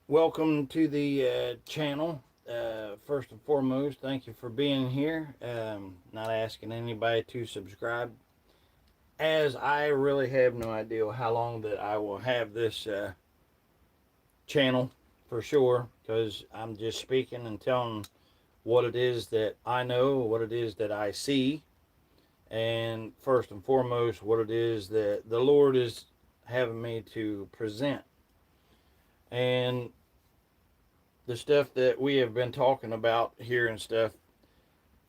Welcome to the channel. First and foremost, thank you for being here. Not asking anybody to subscribe, as I really have no idea how long that I will have this channel for sure, because I'm just speaking and telling what it is that I know, what it is that I see, and first and foremost, what it is that the Lord is having me to present. And the stuff that we have been talking about here and stuff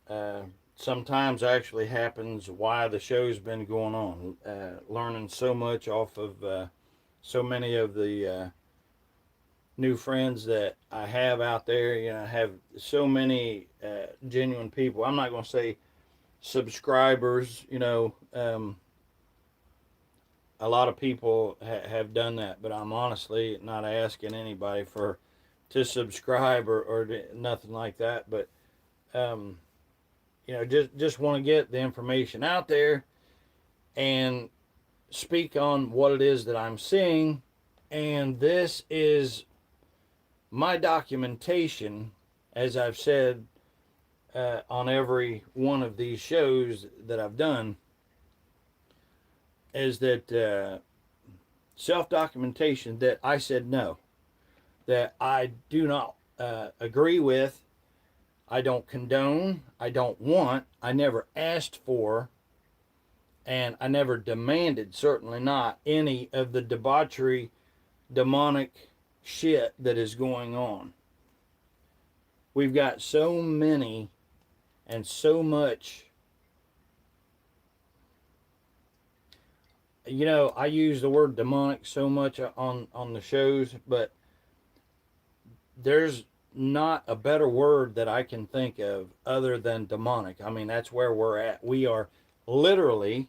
uh, sometimes actually happens why the show's been going on. Learning so much off of so many of the new friends that I have out there. I have so many genuine people. I'm not going to say subscribers. A lot of people have done that, but I'm honestly not asking anybody for to subscribe or nothing like that. But um, just want to get the information out there and speak on what it is that I'm seeing. And this is my documentation, as I've said on every one of these shows that I've done, is that self documentation that I said no, that I do not agree with, I don't condone, I don't want, I never asked for, and I never demanded, certainly not, any of the debauchery, demonic shit that is going on. We've got so many and so much. I use the word demonic so much on the shows, but there's not a better word that I can think of other than demonic. I mean, that's where we're at. We are literally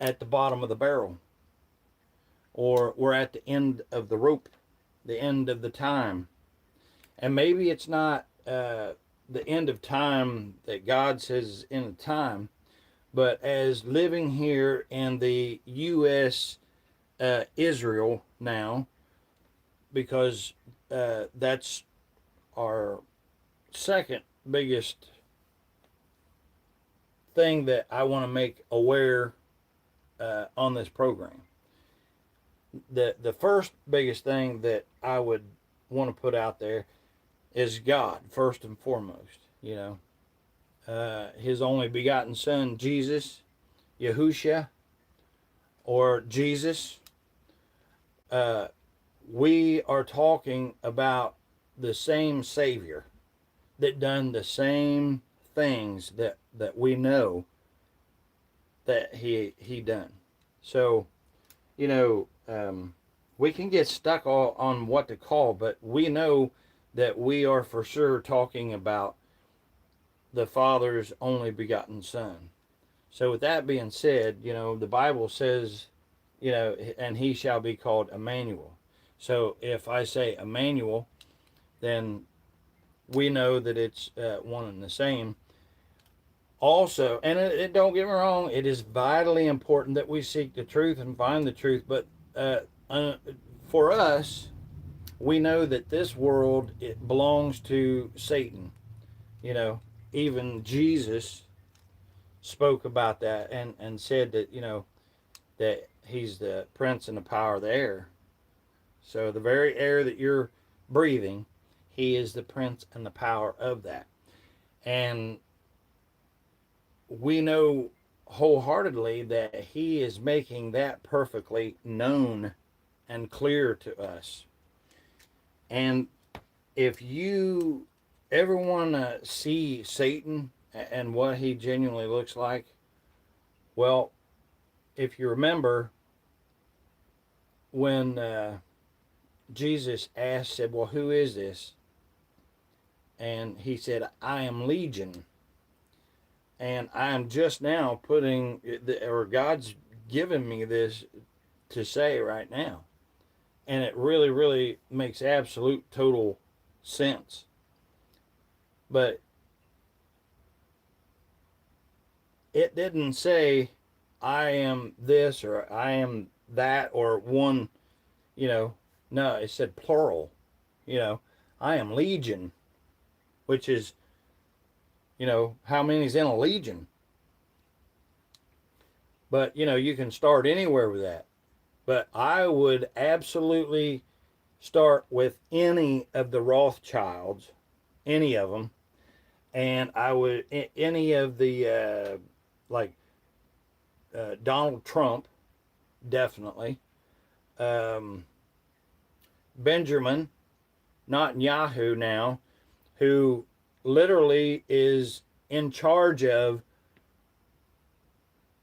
at the bottom of the barrel, or we're at the end of the rope, the end of the time. And maybe it's not the end of time that God says is end of time, but as living here in the U.S. Israel now, because that's our second biggest thing that I want to make aware on this program. The first biggest thing that I would want to put out there is God, first and foremost. His only begotten Son, Jesus, Yahusha, or Jesus. Uh, we are talking about the same Savior that done the same things that we know that he done. So, we can get stuck on what to call, but we know that we are for sure talking about the Father's only begotten Son. So, with that being said, the Bible says, and he shall be called Emmanuel. So, if I say Emmanuel, then we know that it's one and the same. Also, and don't get me wrong, it is vitally important that we seek the truth and find the truth. But for us, we know that this world, it belongs to Satan. You know, even Jesus spoke about that and said that that he's the prince and the power of the air. So the very air that you're breathing, he is the prince and the power of that. And we know wholeheartedly that he is making that perfectly known and clear to us. And if you ever want to see Satan and what he genuinely looks like, well, if you remember when Jesus said, well, who is this? And he said, I am Legion. And I am just now or God's given me this to say right now. And it really, really makes absolute total sense. But it didn't say, I am this or I am that or one, no, it said plural. You know, I am legion, which is, how many's in a legion? But, you can start anywhere with that. But I would absolutely start with any of the Rothschilds, any of them. And I would, any of the, like Donald Trump, definitely. Um, Benjamin, not Yahoo now, who literally is in charge of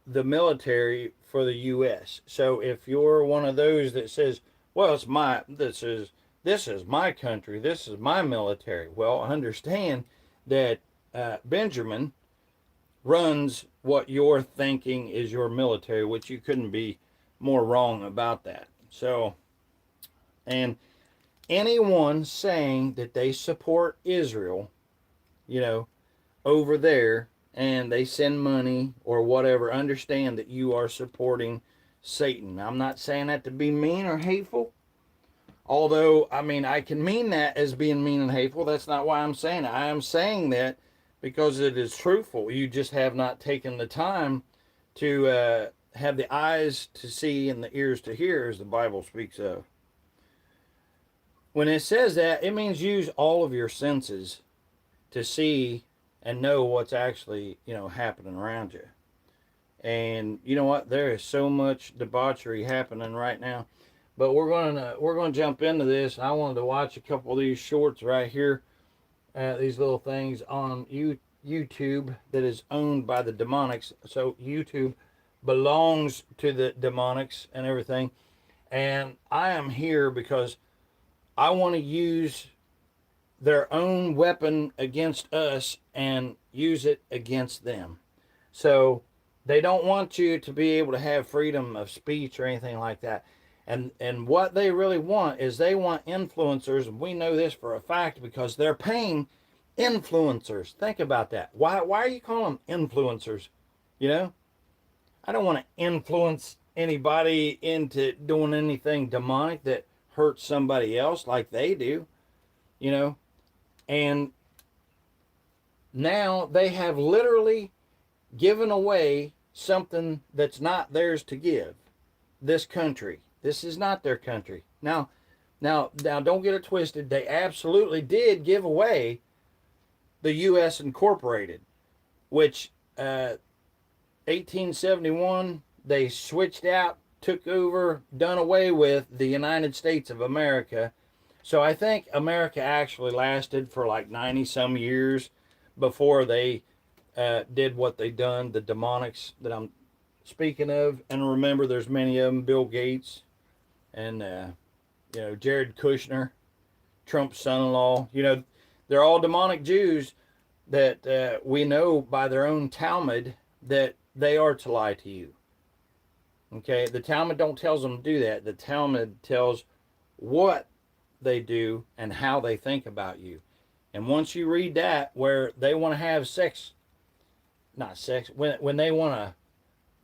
the military for the U.S. So if you're one of those that says, "Well, this is my country, this is my military," well, understand that Benjamin runs what you're thinking is your military, which you couldn't be more wrong about that. So, and anyone saying that they support Israel, you know, over there and they send money or whatever, understand that you are supporting Satan. I'm not saying that to be mean or hateful. Although, I mean, I can mean that as being mean and hateful. That's not why I'm saying it. I am saying that because it is truthful. You just have not taken the time to have the eyes to see and the ears to hear, as the Bible speaks of. When it says that, it means use all of your senses to see and know what's actually, happening around you. And you know what? There is so much debauchery happening right now. But we're gonna jump into this. I wanted to watch a couple of these shorts right here, these little things on YouTube that is owned by the demonics. So YouTube belongs to the demonics and everything. And I am here because I want to use their own weapon against us and use it against them. So they don't want you to be able to have freedom of speech or anything like that. And what they really want is they want influencers, and we know this for a fact because they're paying influencers. Think about that. Why are you calling them influencers? I don't want to influence anybody into doing anything demonic that hurts somebody else like they do, and now they have literally given away something that's not theirs to give. This country. This is not their country. Now, don't get it twisted. They absolutely did give away the U.S. Incorporated, which 1871 they switched out, took over, done away with the United States of America. So I think America actually lasted for like 90 some years before they did what they done, the demonics that I'm speaking of. And remember, there's many of them, Bill Gates and, Jared Kushner, Trump's son-in-law. They're all demonic Jews that we know by their own Talmud that they are to lie to you. Okay, the Talmud don't tell them to do that. The Talmud tells what they do and how they think about you. And once you read that, where they want to have sex, not sex, when they want to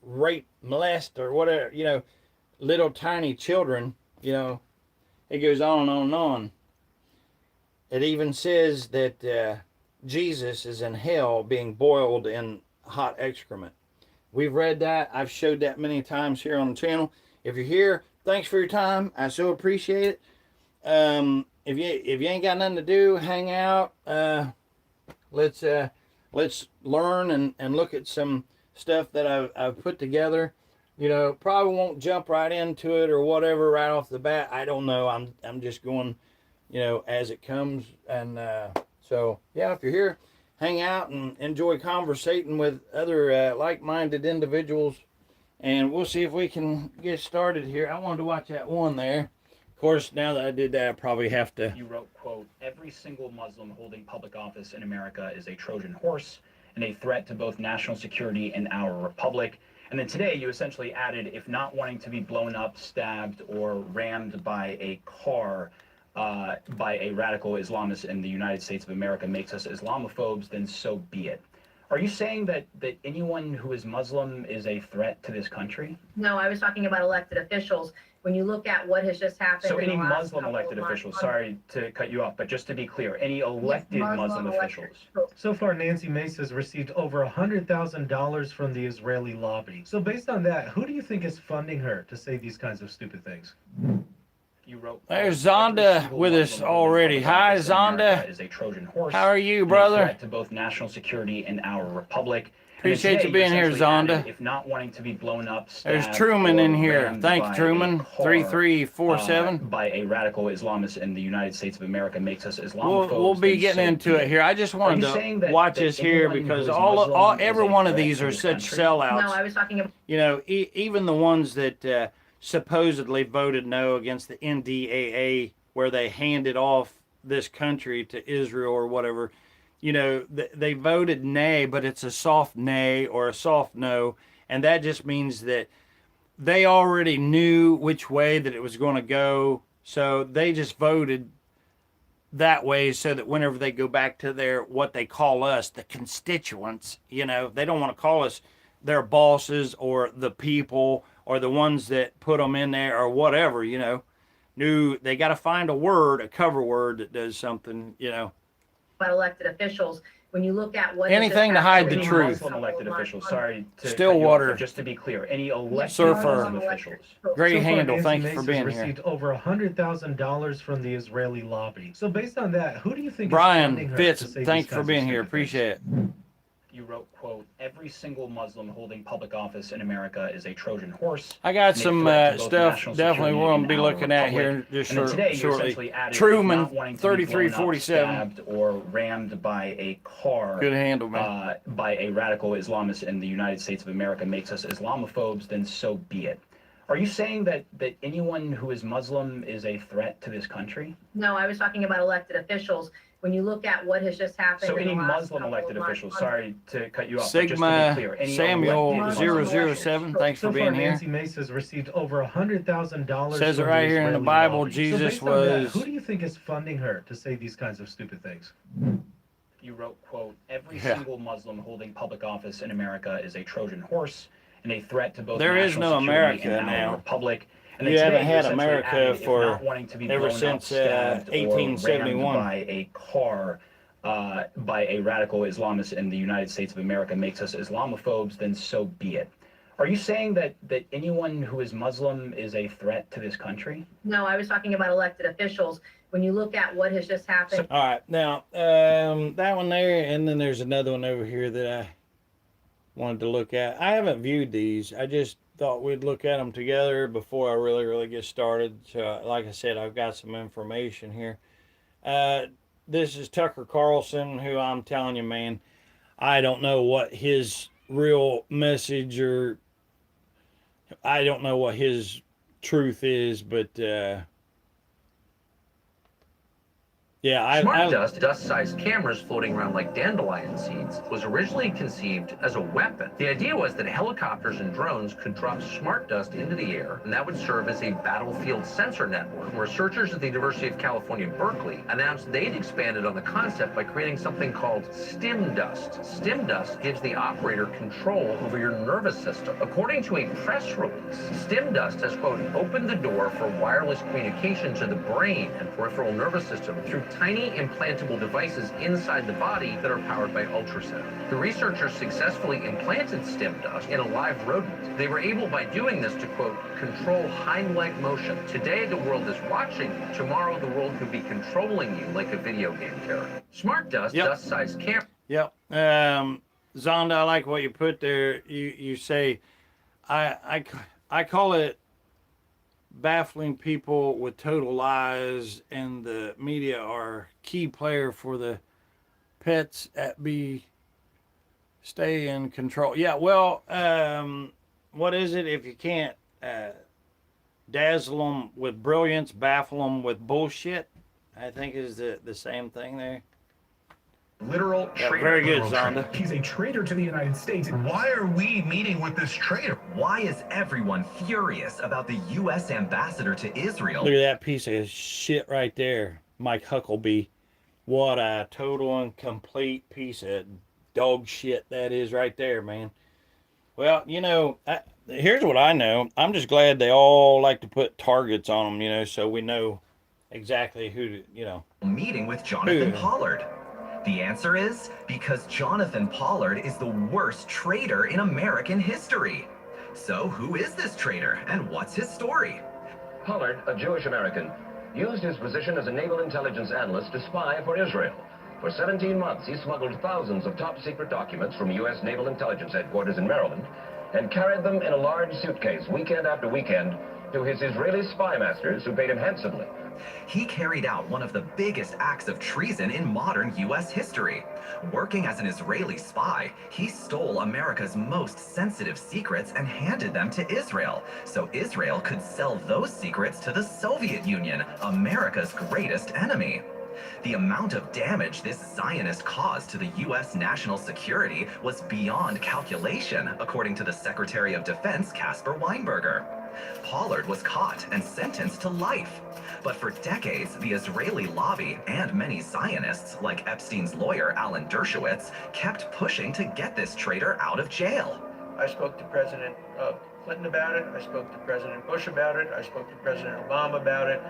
rape, molest, or whatever, little tiny children, it goes on and on and on. It even says that Jesus is in hell being boiled in hot excrement. We've read that. I've showed that many times here on the channel. If you're here, thanks for your time. I so appreciate it. If you ain't got nothing to do, hang out. Let's learn and look at some stuff that I've put together. Probably won't jump right into it or whatever right off the bat. I don't know. I'm just going, as it comes. And so yeah, if you're here, hang out and enjoy conversating with other like-minded individuals. And we'll see if we can get started here. I wanted to watch that one there. Of course, now that I did that, I probably have to. You wrote, quote, "Every single Muslim holding public office in America is a Trojan horse and a threat to both national security and our republic." And then today you essentially added, "If not wanting to be blown up, stabbed, or rammed by a car by a radical Islamist in the United States of America makes us Islamophobes, then so be it." Are you saying that anyone who is Muslim is a threat to this country? No, I was talking about elected officials. when you look at what has just happened. So in any the last Muslim couple elected of months, officials, sorry to cut you off, but just to be clear, any elected Muslim elected officials? So far, Nancy Mace has received over $100,000 from the Israeli lobby. So based on that, who do you think is funding her to say these kinds of stupid things? You wrote, There's "Every Zonda single with us Muslim holding already. public Hi, office in America Zonda. is a Trojan horse How are you, and a brother? threat to both national security and our republic." And then Appreciate today you being here, essentially added, Zonda. if not wanting to be blown up, There's stabbed, Truman or in here. rammed Thank by you, a Truman. car, 3347. by a radical Islamist in the United States of America makes us Islamophobes. We'll be then getting so into be it here. I just wanted you saying to that- watch that us here anyone who because is all Muslim every is a one of threat these to are this such country? sellouts. No, I was talking about. You know, even the ones that supposedly voted no against the NDAA, where they handed off this country to Israel or whatever, you know, they voted nay, but it's a soft nay or a soft no. And that just means that they already knew which way that it was going to go. So they just voted that way so that whenever they go back to their, what they call us, the constituents, you know, they don't want to call us their bosses or the people or the ones that put them in there or whatever, you know. They got to find a word, a cover word that does something, you know. Elected officials, when you look at what Anything to hide the Any truth. Muslim elected officials, sorry to Stillwater. cut you off, but just to be clear, any elected Surfer. Muslim officials. Great So far, handle. Nancy Thank you Mace for has being here. received over $100,000 from the Israeli lobby. So based on that, who do you think is Brian funding her Fitz, to say thank these you for kinds of being here. stupid things? Appreciate it. You wrote, quote, "Every single Muslim holding public office in America is a Trojan horse." I got and a some threat to both stuff national definitely security we're going to and be our looking at here republic. just And then today you shortly. essentially added, if Truman, not wanting to be blown up, 3347. stabbed, or rammed by a car, Good handle, man. by a radical Islamist in the United States of America makes us Islamophobes, then so be it. Are you saying that anyone who is Muslim is a threat to this country? No, I was talking about elected officials. When you look at what has just happened. So in any the last Muslim couple elected of months, officials, sorry to cut you off, but just to Sigma be clear, any Samuel elected Muslim 007. Thanks for So far, being here. Nancy Mace has received over $100,000. Says it from right the here in the Israeli Bible, lobby. Jesus so based on that, was- who do you think is funding her to say these kinds of stupid things? You wrote, quote, "Every Yeah. single Muslim holding public office in America is a Trojan horse and a threat to both There is national no security America and now. our republic." And You then haven't today had essentially America added, if for not wanting to be ever blown up, since, stabbed, or 1871. rammed by a car, by a radical Islamist in the United States of America makes us Islamophobes, then so be it. Are you saying that anyone who is Muslim is a threat to this country? No, I was talking about elected officials. When you look at what has just happened. All right, now that one there, and then there's another one over here that I wanted to look at. I haven't viewed these. I just thought we'd look at them together before I really get started. So, like I said, I've got some information here. This is Tucker Carlson, who I'm telling you, man, I don't know what his real message or I don't know what his truth is, but yeah, Smart dust-sized cameras floating around like dandelion seeds, was originally conceived as a weapon. The idea was that helicopters and drones could drop smart dust into the air, and that would serve as a battlefield sensor network. Researchers at the University of California, Berkeley, announced they'd expanded on the concept by creating something called stim dust. Stim dust gives the operator control over your nervous system. According to a press release, stim dust has, quote, opened the door for wireless communication to the brain and peripheral nervous system through tiny implantable devices inside the body that are powered by ultrasound. The researchers successfully implanted stim dust in a live rodent. They were able, by doing this, to, quote, control hind leg motion. Today, the world is watching you. Tomorrow, the world could be controlling you like a video game character. Smart dust, dust-sized camera. Yep. Zonda, I like what you put there. You say, I call it baffling people with total lies, and the media are key player for the pets at be stay in control. Yeah, well, what is it if you can't dazzle them with brilliance, baffle them with bullshit? I think is the same thing there. Literal traitor. Very good, Literal Zonda. traitor. He's a traitor to the United States. Why are we meeting with this traitor? Why is everyone furious about the U.S. ambassador to Israel? Look at that piece of shit right there, Mike Huckabee. What a total and complete piece of dog shit that is right there, man. Well, you know, here's what I know. I'm just glad they all like to put targets on them, so we know exactly Meeting with Jonathan who. Pollard. The answer is because Jonathan Pollard is the worst traitor in American history. So, who is this traitor and what's his story? Pollard, a Jewish American, used his position as a naval intelligence analyst to spy for Israel. For 17 months, he smuggled thousands of top-secret documents from U.S. Naval Intelligence Headquarters in Maryland and carried them in a large suitcase weekend after weekend to his Israeli spy masters who paid him handsomely. He carried out one of the biggest acts of treason in modern U.S. history. Working as an Israeli spy, he stole America's most sensitive secrets and handed them to Israel, so Israel could sell those secrets to the Soviet Union, America's greatest enemy. The amount of damage this Zionist caused to the U.S. national security was beyond calculation, according to the Secretary of Defense, Caspar Weinberger. Pollard was caught and sentenced to life. But for decades, the Israeli lobby and many Zionists, like Epstein's lawyer Alan Dershowitz, kept pushing to get this traitor out of jail. I spoke to President Clinton about it. I spoke to President Bush about it. I spoke to President Obama about it.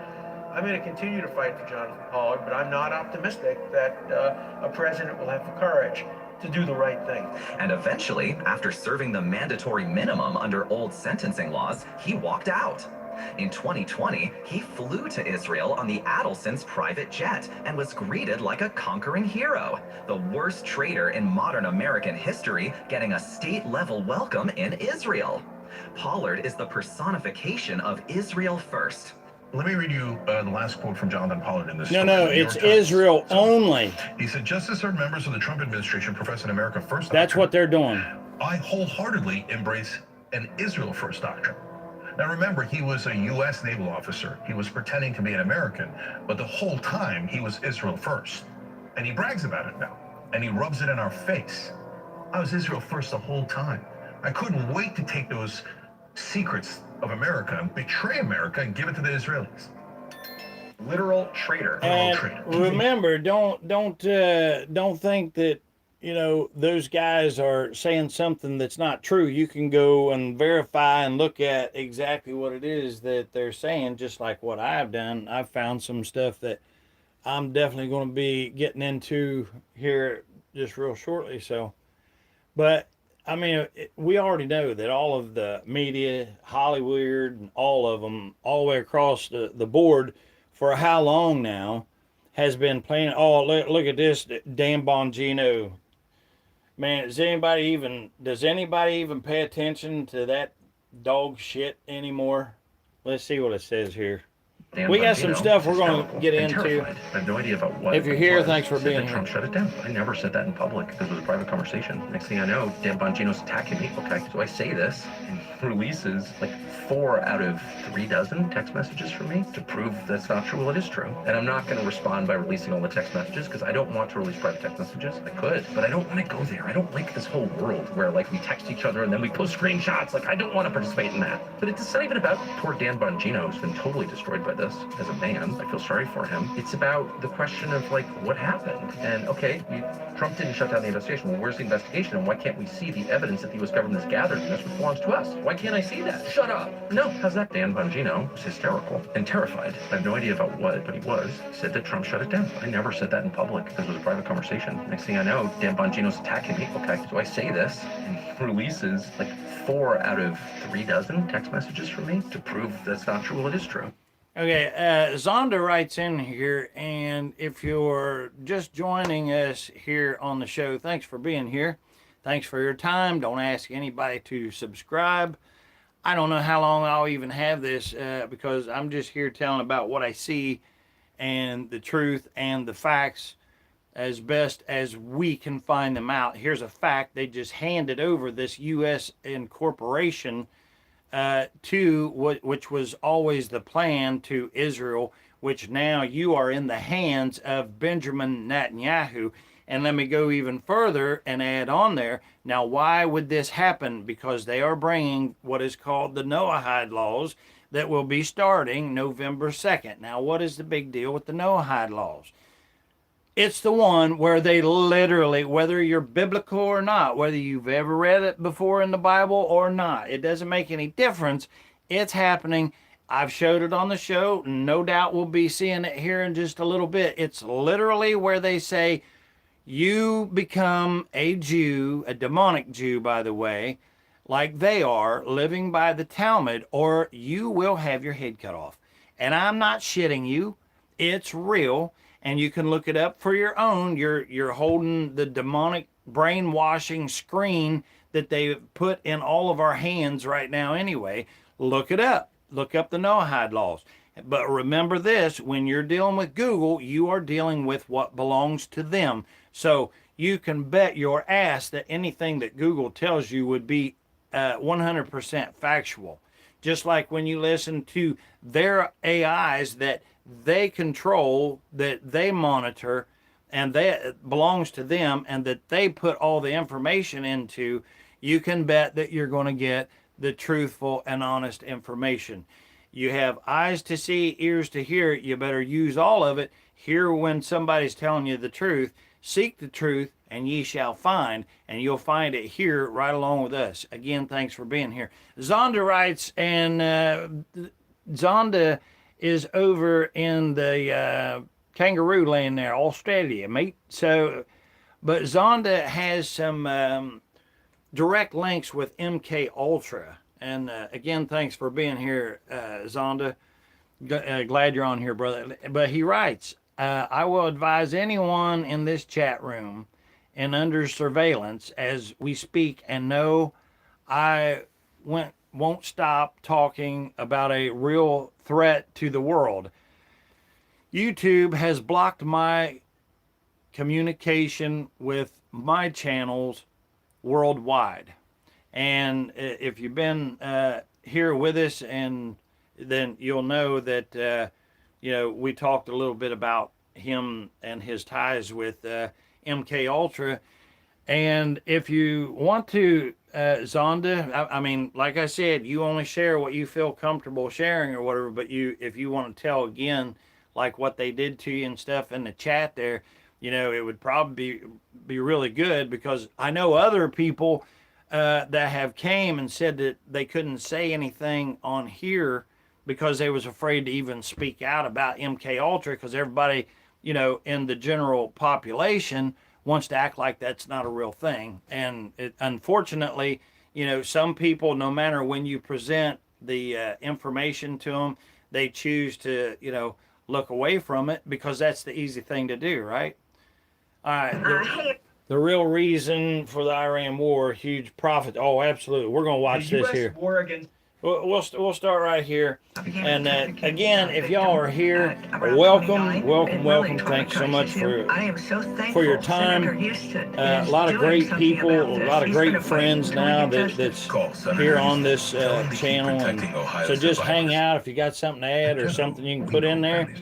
I'm going to continue to fight for Jonathan Pollard, but I'm not optimistic that a president will have the courage to do the right thing. And eventually, after serving the mandatory minimum under old sentencing laws, he walked out. In 2020, he flew to Israel on the Adelson's private jet and was greeted like a conquering hero, the worst traitor in modern American history getting a state-level welcome in Israel. Pollard is the personification of Israel first. Let me read you the last quote from Jonathan Pollard in this No, story. no, it's Israel only. He said, just as certain members of the Trump administration profess an America first doctrine, That's what they're doing. I wholeheartedly embrace an Israel first doctrine. Now remember, he was a U.S. naval officer. He was pretending to be an American, but the whole time he was Israel first. And he brags about it now, and he rubs it in our face. I was Israel first the whole time. I couldn't wait to take those secrets of America and betray America and give it to the Israelis. Literal traitor. And remember, don't think that those guys are saying something that's not true. You can go and verify and look at exactly what it is that they're saying, just like what I've done. I've found some stuff that I'm definitely going to be getting into here just real shortly. So, but I mean, we already know that all of the media, Hollywood, and all of them, all the way across the board, for how long now, has been playing. Oh, look at this, Dan Bongino. Man, does anybody even pay attention to that dog shit anymore? Let's see what it says here. We got some stuff we're going to get into. I have no idea about what. If you're here, thanks for being here. Trump shut it down. I never said that in public because it was a private conversation. Next thing I know, Dan Bongino's attacking me. Okay, so I say this and he releases like 4 out of 3 dozen text messages from me to prove that's not true. Well, it is true. And I'm not going to respond by releasing all the text messages because I don't want to release private text messages. I could, but I don't want to go there. I don't like this whole world where like we text each other and then we post screenshots. Like I don't want to participate in that. But it's not even about poor Dan Bongino who's been totally destroyed by this as a man. I feel sorry for him. It's about the question of like what happened. And okay, Trump didn't shut down the investigation. Well, where's the investigation? And why can't we see the evidence that the U.S. government has gathered? And that's what belongs to us. Why can't I see that? Shut up. No, how's that? Dan Bongino was hysterical and terrified. I have no idea about what, but he was. He said that Trump shut it down. I never said that in public because it was a private conversation. Next thing I know, Dan Bongino's attacking me. Okay, so I say this and he releases like 4 out of 3 dozen text messages from me to prove that's not true. Well, it is true. Okay, Zonda writes in here, and if you're just joining us here on the show, thanks for being here. Thanks for your time. Don't ask anybody to subscribe. I don't know how long I'll even have this because I'm just here telling about what I see and the truth and the facts as best as we can find them out. Here's a fact. They just handed over this U.S. incorporation to which was always the plan to Israel, which now you are in the hands of Benjamin Netanyahu. And let me go even further and add on there. Now, why would this happen? Because they are bringing what is called the Noahide laws that will be starting November 2nd. Now, what is the big deal with the Noahide laws? It's the one where they literally, whether you're biblical or not, whether you've ever read it before in the Bible or not, it doesn't make any difference. It's happening. I've showed it on the show. No doubt we'll be seeing it here in just a little bit. It's literally where they say, you become a Jew, a demonic Jew, by the way, like they are, living by the Talmud, or you will have your head cut off. And I'm not shitting you. It's real, and you can look it up for your own. You're holding the demonic brainwashing screen that they put in all of our hands right now anyway. Look it up. Look up the Noahide laws. But remember this, when you're dealing with Google, you are dealing with what belongs to them. So you can bet your ass that anything that Google tells you would be 100% factual. Just like when you listen to their AIs that they control, that they monitor, and that belongs to them, and that they put all the information into, you can bet that you're going to get the truthful and honest information. You have eyes to see, ears to hear. You better use all of it. Hear when somebody's telling you the truth. Seek the truth, and ye shall find, and you'll find it here right along with us. Again, thanks for being here. Zonda writes, and Zonda is over in the kangaroo land there, Australia, mate. So, but Zonda has some direct links with MK Ultra. And again, thanks for being here, Zonda. Glad you're on here, brother. But he writes, I will advise anyone in this chat room and under surveillance as we speak, and no, I won't stop talking about a real threat to the world. YouTube has blocked my communication with my channels worldwide. And if you've been here with us, and then you'll know that, we talked a little bit about him and his ties with MK Ultra. And if you want to, Zonda, I mean, like I said, you only share what you feel comfortable sharing or whatever, but if you want to tell again, like what they did to you and stuff in the chat there, it would probably be really good, because I know other people that have came and said that they couldn't say anything on here because they was afraid to even speak out about MK Ultra, because everybody, in the general population wants to act like that's not a real thing. And unfortunately, some people, no matter when you present the information to them, they choose to, look away from it, because that's the easy thing to do, right? All right. The real reason for the Iran war, huge profit. Oh, absolutely. We're going to watch this here. War against We'll start right here. And again, if y'all are here, welcome. Thanks so much for your time. A lot of great people, a lot of great friends now that's here on this channel. And so just hang out. If you got something to add or something you can put in there,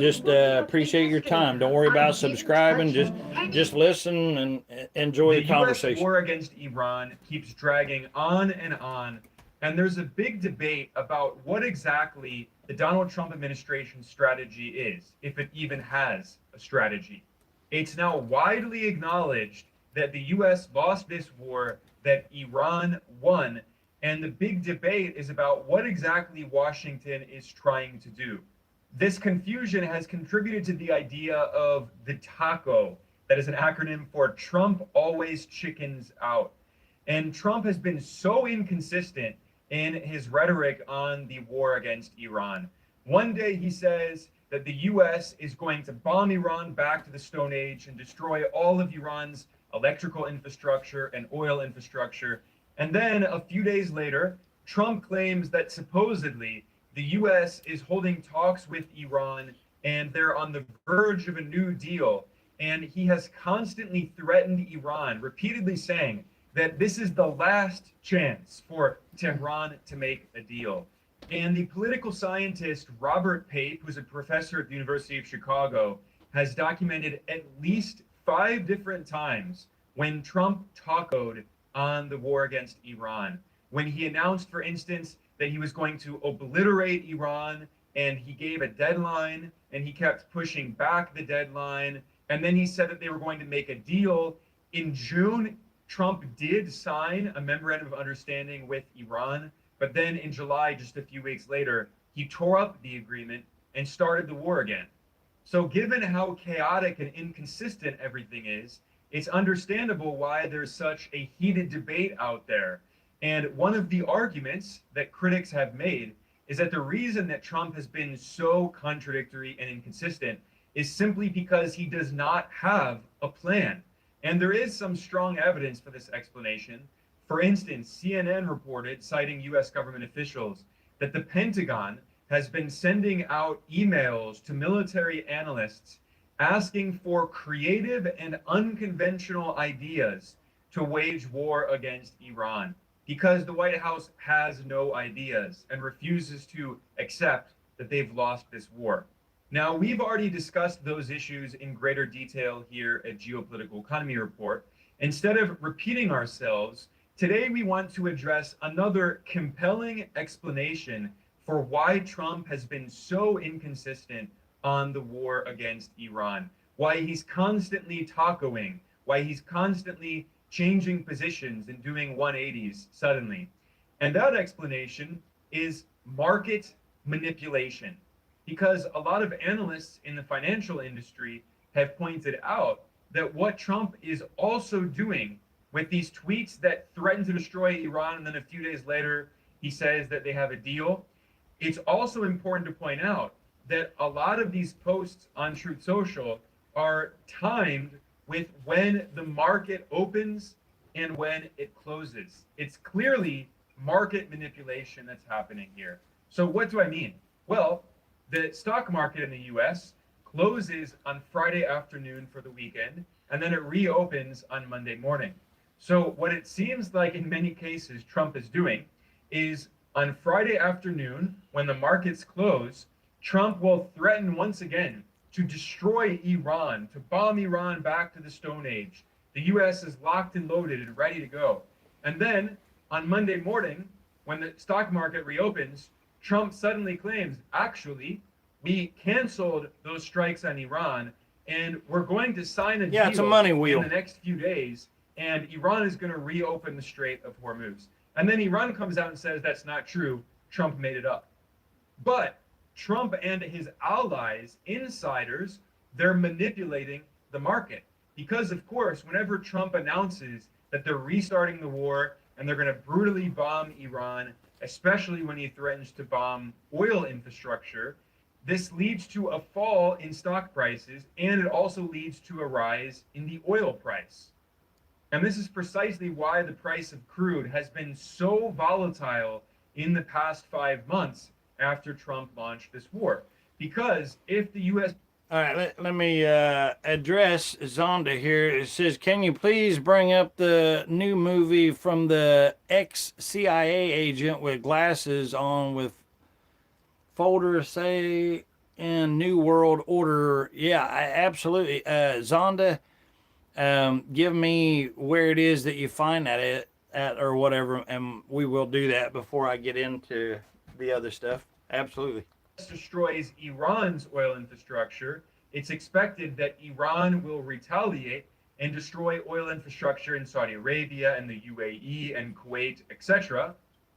just appreciate your time. Don't worry about subscribing. Just listen and enjoy the conversation. The U.S. war against Iran keeps dragging on and on. And there's a big debate about what exactly the Donald Trump administration's strategy is, if it even has a strategy. It's now widely acknowledged that the U.S. lost this war, that Iran won, and the big debate is about what exactly Washington is trying to do. This confusion has contributed to the idea of the TACO, that is an acronym for Trump Always Chickens Out. And Trump has been so inconsistent in his rhetoric on the war against Iran. One day he says that the U.S. is going to bomb Iran back to the Stone Age and destroy all of Iran's electrical infrastructure and oil infrastructure. And then a few days later, Trump claims that supposedly the U.S. is holding talks with Iran and they're on the verge of a new deal. And he has constantly threatened Iran, repeatedly saying that this is the last chance for Tehran to make a deal. And the political scientist Robert Pape, who's a professor at the University of Chicago, has documented at least 5 different times when Trump tacoed on the war against Iran. When he announced, for instance, that he was going to obliterate Iran, and he gave a deadline, and he kept pushing back the deadline. And then he said that they were going to make a deal. In June, Trump did sign a memorandum of understanding with Iran, but then in July, just a few weeks later, he tore up the agreement and started the war again. So given how chaotic and inconsistent everything is, it's understandable why there's such a heated debate out there. And one of the arguments that critics have made is that the reason that Trump has been so contradictory and inconsistent is simply because he does not have a plan. And there is some strong evidence for this explanation. For instance, CNN reported, citing US government officials, that the Pentagon has been sending out emails to military analysts asking for creative and unconventional ideas to wage war against Iran, because the White House has no ideas and refuses to accept that they've lost this war. Now, we've already discussed those issues in greater detail here at Geopolitical Economy Report. Instead of repeating ourselves, today we want to address another compelling explanation for why Trump has been so inconsistent on the war against Iran, why he's constantly tacoing, why he's constantly changing positions and doing 180s suddenly. And that explanation is market manipulation. Because a lot of analysts in the financial industry have pointed out that what Trump is also doing with these tweets that threaten to destroy Iran, and then a few days later, he says that they have a deal. It's also important to point out that a lot of these posts on Truth Social are timed with when the market opens and when it closes. It's clearly market manipulation that's happening here. So what do I mean? Well, the stock market in the US closes on Friday afternoon for the weekend, and then it reopens on Monday morning. So what it seems like in many cases Trump is doing is on Friday afternoon, when the markets close, Trump will threaten once again to destroy Iran, to bomb Iran back to the Stone Age. The US is locked and loaded and ready to go. And then on Monday morning, when the stock market reopens, Trump suddenly claims, actually, we canceled those strikes on Iran, and we're going to sign a deal it's a money wheel in the next few days, and Iran is going to reopen the Strait of Hormuz. And then Iran comes out and says that's not true. Trump made it up. But Trump and his allies, insiders, they're manipulating the market. Because, of course, whenever Trump announces that they're restarting the war and they're going to brutally bomb Iran, especially when he threatens to bomb oil infrastructure, this leads to a fall in stock prices, and it also leads to a rise in the oil price. And this is precisely why the price of crude has been so volatile in the past 5 months after Trump launched this war. Because if the U.S. All right, let me address Zonda here. It says, can you please bring up the new movie from the ex-CIA agent with glasses on with folder, say, in New World Order? Yeah, absolutely. Zonda, give me where it is that you find that at or whatever, and we will do that before I get into the other stuff. Absolutely. Destroys Iran's oil infrastructure, it's expected that Iran will retaliate and destroy oil infrastructure in Saudi Arabia and the UAE and Kuwait, etc.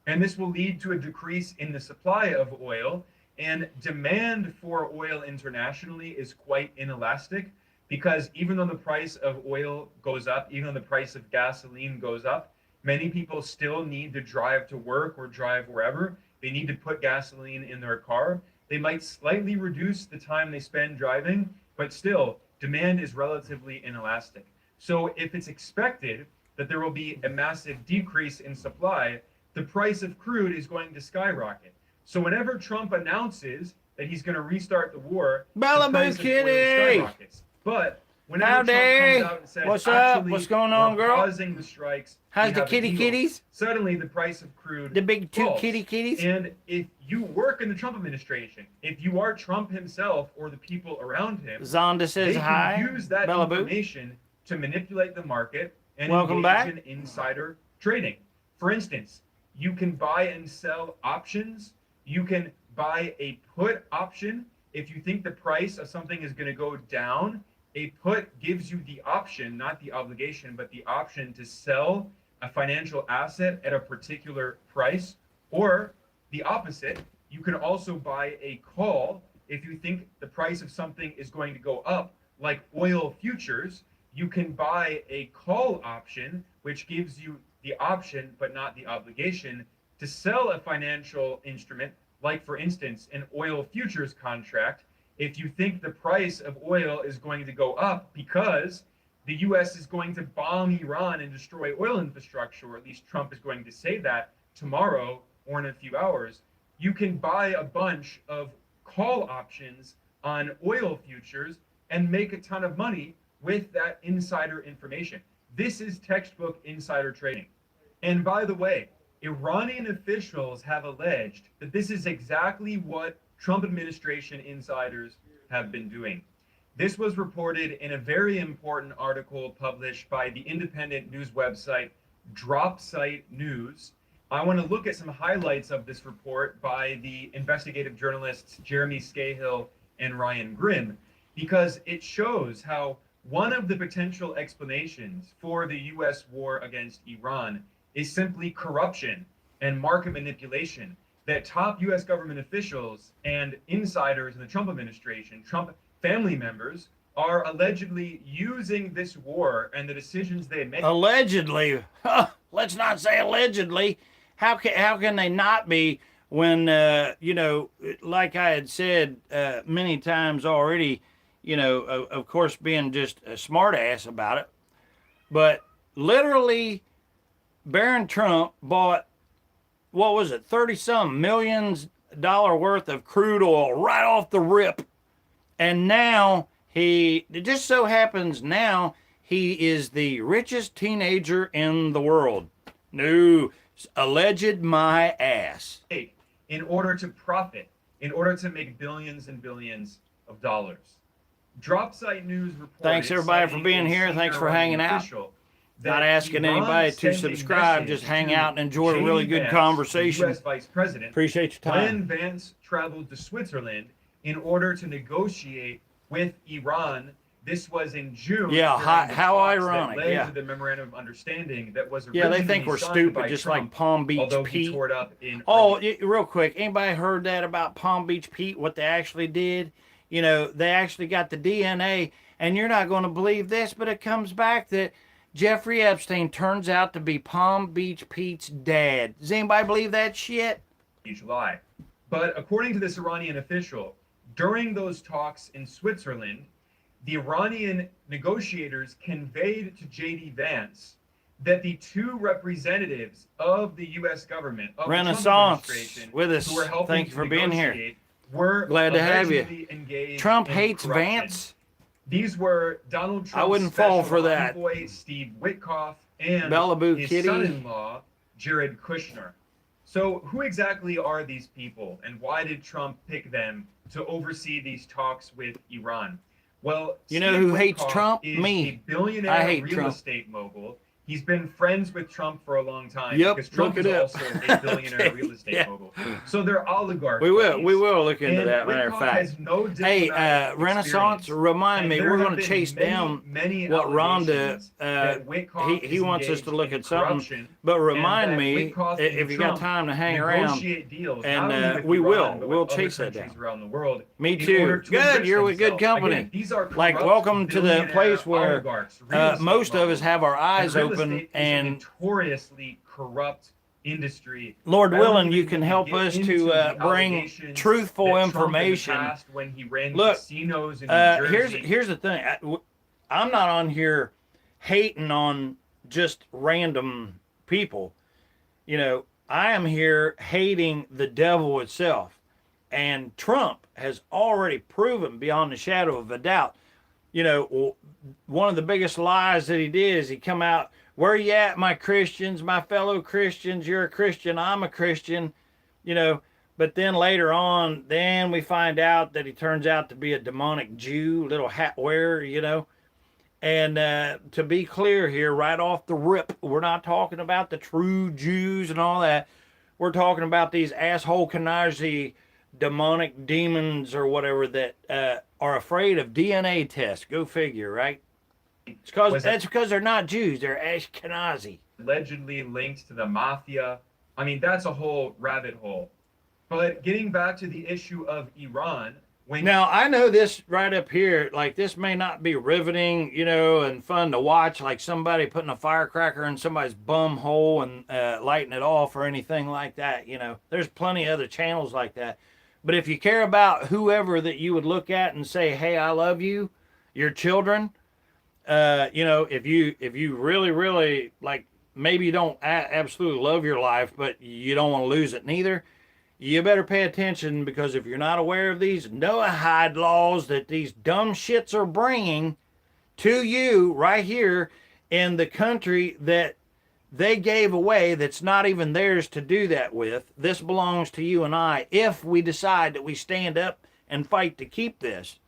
And this will lead to a decrease in the supply of oil, and demand for oil internationally is quite inelastic, because even though the price of oil goes up, even though the price of gasoline goes up, many people still need to drive to work or drive wherever. They need to put gasoline in their car. They might slightly reduce the time they spend driving, but still, demand is relatively inelastic. So if it's expected that there will be a massive decrease in supply, the price of crude is going to skyrocket. So whenever Trump announces that he's going to restart the war, the price of oil skyrockets. But whenever Trump comes out and says, what's up? What's going on, girl? Pausing the strikes, how's the kitties? Suddenly, the price of crude, the big two falls. kitties. And if you work in the Trump administration, if you are Trump himself or the people around him, Zonda says they hi. can use that Bella information to manipulate the market and Welcome engage back. in insider trading. For instance, you can buy and sell options. You can buy a put option if you think the price of something is going to go down, a put gives you the option, not the obligation, but the option to sell a financial asset at a particular price. Or the opposite, you can also buy a call if you think the price of something is going to go up, like oil futures. You can buy a call option, which gives you the option, but not the obligation, to sell a financial instrument, like, for instance, an oil futures contract, if you think the price of oil is going to go up because the U.S. is going to bomb Iran and destroy oil infrastructure, or at least Trump is going to say that tomorrow or in a few hours. You can buy a bunch of call options on oil futures and make a ton of money with that insider information. This is textbook insider trading. And by the way, Iranian officials have alleged that this is exactly what Trump administration insiders have been doing. This was reported in a very important article published by the independent news website DropSite News. I want to look at some highlights of this report by the investigative journalists Jeremy Scahill and Ryan Grimm, because it shows how one of the potential explanations for the U.S. war against Iran is simply corruption and market manipulation, that top U.S. government officials and insiders in the Trump administration, Trump family members, are allegedly using this war and the decisions they make. Allegedly. Let's not say allegedly. How can they not be when, like I had said many times already, of course, being just a smartass about it. But literally, Baron Trump bought, what was it, 30-some millions worth of crude oil right off the rip. And now it just so happens now he is the richest teenager in the world. No, alleged my ass. In order to profit, in order to make billions and billions of dollars. DropSite News reported, thanks everybody for being here. Thanks for hanging out. Not asking anybody to subscribe, just hang out and enjoy a really good conversation. U.S. Vice President, appreciate your time. When Vance traveled to Switzerland in order to negotiate with Iran. This was in June. Yeah, how ironic. That led yeah. to the memorandum of understanding that was they think we're stupid, just Trump, like Palm Beach Pete. Real quick, anybody heard that about Palm Beach Pete? What they actually did? They actually got the DNA, and you're not going to believe this, but it comes back that Jeffrey Epstein turns out to be Palm Beach Pete's dad. Does anybody believe that shit? July. But according to this Iranian official, during those talks in Switzerland, the Iranian negotiators conveyed to J.D. Vance that the two representatives of the U.S. government, of Renaissance the Trump administration, with us. who were helping Thank you for being here. Were glad to have you. Trump hates corruption. Vance. These were Donald Trump's I wouldn't fall for that. Envoy, Steve Witkoff, and Malibu his Kitty. son-in-law, Jared Kushner. So who exactly are these people, and why did Trump pick them to oversee these talks with Iran? Well, you know who hates Trump? Is Me. A billionaire I hate real Trump. estate mogul. He's been friends with Trump for a long time. Yep, because Trump look is it up. also a billionaire real estate mogul. So they're oligarchs. We will look into that, matter of Witkoff fact. has no Hey, diplomatic Renaissance, experience. remind And me, there we're have going to been chase down many what Rhonda, allegations that Witkoff he is wants us to engaged look in at something, corruption, but remind and that me, Witkoff if and you got Trump time to hang around, negotiate deals, not only and with we Iran, will, but we'll with other chase that countries down. around the world. Me in too. order to Good, enrich you're with good themselves. company. Again, these are Like, corrupt welcome to the billionaire place where oligarchs, real estate most of us moguls. have our eyes And real open, estate is a and notoriously corrupt industry. Lord I don't willing, even you need can to help get us into to the bring allegations truthful that Trump in the information. past, when he ran Look, casinos in New Jersey. here's the thing. I'm not on here hating on just random people. I am here hating the devil itself. And Trump has already proven beyond the shadow of a doubt. One of the biggest lies that he did is he come out, where you at, my Christians, my fellow Christians? You're a Christian, I'm a Christian, But then later on, then we find out that he turns out to be a demonic Jew, little hat wearer, And to be clear here, right off the rip, we're not talking about the true Jews and all that. We're talking about these asshole Kanaji demonic demons or whatever that are afraid of DNA tests. Go figure, right? That's because they're not Jews. They're Ashkenazi. Allegedly linked to the mafia. I mean, that's a whole rabbit hole. But getting back to the issue of Iran, now, I know this right up here, like this may not be riveting, and fun to watch, like somebody putting a firecracker in somebody's bum hole and lighting it off or anything like that. There's plenty of other channels like that. But if you care about whoever that you would look at and say, hey, I love you, your children, if you really, really, like, maybe you don't absolutely love your life, but you don't want to lose it neither, you better pay attention, because if you're not aware of these Noahide laws that these dumb shits are bringing to you right here in the country that they gave away, that's not even theirs to do that with. This belongs to you and I if we decide that we stand up and fight to keep this.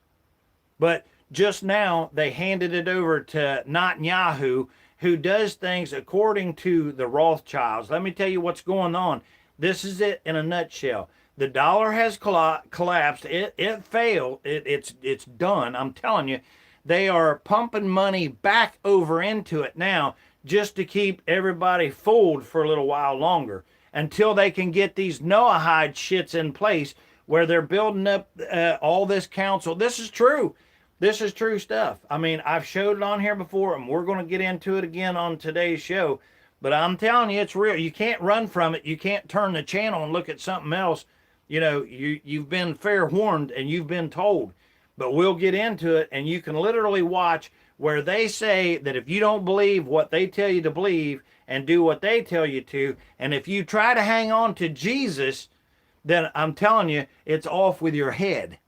But just now they handed it over to Netanyahu, who does things according to the Rothschilds. Let me tell you what's going on. This is it in a nutshell. The dollar has collapsed. It failed. It's done. I'm telling you, they are pumping money back over into it now just to keep everybody fooled for a little while longer until they can get these Noahide shits in place where they're building up all this council. This is true. This is true stuff. I mean, I've showed it on here before, and we're going to get into it again on today's show. But I'm telling you, it's real. You can't run from it. You can't turn the channel and look at something else. You've been fair warned and you've been told. But we'll get into it, and you can literally watch where they say that if you don't believe what they tell you to believe and do what they tell you to, and if you try to hang on to Jesus, then I'm telling you, it's off with your head.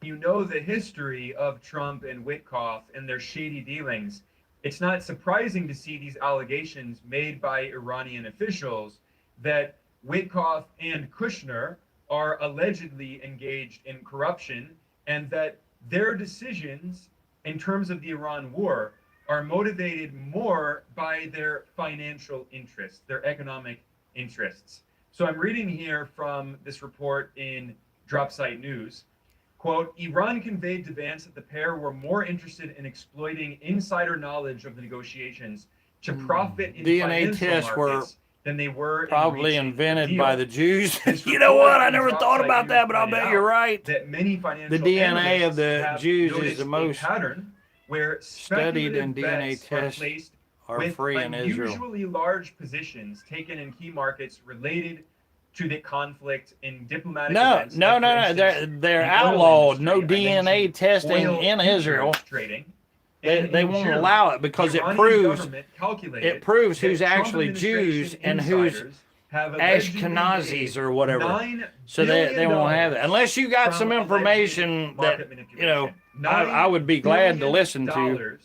You know the history of Trump and Witkoff and their shady dealings. It's not surprising to see these allegations made by Iranian officials that Witkoff and Kushner are allegedly engaged in corruption, and that their decisions in terms of the Iran war are motivated more by their financial interests, their economic interests. So I'm reading here from this report in Dropsite News. Quote, Iran conveyed to Vance that the pair were more interested in exploiting insider knowledge of the negotiations to profit in DNA tests were than they were probably invented by the Jews. You know what? I never thought about that, but I'll bet you're right. That many financial the DNA of the Jews is the most pattern where studied in DNA tests are free in Israel. Unusually large positions taken in key markets related to the conflict in diplomatic events. No. They're outlawed. No DNA testing in Israel. Trading. They won't allow it because it proves who's actually Jews and who's Ashkenazis or whatever. So they won't have it. Unless you got some information that, I would be glad to listen to.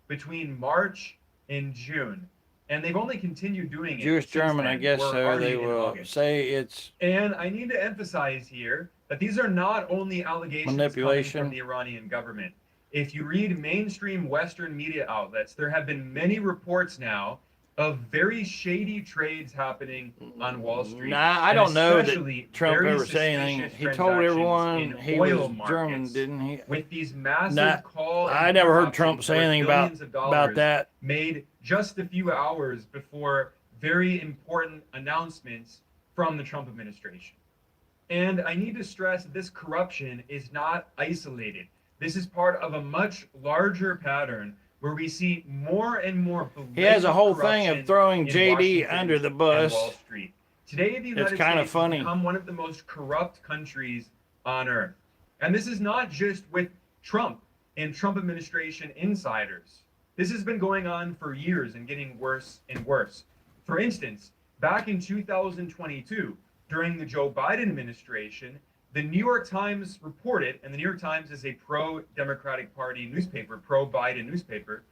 Between March and June. And they've only continued doing it. Jewish German, I guess so. They will say it's. And I need to emphasize here that these are not only allegations manipulation coming from the Iranian government. If you read mainstream Western media outlets, there have been many reports now of very shady trades happening on Wall Street. Nah, I don't know that Trump ever said anything. He told everyone he was German, didn't he? With these massive I never heard Trump say anything about that. Made just a few hours before very important announcements from the Trump administration. And I need to stress that this corruption is not isolated. This is part of a much larger pattern where we see more and more. He has a whole thing of throwing JD under the bus. Wall Street. Today, the United States has become one of the most corrupt countries on earth. And this is not just with Trump and Trump administration insiders. This has been going on for years and getting worse and worse. For instance, back in 2022, during the Joe Biden administration, the New York Times reported, and the New York Times is a pro-Democratic Party newspaper, pro-Biden newspaper,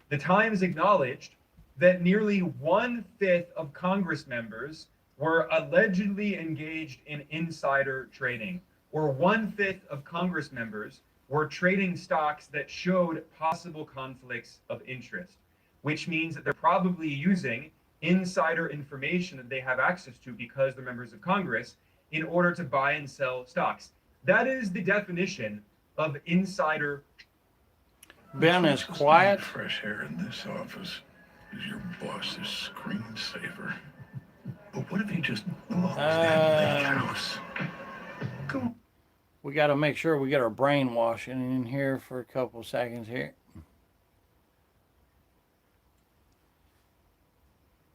the Times acknowledged that nearly 1/5 of Congress members were allegedly engaged in insider trading, or 1/5 of Congress members were trading stocks that showed possible conflicts of interest, which means that they're probably using insider information that they have access to because they're members of Congress in order to buy and sell stocks. That is the definition of insider. Ben is quiet. Fresh air in this office is your boss's screensaver. But what if you just closed that lake house? Go. We got to make sure we get our brainwashing in here for a couple seconds here.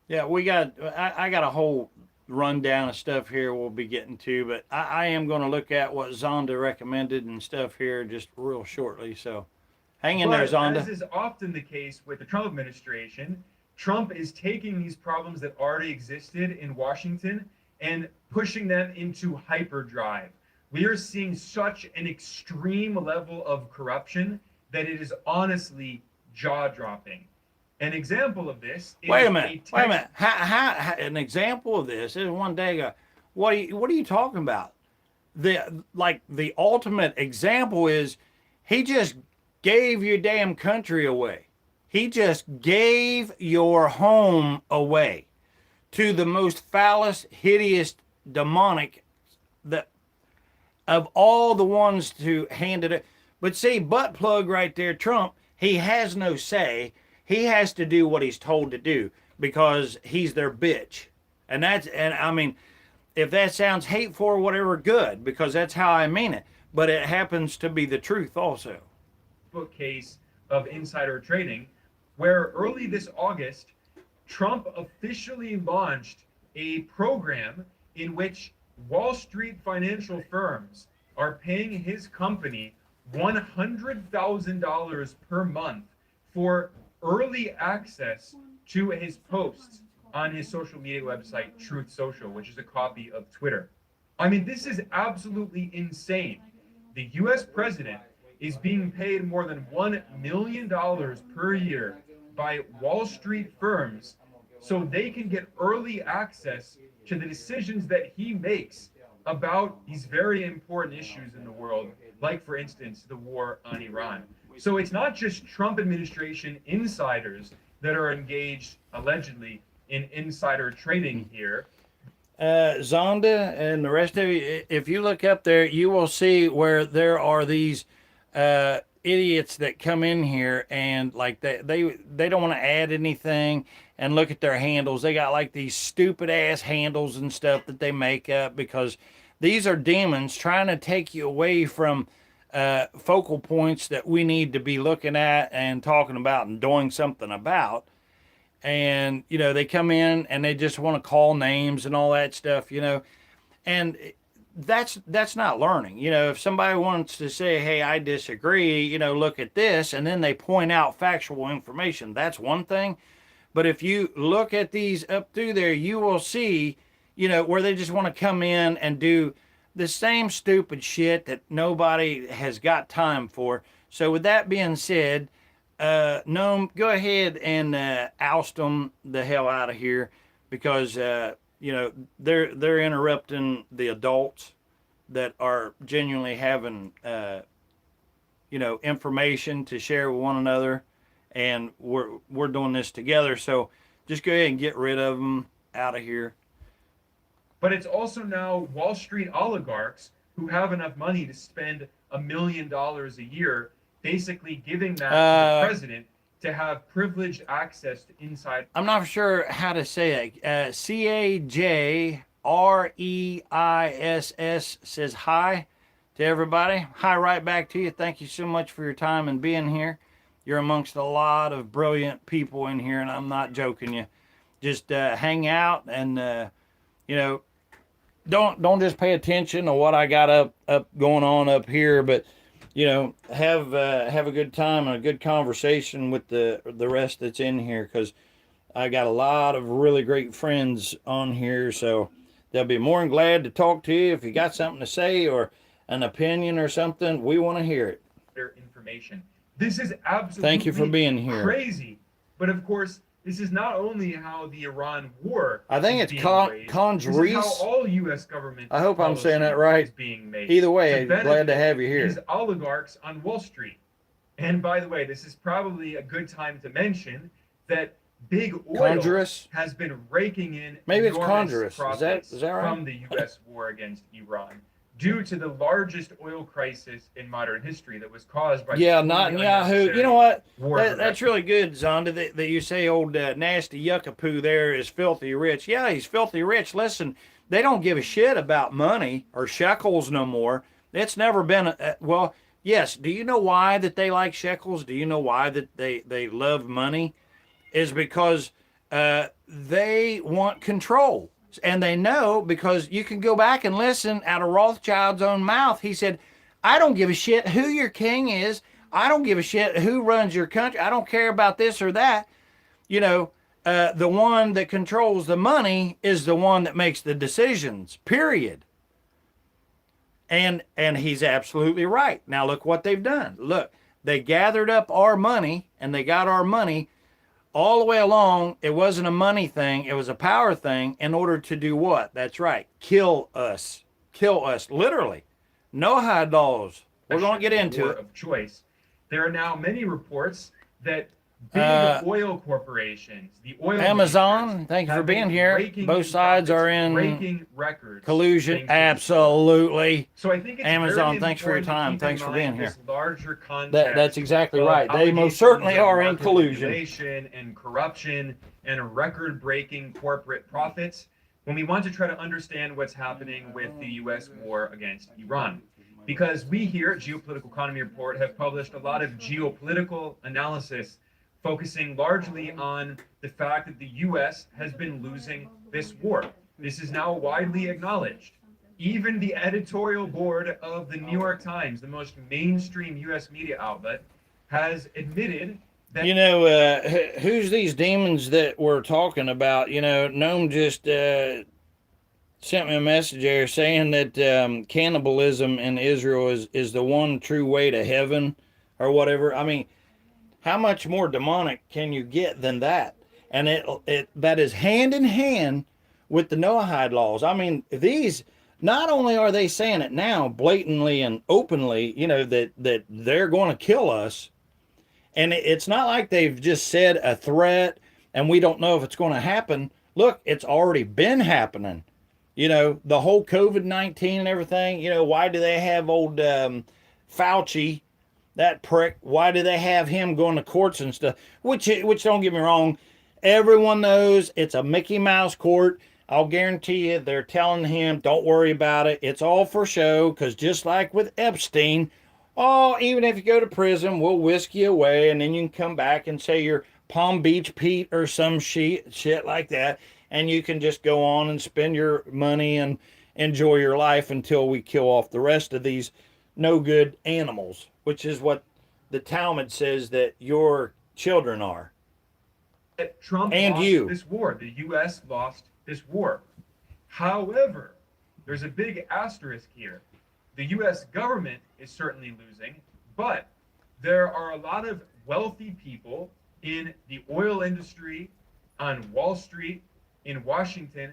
Yeah, I got a whole rundown of stuff here we'll be getting to, but I am going to look at what Zonda recommended and stuff here just real shortly. So hang in there, Zonda. As is often the case with the Trump administration, Trump is taking these problems that already existed in Washington and pushing them into hyperdrive. We are seeing such an extreme level of corruption that it is honestly jaw-dropping. An example of this is wait a minute. How an example of this is one day ago. What are you talking about? The ultimate example is he just gave your damn country away. He just gave your home away to the most foulest, hideous, demonic that of all the ones to hand it. But see, butt plug right there, Trump, he has no say. He has to do what he's told to do because he's their bitch. And I mean, if that sounds hateful or whatever, good, because that's how I mean it. But it happens to be the truth also. Case of insider trading, where early this August, Trump officially launched a program in which Wall Street financial firms are paying his company $100,000 per month for early access to his posts on his social media website, Truth Social, which is a copy of Twitter. I mean, this is absolutely insane. The US president is being paid more than $1 million per year by Wall Street firms so they can get early access to the decisions that he makes about these very important issues in the world, like, for instance, the war on Iran. So it's not just Trump administration insiders that are engaged, allegedly, in insider trading here. Zonda and the rest of you, if you look up there, you will see where there are these idiots that come in here and like they don't want to add anything and look at their handles. They got like these stupid ass handles and stuff that they make up because these are demons trying to take you away from focal points that we need to be looking at and talking about and doing something about. And, you know, they come in and they just want to call names and all that stuff, you know, and that's not learning. You know, if somebody wants to say, hey, I disagree, you know, look at this, and then they point out factual information, that's one thing. But if you look at these up through there, you will see, you know, where they just want to come in and do the same stupid shit that nobody has got time for. So with that being said, Gnome, go ahead and oust them the hell out of here because you know they're interrupting the adults that are genuinely having you know, information to share with one another, and we're doing this together. So just go ahead and get rid of them out of here. But it's also now Wall Street oligarchs who have enough money to spend $1 million a year, basically giving that to the president to have privileged access to inside. I'm not sure how to say that. CAJREISS says hi to everybody. Hi right back to you. Thank you so much for your time and being here. You're amongst a lot of brilliant people in here, and I'm not joking you. Just hang out and, you know, don't just pay attention to what I got up going on up here, but you know, have a good time and a good conversation with the rest that's in here, because I got a lot of really great friends on here, so they'll be more than glad to talk to you if you got something to say or an opinion or something. We want to hear it. Their information. This is absolutely thank you for being here. Crazy, but of course, this is not only how the Iran war. I think it's Conjures. How all U.S. government. I hope I'm saying that right. Is being made Either way, glad to have you here. These oligarchs on Wall Street. And by the way, this is probably a good time to mention that big oil Conjurous? has been raking in Maybe it's enormous conjurous. profits Is that right? from the U.S. war against Iran, due to the largest oil crisis in modern history that was caused by Yeah, totally Netanyahu. You know what? war of That's aggression. really good, Zonda, that you say old nasty yuckapoo there is filthy rich. Yeah, he's filthy rich. Listen, they don't give a shit about money or shekels no more. It's never been well. Yes. Do you know why that they like shekels? Do you know why that they love money? Is because they want control. And they know because you can go back and listen out of Rothschild's own mouth. He said, I don't give a shit who your king is. I don't give a shit who runs your country. I don't care about this or that. You know, the one that controls the money is the one that makes the decisions, period. And he's absolutely right. Now look what they've done. Look, they gathered up our money and they got our money all the way along. It wasn't a money thing, it was a power thing in order to do what? That's right. Kill us. Kill us, literally. No hide laws. We're going to get into war it. of choice. There are now many reports that big oil corporations, the oil Amazon, majors, thank you for have been being here. raking Both in sides profits, are in breaking records collusion. thanks to this war. Absolutely. So I think it's Amazon, very thanks for your important to time. keep Thanks in for mind being here. this larger context That's exactly of right. They most allegations certainly of are in market collusion. manipulation and corruption and record-breaking corporate profits when we want to try to understand what's happening with the U.S. war against Iran. Because we here at Geopolitical Economy Report have published a lot of geopolitical analysis focusing largely on the fact that the U.S. has been losing this war. This is now widely acknowledged. Even the editorial board of the New York Times, the most mainstream U.S. media outlet, has admitted that. You know, who's these demons that we're talking about? You know, Noam just sent me a message there saying that cannibalism in Israel is the one true way to heaven or whatever. I mean, how much more demonic can you get than that? And it that is hand in hand with the Noahide laws. I mean, these, not only are they saying it now blatantly and openly, you know, that they're going to kill us. And it's not like they've just said a threat and we don't know if it's going to happen. Look, it's already been happening. You know, the whole COVID-19 and everything, you know, why do they have old Fauci, that prick, why do they have him going to courts and stuff? Which don't get me wrong, everyone knows it's a Mickey Mouse court. I'll guarantee you they're telling him, don't worry about it. It's all for show, because just like with Epstein, oh, even if you go to prison, we'll whisk you away, and then you can come back and say you're Palm Beach Pete or some shit like that, and you can just go on and spend your money and enjoy your life until we kill off the rest of these no good animals, which is what the Talmud says that your children are. Trump and lost you. this war. The U.S. lost this war. However, there's a big asterisk here. The U.S. government is certainly losing, but there are a lot of wealthy people in the oil industry, on Wall Street, in Washington.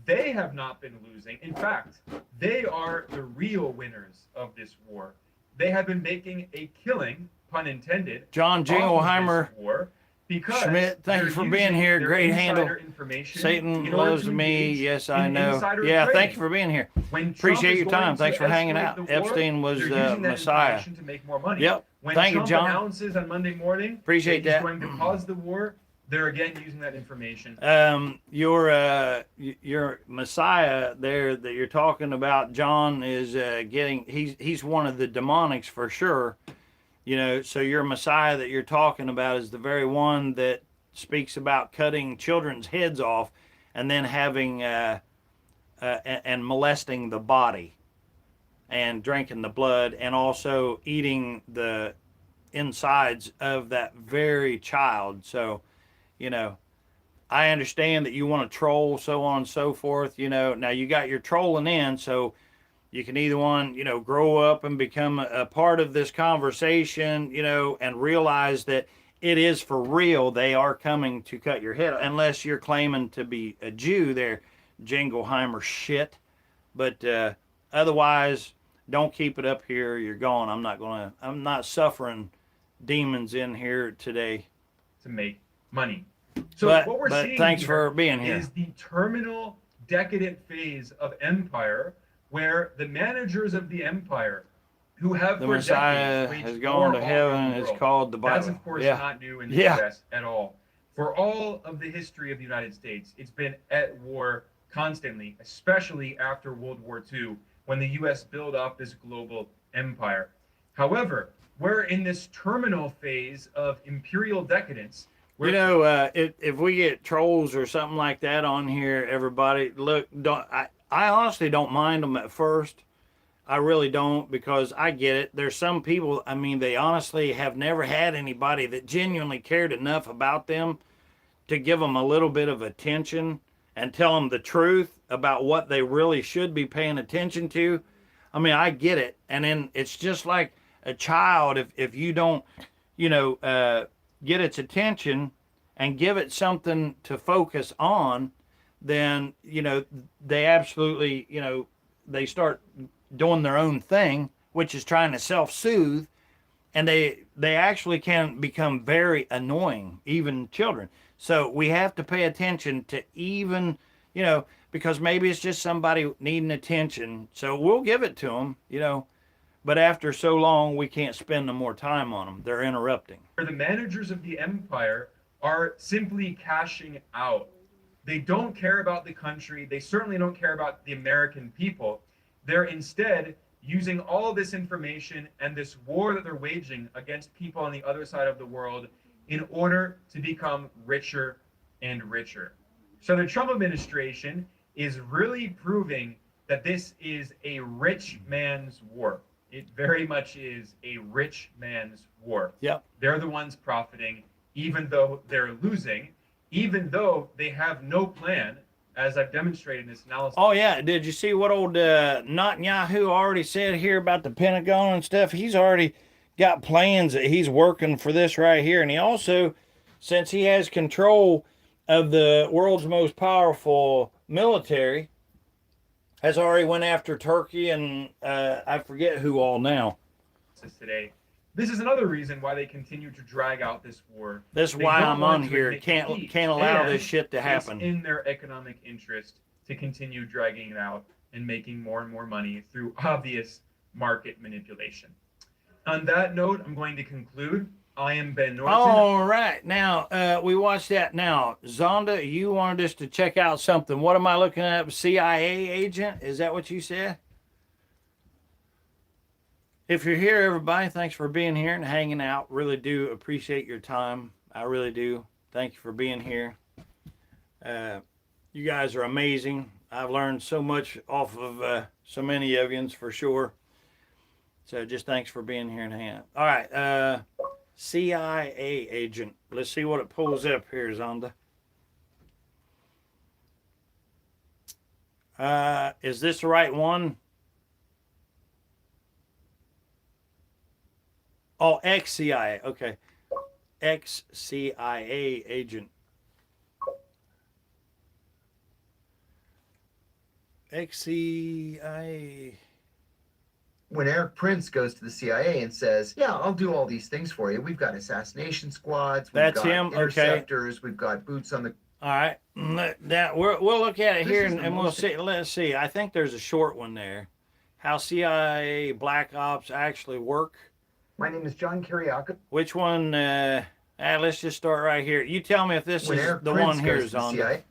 They have not been losing. In fact, they are the real winners of this war. They have been making a killing, pun intended, John Jingleheimer, war because Schmidt, thank you for being here. Great handle. Satan loves me. Yes, I know. Yeah, thank you for being here. Appreciate your time. Thanks for hanging out. Epstein was Messiah. To make more money. Yep. When Thank you, Trump John. announces on Monday morning Appreciate that that. he's going to pause the war, they're again using that information. Your Messiah there that you're talking about, John, is he's one of the demonics for sure. You know, so your Messiah that you're talking about is the very one that speaks about cutting children's heads off and then having and molesting the body and drinking the blood and also eating the insides of that very child. So, you know, I understand that you want to troll, so on and so forth. You know, now you got your trolling in, so you can either grow up and become a part of this conversation, you know, and realize that it is for real. They are coming to cut your head, unless you're claiming to be a Jew there, Jingleheimer shit. But otherwise, don't keep it up here. You're gone. I'm not suffering demons in here today. To make money. So but what we're seeing thanks here for being here. is the terminal decadent phase of empire, where the managers of the empire, who have The for Messiah decades has waged gone war to all heaven. around the It's world. called the Bible. That's of course Yeah. not new in the Yeah. U.S. at all. For all of the history of the United States, it's been at war constantly, especially after World War II, when the U.S. built up this global empire. However, we're in this terminal phase of imperial decadence. You know, if we get trolls or something like that on here, everybody, look, I honestly don't mind them at first. I really don't, because I get it. There's some people, I mean, they honestly have never had anybody that genuinely cared enough about them to give them a little bit of attention and tell them the truth about what they really should be paying attention to. I mean, I get it. And then it's just like a child, if you don't, you know, get its attention and give it something to focus on, then, you know, they absolutely, you know, they start doing their own thing, which is trying to self-soothe, and they actually can become very annoying, even children. So we have to pay attention to, even, you know, because maybe it's just somebody needing attention, so we'll give it to them, you know, but after so long we can't spend no more time on them. They're interrupting. The managers of the empire are simply cashing out. They don't care about the country. They certainly don't care about the American people. They're instead using all this information and this war that they're waging against people on the other side of the world in order to become richer and richer. So the Trump administration is really proving that this is a rich man's war. It very much is a rich man's war. Yep. They're the ones profiting, even though they're losing, even though they have no plan, as I've demonstrated in this analysis. Oh, yeah. Did you see what old Netanyahu already said here about the Pentagon and stuff? He's already got plans that he's working for this right here. And he also, since he has control of the world's most powerful military, has already went after Turkey and I forget who all now. Today. This is another reason why they continue to drag out this war. That's They why don't I'm want on to here. admit Can't defeat, allow and this shit to happen. It's in their economic interest to continue dragging it out and making more and more money through obvious market manipulation. On that note, I'm going to conclude. I am Ben Norton. All right. Now, we watched that. Now, Zonda, you wanted us to check out something. What am I looking at? CIA agent? Is that what you said? If you're here, everybody, thanks for being here and hanging out. Really do appreciate your time. I really do. Thank you for being here. You guys are amazing. I've learned so much off of so many of you, for sure. So just thanks for being here and hanging out. All right. CIA agent. Let's see what it pulls up here, Zonda. Is this the right one? Oh, ex-CIA. Okay. Ex-CIA agent. Ex-CIA. When Eric Prince goes to the CIA and says, "Yeah, I'll do all these things for you. We've got assassination squads. We've That's got him? Okay. interceptors. We've got boots on the." All right. We'll look at it This here is and the we'll most- see. Let's see. I think there's a short one there. How CIA Black Ops actually work. My name is John Kiriakou. Which one? Let's just start right here. You tell me if this When is Eric the Prince one here, goes to the Zonda. CIA,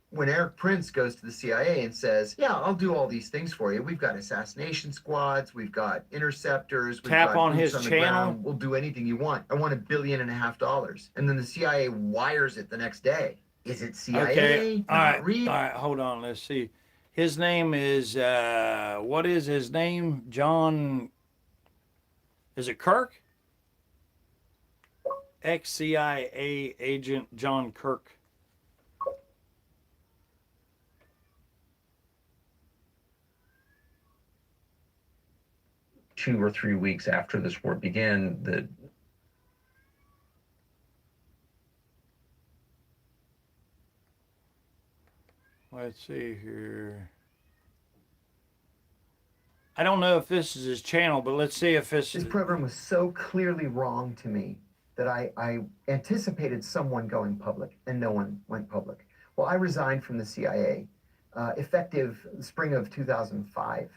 when Eric Prince goes to the CIA and says, "Yeah, I'll do all these things for you. We've got assassination squads. We've got interceptors. We've Tap got on boots his on the channel. ground. We'll do anything you want. I want $1.5 billion." And then the CIA wires it the next day. Is it CIA? Okay. All Not right. real? All right. Hold on. Let's see. His name is, what is his name? John, is it Kirk? Ex-CIA agent John Kirk. Two or 3 weeks after this war began, the Let's see here. I don't know if this is his channel, but let's see if this This is. program was so clearly wrong to me. that I anticipated someone going public, and no one went public. Well, I resigned from the CIA effective spring of 2005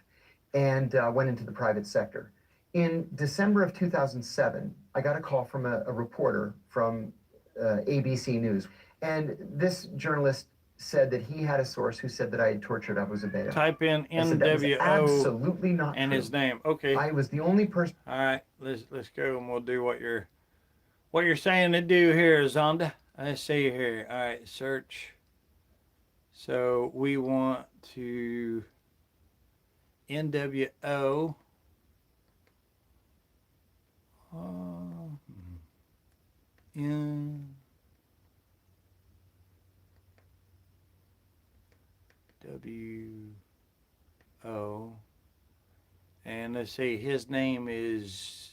and went into the private sector. In December of 2007, I got a call from a reporter from ABC News. And this journalist said that he had a source who said that I had tortured Abu Zubaydah. Type in I said that was NWO absolutely not and true. his name. Okay. I was the only person. All right, let's go and we'll do what you're saying to do here, Zonda. Let's see here. All right, search. So we want to NWO. NWO. And let's see, his name is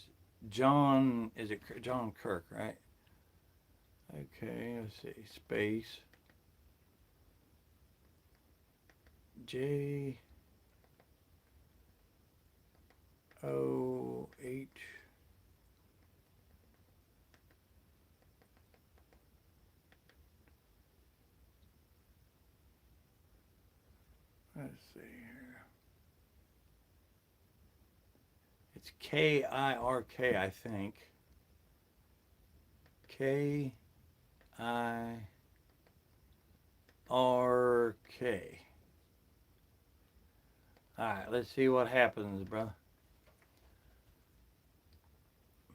John, is it John Kirk, right? Okay, let's see, space. J O H. Let's see here. It's Kirk, I think. Kirk. All right, let's see what happens, bro.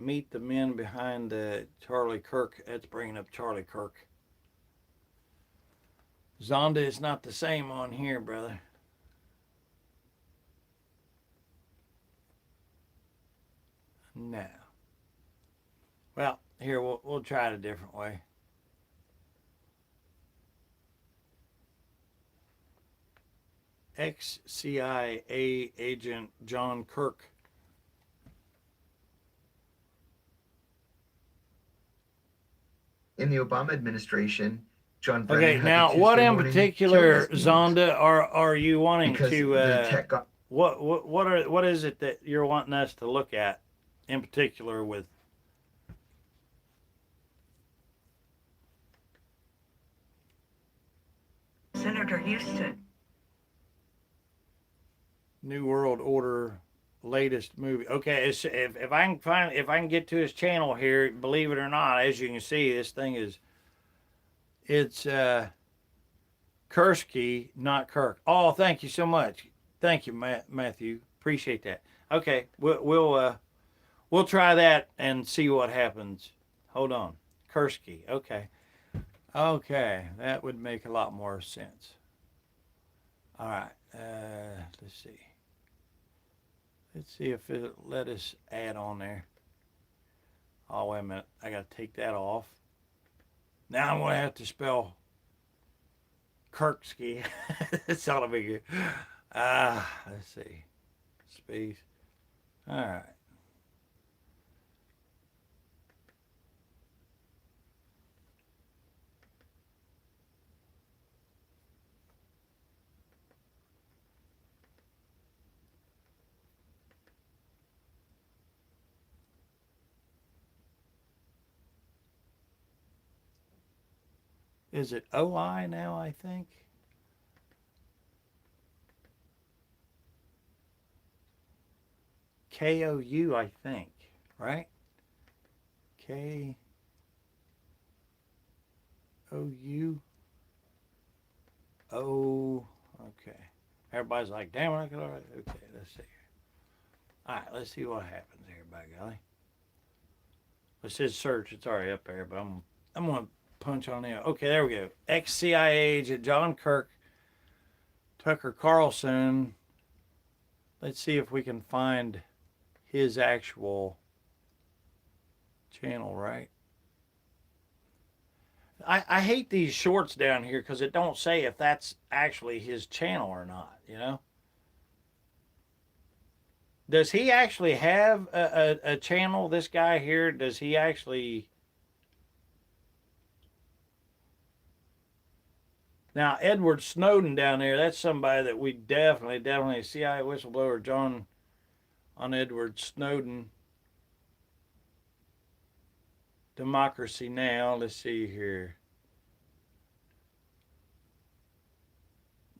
Meet the men behind the Charlie Kirk. That's bringing up Charlie Kirk. Zonda is not the same on here, brother. No. Well, here, we'll try it a different way. Ex-CIA agent John Kirk. In the Obama administration, John Brennan Okay, had now the what Tuesday in morning particular, killing Zonda, are you wanting because to? the tech got What is it that you're wanting us to look at in particular with? Senator Houston. New World Order latest movie. Okay, if I can get to his channel here, believe it or not, as you can see, this thing it's Kursky, not Kirk. Oh, thank you so much. Thank you, Matthew. Appreciate that. Okay, we'll try that and see what happens. Hold on, Kursky. Okay, that would make a lot more sense. All right, let's see. Let's see if it'll let us add on there. Oh, wait a minute. I got to take that off. Now I'm going to have to spell Kirksky. It's all a big. Let's see. Space. All right. Is it OI now, I think? KOU, I think, right? KOU. Oh, okay. Everybody's like, damn, I could already. Okay, let's see. All right, let's see what happens here, by golly. It says search. It's already up there, but I'm going to punch on it. Okay, there we go. Ex-CIA agent John Kirk, Tucker Carlson. Let's see if we can find his actual channel, right? I hate these shorts down here because it don't say if that's actually his channel or not, you know? Does he actually have a channel, this guy here? Does he actually... Now, Edward Snowden down there, that's somebody that we definitely, CIA whistleblower John on Edward Snowden. Democracy Now. Let's see here.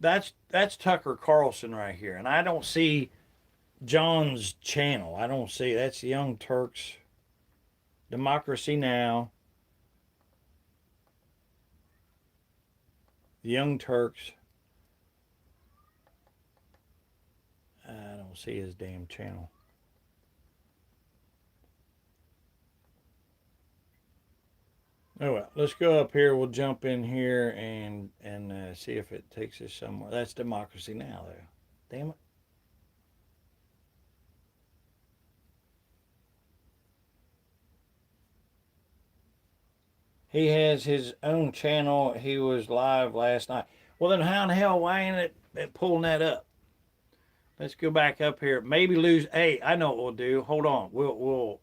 That's Tucker Carlson right here, and I don't see John's channel. I don't see that's Young Turks. Democracy Now. The Young Turks. I don't see his damn channel. Oh well, let's go up here. We'll jump in here and see if it takes us somewhere. That's Democracy Now, though. Damn it. He has his own channel. He was live last night. Well, then how in the hell why ain't it pulling that up? Let's go back up here. Maybe lose. Hey, I know what we'll do. Hold on. We'll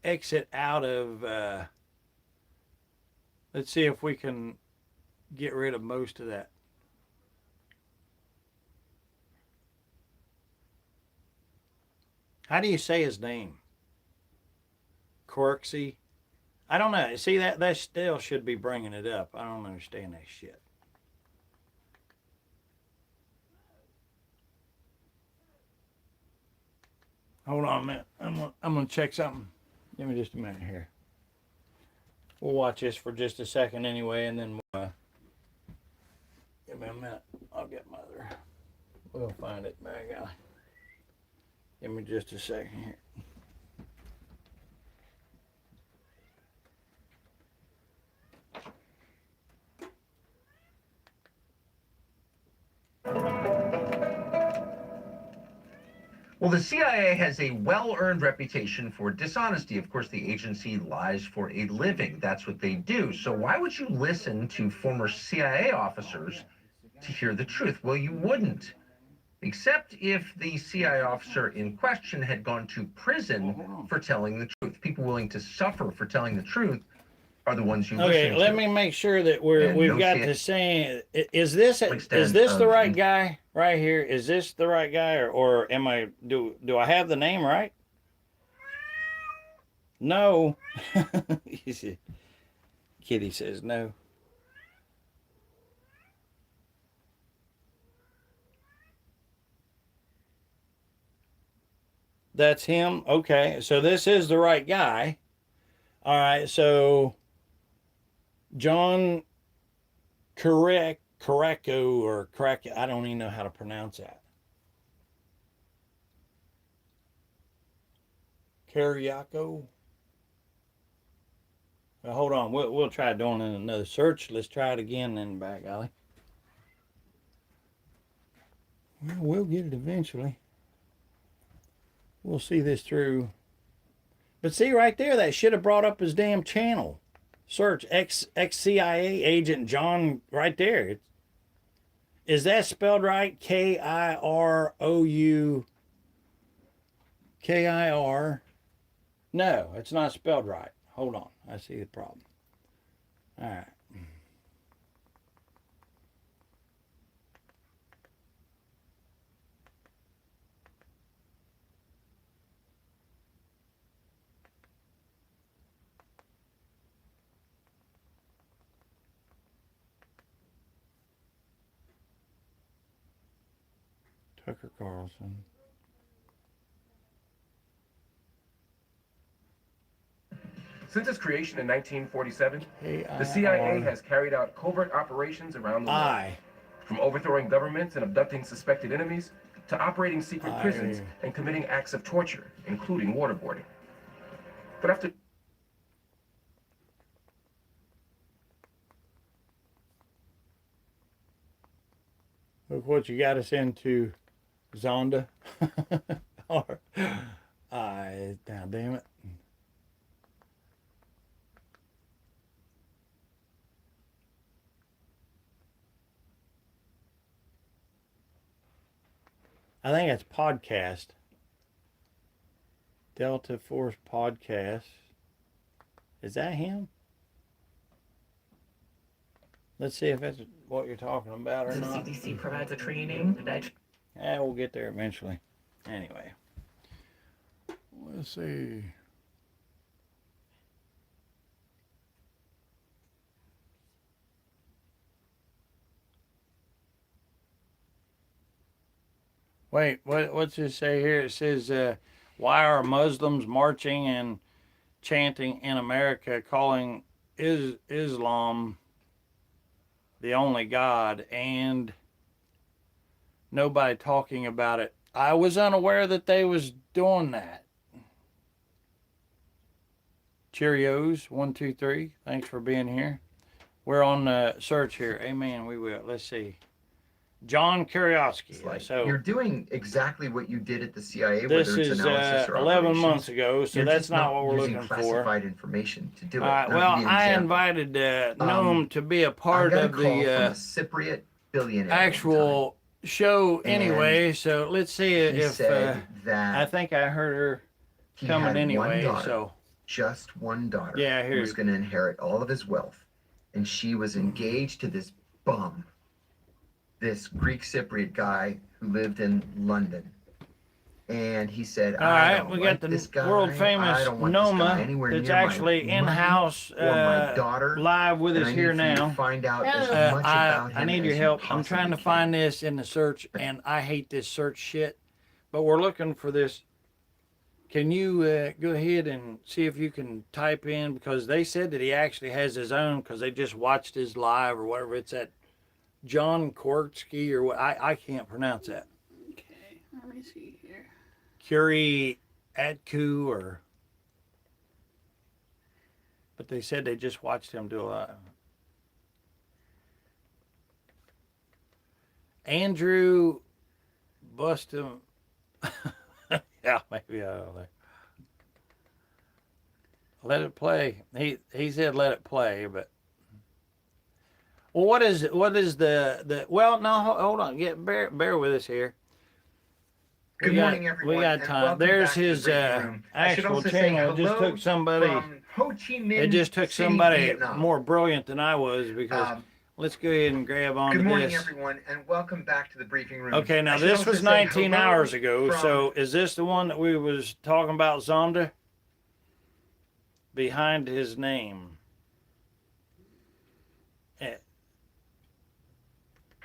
exit out of. Let's see if we can get rid of most of that. How do you say his name? Corksy? I don't know. See, that still should be bringing it up. I don't understand that shit. Hold on a minute. I'm gonna check something. Give me just a minute here. We'll watch this for just a second anyway, and then give me a minute. I'll get my other. We'll find it, by golly. Give me just a second here. Well, the CIA has a well-earned reputation for dishonesty. Of course, the agency lies for a living. That's what they do. So why would you listen to former CIA officers to hear the truth? Well, you wouldn't, except if the CIA officer in question had gone to prison for telling the truth. People willing to suffer for telling the truth are the ones you listen to. Okay, let me make sure that we've got the same. Is this the right guy right here? Is this the right guy, or am I do I have the name right? No. Kitty says no. That's him. Okay, so this is the right guy. All right, so John Carreco or Crack, I don't even know how to pronounce that. Carriaco. Well, hold on, we'll try doing another search. Let's try it again then, by golly. Well, we'll get it eventually. We'll see this through. But see right there, that should have brought up his damn channel. Search ex-CIA agent John right there. Is that spelled right? Kirou. Kir. No, it's not spelled right. Hold on. I see the problem. All right. Tucker Carlson. Since its creation in 1947, the CIA has carried out covert operations around the world. From overthrowing governments and abducting suspected enemies, to operating secret prisons and committing acts of torture, including waterboarding. But after... Look what you got us into, Zonda. Now, damn it. I think it's podcast. Delta Force Podcast. Is that him? Let's see if that's what you're talking about or not. The CDC provides a training that... Yeah, we'll get there eventually. Anyway. Let's see. Wait, what's it say here? It says, why are Muslims marching and chanting in America, calling Islam the only God, and nobody talking about it? I was unaware that they was doing that. Cheerios, 123. Thanks for being here. We're on the search here. Amen. We will. Let's see. John Kuriowski. Like, So you're doing exactly what you did at the CIA, this whether it's is analysis or 11 operations. months ago, so You're that's just not what we're using looking for. classified information to do it. All right. I'll Well, give you an I example. invited Noam to be a part I got of a call from the a Cypriot billionaire actual show And anyway. So let's see he if said that I think I heard her he coming had anyway. one daughter, So just one daughter, yeah, who was going to inherit all of his wealth, and she was engaged to this bum, this Greek Cypriot guy who lived in London. And he said, all I right, don't we like got this the guy. world famous I don't want this guy Noma anywhere that's near actually my in-house money or my daughter. live with And us I here need for you to now. find out as much about I him need your as you help. I'm trying to possibly find this in the search, and I hate this search shit. But we're looking for this. Can you go ahead and see if you can type in, because they said that he actually has his own, because they just watched his live or whatever. It's at John Kortsky or what. I can't pronounce that. Okay, let me see here. Curie Atku or. But they said they just watched him do a live. Andrew Bustum. Yeah, maybe, I don't know. Let it play. He said let it play, but well, what is the well, no, hold on. Bear with us here. Good morning, everyone. We got and time. welcome There's back to the his briefing room. I should actual also say channel. It just hello took somebody. from Ho Chi Minh It just took City, somebody Vietnam. more brilliant than I was, because let's go ahead and grab on Good to morning, this. everyone, and welcome back to the briefing room. Okay, now I should this also was say 19 hello hours ago. from- So is this the one that we was talking about, Zonda? Behind his name.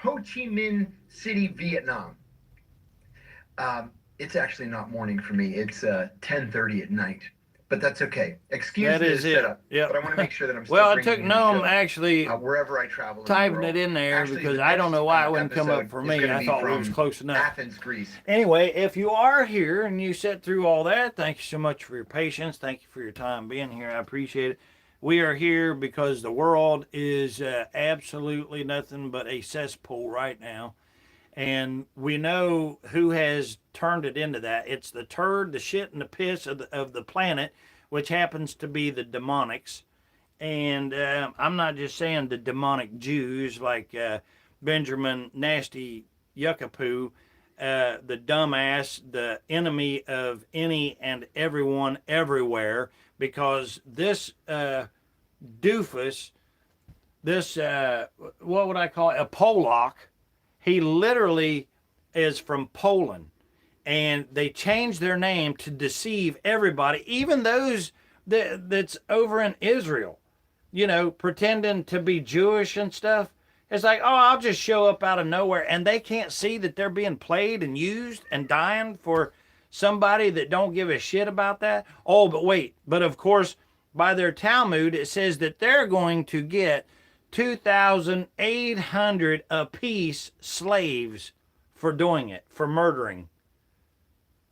Ho Chi Minh City, Vietnam. It's actually not morning for me. It's 10:30 at night, but that's okay. Excuse That the is it. setup, Yep. but I want to make sure that I'm still Well, it bringing took you the Noam show, actually wherever I travel. typing it in there, Actually, because the I don't next, know why it wouldn't come up episode for is me. gonna I be thought it was from close enough. Athens, Greece. Anyway, if you are here and you sat through all that, thank you so much for your patience. Thank you for your time being here. I appreciate it. We are here because the world is absolutely nothing but a cesspool right now. And we know who has turned it into that. It's the turd, the shit, and the piss of the planet, which happens to be the demonics. And I'm not just saying the demonic Jews like Benjamin Nasty Yuckapoo, the dumbass, the enemy of any and everyone everywhere, because this doofus, this, what would I call it, a Polak, he literally is from Poland, and they changed their name to deceive everybody, even those that's over in Israel, you know, pretending to be Jewish and stuff. It's like, oh, I'll just show up out of nowhere, and they can't see that they're being played and used and dying for somebody that don't give a shit about that. Oh, but wait, but of course, by their Talmud, it says that they're going to get 2,800 apiece slaves for doing it, for murdering.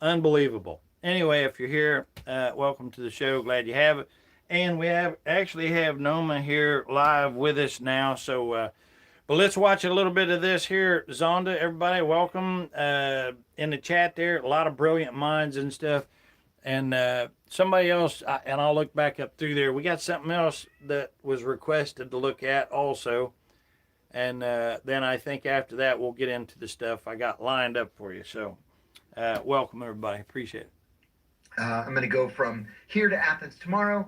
Unbelievable. Anyway, if you're here, welcome to the show. Glad you have it. And we actually have Noma here live with us now. So, but let's watch a little bit of this here. Zonda, everybody, welcome in the chat there. A lot of brilliant minds and stuff. And somebody else, and I'll look back up through there. We got something else that was requested to look at also. And then I think after that, we'll get into the stuff I got lined up for you. So welcome, everybody. Appreciate it. I'm going to go from here to Athens tomorrow,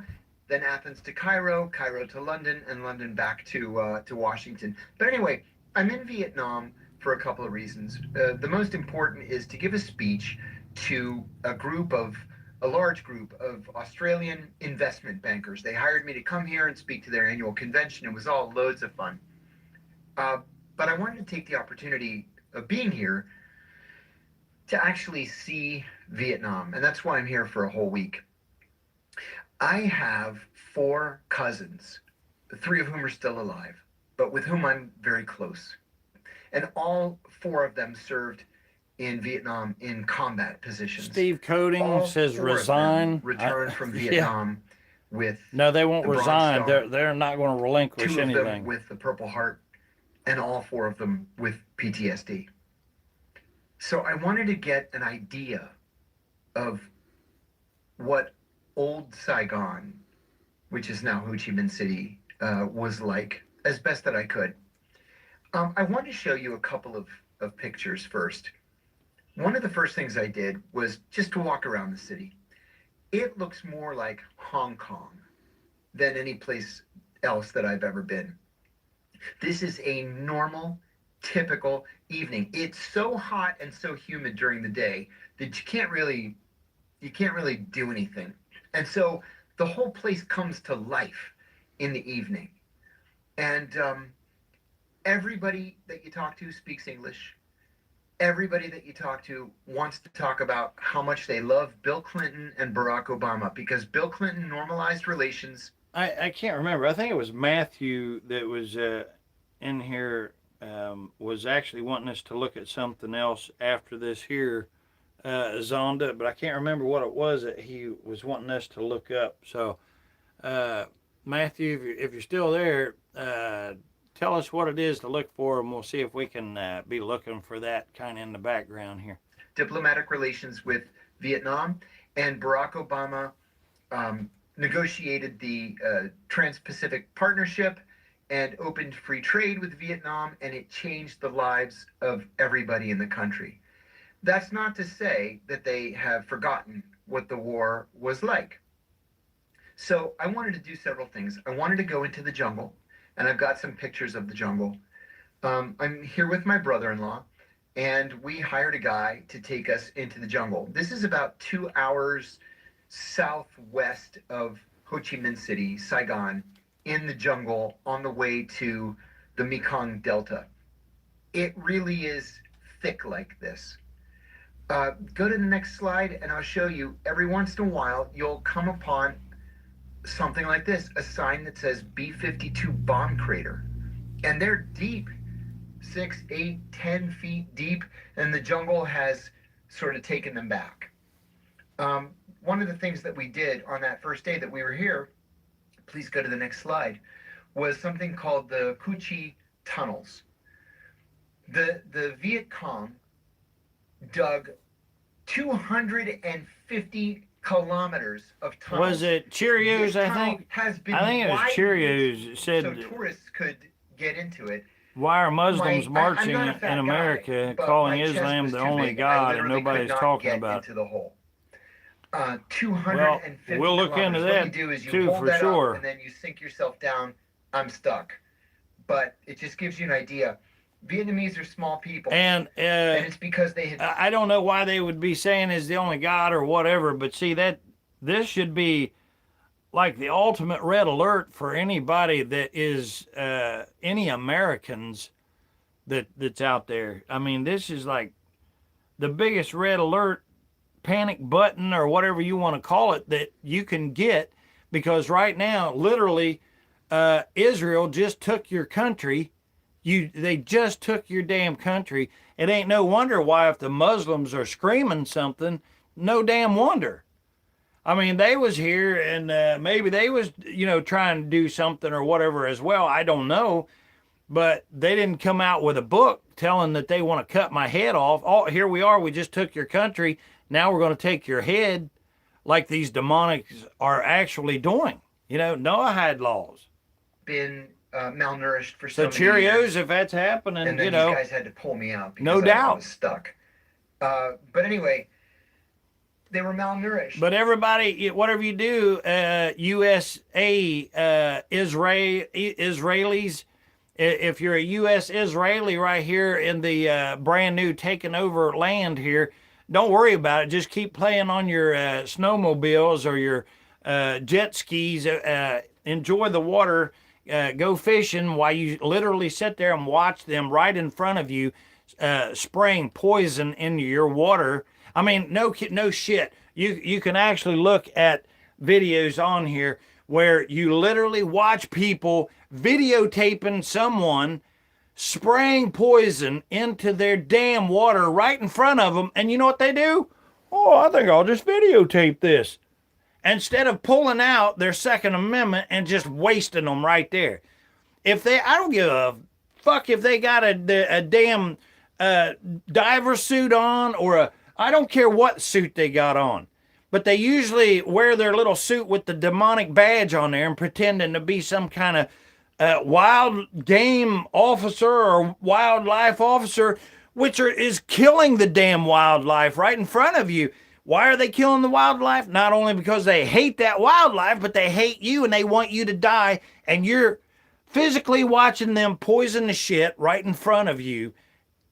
then Athens to Cairo, Cairo to London, and London back to Washington. But anyway, I'm in Vietnam for a couple of reasons. The most important is to give a speech to a large group of Australian investment bankers. They hired me to come here and speak to their annual convention. It was all loads of fun. But I wanted to take the opportunity of being here to actually see Vietnam, and that's why I'm here for a whole week. I have 4 cousins, 3 of whom are still alive, but with whom I'm very close. And all 4 of them served in Vietnam in combat positions. Steve Coding says resign. Returned from Vietnam with no, they won't the Bronze resign. Star, They're not going to relinquish 2 of anything. them with the Purple Heart, and all 4 of them with PTSD. So I wanted to get an idea of what old Saigon, which is now Ho Chi Minh City, was like, as best that I could. I wanted to show you a couple of pictures first. One of the first things I did was just to walk around the city. It looks more like Hong Kong than any place else that I've ever been. This is a normal, typical evening. It's so hot and so humid during the day that you can't really do anything. And so the whole place comes to life in the evening. And everybody that you talk to speaks English. Everybody that you talk to wants to talk about how much they love Bill Clinton and Barack Obama, because Bill Clinton normalized relations. I can't remember. I think it was Matthew that was in here, was actually wanting us to look at something else after this here, Zonda, but I can't remember what it was that he was wanting us to look up. So, Matthew, if you're still there, tell us what it is to look for, and we'll see if we can be looking for that kind of in the background here. Diplomatic relations with Vietnam, and Barack Obama negotiated the Trans-Pacific Partnership and opened free trade with Vietnam, and it changed the lives of everybody in the country. That's not to say that they have forgotten what the war was like. So I wanted to do several things. I wanted to go into the jungle, and I've got some pictures of the jungle. I'm here with my brother-in-law, and we hired a guy to take us into the jungle. This is about 2 hours southwest of Ho Chi Minh City, Saigon, in the jungle on the way to the Mekong Delta. It really is thick like this. Go to the next slide, and I'll show you. Every once in a while, you'll come upon something like this, a sign that says B-52 bomb crater. And they're deep, 6, 8, 10 feet deep, and the jungle has sort of taken them back. One of the things that we did on that first day that we were here, please go to the next slide, was something called the Cu Chi tunnels. The Viet Cong dug 250 kilometers of tunnels. Was it Cheerios, I think? I think it was Cheerios. It said, so tourists could get into it. why are Muslims marching I'm not a fat in America, guy, calling my chest Islam was the too only big. God, I and literally nobody's could not talking get about it? into the hole. 250 Well, we'll look into kilometers. that, What you do is you too, hold for that sure. up, and then you sink yourself down. I'm stuck. But it just gives you an idea. Vietnamese are small people. And it's because they had... I don't know why they would be saying is the only God or whatever, but see, that this should be like the ultimate red alert for anybody that is any Americans that's out there. I mean, this is like the biggest red alert panic button or whatever you want to call it that you can get, because right now, literally, Israel just took your country. They just took your damn country. It ain't no wonder why, if the Muslims are screaming something, no damn wonder. I mean, they was here, and maybe they was, trying to do something or whatever as well. I don't know. But they didn't come out with a book telling that they want to cut my head off. Oh, here we are. We just took your country. Now we're going to take your head, like these demonics are actually doing. Noah had laws. Been malnourished for So so many Cheerios, years. if that's happening, And then these guys had to pull me out because no I doubt. was stuck. But anyway, they were malnourished. But everybody, whatever you do, USA, Israelis, if you're a U.S. Israeli right here in the brand new taken over land here, don't worry about it. Just keep playing on your snowmobiles or your jet skis. Enjoy the water. Go fishing while you literally sit there and watch them right in front of you spraying poison into your water. I mean, no shit. You can actually look at videos on here where you literally watch people videotaping someone spraying poison into their damn water right in front of them. And you know what they do? Oh, I think I'll just videotape this. Instead of pulling out their Second Amendment and just wasting them right there. I don't give a fuck if they got a damn diver suit on or I don't care what suit they got on. But they usually wear their little suit with the demonic badge on there and pretending to be some kind of wild game officer or wildlife officer, which is killing the damn wildlife right in front of you. Why are they killing the wildlife? Not only because they hate that wildlife, but they hate you and they want you to die. And you're physically watching them poison the shit right in front of you.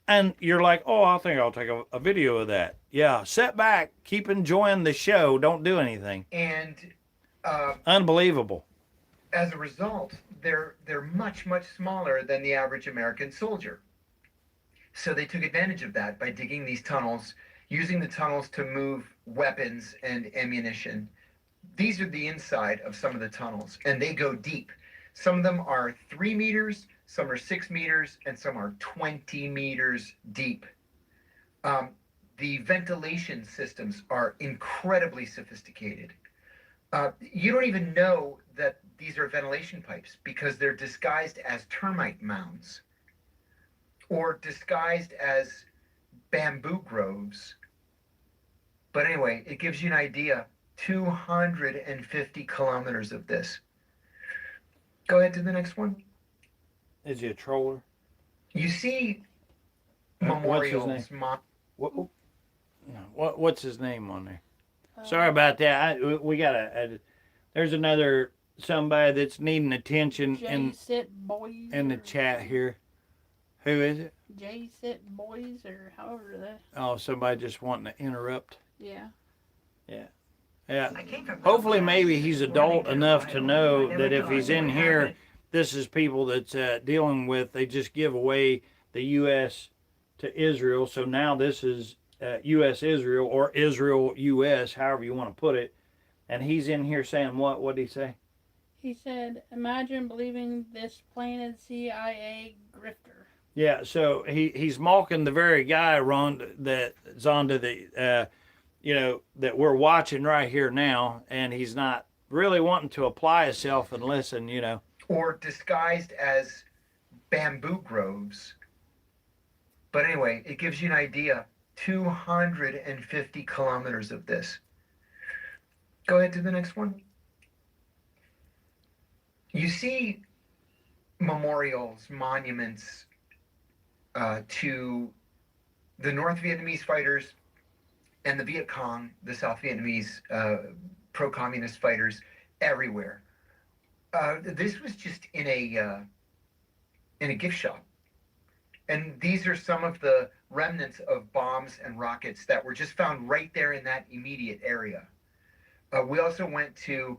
And you're like, oh, I think I'll take a video of that. Yeah, sit back, keep enjoying the show, don't do anything. And unbelievable. As a result, they're much, much smaller than the average American soldier. So they took advantage of that by digging these tunnels, using the tunnels to move weapons and ammunition. These are the inside of some of the tunnels, and they go deep. Some of them are 3 meters, some are 6 meters, and some are 20 meters deep. The ventilation systems are incredibly sophisticated. You don't even know that these are ventilation pipes because they're disguised as termite mounds or disguised as bamboo groves. But anyway, it gives you an idea. 250 kilometers of this. Go ahead to the next one. Is he a troller? You see memorials. What's his name? What's his name on there? Sorry about that. We got there's another somebody that's needing attention in the chat here. Who is it? J-Sit Boys or however that. Oh, somebody just wanting to interrupt. Yeah. Yeah. Hopefully maybe he's adult enough to know that if he's in here, this is people that's dealing with, they just give away the U.S. to Israel. So now this is U.S. Israel or Israel U.S., however you want to put it. And he's in here saying what? What did he say? He said, imagine believing this plain CIA grifter. Yeah, so he's mocking the very guy, Ron, that's onto the, that we're watching right here now. And he's not really wanting to apply himself and listen, Or disguised as bamboo groves. But anyway, it gives you an idea. 250 kilometers of this. Go ahead to the next one. You see memorials, monuments to the North Vietnamese fighters and the Viet Cong, the South Vietnamese pro-communist fighters everywhere. This was just in a gift shop. And these are some of the remnants of bombs and rockets that were just found right there in that immediate area. We also went to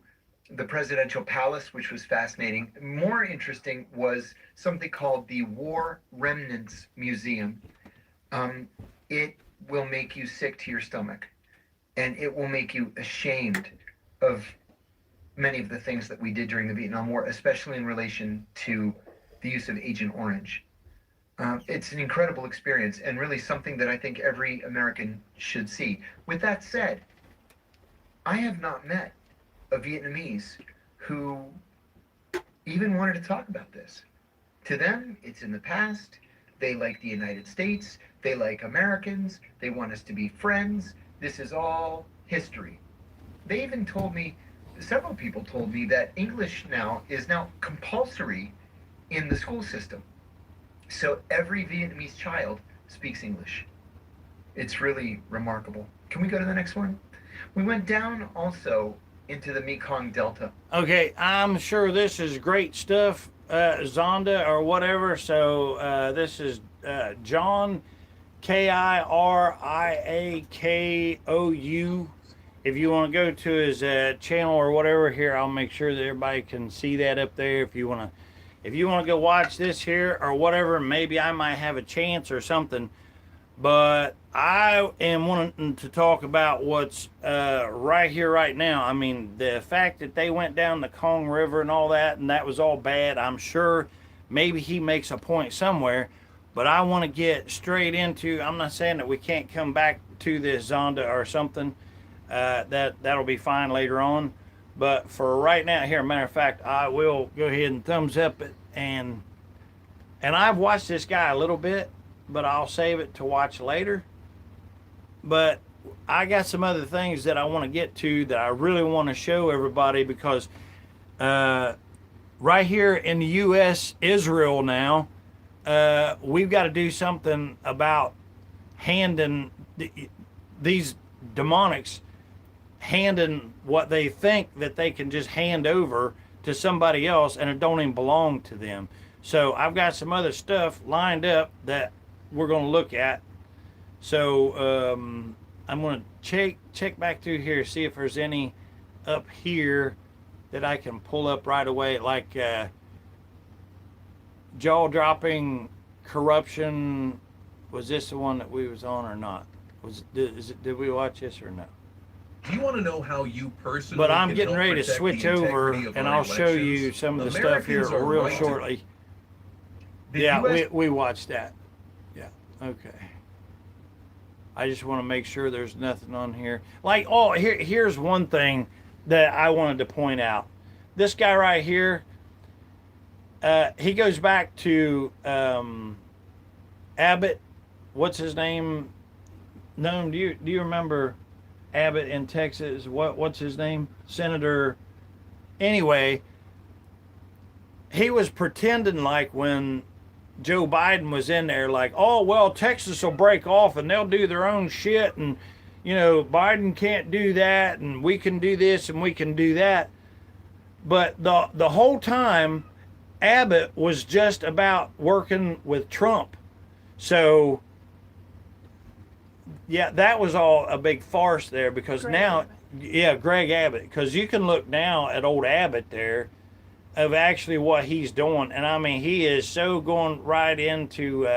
the presidential palace, which was fascinating. More interesting was something called the War Remnants Museum. It will make you sick to your stomach, and it will make you ashamed of many of the things that we did during the Vietnam War, especially in relation to the use of Agent Orange. It's an incredible experience and really something that I think every American should see. With that said, I have not met a Vietnamese who even wanted to talk about this. To them, it's in the past. They like the United States. They like Americans. They want us to be friends. This is all history. They even told me, several people told me that English is now compulsory in the school system. So every Vietnamese child speaks English. It's really remarkable. Can we go to the next one? We went down also into the Mekong Delta. Okay, I'm sure this is great stuff, Zonda or whatever. So this is John, Kiriakou. If you want to go to his channel or whatever here, I'll make sure that everybody can see that up there. If you want to if you want to go watch this here or whatever, maybe I might have a chance or something. But I am wanting to talk about what's right here, right now. I mean, the fact that they went down the Kong River and all that, and that was all bad. I'm sure maybe he makes a point somewhere, but I want to get straight into, I'm not saying that we can't come back to this Zonda or something. That'll be fine later on. But for right now, here, matter of fact, I will go ahead and thumbs up it. And I've watched this guy a little bit, but I'll save it to watch later. But I got some other things that I want to get to that I really want to show everybody, because right here in the U.S., Israel now, we've got to do something about handing these demonics, handing what they think that they can just hand over to somebody else, and it don't even belong to them. So I've got some other stuff lined up that we're going to look at. So I'm going to check back through here, see if there's any up here that I can pull up right away, like jaw-dropping corruption. Was this the one that we was on or not? Did we watch this or no? Do you want to know how you personally? But I'm can getting help ready to protect switch the over, integrity of and our I'll show you elections? some of the stuff here Americans are real right to- shortly. The Yeah, US we watched that. Yeah, okay. I just want to make sure there's nothing on here. Like, oh, here's one thing that I wanted to point out. This guy right here, he goes back to Abbott. What's his name? No, do you remember Abbott in Texas? What's his name? Senator. Anyway, he was pretending like when Joe Biden was in there, like, oh, well, Texas will break off and they'll do their own shit, and, you know, Biden can't do that, and we can do this and we can do that. But the whole time, Abbott was just about working with Trump. So, yeah, that was all a big farce there, because Greg Abbott, because you can look now at old Abbott there of actually what he's doing. And I mean, he is so going right into,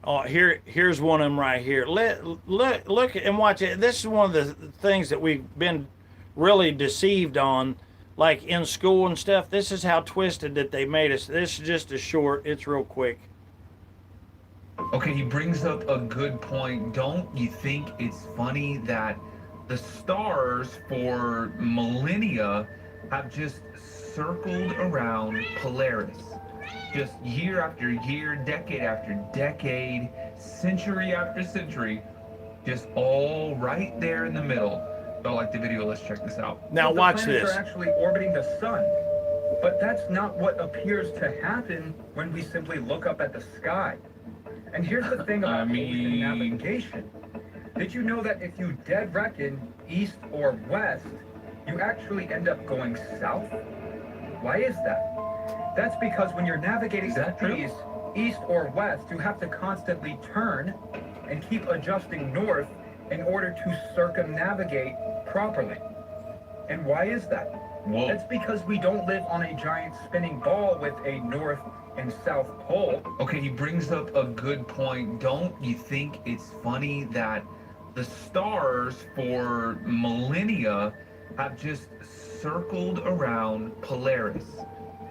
oh, here's one of them right here. Look and watch it. This is one of the things that we've been really deceived on, like in school and stuff. This is how twisted that they made us. This is just a short, it's real quick. Okay, he brings up a good point. Don't you think it's funny that the stars for millennia have just circled around Polaris? Just year after year, decade after decade, century after century, just all right there in the middle. Don't like the video, let's check this out. Now watch this. The planets are actually orbiting the sun, but that's not what appears to happen when we simply look up at the sky. And here's the thing about ocean navigation. Did you know that if you dead reckon east or west, you actually end up going south? Why is that? That's because when you're navigating the trees, east or west, you have to constantly turn and keep adjusting north in order to circumnavigate properly. And why is that? Whoa. That's because we don't live on a giant spinning ball with a north and south pole. Okay, he brings up a good point. Don't you think it's funny that the stars for millennia have just circled around Polaris?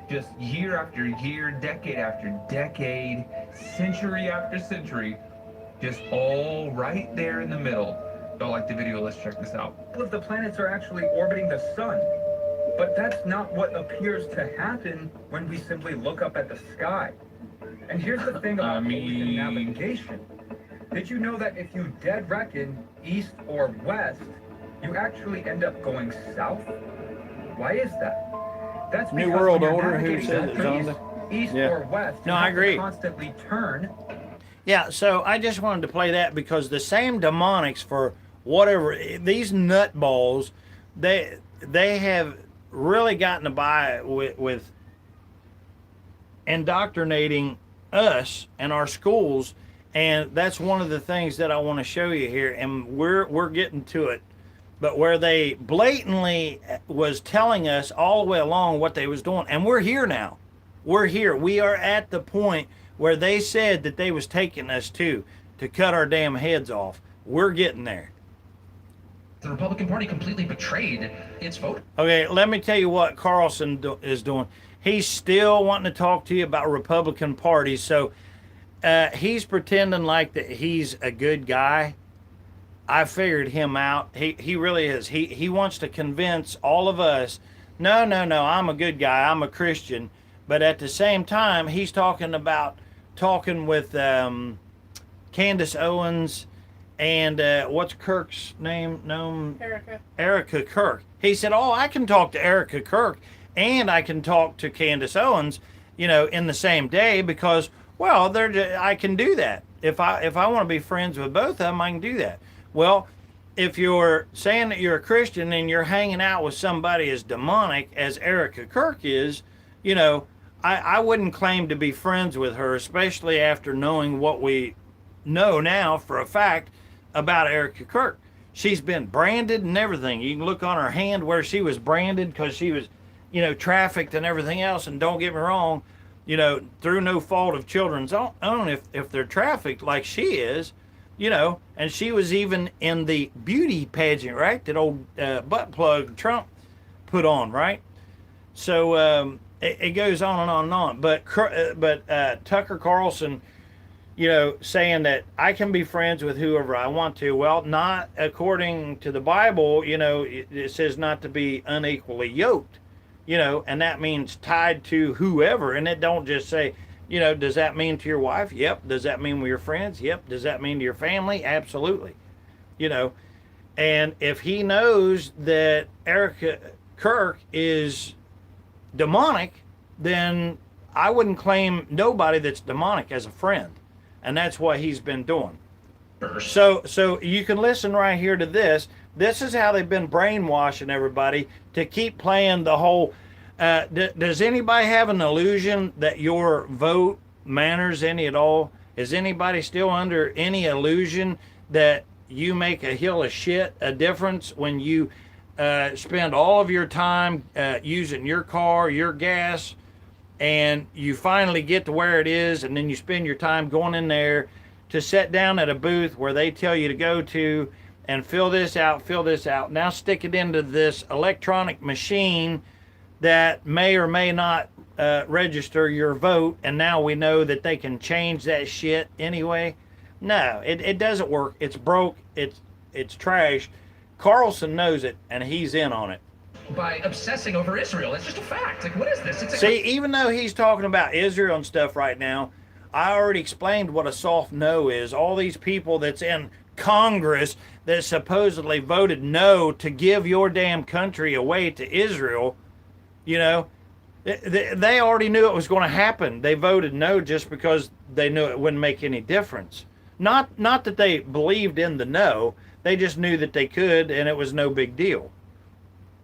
Just year after year, decade after decade, century after century, just all right there in the middle. Don't like the video, let's check this out. All of the planets are actually orbiting the sun, but that's not what appears to happen when we simply look up at the sky. And here's the thing about ocean navigation. Did you know that if you dead reckon east or west, you actually end up going south? Why is that? That's New because World when you're Order, who navigating said the it's on trees, the east yeah. or west, No, you I have agree. to constantly turn. Yeah, so I just wanted to play that because the same demonics for whatever, these nutballs, they have really gotten by with indoctrinating us and our schools, and that's one of the things that I want to show you here, and we're getting to it. but where they blatantly was telling us all the way along what they was doing. And we're here now. We're here. We are at the point where they said that they was taking us to cut our damn heads off. We're getting there. The Republican Party completely betrayed its vote. Okay, let me tell you what Carlson is doing. He's still wanting to talk to you about Republican Party. So he's pretending like that he's a good guy. I figured him out. He really is. He wants to convince all of us, no, I'm a good guy. I'm a Christian. But at the same time, he's talking with Candace Owens and what's Kirk's name? No, Erica Kirk. He said, oh, I can talk to Erica Kirk and I can talk to Candace Owens, in the same day because, well, I can do that. If I want to be friends with both of them, I can do that. Well, if you're saying that you're a Christian and you're hanging out with somebody as demonic as Erica Kirk is, I wouldn't claim to be friends with her, especially after knowing what we know now for a fact about Erica Kirk. She's been branded and everything. You can look on her hand where she was branded because she was, trafficked and everything else. And don't get me wrong, through no fault of children's own, if they're trafficked like she is, and she was even in the beauty pageant, right? That old butt plug Trump put on, right? So it goes on and on and on. But Tucker Carlson, saying that I can be friends with whoever I want to. Well, not according to the Bible, it says not to be unequally yoked, and that means tied to whoever. And it don't just say, does that mean to your wife? Yep. Does that mean with your friends? Yep. Does that mean to your family? Absolutely. And if he knows that Erica Kirk is demonic, then I wouldn't claim nobody that's demonic as a friend. And that's what he's been doing. So you can listen right here to this. This is how they've been brainwashing everybody to keep playing the whole. Does anybody have an illusion that your vote matters any at all? Is anybody still under any illusion that you make a hill of shit a difference when you spend all of your time using your car, your gas, and you finally get to where it is, and then you spend your time going in there to sit down at a booth where they tell you to go to and fill this out, now stick it into this electronic machine that may or may not register your vote, and now we know that they can change that shit anyway. No, it doesn't work. It's broke. It's trash. Carlson knows it, and he's in on it. By obsessing over Israel. It's just a fact. Like, what is this? See, even though he's talking about Israel and stuff right now, I already explained what a soft no is. All these people that's in Congress that supposedly voted no to give your damn country away to Israel, they already knew it was going to happen. They voted no just because they knew it wouldn't make any difference. Not that they believed in the no. They just knew that they could, and it was no big deal.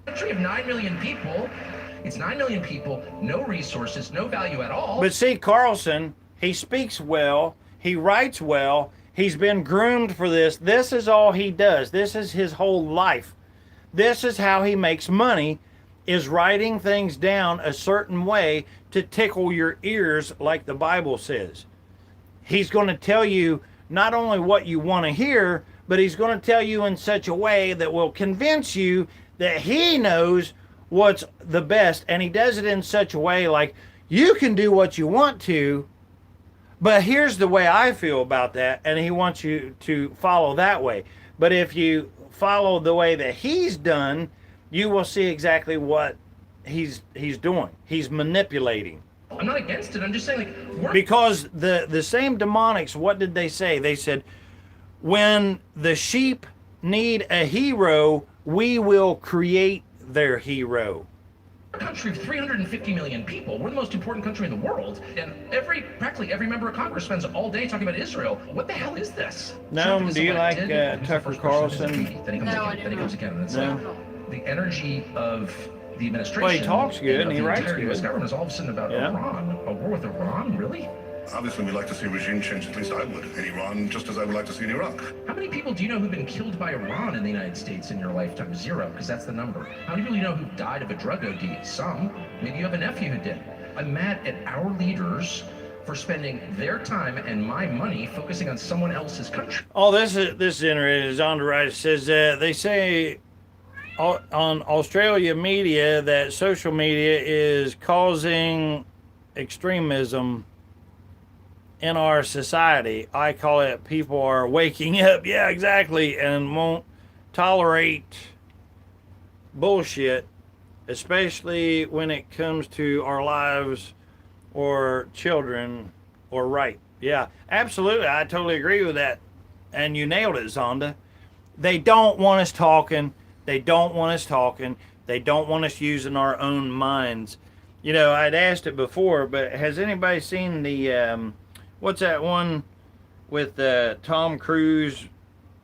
Country of 9 million people. It's 9 million people, no resources, no value at all. But see, Carlson, he speaks well, he writes well, he's been groomed for this. This is all he does. This is his whole life. This is how he makes money, is writing things down a certain way to tickle your ears like the Bible says. He's going to tell you not only what you want to hear, but he's going to tell you in such a way that will convince you that he knows what's the best, and he does it in such a way like you can do what you want to, but here's the way I feel about that, and he wants you to follow that way. But if you follow the way that he's done, you will see exactly what he's doing. He's manipulating. I'm not against it. I'm just saying, like, because the same demonics, what did they say? They said, when the sheep need a hero, we will create their hero. We're a country of 350 million people. We're the most important country in the world. And practically every member of Congress spends all day talking about Israel. What the hell is this? No, do you like Tucker Carlson? Then he comes again. And it's like the energy of the administration. Well, he talks good and he writes good. The U.S. government is all of a sudden about Iran. A war with Iran? Really? Obviously, we'd like to see regime change, at least I would, in Iran, just as I would like to see in Iraq. How many people do you know who've been killed by Iran in the United States in your lifetime? 0, because that's the number. How many people do you know who've died of a drug OD? Some. Maybe you have a nephew who did. I'm mad at our leaders for spending their time and my money focusing on someone else's country. Oh, this is interesting. On the right, it says they say on Australia media that social media is causing extremism in our society. I call it people are waking up. Yeah, exactly, and won't tolerate bullshit, especially when it comes to our lives or children or right. Yeah, absolutely. I totally agree with that. And you nailed it, Zonda. They don't want us talking. They don't want us talking. They don't want us using our own minds. You know, I'd asked it before, but has anybody seen the, what's that one with Tom Cruise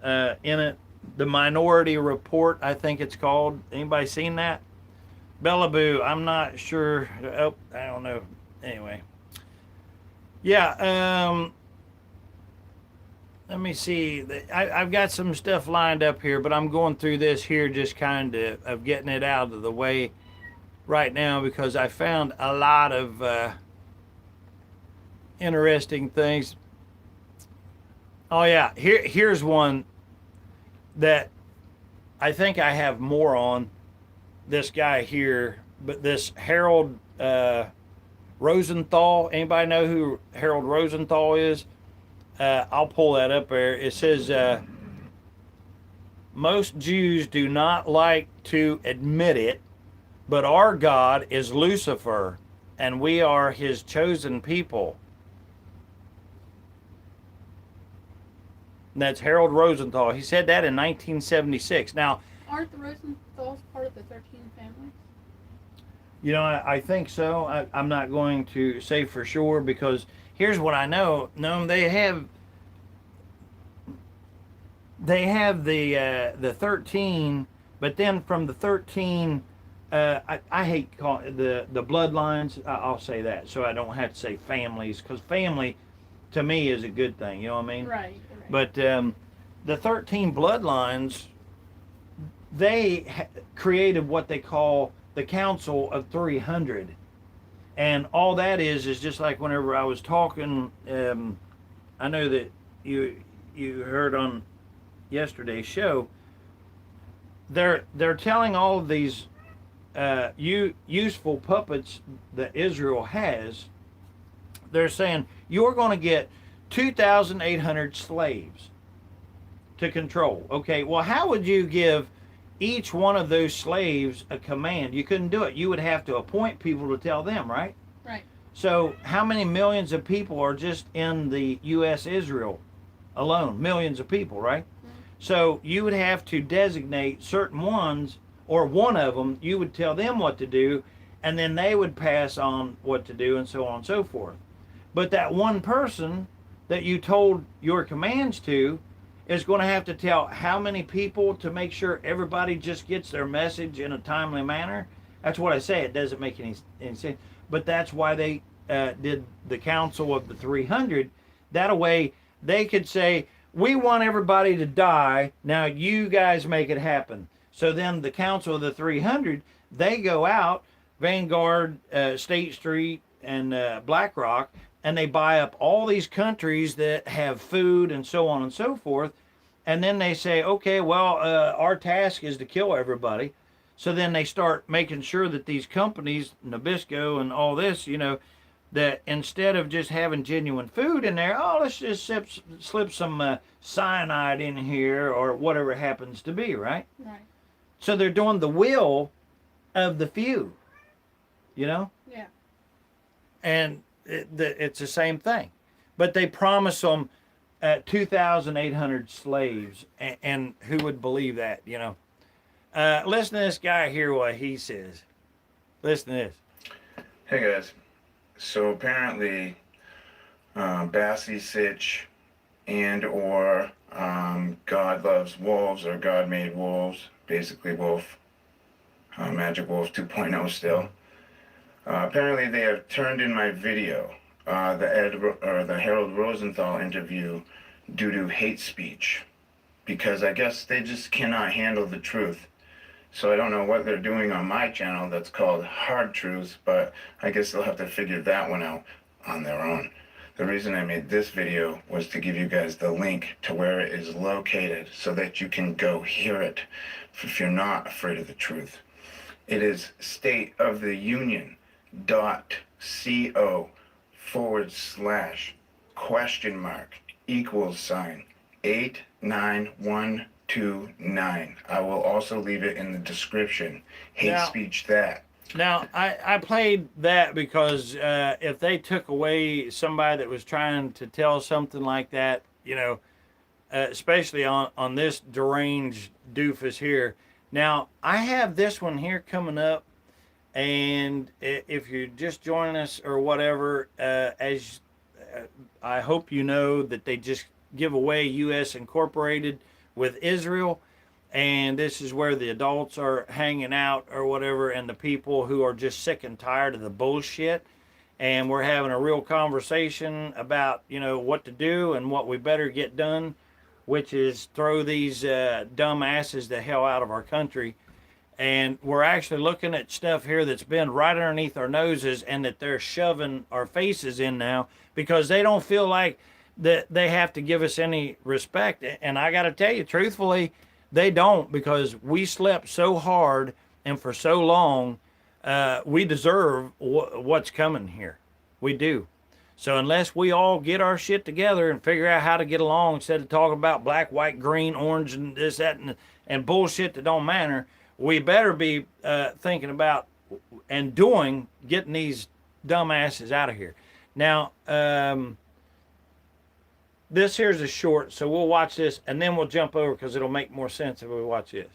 in it? The Minority Report, I think it's called. Anybody seen that? Bellaboo, I'm not sure. Oh, I don't know. Anyway. Yeah, let me see. I've got some stuff lined up here, but I'm going through this here just kind of getting it out of the way right now because I found a lot of interesting things. Oh yeah, here's one that I think I have more on. This guy here, but this Harold Rosenthal. Anybody know who Harold Rosenthal is? I'll pull that up there. It says, most Jews do not like to admit it, but our God is Lucifer, and we are his chosen people. And that's Harold Rosenthal. He said that in 1976. Now, aren't the Rosenthals part of the 13 families? You know, I think so. I'm not going to say for sure because here's what I know. No, they have the 13, but then from the 13, I hate calling it the bloodlines. I'll say that so I don't have to say families because family to me is a good thing. You know what I mean? Right. But the 13 bloodlines, they created what they call the Council of 300, and all that is just like whenever I was talking. I know that you heard on yesterday's show. They're telling all of these useful puppets that Israel has. They're saying you're going to get 2,800 slaves to control. Okay, well, how would you give each one of those slaves a command? You couldn't do it. You would have to appoint people to tell them, right? Right. So how many millions of people are just in the U.S. Israel alone? Millions of people, right? Mm-hmm. So you would have to designate certain ones, or one of them, you would tell them what to do, and then they would pass on what to do, and so on and so forth. But that one person that you told your commands to is going to have to tell how many people to make sure everybody just gets their message in a timely manner. That's what I say. It doesn't make any sense. But that's why they did the Council of the 300. That way they could say, we want everybody to die. Now you guys make it happen. So then the Council of the 300, they go out, Vanguard, State Street, and BlackRock, and they buy up all these countries that have food and so on and so forth. And then they say, okay, well, our task is to kill everybody. So then they start making sure that these companies, Nabisco and all this, you know, that instead of just having genuine food in there, oh, let's just slip some cyanide in here or whatever it happens to be, right? Right. So they're doing the will of the few, you know? Yeah. And it's the same thing. But they promise them 2,800 slaves, and who would believe that, you know? Listen to this guy here, what he says. Listen to this. Hey guys, so apparently Bassie Sitch and or God Loves Wolves or God Made Wolves, basically Wolf, Magic Wolf 2.0 still. Apparently they have turned in my video the Harold Rosenthal interview due to hate speech, because I guess they just cannot handle the truth. So I don't know what they're doing on my channel that's called Hard Truths, but I guess they'll have to figure that one out on their own. The reason I made this video was to give you guys the link to where it is located so that you can go hear it if you're not afraid of the truth. It is stateoftheunion.co/?89129. I will also leave it in the description. Hate speech that. Now, I played that because if they took away somebody that was trying to tell something like that, you know, especially on this deranged doofus here. Now, I have this one here coming up, and if you're just joining us or whatever, I hope you know that they just give away U.S. Incorporated with Israel. And this is where the adults are hanging out or whatever, and the people who are just sick and tired of the bullshit. And we're having a real conversation about, you know, what to do and what we better get done, which is throw these dumb asses the hell out of our country. And we're actually looking at stuff here that's been right underneath our noses and that they're shoving our faces in now because they don't feel like that they have to give us any respect. And I got to tell you, truthfully, they don't, because we slept so hard and for so long. We deserve what's coming here. We do. So unless we all get our shit together and figure out how to get along instead of talking about black, white, green, orange, and this, that, and bullshit that don't matter, we better be thinking about and doing getting these dumbasses out of here. Now, this here's a short, so we'll watch this and then we'll jump over because it'll make more sense if we watch this.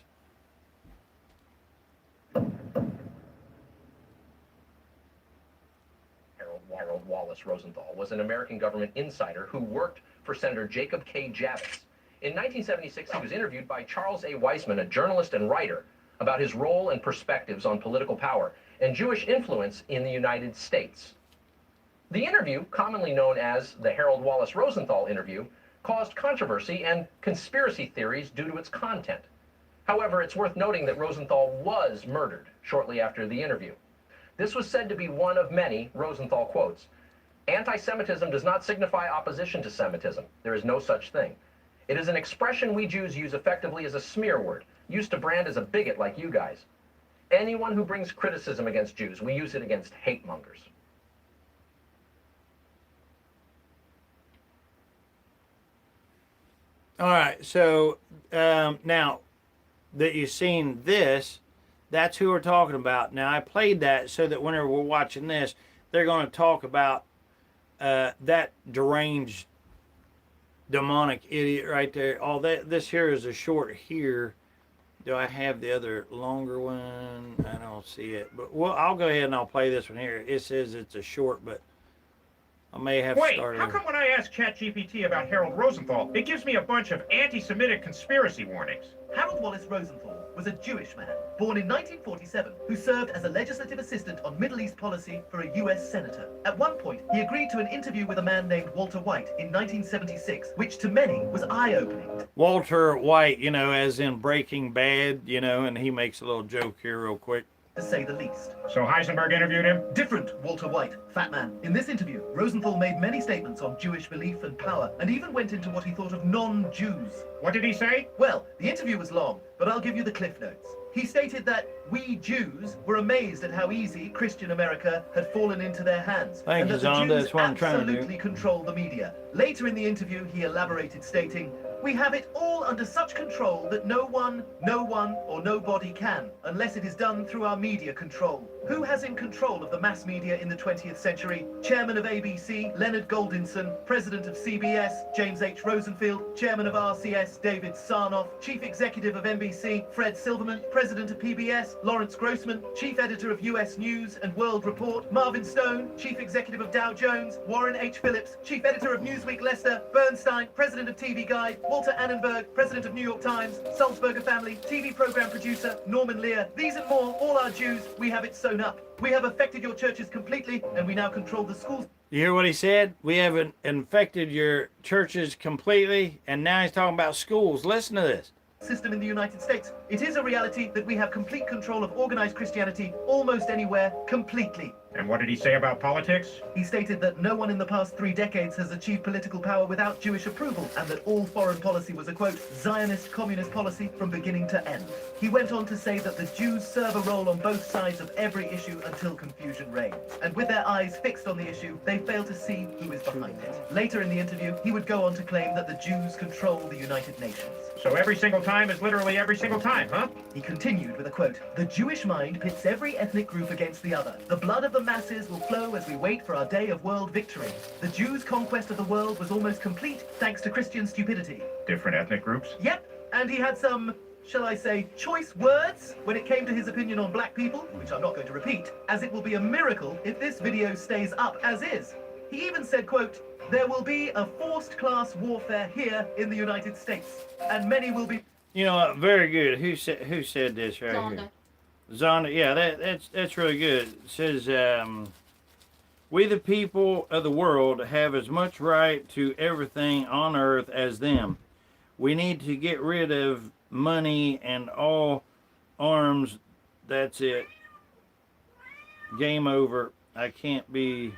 Harold Wallace Rosenthal was an American government insider who worked for Senator Jacob K. Javits. In 1976, he was interviewed by Charles A. Weissman, a journalist and writer, about his role and perspectives on political power and Jewish influence in the United States. The interview, commonly known as the Harold Wallace Rosenthal interview, caused controversy and conspiracy theories due to its content. However, it's worth noting that Rosenthal was murdered shortly after the interview. This was said to be one of many Rosenthal quotes. Anti-Semitism does not signify opposition to Semitism. There is no such thing. It is an expression we Jews use effectively as a smear word, used to brand as a bigot like you guys. Anyone who brings criticism against Jews, we use it against hate mongers. All right, so now that you've seen this, that's who we're talking about. Now, I played that so that whenever we're watching this, they're going to talk about that deranged, demonic idiot right there. All that. This here is a short here. Do I have the other longer one? I don't see it. But well, I'll go ahead and I'll play this one here. It says it's a short, but I may have to start. Wait, how come when I ask ChatGPT about Harold Rosenthal, it gives me a bunch of anti-Semitic conspiracy warnings? Harold Wallace Rosenthal was a Jewish man, born in 1947, who served as a legislative assistant on Middle East policy for a U.S. senator. At one point, he agreed to an interview with a man named Walter White in 1976, which to many was eye-opening. Walter White, you know, as in Breaking Bad, you know, and he makes a little joke here real quick. To say the least. So Heisenberg interviewed him? Different Walter White, fat man. In this interview, Rosenthal made many statements on Jewish belief and power, and even went into what he thought of non-Jews. What did he say? Well, the interview was long, but I'll give you the cliff notes. He stated that we Jews were amazed at how easy Christian America had fallen into their hands, and that the Jews absolutely control the media. Later in the interview, he elaborated, stating, "We have it all under such control that no one, or nobody can, unless it is done through our media control. Who has in control of the mass media in the 20th century? Chairman of ABC, Leonard Goldinson. President of CBS, James H. Rosenfield. Chairman of RCS, David Sarnoff. Chief Executive of NBC, Fred Silverman. President of PBS, Lawrence Grossman. Chief Editor of US News and World Report, Marvin Stone. Chief Executive of Dow Jones, Warren H. Phillips. Chief Editor of Newsweek, Lester Bernstein. President of TV Guide, Walter Annenberg, president of New York Times, Salzburger family, TV program producer, Norman Lear, these and more, all are Jews. We have it sewn up. We have affected your churches completely, and we now control the schools. You hear what he said? We have infected your churches completely, and now he's talking about schools. Listen to this. System in the United States. It is a reality that we have complete control of organized Christianity almost anywhere, completely. And what did he say about politics? He stated that no one in the past 3 decades has achieved political power without Jewish approval, and that all foreign policy was a, quote, Zionist communist policy from beginning to end. He went on to say that the Jews serve a role on both sides of every issue until confusion reigns. And with their eyes fixed on the issue, they fail to see who is behind it. Later in the interview, he would go on to claim that the Jews control the United Nations. So every single time is literally every single time, huh? He continued with a quote, "The Jewish mind pits every ethnic group against the other. The blood of the masses will flow as we wait for our day of world victory. The Jews' conquest of the world was almost complete thanks to Christian stupidity." Different ethnic groups? Yep, and he had some, shall I say, choice words when it came to his opinion on black people, which I'm not going to repeat, as it will be a miracle if this video stays up as is. He even said, quote, "There will be a forced class warfare here in the United States, and many will be..." You know, very good. Who said this right here? Zonda. Yeah, that's really good. It says, "We the people of the world have as much right to everything on earth as them. We need to get rid of money and all arms. That's it. Game over. I can't be..."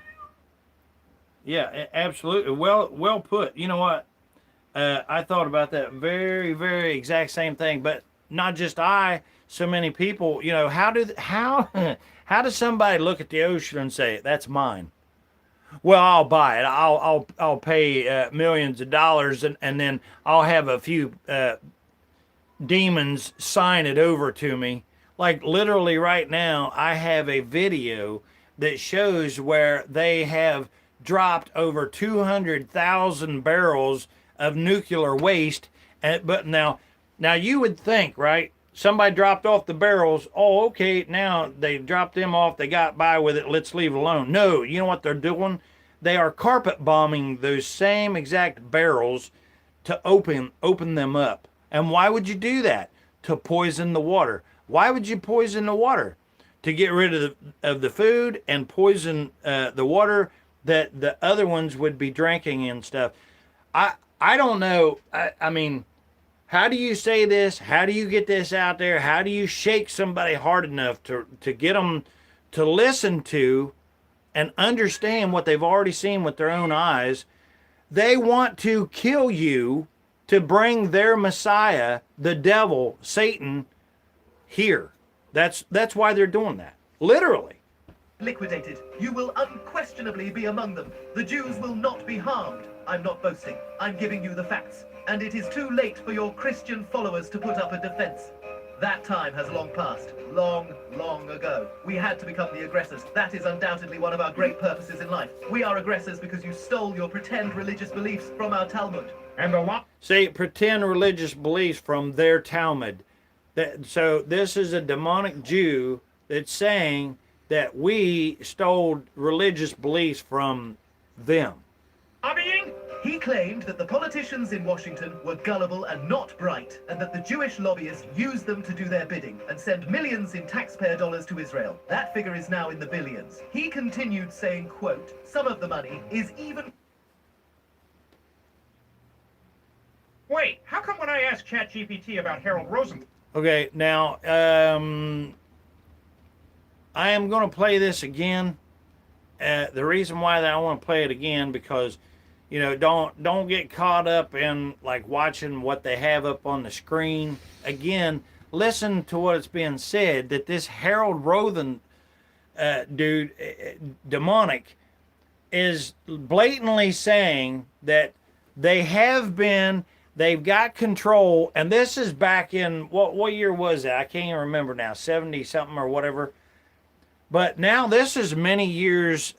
Yeah, absolutely. Well put. You know what? I thought about that very, very exact same thing, but not just I. So many people. You know, how does somebody look at the ocean and say, "That's mine"? Well, I'll buy it. I'll pay millions of dollars, and then I'll have a few demons sign it over to me. Like literally right now, I have a video that shows where they have dropped over 200,000 barrels of nuclear waste. But now you would think, right? Somebody dropped off the barrels. Oh, okay, now they dropped them off. They got by with it. Let's leave it alone. No, you know what they're doing? They are carpet bombing those same exact barrels to open them up. And why would you do that? To poison the water. Why would you poison the water? To get rid of the food and poison the water that the other ones would be drinking and stuff. I don't know. I mean, how do you say this? How do you get this out there? How do you shake somebody hard enough to get them to listen to and understand what they've already seen with their own eyes? They want to kill you to bring their Messiah, the devil, Satan, here. That's why they're doing that. Literally. Liquidated. You will unquestionably be among them. The Jews will not be harmed. I'm not boasting. I'm giving you the facts. And it is too late for your Christian followers to put up a defense. That time has long passed. Long, long ago. We had to become the aggressors. That is undoubtedly one of our great purposes in life. We are aggressors because you stole your pretend religious beliefs from our Talmud. And the law. See, pretend religious beliefs from their Talmud. So this is a demonic Jew that's saying that we stole religious beliefs from them. He claimed that the politicians in Washington were gullible and not bright, and that the Jewish lobbyists used them to do their bidding and send millions in taxpayer dollars to Israel. That figure is now in the billions. He continued saying, quote, "Some of the money is even..." Wait, how come when I asked ChatGPT about Harold Rosenthal? Okay, now, I am going to play this again. The reason why that I want to play it again, because, you know, don't get caught up in like watching what they have up on the screen. Again, listen to what's being said, that this Harold Rosen dude, demonic, is blatantly saying that they've got control, and this is back in, what year was that? I can't even remember now, 70 something or whatever. But now this is many years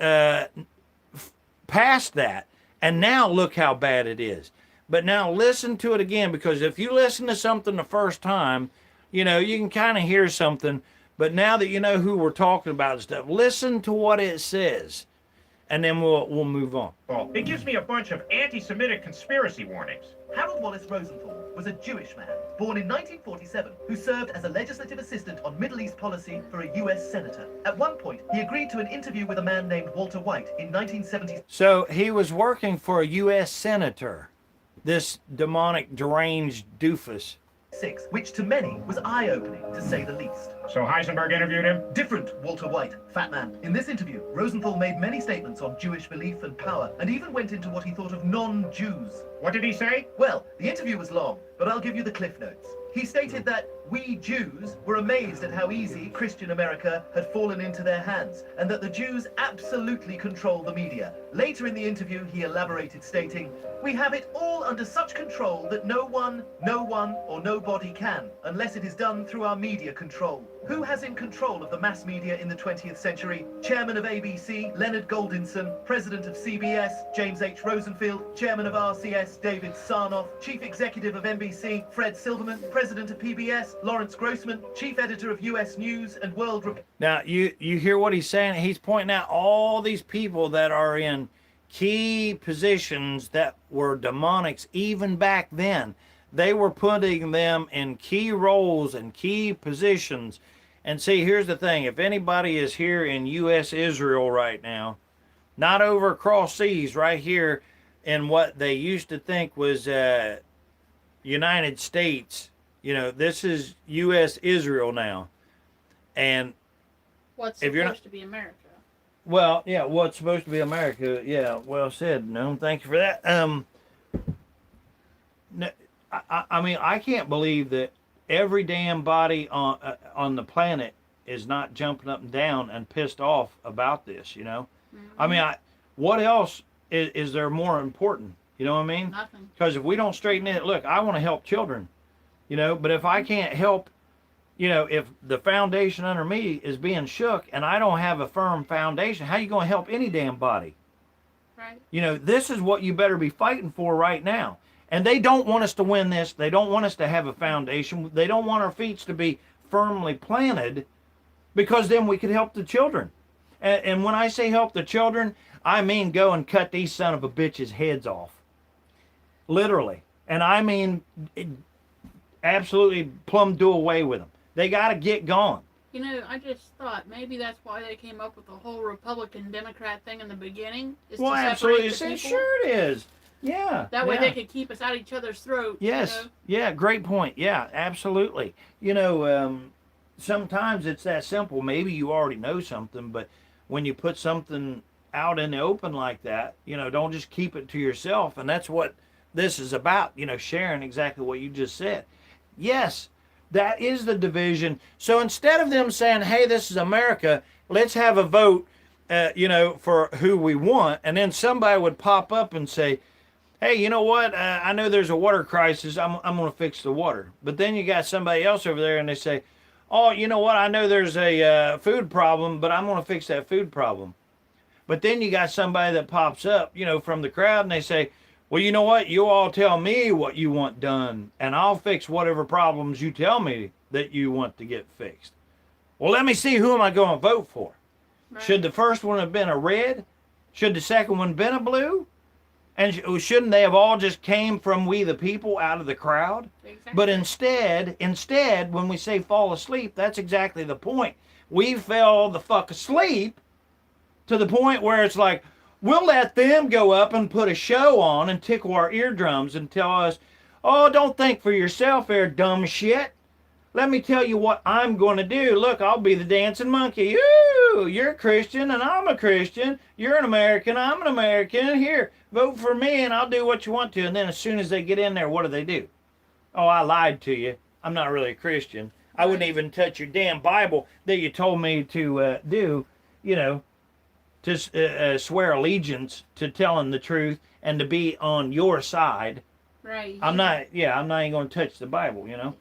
past that. And now look how bad it is. But now listen to it again, because if you listen to something the first time, you know, you can kind of hear something. But now that you know who we're talking about and stuff, listen to what it says. and then we'll move on. It gives me a bunch of anti-Semitic conspiracy warnings. Harold Wallace Rosenthal was a Jewish man born in 1947 who served as a legislative assistant on Middle East policy for a US senator. At one point, he agreed to an interview with a man named Walter White in 1970. So he was working for a U.S. senator, this demonic, deranged doofus. Which to many was eye-opening, to say the least. So Heisenberg interviewed him? Different Walter White, fat man. In this interview, Rosenthal made many statements on Jewish belief and power, and even went into what he thought of non-Jews. What did he say? Well, the interview was long, but I'll give you the cliff notes. He stated that we Jews were amazed at how easy Christian America had fallen into their hands, and that the Jews absolutely control the media. Later in the interview, he elaborated, stating, "We have it all under such control that no one, or nobody can, unless it is done through our media control. Who has in control of the mass media in the 20th century? Chairman of ABC, Leonard Goldinson, President of CBS, James H. Rosenfield, Chairman of RCS, David Sarnoff, Chief Executive of NBC, Fred Silverman, President of PBS, Lawrence Grossman, Chief Editor of US News and World Report." Now, you hear what he's saying? He's pointing out all these people that are in key positions that were demonics even back then. They were putting them in key roles and key positions. And see, here's the thing. If anybody is here in U.S. Israel right now, not over across seas, right here in what they used to think was United States, you know, this is U.S. Israel now. And what's if you're supposed to be America? Well, yeah, what's supposed to be America? Yeah, well said, Noam. Thank you for that. I mean, I can't believe that every damn body on the planet is not jumping up and down and pissed off about this, you know? Mm-hmm. I mean, what else is there more important? You know what I mean? Nothing. Because if we don't straighten it, look, I want to help children, you know, but if I can't help, you know, if the foundation under me is being shook and I don't have a firm foundation, how you going to help any damn body? Right. You know, this is what you better be fighting for right now. And they don't want us to win this. They don't want us to have a foundation. They don't want our feet to be firmly planted, because then we could help the children. And when I say help the children, I mean go and cut these son of a bitches' heads off. Literally. And I mean absolutely plumb do away with them. They got to get gone. You know, I just thought maybe that's why they came up with the whole Republican-Democrat thing in the beginning. Well, absolutely. Sure it is. Yeah. That way they could keep us at each other's throats. Yes. You know? Yeah, great point. Yeah, absolutely. You know, sometimes it's that simple. Maybe you already know something, but when you put something out in the open like that, you know, don't just keep it to yourself. And that's what this is about, you know, sharing exactly what you just said. Yes, that is the division. So instead of them saying, hey, this is America, let's have a vote, you know, for who we want. And then somebody would pop up and say, hey, you know what? I know there's a water crisis. I'm going to fix the water. But then you got somebody else over there and they say, oh, you know what? I know there's a food problem, but I'm going to fix that food problem. But then you got somebody that pops up, you know, from the crowd and they say, well, you know what? You all tell me what you want done, and I'll fix whatever problems you tell me that you want to get fixed. Well, let me see, who am I going to vote for? Right. Should the first one have been a red? Should the second one been a blue? And shouldn't they have all just came from we the people out of the crowd? Exactly. But instead, when we say fall asleep, that's exactly the point. We fell the fuck asleep to the point where it's like, we'll let them go up and put a show on and tickle our eardrums and tell us, oh, don't think for yourself there, dumb shit. Let me tell you what I'm going to do. Look, I'll be the dancing monkey. Ooh, you're a Christian and I'm a Christian. You're an American, I'm an American. Here, vote for me and I'll do what you want to. And then as soon as they get in there, what do? Oh, I lied to you. I'm not really a Christian. I wouldn't even touch your damn Bible that you told me to do, you know, to swear allegiance to telling the truth and to be on your side. Right. I'm not even going to touch the Bible, you know.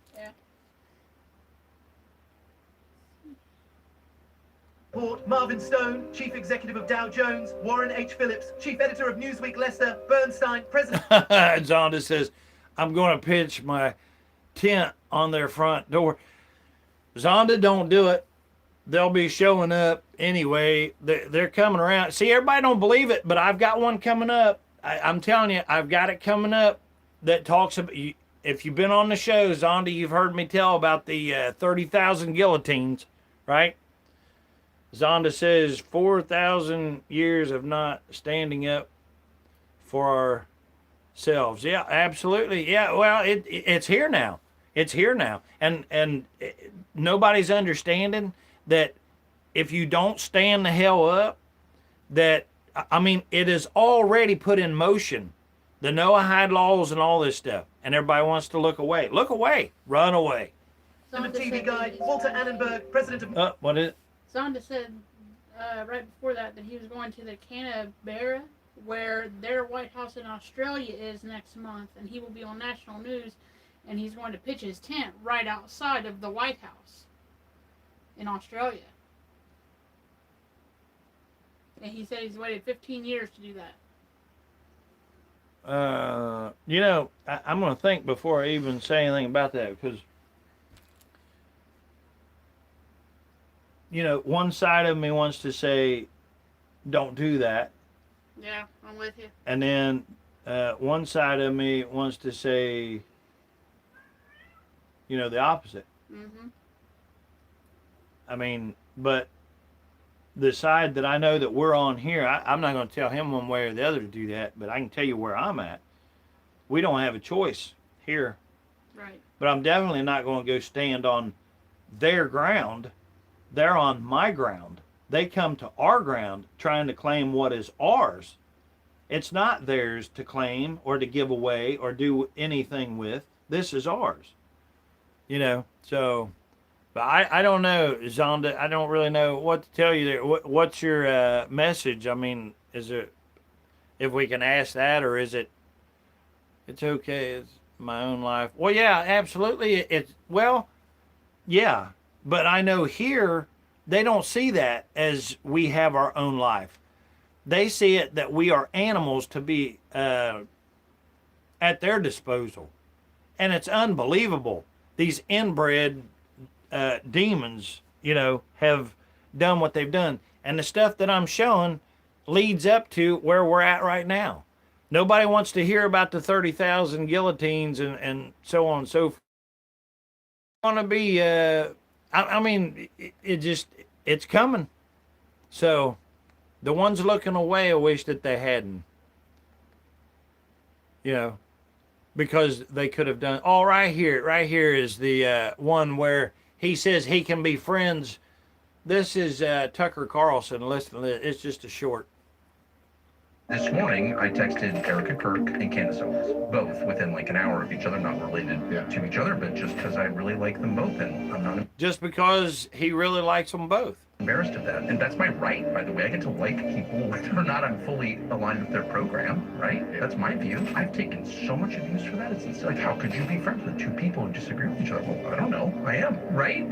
Marvin Stone, Chief Executive of Dow Jones, Warren H. Phillips, Chief Editor of Newsweek Leicester, Bernstein, President... Zonda says, I'm going to pitch my tent on their front door. Zonda, don't do it. they'll be showing up anyway. They're coming around. See, everybody don't believe it, but I've got one coming up. I'm telling you, I've got it coming up that talks about, if you've been on the show, Zonda, you've heard me tell about the 30,000 guillotines, right? Zonda says 4,000 years of not standing up for ourselves. Yeah, absolutely. Yeah, well, it's here now. It's here now. And nobody's understanding that if you don't stand the hell up, that, I mean, it is already put in motion. The Noahide laws and all this stuff. And everybody wants to look away. Look away. Run away. The TV guy, Walter Annenberg, president of... What is it? Zonda said right before that he was going to the Canberra, where their White House in Australia is next month, and he will be on national news, and he's going to pitch his tent right outside of the White House in Australia. And he said he's waited 15 years to do that. You know, I'm going to think before I even say anything about that, because, you know, one side of me wants to say, don't do that. Yeah, I'm with you. And then one side of me wants to say, you know, the opposite. Mm-hmm. I mean, but the side that I know that we're on here, I'm not going to tell him one way or the other to do that, but I can tell you where I'm at. We don't have a choice here. Right. But I'm definitely not going to go stand on their ground. They're on my ground. They come to our ground trying to claim what is ours. It's not theirs to claim or to give away or do anything with. This is ours. You know, so... But I don't know, Zonda. I don't really know what to tell you there. What's your message? I mean, is it, if we can ask that, or is it, it's okay, it's my own life? Well, yeah, absolutely. Well, yeah. But I know here, they don't see that as we have our own life. They see it that we are animals to be at their disposal. And it's unbelievable. These inbred demons, you know, have done what they've done. And the stuff that I'm showing leads up to where we're at right now. Nobody wants to hear about the 30,000 guillotines and so on and so forth. It's going to be, I mean, it's coming. So the ones looking away, I wish that they hadn't. You know, because they could have done, oh, right here is the one where he says he can be friends. This is Tucker Carlson. Listen, it's just a short. This morning, I texted Erica Kirk and Candace Owens, both within like an hour of each other, not related to each other, but just because I really like them both, and I'm not just because he really likes them both. Embarrassed of that, and that's my right, by the way. I get to like people whether or not I'm fully aligned with their program, right? That's my view. I've taken so much abuse for that. It's like, how could you be friends with two people who disagree with each other? Well, I don't know. I am, right?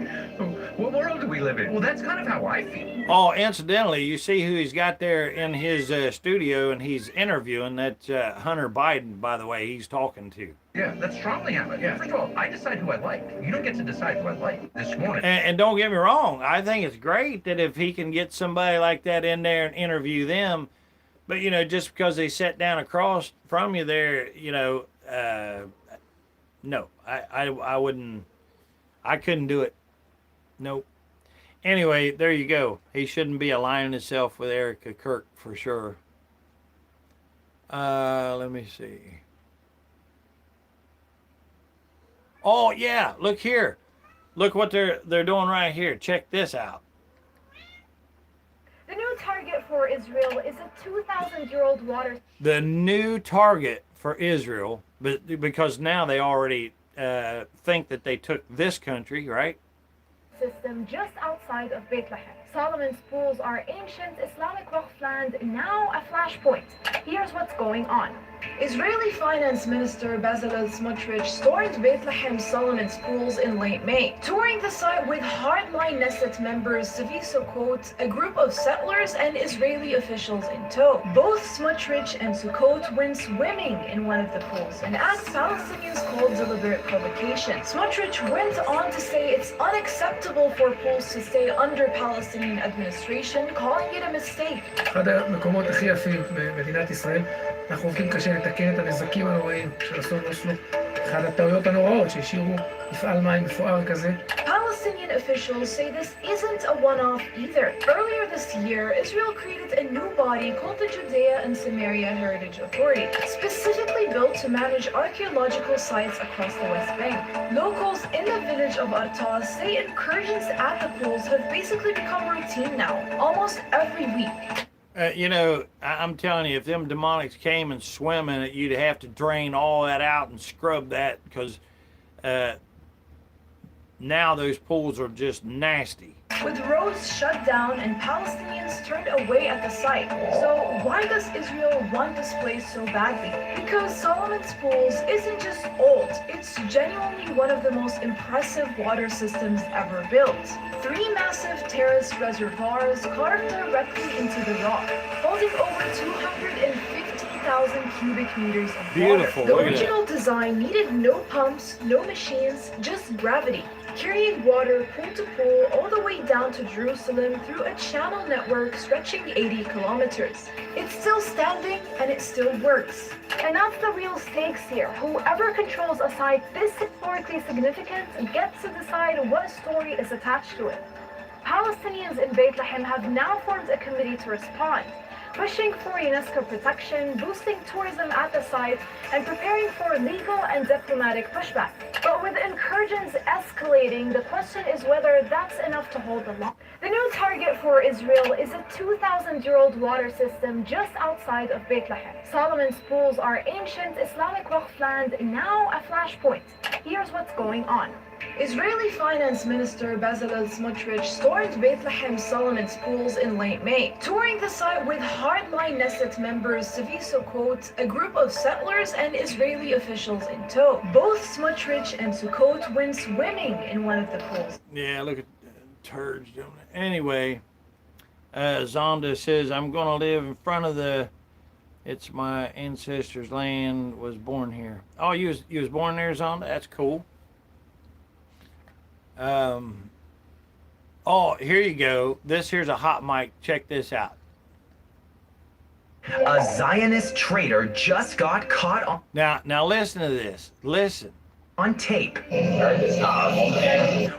What world do we live in? Well, that's kind of how I feel. Oh, incidentally, you see who he's got there in his studio, and he's interviewing that Hunter Biden, by the way, he's talking to. Yeah, that's strongly happened. Yeah. First of all, I decide who I like. You don't get to decide who I like. This morning. And don't get me wrong, I think it's great that if he can get somebody like that in there and interview them, but, you know, just because they sat down across from you there, you know, no, I wouldn't, I couldn't do it. Nope. Anyway, there you go. He shouldn't be aligning himself with Erica Kirk for sure. Let me see. Oh, yeah, look here. Look what they're doing right here. Check this out. The new target for Israel is a 2,000-year-old water. The new target for Israel, because now they already think that they took this country, right? System just outside of Bethlehem. Solomon's pools are ancient Islamic rough land, now a flashpoint. Here's what's going on. Israeli Finance Minister Bezalel Smotrich stormed Bethlehem Solomon's pools in late May, touring the site with hardline Knesset members Savi Sukkot, a group of settlers, and Israeli officials in tow. Both Smotrich and Sukkot went swimming in one of the pools, an act Palestinians called deliberate provocation. Smotrich went on to say it's unacceptable for pools to stay under Palestinian administration, calling it a mistake. אחד המקומות הכי יפים במדינת ישראל. אנחנו עובדים קשה לתקן את הנזקים הנוראים של אסון אוסלו. אחת הטעויות הנוראות שהשאירו מפעל מים מפואר כזה. Palestinian officials say this isn't a one-off either. Earlier this year, Israel created a new body called the Judea and Samaria Heritage Authority, specifically built to manage archaeological sites across the West Bank. Locals in the village of Artaz say incursions at the pools have basically become routine now, almost every week. You know, I'm telling you, if them demonics came and swim in it, you'd have to drain all that out and scrub that, because now those pools are just nasty. With roads shut down and Palestinians turned away at the site. So why does Israel want this place so badly? Because Solomon's Pools isn't just old, it's genuinely one of the most impressive water systems ever built. 3 massive terrace reservoirs carved directly into the rock, holding over 250,000 cubic meters of Beautiful. water. The original design needed no pumps, no machines, just gravity, carrying water pool to pool all the way down to Jerusalem through a channel network stretching 80 kilometers. It's still standing and it still works. And that's the real stakes here. Whoever controls a site this historically significant gets to decide what story is attached to it. Palestinians in Bethlehem have now formed a committee to respond, pushing for UNESCO protection, boosting tourism at the site, and preparing for legal and diplomatic pushback. But with incursions escalating, the question is whether that's enough to hold the line. The new target for Israel is a 2,000-year-old water system just outside of Bethlehem. Solomon's Pools are ancient Islamic Waqf land, now a flashpoint. Here's what's going on. Israeli Finance Minister Bezalel Smotrich stormed Bethlehem Solomon's Pools in late May, touring the site with hardline Knesset members Savi Sukkot, a group of settlers, and Israeli officials in tow. Both Smotrich and Sukkot went swimming in one of the pools. Yeah, look at turds doing it. Anyway, Zonda says, I'm going to live in front of the, it's my ancestors' land, was born here. Oh, you was born there, Zonda? That's cool. Oh, here you go. Here's a hot mic. Check this out. A Zionist traitor just got caught on... Now listen to this. Listen. On tape.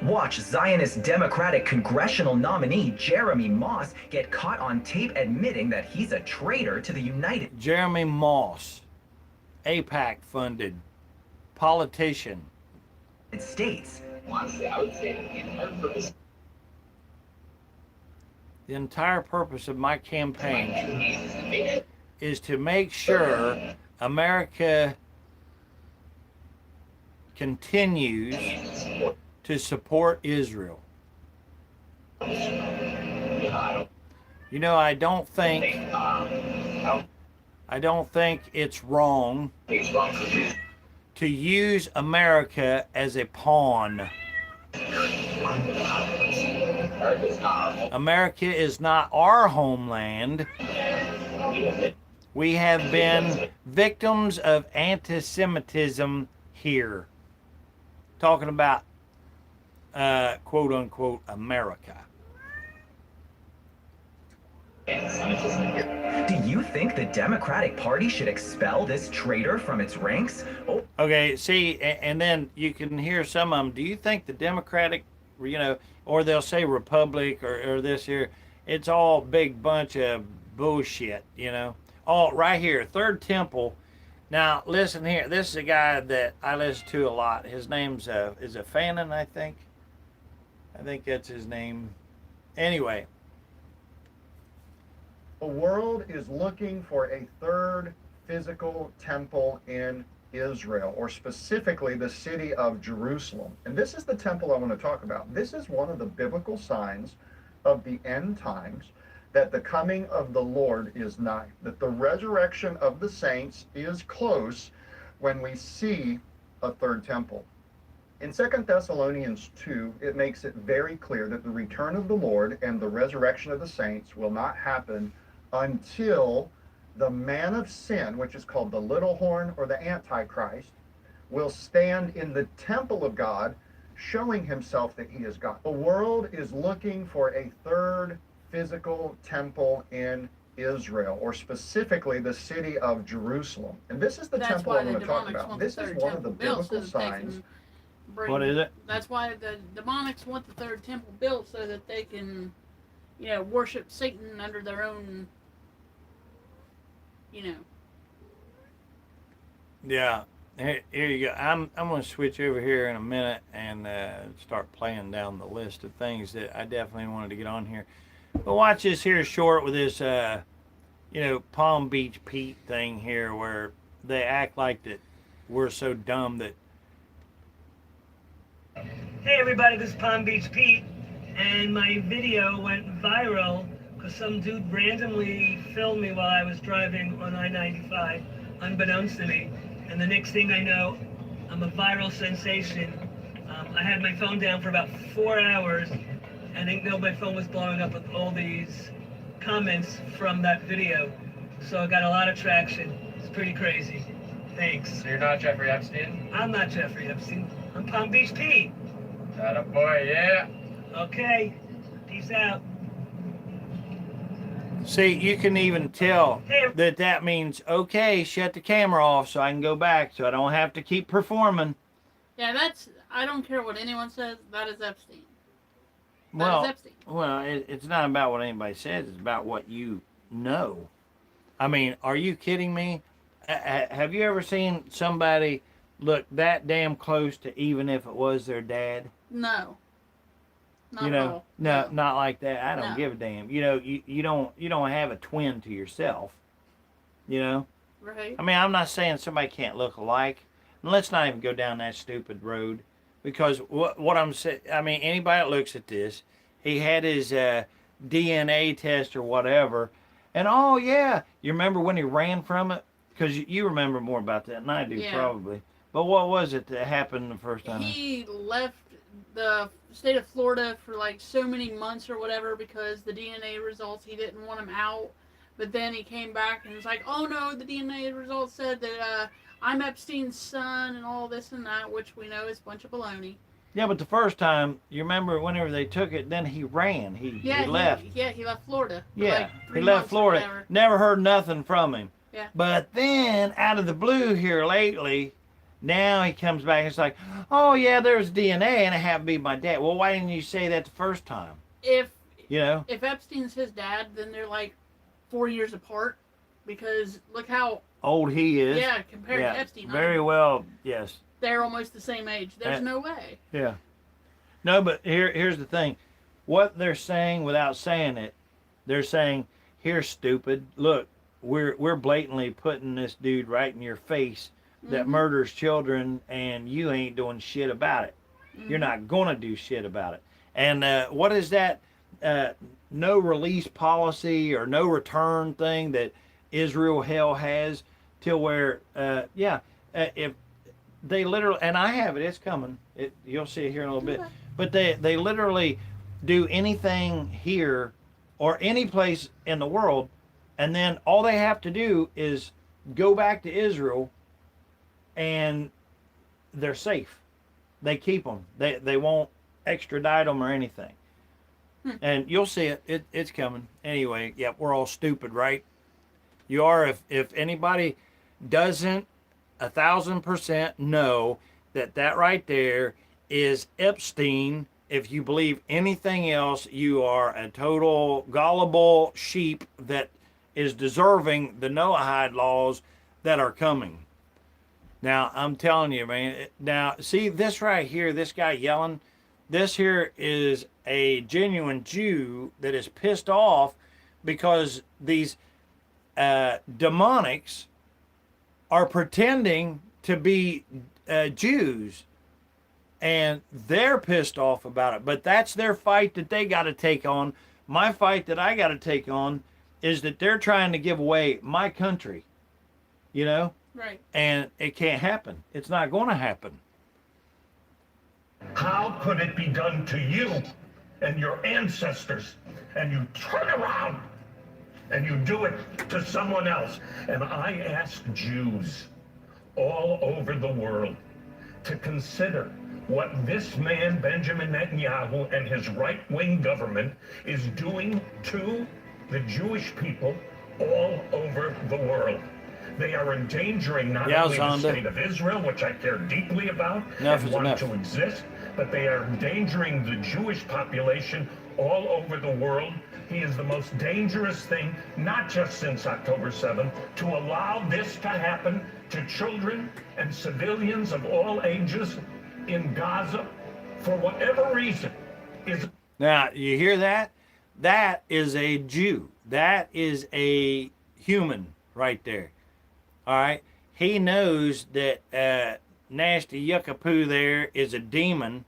Watch Zionist Democratic congressional nominee Jeremy Moss get caught on tape admitting that he's a traitor to the United... Jeremy Moss, AIPAC funded politician. States. Honestly, I would say that the entire purpose of my campaign is to make sure America continues to support Israel. You know, I don't think it's wrong to use America as a pawn. America is not our homeland. We have been victims of anti-Semitism here. Talking about quote unquote America. Do you think the Democratic Party should expel this traitor from its ranks? Oh. Okay, see, and then you can hear some of them. Do you think the Democratic, or they'll say Republic or this here, it's all big bunch of bullshit, Oh, right here, Third Temple. Now, listen here. This is a guy that I listen to a lot. His name's, is it Fannin, I think? I think that's his name. Anyway. The world is looking for a third physical temple in Israel, or specifically the city of Jerusalem. And this is the temple I want to talk about. This is one of the biblical signs of the end times that the coming of the Lord is nigh, that the resurrection of the saints is close when we see a third temple. In 2 Thessalonians 2, it makes it very clear that the return of the Lord and the resurrection of the saints will not happen until the man of sin, which is called the little horn or the Antichrist, will stand in the temple of God, showing himself that he is God. The world is looking for a third physical temple in Israel, or specifically the city of Jerusalem. And this is the temple I'm going to talk about. This is one of the biblical signs. What is it? That's why the demonics want the third temple built, so that they can, worship Satan under their own, Yeah. Here you go. I'm going to switch over here in a minute and start playing down the list of things that I definitely wanted to get on here. But watch this here short with this, Palm Beach Pete thing here, where they act like that we're so dumb that. Hey everybody, this is Palm Beach Pete, and my video went viral because some dude randomly filmed me while I was driving on I-95, unbeknownst to me. And the next thing I know, I'm a viral sensation. I had my phone down for about 4 hours, and I didn't know my phone was blowing up with all these comments from that video. So I got a lot of traction. It's pretty crazy. Thanks. So you're not Jeffrey Epstein? I'm not Jeffrey Epstein. I'm Palm Beach Pete. Atta boy, yeah. Okay. Peace out. See, you can even tell that means, okay, shut the camera off so I can go back so I don't have to keep performing. Yeah, I don't care what anyone says, that is Epstein. Well, that is Epstein. Well, it's not about what anybody says, it's about what you know. I mean, are you kidding me? Have you ever seen somebody look that damn close to even if it was their dad? No. Not at all. No, not like that. I don't No. give a damn. You don't have a twin to yourself. Right. I mean, I'm not saying somebody can't look alike. And let's not even go down that stupid road, because what I'm saying, I mean, anybody that looks at this, he had his DNA test or whatever, and oh yeah, you remember when he ran from it? Because you remember more about that than I do, probably. But what was it that happened the first time? He left the state of Florida for like so many months or whatever because the DNA results, he didn't want him out. But then he came back and was like, oh no, the DNA results said that I'm Epstein's son and all this and that, which we know is a bunch of baloney. Yeah, but the first time, you remember whenever they took it, then he ran. He left. He left Florida. Yeah, he left Florida. Never heard nothing from him. Yeah. But then, out of the blue here lately, now he comes back and it's like, oh yeah, there's DNA and it happened to be my dad. Well, why didn't you say that the first time? If Epstein's his dad, then they're like 4 years apart, because look how old he is. Yeah, compared to Epstein. Very well, yes. They're almost the same age. There's no way. Yeah. No, but here's the thing. What they're saying without saying it, they're saying, here, stupid, look, we're blatantly putting this dude right in your face that murders children, and you ain't doing shit about it. You're not gonna do shit about it. And what is that no release policy or no return thing that Israel hell has, till where if they literally, and I have it, it's coming, you'll see it here in a little bit, but they literally do anything here or any place in the world, and then all they have to do is go back to Israel and they're safe. They keep them. They won't extradite them or anything. And you'll see it. It's coming. Anyway, yeah, we're all stupid, right? You are. If anybody doesn't 1,000% know that right there is Epstein, if you believe anything else, you are a total gullible sheep that is deserving the Noahide laws that are coming. Now, I'm telling you, man. Now, see this right here, this guy yelling, this here is a genuine Jew that is pissed off because these demonics are pretending to be Jews, and they're pissed off about it. But that's their fight that they got to take on, My fight that I got to take on is that they're trying to give away my country, you know? Right. And it can't happen. It's not going to happen. How could it be done to you and your ancestors, and you turn around and you do it to someone else? And I ask Jews all over the world to consider what this man, Benjamin Netanyahu, and his right-wing government is doing to the Jewish people all over the world. They are endangering not only the state of Israel, which I care deeply about and want to exist, but they are endangering the Jewish population all over the world. He is the most dangerous thing, not just since October 7th, to allow this to happen to children and civilians of all ages in Gaza for whatever reason. Now, you hear that? That is a Jew. That is a human right there. All right? He knows that nasty yuckapoo there is a demon,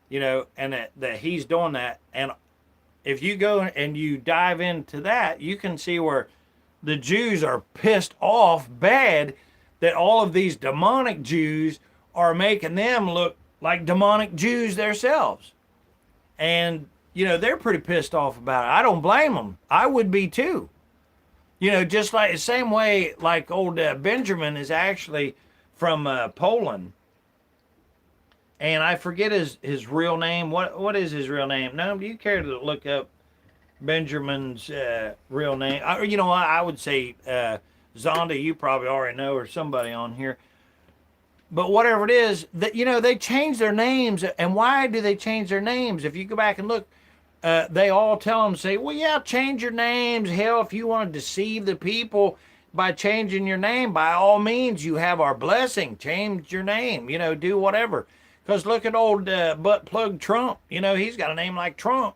you know, and that he's doing that. And if you go and you dive into that, you can see where the Jews are pissed off bad that all of these demonic Jews are making them look like demonic Jews themselves. And, you know, they're pretty pissed off about it. I don't blame them. I would be too. You know, just like the same way like old Benjamin is actually from Poland. And I forget his real name. What is his real name? No, do you care to look up Benjamin's real name? You know, I would say Zonda, you probably already know, or somebody on here. But whatever it is, that, you know, they change their names. And why do they change their names? If you go back and look, they all tell them, say, well, yeah, change your names. Hell, if you want to deceive the people by changing your name, by all means, you have our blessing. Change your name, you know, do whatever. Because look at old butt plug Trump. You know, he's got a name like Trump.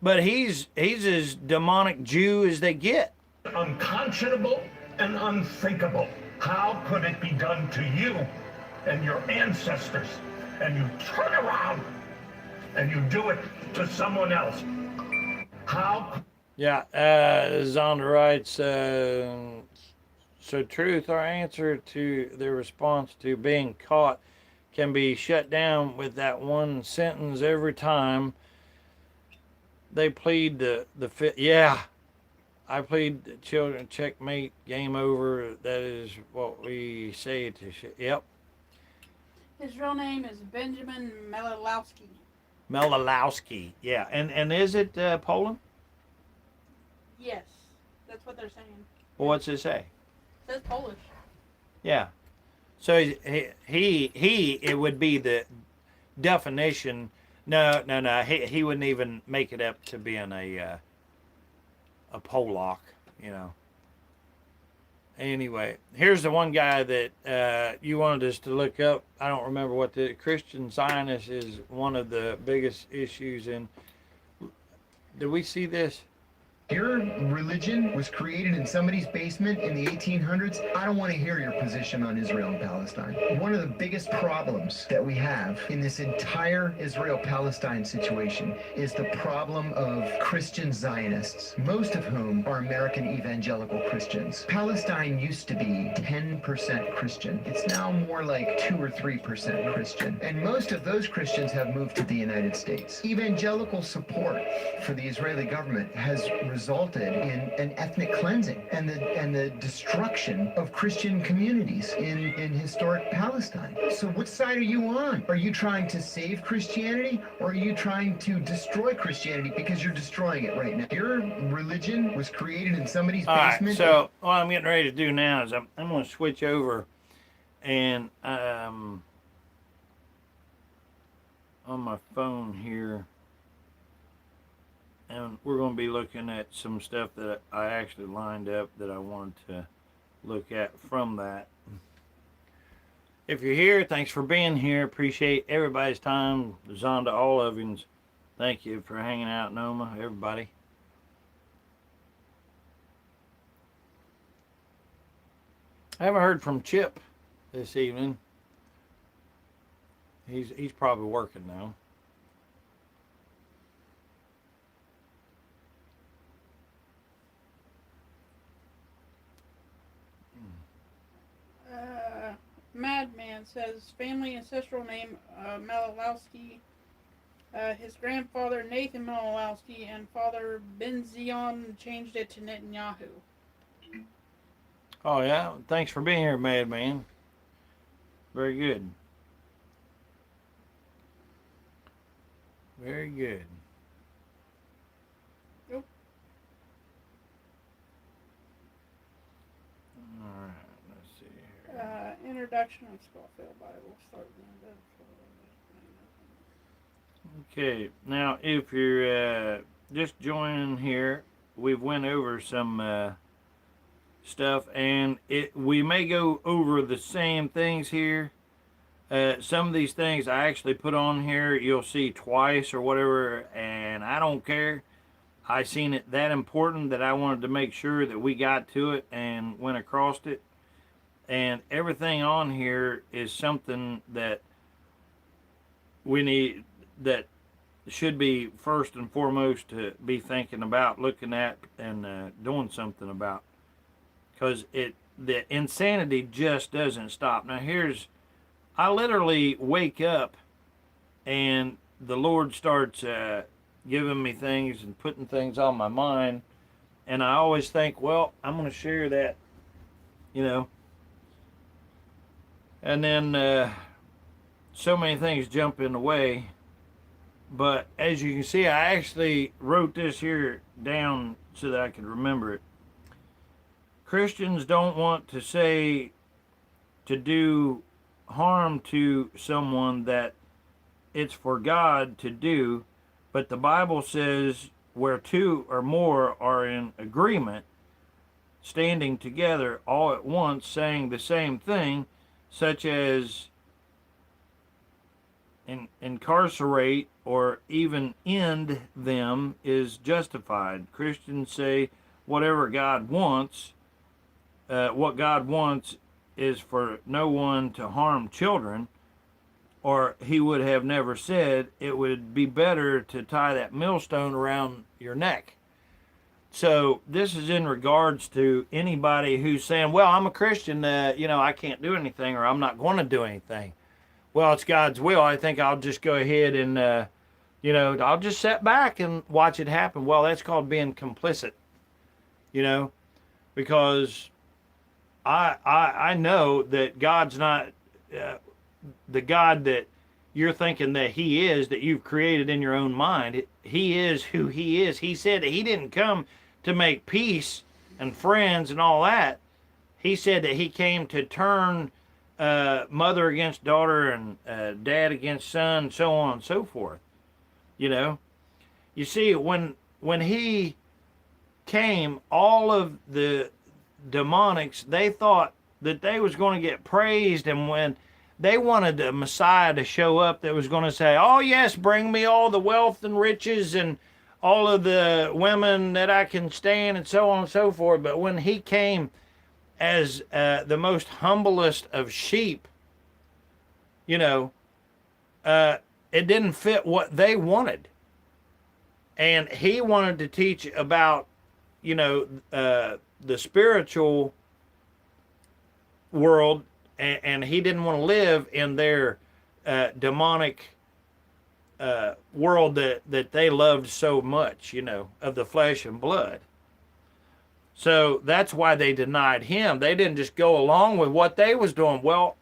But he's as demonic Jew as they get. Unconscionable and unthinkable. How could it be done to you and your ancestors, and you turn around and you do it to someone else? How? Yeah, Zonda writes, so truth, our answer to their response to being caught can be shut down with that one sentence every time they plead the fifth. Yeah, I plead the children, checkmate, game over. That is what we say to yep. His real name is Benjamin Melilowski. Melilowski, yeah. And is it Poland? Yes, that's what they're saying. Well, what's it say? It says Polish. Yeah. So he it would be the definition. No. He wouldn't even make it up to being a Polak, you know. Anyway, here's the one guy that you wanted us to look up. I don't remember what the Christian Zionist is one of the biggest issues in. Did we see this? Your religion was created in somebody's basement in the 1800s. I don't want to hear your position on Israel and Palestine. One of the biggest problems that we have in this entire Israel-Palestine situation is the problem of Christian Zionists, most of whom are American evangelical Christians. Palestine used to be 10% Christian. It's now more like 2 or 3% Christian. And most of those Christians have moved to the United States. Evangelical support for the Israeli government has resulted in an ethnic cleansing and the destruction of Christian communities in historic Palestine. So what side are you on? Are you trying to save Christianity, or are you trying to destroy Christianity because you're destroying it right now? Your religion was created in somebody's basement. All right, so what I'm getting ready to do now is I'm going to switch over and on my phone here, and we're going to be looking at some stuff that I actually lined up that I wanted to look at from that. If you're here, thanks for being here. Appreciate everybody's time. Zonda, all of you. Thank you for hanging out, Noma, everybody. I haven't heard from Chip this evening. He's probably working now. and it says family ancestral name Malolowski. His grandfather Nathan Malolowski and father Ben-Zion changed it to Netanyahu. Oh yeah, thanks for being here, Madman. Very good. Very good. Yep. All right, let's see here. Introduction of Scofield Bible. Start Okay, now if you're just joining here, we've went over some stuff, and we may go over the same things here. Some of these things I actually put on here, you'll see twice or whatever, and I don't care. I seen it that important that I wanted to make sure that we got to it and went across it. And everything on here is something that we need, that should be first and foremost to be thinking about, looking at, and doing something about. Because the insanity just doesn't stop. Now I literally wake up and the Lord starts giving me things and putting things on my mind, and I always think, well, I'm going to share that, and then so many things jump in the way. But as you can see, I actually wrote this here down so that I could remember it. Christians don't want to say to do harm to someone that it's for God to do, but the Bible says where two or more are in agreement, standing together all at once, saying the same thing, such as incarcerate or even end them, is justified. Christians say whatever God wants, what God wants is for no one to harm children, or he would have never said it would be better to tie that millstone around your neck. So this is in regards to anybody who's saying, well, I'm a Christian, I can't do anything, or I'm not going to do anything. Well, it's God's will. I think I'll just go ahead and, I'll just sit back and watch it happen. Well, that's called being complicit, because I know that God's not the God that you're thinking that he is, that you've created in your own mind. He is who he is. He said that he didn't come to make peace and friends and all that. He said that he came to turn mother against daughter and dad against son, so on and so forth. You see, when he came, all of the demonics, they thought that they was going to get praised, and when they wanted the Messiah to show up that was going to say, oh yes, bring me all the wealth and riches and all of the women that I can stand, and so on and so forth. But when he came as the most humblest of sheep, it didn't fit what they wanted. And he wanted to teach about, the spiritual world, and he didn't want to live in their demonic world that they loved so much, of the flesh and blood. So that's why they denied him. They didn't just go along with what they was doing. Well,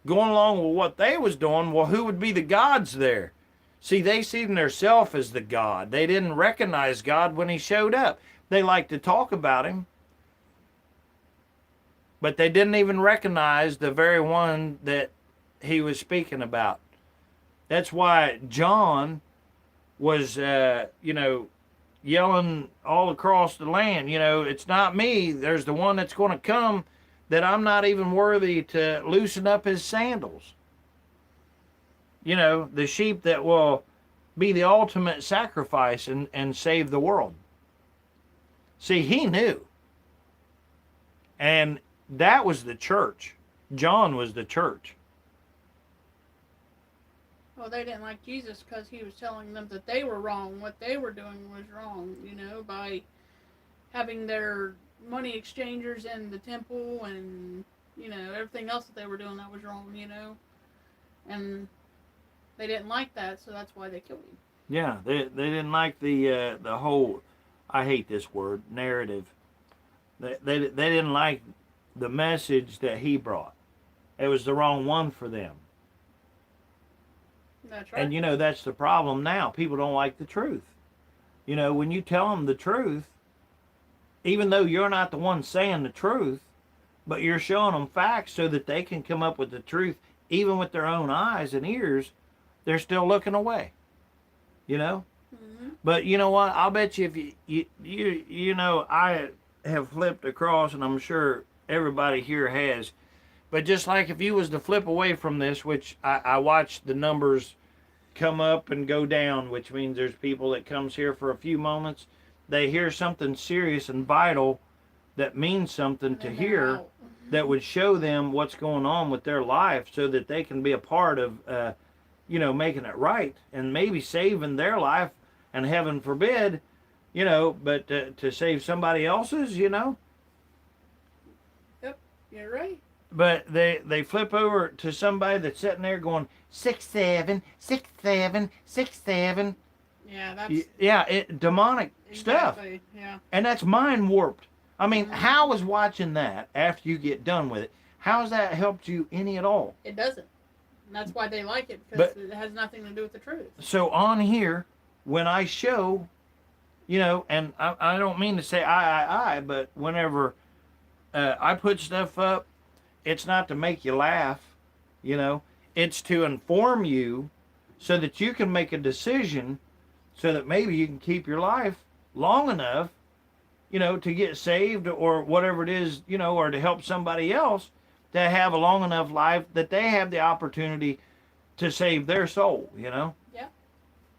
going along with what they was doing, well, who would be the gods there? See, they seen themselves as the God. They didn't recognize God when he showed up. They liked to talk about him, but they didn't even recognize the very one that he was speaking about. That's why John was, yelling all across the land, it's not me. There's the one that's going to come that I'm not even worthy to loosen up his sandals. The sheep that will be the ultimate sacrifice and save the world. See, he knew. And that was the church. John was the church. Well, they didn't like Jesus because he was telling them that they were wrong. What they were doing was wrong, by having their money exchangers in the temple and You know, everything else that they were doing that was wrong, you know. And they didn't like that, so that's why they killed him. Yeah, they didn't like the whole, I hate this word, narrative. They didn't like the message that he brought. It was the wrong one for them. That's right. And, you know, that's the problem now. People don't like the truth. You know, when you tell them the truth, even though you're not the one saying the truth, but you're showing them facts so that they can come up with the truth, even with their own eyes and ears, they're still looking away. You know? Mm-hmm. But you know what? I'll bet you if you know, I have flipped across, and I'm sure everybody here has. But just like if you was to flip away from this, which I watch the numbers come up and go down, which means there's people that comes here for a few moments, they hear something serious and vital that means something to hear, that would show them what's going on with their life so that they can be a part of, you know, making it right and maybe saving their life, and heaven forbid, you know, but to save somebody else's, you know. Yep, you're right. But they flip over to somebody that's sitting there going 6'7", 6'7", 6'7". Yeah, that's Demonic stuff. Yeah. And that's mind warped. I mean, how is watching that after you get done with it? How has that helped you any at all? It doesn't. And that's why they like it, because it has nothing to do with the truth. So on here, when I show, you know, and I don't mean to say I, but whenever I put stuff up, it's not to make you laugh, you know. It's to inform you so that you can make a decision so that maybe you can keep your life long enough, you know, to get saved or whatever it is, you know, or to help somebody else to have a long enough life that they have the opportunity to save their soul, you know. Yeah,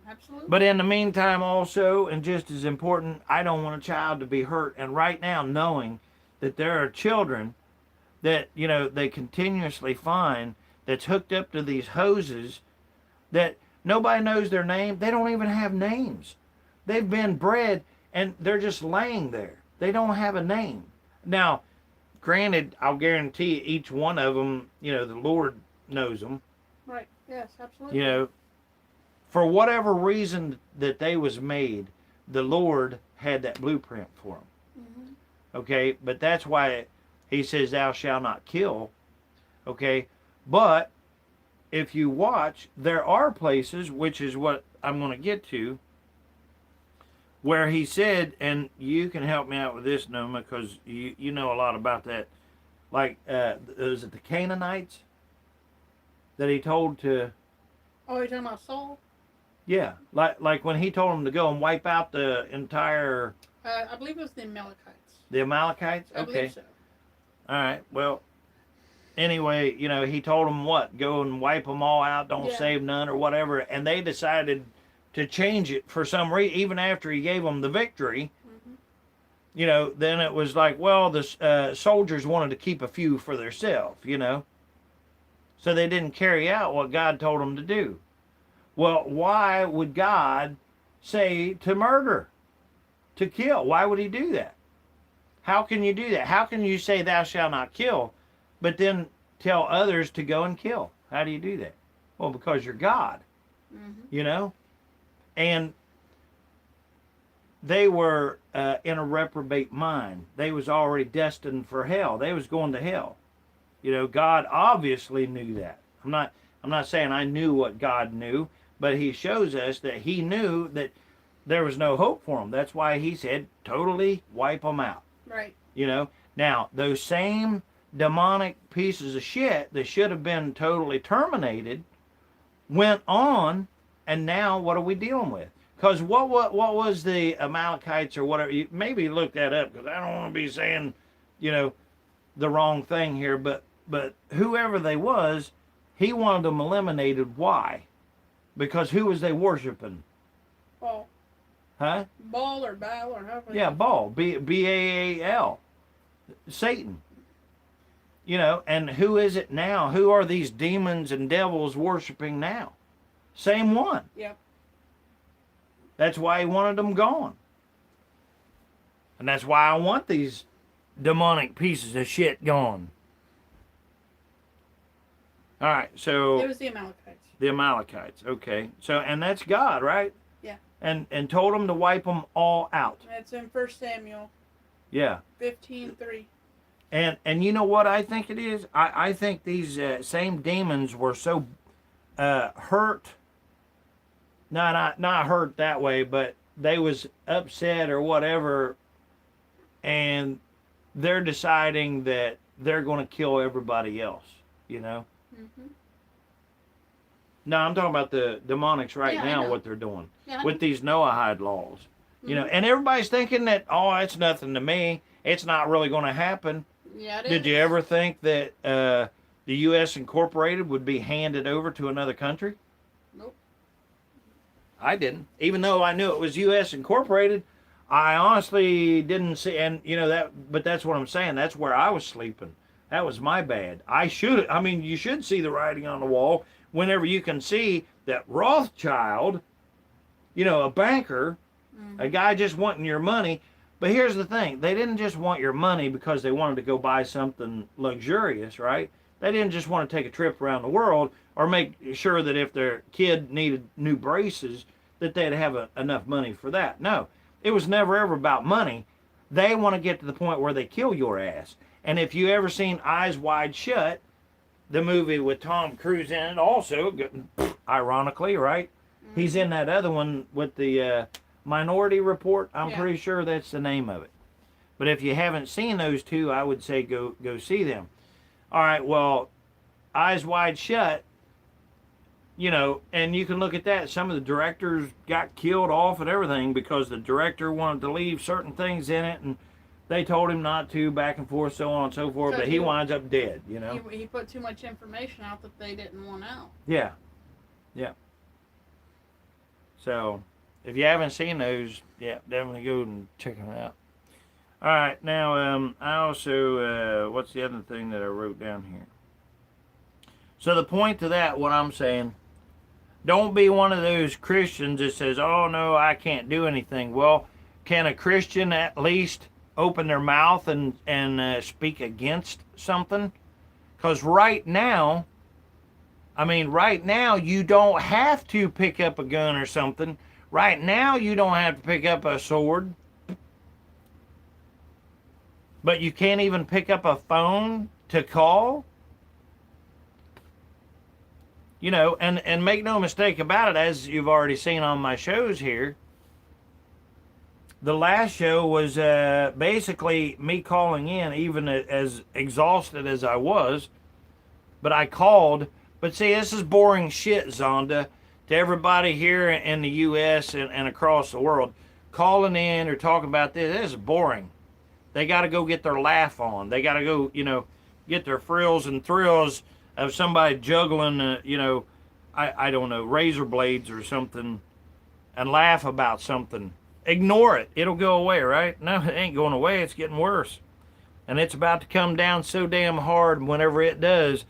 absolutely. But in the meantime also, and just as important, I don't want a child to be hurt. And right now, knowing that there are children that, you know, they continuously find that's hooked up to these hoses that nobody knows their name. They don't even have names. They've been bred and they're just laying there. They don't have a name. Now, granted, I'll guarantee each one of them, you know, the Lord knows them. Right. Yes, absolutely. You know, for whatever reason that they was made, the Lord had that blueprint for them. Mm-hmm. Okay, but that's why he says, thou shalt not kill. Okay, but if you watch, there are places, which is what I'm going to get to, where he said, and you can help me out with this, Noma, because you know a lot about that. Like, was it the Canaanites that he told to? Oh, you're talking about Saul? Yeah, like when he told them to go and wipe out the entire. I believe it was the Amalekites. The Amalekites? I believe so. All right. Well, anyway, you know, he told them what? Go and wipe them all out. Don't save none or whatever. And they decided to change it for some reason. Even after he gave them the victory, you know, then it was like, well, the soldiers wanted to keep a few for themselves, you know. So they didn't carry out what God told them to do. Well, why would God say to murder, to kill? Why would he do that? How can you do that? How can you say thou shalt not kill, but then tell others to go and kill? How do you do that? Well, because you're God, you know? And they were in a reprobate mind. They was already destined for hell. They was going to hell. You know, God obviously knew that. I'm not saying I knew what God knew, but he shows us that he knew that there was no hope for them. That's why he said, totally wipe them out. Right. You know, now those same demonic pieces of shit that should have been totally terminated went on, and now what are we dealing with? Because what was the Amalekites or whatever? Maybe look that up, because I don't want to be saying, you know, the wrong thing here. But whoever they was, he wanted them eliminated. Why? Because who was they worshiping? Baal. Huh? Baal or Baal or however. Yeah, Baal. B-A-A-L. Satan. You know, and who is it now? Who are these demons and devils worshiping now? Same one. Yep. That's why he wanted them gone. And that's why I want these demonic pieces of shit gone. All right, so It was the Amalekites. The Amalekites. Okay, so and that's God, right? Yeah. And told them to wipe them all out. It's in 1 Samuel. Yeah. 15:3. And you know what I think it is? I think these same demons were so hurt. Not hurt that way, but they was upset or whatever, and they're deciding that they're going to kill everybody else. You know. Mm-hmm. No, I'm talking about the demonics right now. What they're doing with these Noahide laws. You know, and everybody's thinking that, oh, it's nothing to me. It's not really going to happen. Yeah, it Did is. you ever think that the U.S. Incorporated would be handed over to another country? Nope. I didn't. Even though I knew it was U.S. Incorporated, I honestly didn't see. And you know that, but that's what I'm saying. That's where I was sleeping. That was my bad. I mean, you should see the writing on the wall whenever you can see that Rothschild, you know, a banker, a guy just wanting your money. But here's the thing. They didn't just want your money because they wanted to go buy something luxurious, right? They didn't just want to take a trip around the world or make sure that if their kid needed new braces, that they'd have enough money for that. No, it was never ever about money. They want to get to the point where they kill your ass. And if you ever seen Eyes Wide Shut, the movie with Tom Cruise in it also, ironically, right? Mm-hmm. He's in that other one with the Minority Report. I'm pretty sure that's the name of it. But if you haven't seen those two, I would say go see them. All right, well, Eyes Wide Shut, you know, and you can look at that. Some of the directors got killed off and everything because the director wanted to leave certain things in it, and they told him not to, back and forth, so on and so forth, but he winds up dead, you know? He put too much information out that they didn't want out. Yeah. Yeah. So, if you haven't seen those, yeah, definitely go and check them out. All right, now, I also, what's the other thing that I wrote down here? So, the point to that, what I'm saying, don't be one of those Christians that says, oh, no, I can't do anything. Well, can a Christian at least open their mouth and speak against something? Because right now, you don't have to pick up a gun or something. Right now, you don't have to pick up a sword. But you can't even pick up a phone to call. You know, and make no mistake about it, as you've already seen on my shows here, the last show was basically me calling in, even as exhausted as I was. But I called. But see, this is boring shit, Zonda, to everybody here in the U.S. and across the world. Calling in or talking about this is boring. They got to go get their laugh on. They got to go, you know, get their frills and thrills of somebody juggling, you know, I don't know, razor blades or something, and laugh about something. Ignore it. It'll go away, right? No, it ain't going away. It's getting worse. And it's about to come down so damn hard. Whenever it does,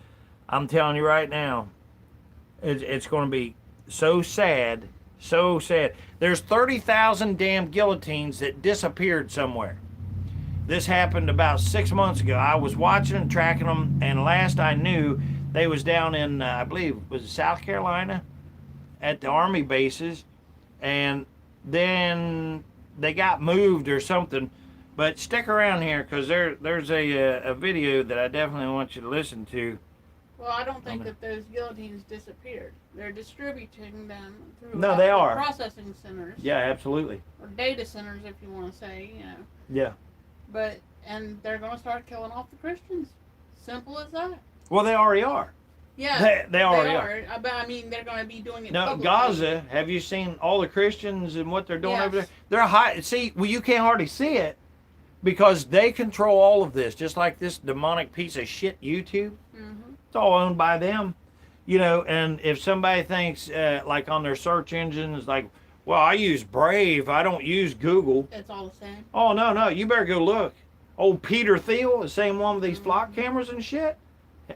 I'm telling you right now, it's going to be so sad, so sad. There's 30,000 damn guillotines that disappeared somewhere. This happened about 6 months ago. I was watching and tracking them, and last I knew, they was down in, I believe, was it South Carolina, at the Army bases, and then they got moved or something. But stick around here, because there's a video that I definitely want you to listen to. Well, I don't think that those guillotines disappeared. They're distributing them through they are processing centers. Yeah, absolutely. Or data centers, if you want to say, you know. Yeah. And they're going to start killing off the Christians. Simple as that. Well, they already are. Yeah, they already are. But I mean, they're going to be doing it. Now, publicly. Gaza, have you seen all the Christians and what they're doing Yes. over there? They're high. See, well, you can't hardly see it because they control all of this, just like this demonic piece of shit YouTube. Mm-hmm. It's all owned by them, you know. And if somebody thinks, like on their search engines, like, well, I use Brave, I don't use Google. It's all the same. Oh, no, you better go look. Old Peter Thiel, the same one with these flock cameras and shit,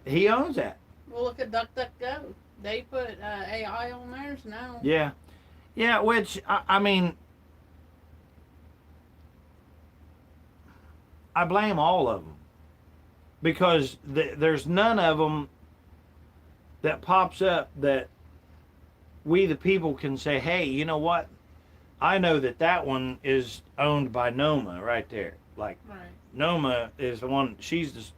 he owns that. Well, look at DuckDuckGo. They put AI on theirs now. Yeah, which, I mean, I blame all of them. Because there's none of them that pops up that we the people can say, hey, you know what? I know that one is owned by Noma right there. Like, Right. Noma is the one, she's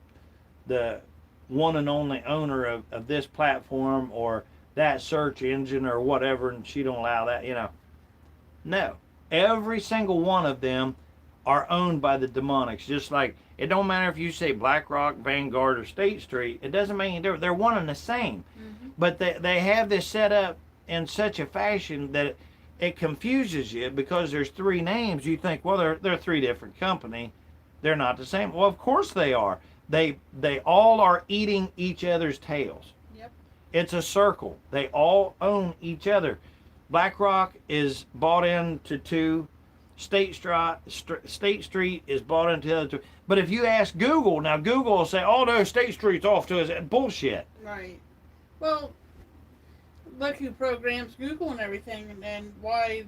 the one and only owner of this platform or that search engine or whatever, and she don't allow that, you know. No. Every single one of them are owned by the demonics. Just like, it don't matter if you say BlackRock, Vanguard, or State Street. It doesn't make any difference. They're one and the same. Mm-hmm. But they have this set up in such a fashion that it confuses you because there's three names. You think, well, they're three different companies. They're not the same. Well, of course they are. They all are eating each other's tails. Yep. It's a circle. They all own each other. BlackRock is bought into two. State Street is bought into the other two. But if you ask Google, now Google will say, oh no, State Street's off to us. Bullshit. Right. Well, look who programs Google and everything, and why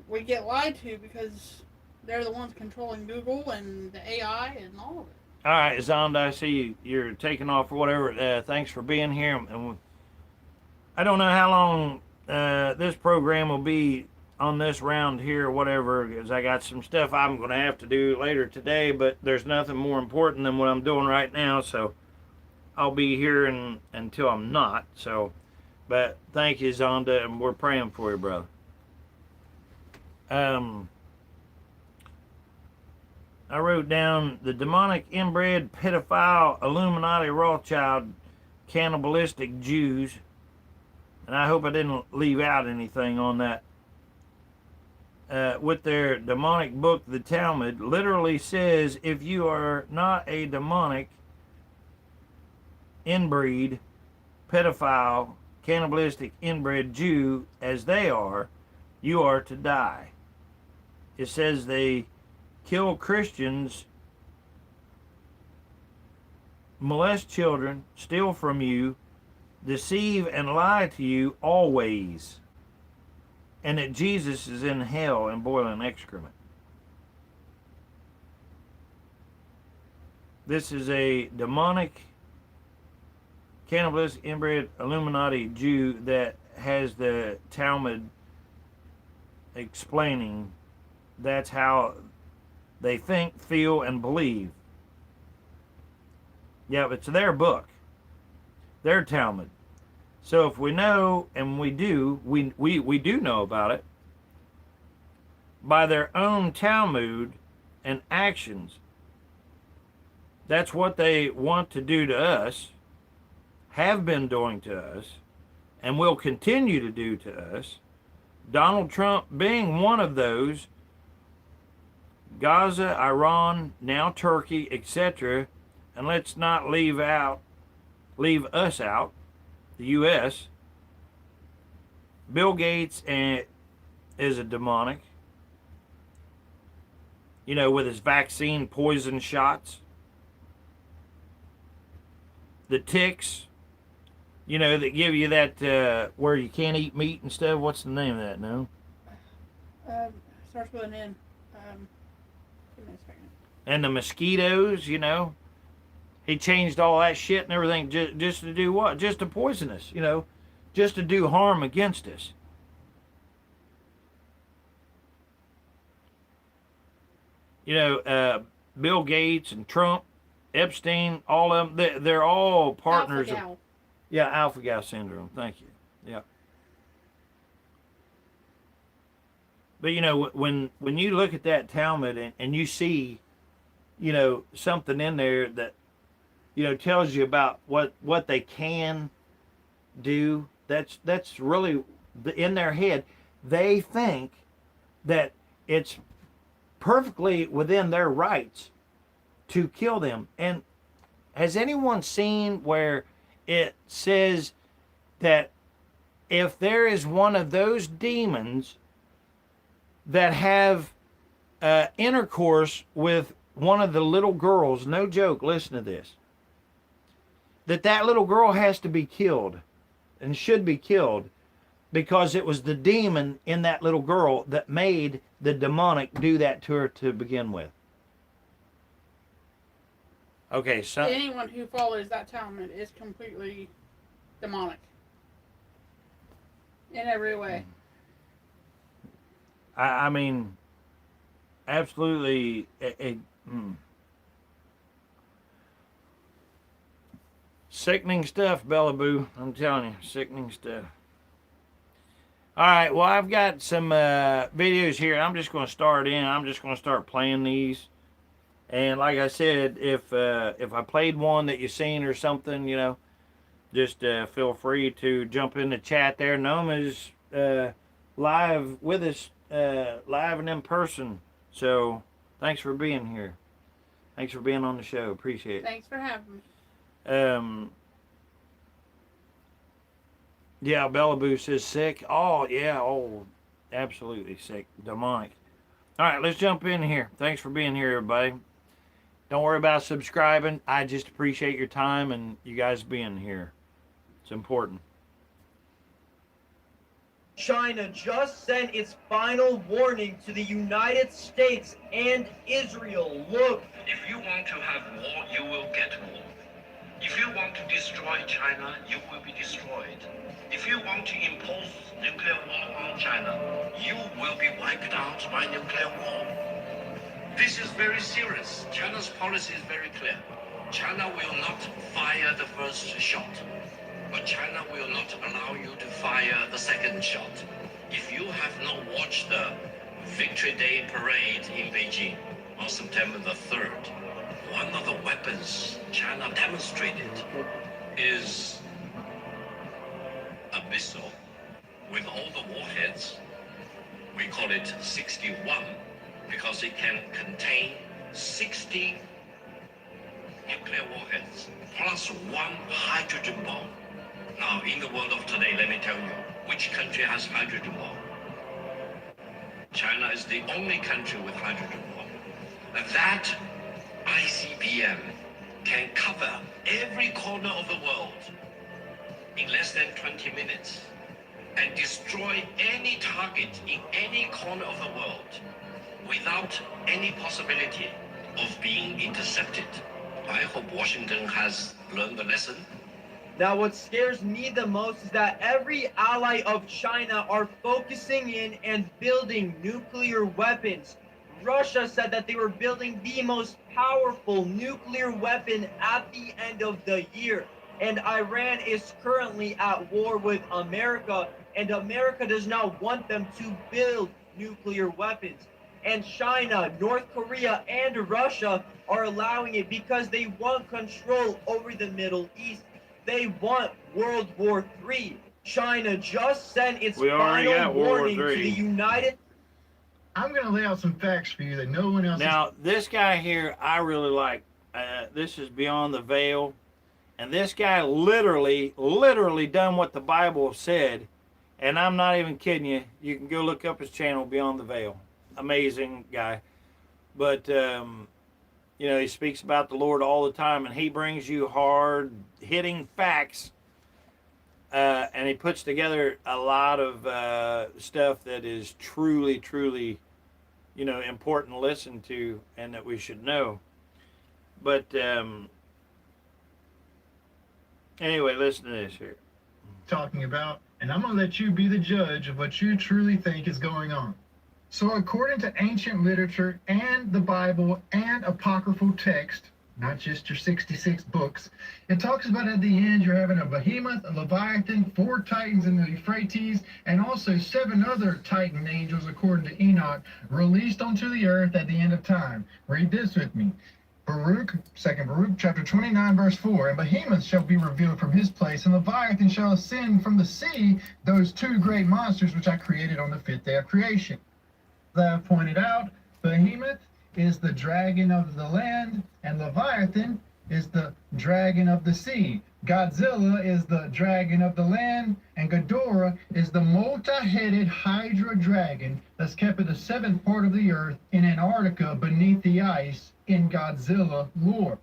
we get lied to, because they're the ones controlling Google and the AI and all of it. All right, Zonda, I see you're taking off or whatever. Thanks for being here. And I don't know how long this program will be on this round here or whatever, because I got some stuff I'm going to have to do later today, but there's nothing more important than what I'm doing right now, so I'll be here until I'm not. So, but thank you, Zonda, and we're praying for you, brother. I wrote down the demonic inbred pedophile Illuminati Rothschild cannibalistic Jews, and I hope I didn't leave out anything on that. With their demonic book, the Talmud, literally says if you are not a demonic inbreed, pedophile, cannibalistic inbred Jew, as they are, you are to die. It says they kill Christians, molest children, steal from you, deceive and lie to you always, and that Jesus is in hell and boiling excrement. This is a demonic, cannibalistic, inbred, Illuminati Jew that has the Talmud explaining that's how they think, feel, and believe. Yeah, it's their book, their Talmud. So if we know, and we do know about it, by their own Talmud and actions, that's what they want to do to us, have been doing to us, and will continue to do to us. Donald Trump being one of those, Gaza, Iran, now Turkey, etc. And let's not leave us out, the U.S. Bill Gates is a demonic, with his vaccine poison shots. The ticks, that give you that where you can't eat meat and stuff. What's the name of that? No. Starts with an N. Give me a second. And the mosquitoes, he changed all that shit and everything just to do what? Just to poison us, just to do harm against us. Bill Gates and Trump, Epstein, all of them, they're all partners. Alpha-gal. Yeah, alpha-gal syndrome. Thank you. Yeah. But, when you look at that Talmud and you see, something in there that, tells you about what they can do, that's really in their head. They think that it's perfectly within their rights to kill them. And has anyone seen where it says that if there is one of those demons that have intercourse with one of the little girls, no joke, listen to this, that little girl has to be killed and should be killed because it was the demon in that little girl that made the demonic do that to her to begin with. Okay, so anyone who follows that Talmud is completely demonic in every way. I mean, absolutely. Sickening stuff, Bella Boo. I'm telling you, sickening stuff. All right, well, I've got some videos here. I'm just going to start in. I'm just going to start playing these. And like I said, if I played one that you've seen or something, you know, just feel free to jump in the chat there. Noma's live with us, live and in person. So thanks for being here. Thanks for being on the show. Appreciate it. Thanks for having me. Yeah, Bella Boo says sick. Oh, yeah. Oh, absolutely sick. Demonic. All right, let's jump in here. Thanks for being here, everybody. Don't worry about subscribing. I just appreciate your time and you guys being here. It's important. China just sent its final warning to the United States and Israel. Look, if you want to have war, you will get war. If you want to destroy China, you will be destroyed. If you want to impose nuclear war on China, you will be wiped out by nuclear war. This is very serious. China's policy is very clear. China will not fire the first shot, but China will not allow you to fire the second shot. If you have not watched the Victory Day parade in Beijing on September the 3rd, one of the weapons China demonstrated is a missile with all the warheads. We call it 61 because it can contain 60 nuclear warheads plus one hydrogen bomb. Now, in the world of today, let me tell you, which country has hydrogen bomb? China is the only country with hydrogen bomb. And that ICBM can cover every corner of the world in less than 20 minutes and destroy any target in any corner of the world without any possibility of being intercepted. I hope Washington has learned the lesson. now what scares me the most is that every ally of China are focusing in and building nuclear weapons. Russia said that they were building the most powerful nuclear weapon at the end of the year. And Iran is currently at war with America, and America does not want them to build nuclear weapons. And China, North Korea, and Russia are allowing it because they want control over the Middle East. They want World War III. China just sent its final warning to the United. I'm going to lay out some facts for you that no one else. Now, this guy here, I really like. This is Beyond the Veil. And this guy literally done what the Bible said. And I'm not even kidding you. You can go look up his channel, Beyond the Veil. Amazing guy. But, you know, he speaks about the Lord all the time. And he brings you hard-hitting facts. And he puts together a lot of stuff that is truly, you know, important to listen to and that we should know. But anyway, listen to this here. Talking about, and I'm going to let you be the judge of what you truly think is going on. So according to ancient literature and the Bible and apocryphal text, not just your 66 books, it talks about at the end you're having a behemoth, a leviathan, 4 titans in the Euphrates, and also 7 other titan angels, according to Enoch, released onto the earth at the end of time. Read this with me. Baruch, 2nd Baruch, chapter 29, verse 4, and behemoth shall be revealed from his place, and leviathan shall ascend from the sea, those 2 great monsters which I created on the 5th day of creation. As I have pointed out, behemoth is the dragon of the land, and Leviathan is the dragon of the sea. Godzilla is the dragon of the land, and Ghidorah is the multi-headed Hydra dragon that's kept in the 7th part of the earth in Antarctica beneath the ice in Godzilla lore.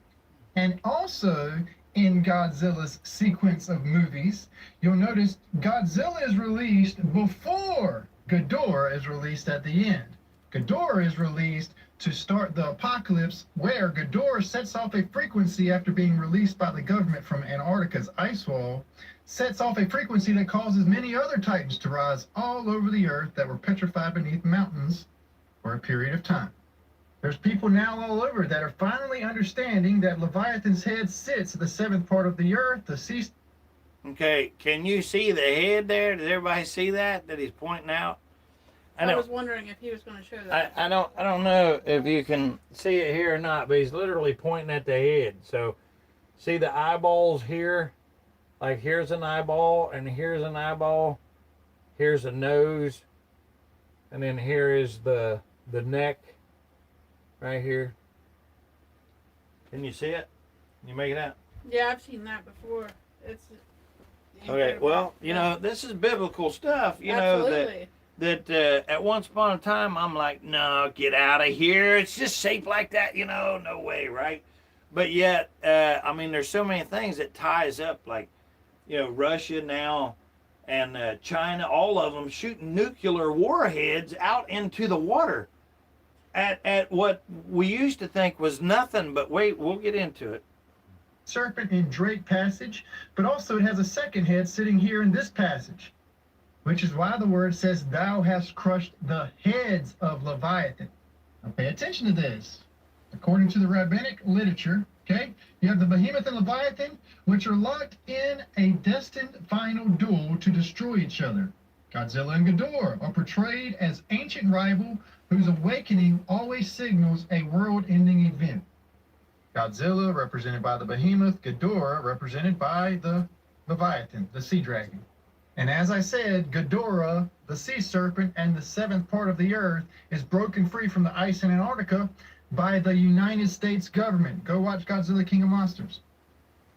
And also in Godzilla's sequence of movies, you'll notice Godzilla is released before Ghidorah is released at the end. Ghidorah is released to start the apocalypse, where Ghidorah sets off a frequency after being released by the government from Antarctica's ice wall, sets off a frequency that causes many other titans to rise all over the earth that were petrified beneath mountains for a period of time. There's people now all over that are finally understanding that Leviathan's head sits at the seventh part of the earth, the sea. Okay, can you see the head there? Does everybody see that he's pointing out? I was wondering if he was going to show that. I don't know if you can see it here or not, but he's literally pointing at the head. So, see the eyeballs here? Like here's an eyeball, and here's an eyeball. Here's a nose, and then here is the neck, right here. Can you see it? Can you make it out? Yeah, I've seen that before. It's okay. Well, you know, this is biblical stuff. You Absolutely. know that at once upon a time, I'm like, no, get out of here. It's just shaped like that, you know, no way, right? But yet, I mean, there's so many things that ties up, like, you know, Russia now and China, all of them shooting nuclear warheads out into the water at what we used to think was nothing, but wait, we'll get into it. Serpent in Drake passage, but also it has a second head sitting here in this passage, which is why the word says, thou hast crushed the heads of Leviathan. Now pay attention to this. According to the rabbinic literature, okay, you have the behemoth and Leviathan, which are locked in a destined final duel to destroy each other. Godzilla and Ghidorah are portrayed as ancient rival whose awakening always signals a world-ending event. Godzilla represented by the behemoth, Ghidorah represented by the Leviathan, the sea dragon. And as I said, Ghidorah, the sea serpent, and the seventh part of the earth is broken free from the ice in Antarctica by the United States government. Go watch Godzilla King of Monsters.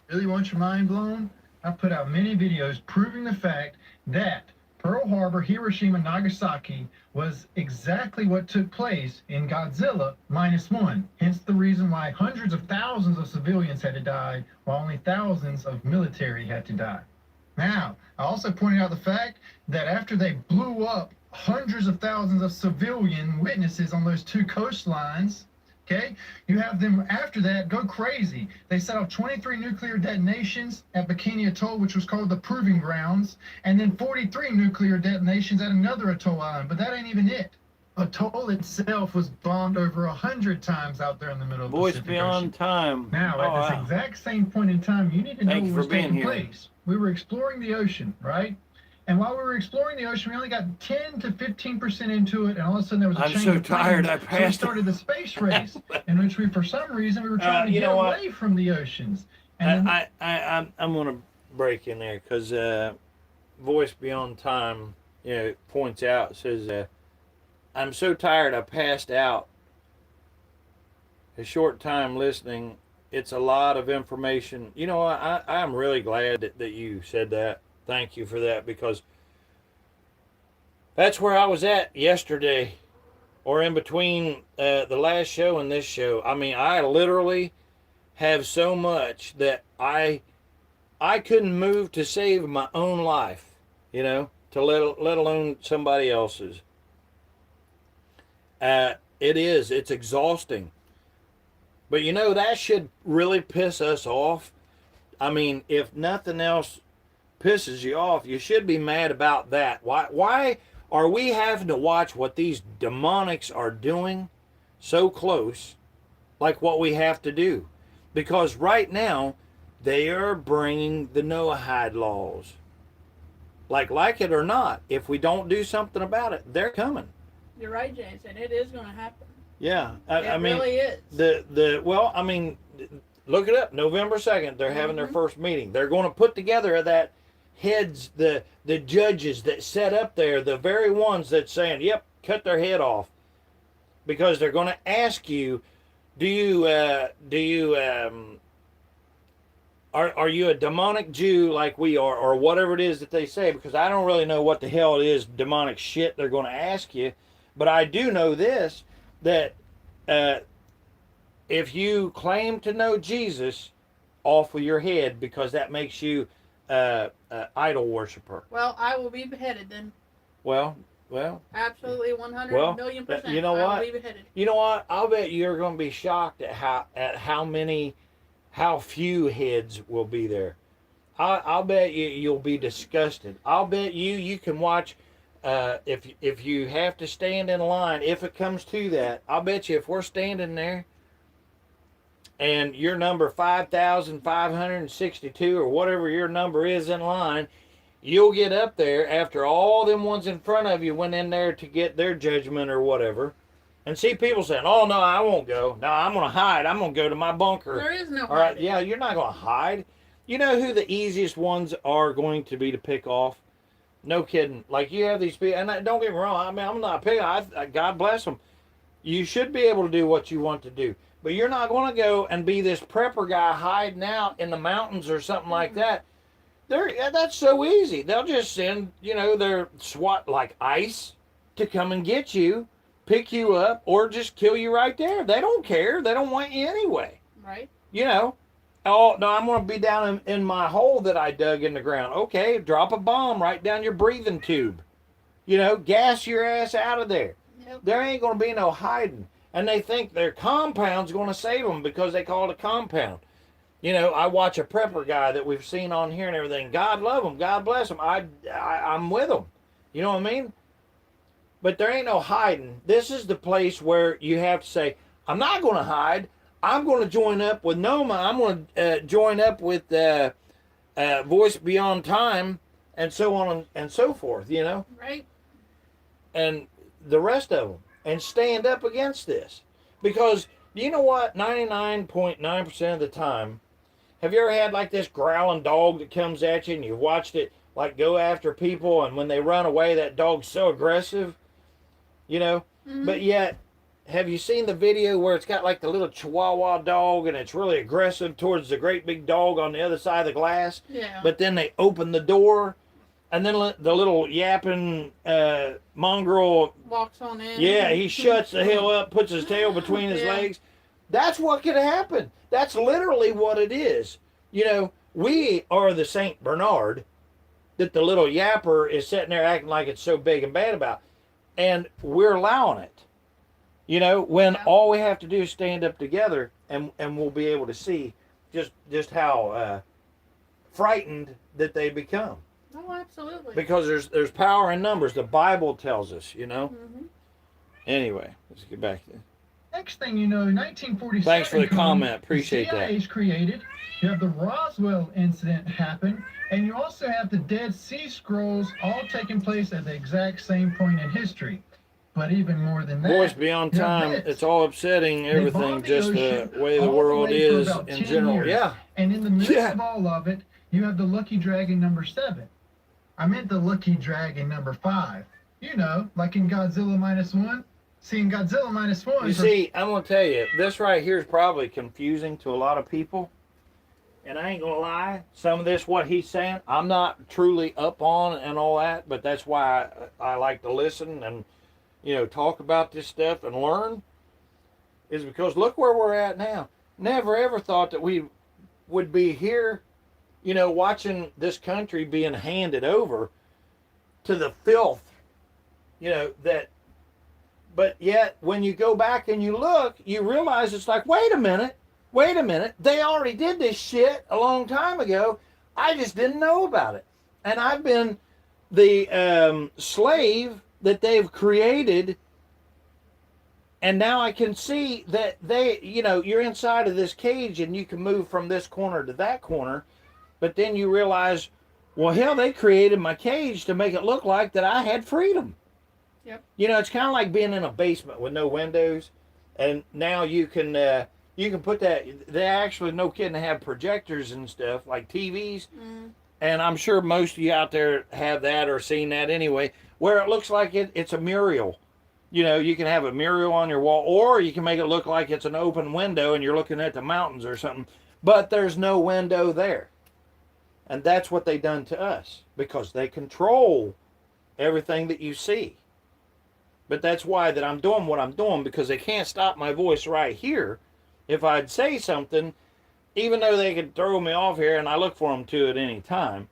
Really want your mind blown? I put out many videos proving the fact that Pearl Harbor, Hiroshima, Nagasaki was exactly what took place in Godzilla -1. Hence the reason why hundreds of thousands of civilians had to die, while only thousands of military had to die. Now, I also pointed out the fact that after they blew up hundreds of thousands of civilian witnesses on those two coastlines, okay, you have them after that go crazy. They set off 23 nuclear detonations at Bikini Atoll, which was called the Proving Grounds, and then 43 nuclear detonations at another atoll island. But that ain't even it. Atoll itself was bombed over 100 times out there in the middle of the Voice Pacific beyond Ocean. time. Now, at this exact same point in time, you need to know what was taking place. We were exploring the ocean, right? And while we were exploring the ocean, we only got 10 to 15% into it, and all of a sudden there was a I'm change so of tired, plans. I So we passed. started the space race, in which we, for some reason, we were trying to you get know what? away from the oceans. And then I'm going to break in there because Voice Beyond Time, you know, points out, says, I'm so tired I passed out. A short time listening, it's a lot of information. You know, I'm really glad that you said that. Thank you for that, because that's where I was at yesterday, or in between the last show and this show. I mean, I literally have so much that I couldn't move to save my own life, you know, to let alone somebody else's. It's exhausting. But you know, that should really piss us off. I mean, if nothing else pisses you off, you should be mad about that. Why are we having to watch what these demonics are doing so close, like what we have to do? Because right now, they are bringing the Noahide laws. Like it or not, if we don't do something about it, they're coming. You're right, James, and it is going to happen. Yeah, I mean, really is. Well, I mean, look it up. November 2nd, they're having their first meeting. They're going to put together that heads, the judges that set up there, the very ones that's saying, yep, cut their head off, because they're going to ask you, are you a demonic Jew like we are, or whatever it is that they say? Because I don't really know what the hell it is, demonic shit they're going to ask you. But I do know this, that if you claim to know Jesus, off with your head, because that makes you idol worshiper. Well, I will be beheaded then. Well, Well, Absolutely 100 well, million percent. you know I what? believe it headed. You know what? I'll bet you're going to be shocked at how few heads will be there. I'll bet you'll be disgusted. I'll bet you can watch. If you have to stand in line, if it comes to that, I'll bet you if we're standing there and your number 5,562 or whatever your number is in line, you'll get up there after all them ones in front of you went in there to get their judgment or whatever, and see people saying, "Oh no, I won't go. No, I'm gonna hide. I'm gonna go to my bunker." There is no All right, hiding. yeah, you're not gonna hide. You know who the easiest ones are going to be to pick off? No kidding. Like you have these people, and don't get me wrong. I mean, I'm not picking. God bless them. You should be able to do what you want to do, but you're not going to go and be this prepper guy hiding out in the mountains or something like that. That's so easy. They'll just send, their SWAT like ICE to come and get you, pick you up, or just kill you right there. They don't care. They don't want you anyway. Right. Oh, no, I'm going to be down in my hole that I dug in the ground. Okay, drop a bomb right down your breathing tube. Gas your ass out of there. Yep. There ain't going to be no hiding. And they think their compound's going to save them because they call it a compound. I watch a prepper guy that we've seen on here and everything. God love him. God bless him. I'm with him. You know what I mean? But there ain't no hiding. This is the place where you have to say, I'm not going to hide. I'm going to join up with Noma. I'm going to join up with Voice Beyond Time and so on and so forth, Right. And the rest of them. And stand up against this. Because you know what? 99.9% of the time, have you ever had like this growling dog that comes at you and you've watched it like go after people, and when they run away, that dog's so aggressive, Mm-hmm. But yet, have you seen the video where it's got like the little Chihuahua dog and it's really aggressive towards the great big dog on the other side of the glass? Yeah. But then they open the door, and then the little yapping mongrel walks on in. Yeah, he shuts the hell up, puts his tail between his legs. That's what could happen. That's literally what it is. We are the Saint Bernard that the little yapper is sitting there acting like it's so big and bad about. And we're allowing it. When all we have to do is stand up together, and we'll be able to see just how frightened that they become. Oh, absolutely. Because there's power in numbers. The Bible tells us, Mm-hmm. Anyway, let's get back to Next thing you know, 1947. Thanks for the comes, comment. Appreciate the CIA is created. You have the Roswell incident happen, and you also have the Dead Sea Scrolls all taking place at the exact same point in history. But even more than that, Voice Beyond you have Time, this. it's all upsetting, They everything, bombed the just the ocean way the all world way for is about in 10 general. years. Yeah. And in the midst Yeah. of all of it, you have the Lucky Dragon number 7. I meant the Lucky Dragon number 5. Like in Godzilla -1. See, in Godzilla -1. You see, I'm going to tell you, this right here is probably confusing to a lot of people. And I ain't going to lie, some of this, what he's saying, I'm not truly up on and all that, but that's why I like to listen and, talk about this stuff and learn, is because look where we're at now. Never ever thought that we would be here, watching this country being handed over to the filth, but yet when you go back and you look, you realize it's like, wait a minute, they already did this shit a long time ago. I just didn't know about it. And I've been the slave that they've created, and now I can see that you're inside of this cage and you can move from this corner to that corner, but then you realize, well, hell, they created my cage to make it look like that I had freedom. Yep. It's kind of like being in a basement with no windows, and now you can put that. They actually, no kidding, have projectors and stuff like TVs, and I'm sure most of you out there have that or seen that anyway, where it looks like it's a mural. You can have a mural on your wall, or you can make it look like it's an open window and you're looking at the mountains or something, but there's no window there. And that's what they done to us, because they control everything that you see. But that's why that I'm doing what I'm doing, because they can't stop my voice right here. If I'd say something, even though they could throw me off here, and I look for them to at any time,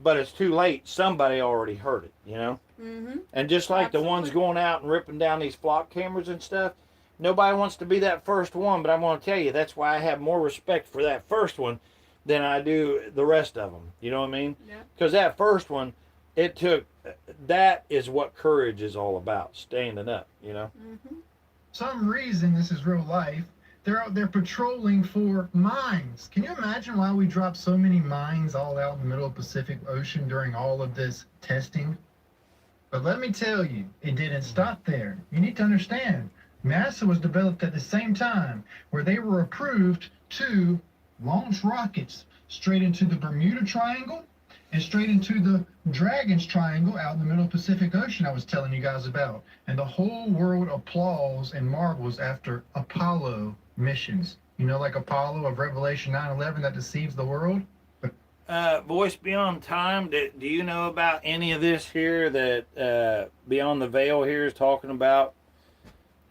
but it's too late. Somebody already heard it, Mm-hmm. And just like the ones going out and ripping down these flock cameras and stuff, nobody wants to be that first one, but I'm going to tell you, that's why I have more respect for that first one than I do the rest of them. You know what I mean? Yeah. Because that first one, that is what courage is all about, standing up, you know? Mm-hmm. Some reason, this is real life, they're out there patrolling for mines. Can you imagine why we dropped so many mines all out in the middle of the Pacific Ocean during all of this testing? But let me tell you, it didn't stop there. You need to understand, NASA was developed at the same time where they were approved to launch rockets straight into the Bermuda Triangle and straight into the Dragon's Triangle out in the middle of the Pacific Ocean I was telling you guys about. And the whole world applauds and marvels after Apollo missions. You know, like Apollo of Revelation 9/11 that deceives the world? Voice Beyond Time, do you know about any of this here that Beyond the Veil here is talking about?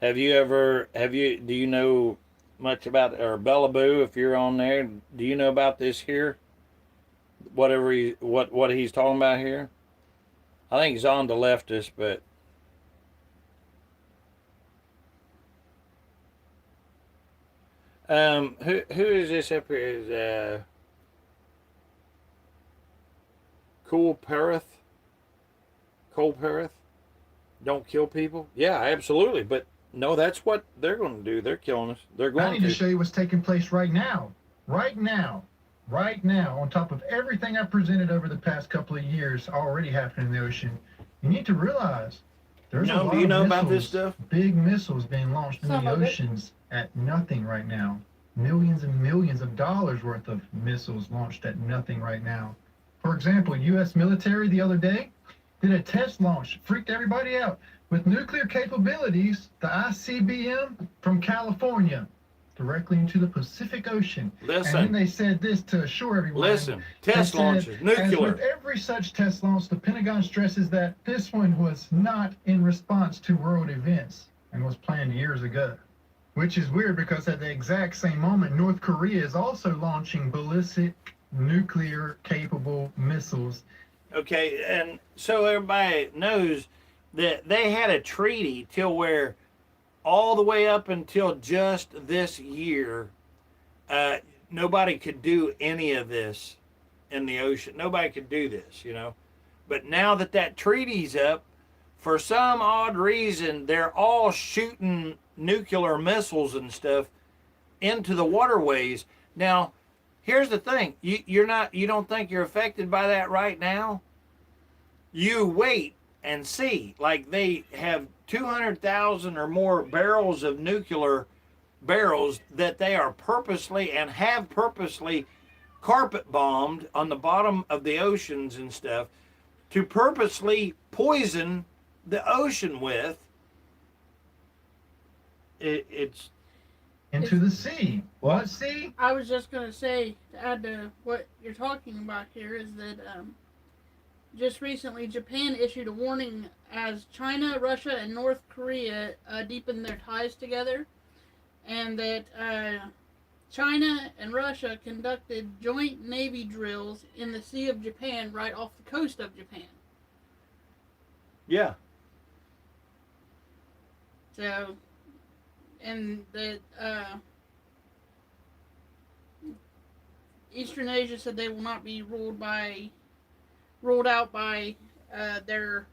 Do you know much about, or Bella Boo, if you're on there, do you know about this here? What he's talking about here? I think Zonda left us, but who is this up here? Is Cole Perith? Don't kill people? Yeah, absolutely. But no, that's what they're going to do. They're killing us. They're going I need to show you what's taking place right now. Right now, on top of everything I've presented over the past couple of years already happening in the ocean. You need to realize there's a lot of missiles, about this stuff? Big missiles being launched in the oceans at nothing right now. Millions and millions of dollars worth of missiles launched at nothing right now. For example, U.S. military the other day did a test launch, freaked everybody out, with nuclear capabilities, the ICBM from California, directly into the Pacific Ocean. Listen. And then they said this to assure everyone. Listen, test launches, nuclear. As with every such test launch, the Pentagon stresses that this one was not in response to world events and was planned years ago. Which is weird because at the exact same moment, North Korea is also launching ballistic nuclear-capable missiles. Okay, and so everybody knows that they had a treaty till where all the way up until just this year, nobody could do any of this in the ocean. Nobody could do this, you know. But now that treaty's up, for some odd reason, they're all shooting nuclear missiles and stuff into the waterways. Now, here's the thing. You don't think you're affected by that right now? You wait and see. Like, they have 200,000 or more barrels of nuclear barrels that they are purposely and have purposely carpet bombed on the bottom of the oceans and stuff to purposely poison the ocean with. It's into the sea. What sea? I was just going to say, to add to what you're talking about here, is that just recently Japan issued a warning as China, Russia, and North Korea deepen their ties together, and that China and Russia conducted joint Navy drills in the Sea of Japan right off the coast of Japan. Yeah. So, and that Eastern Asia said they will not be ruled out by their,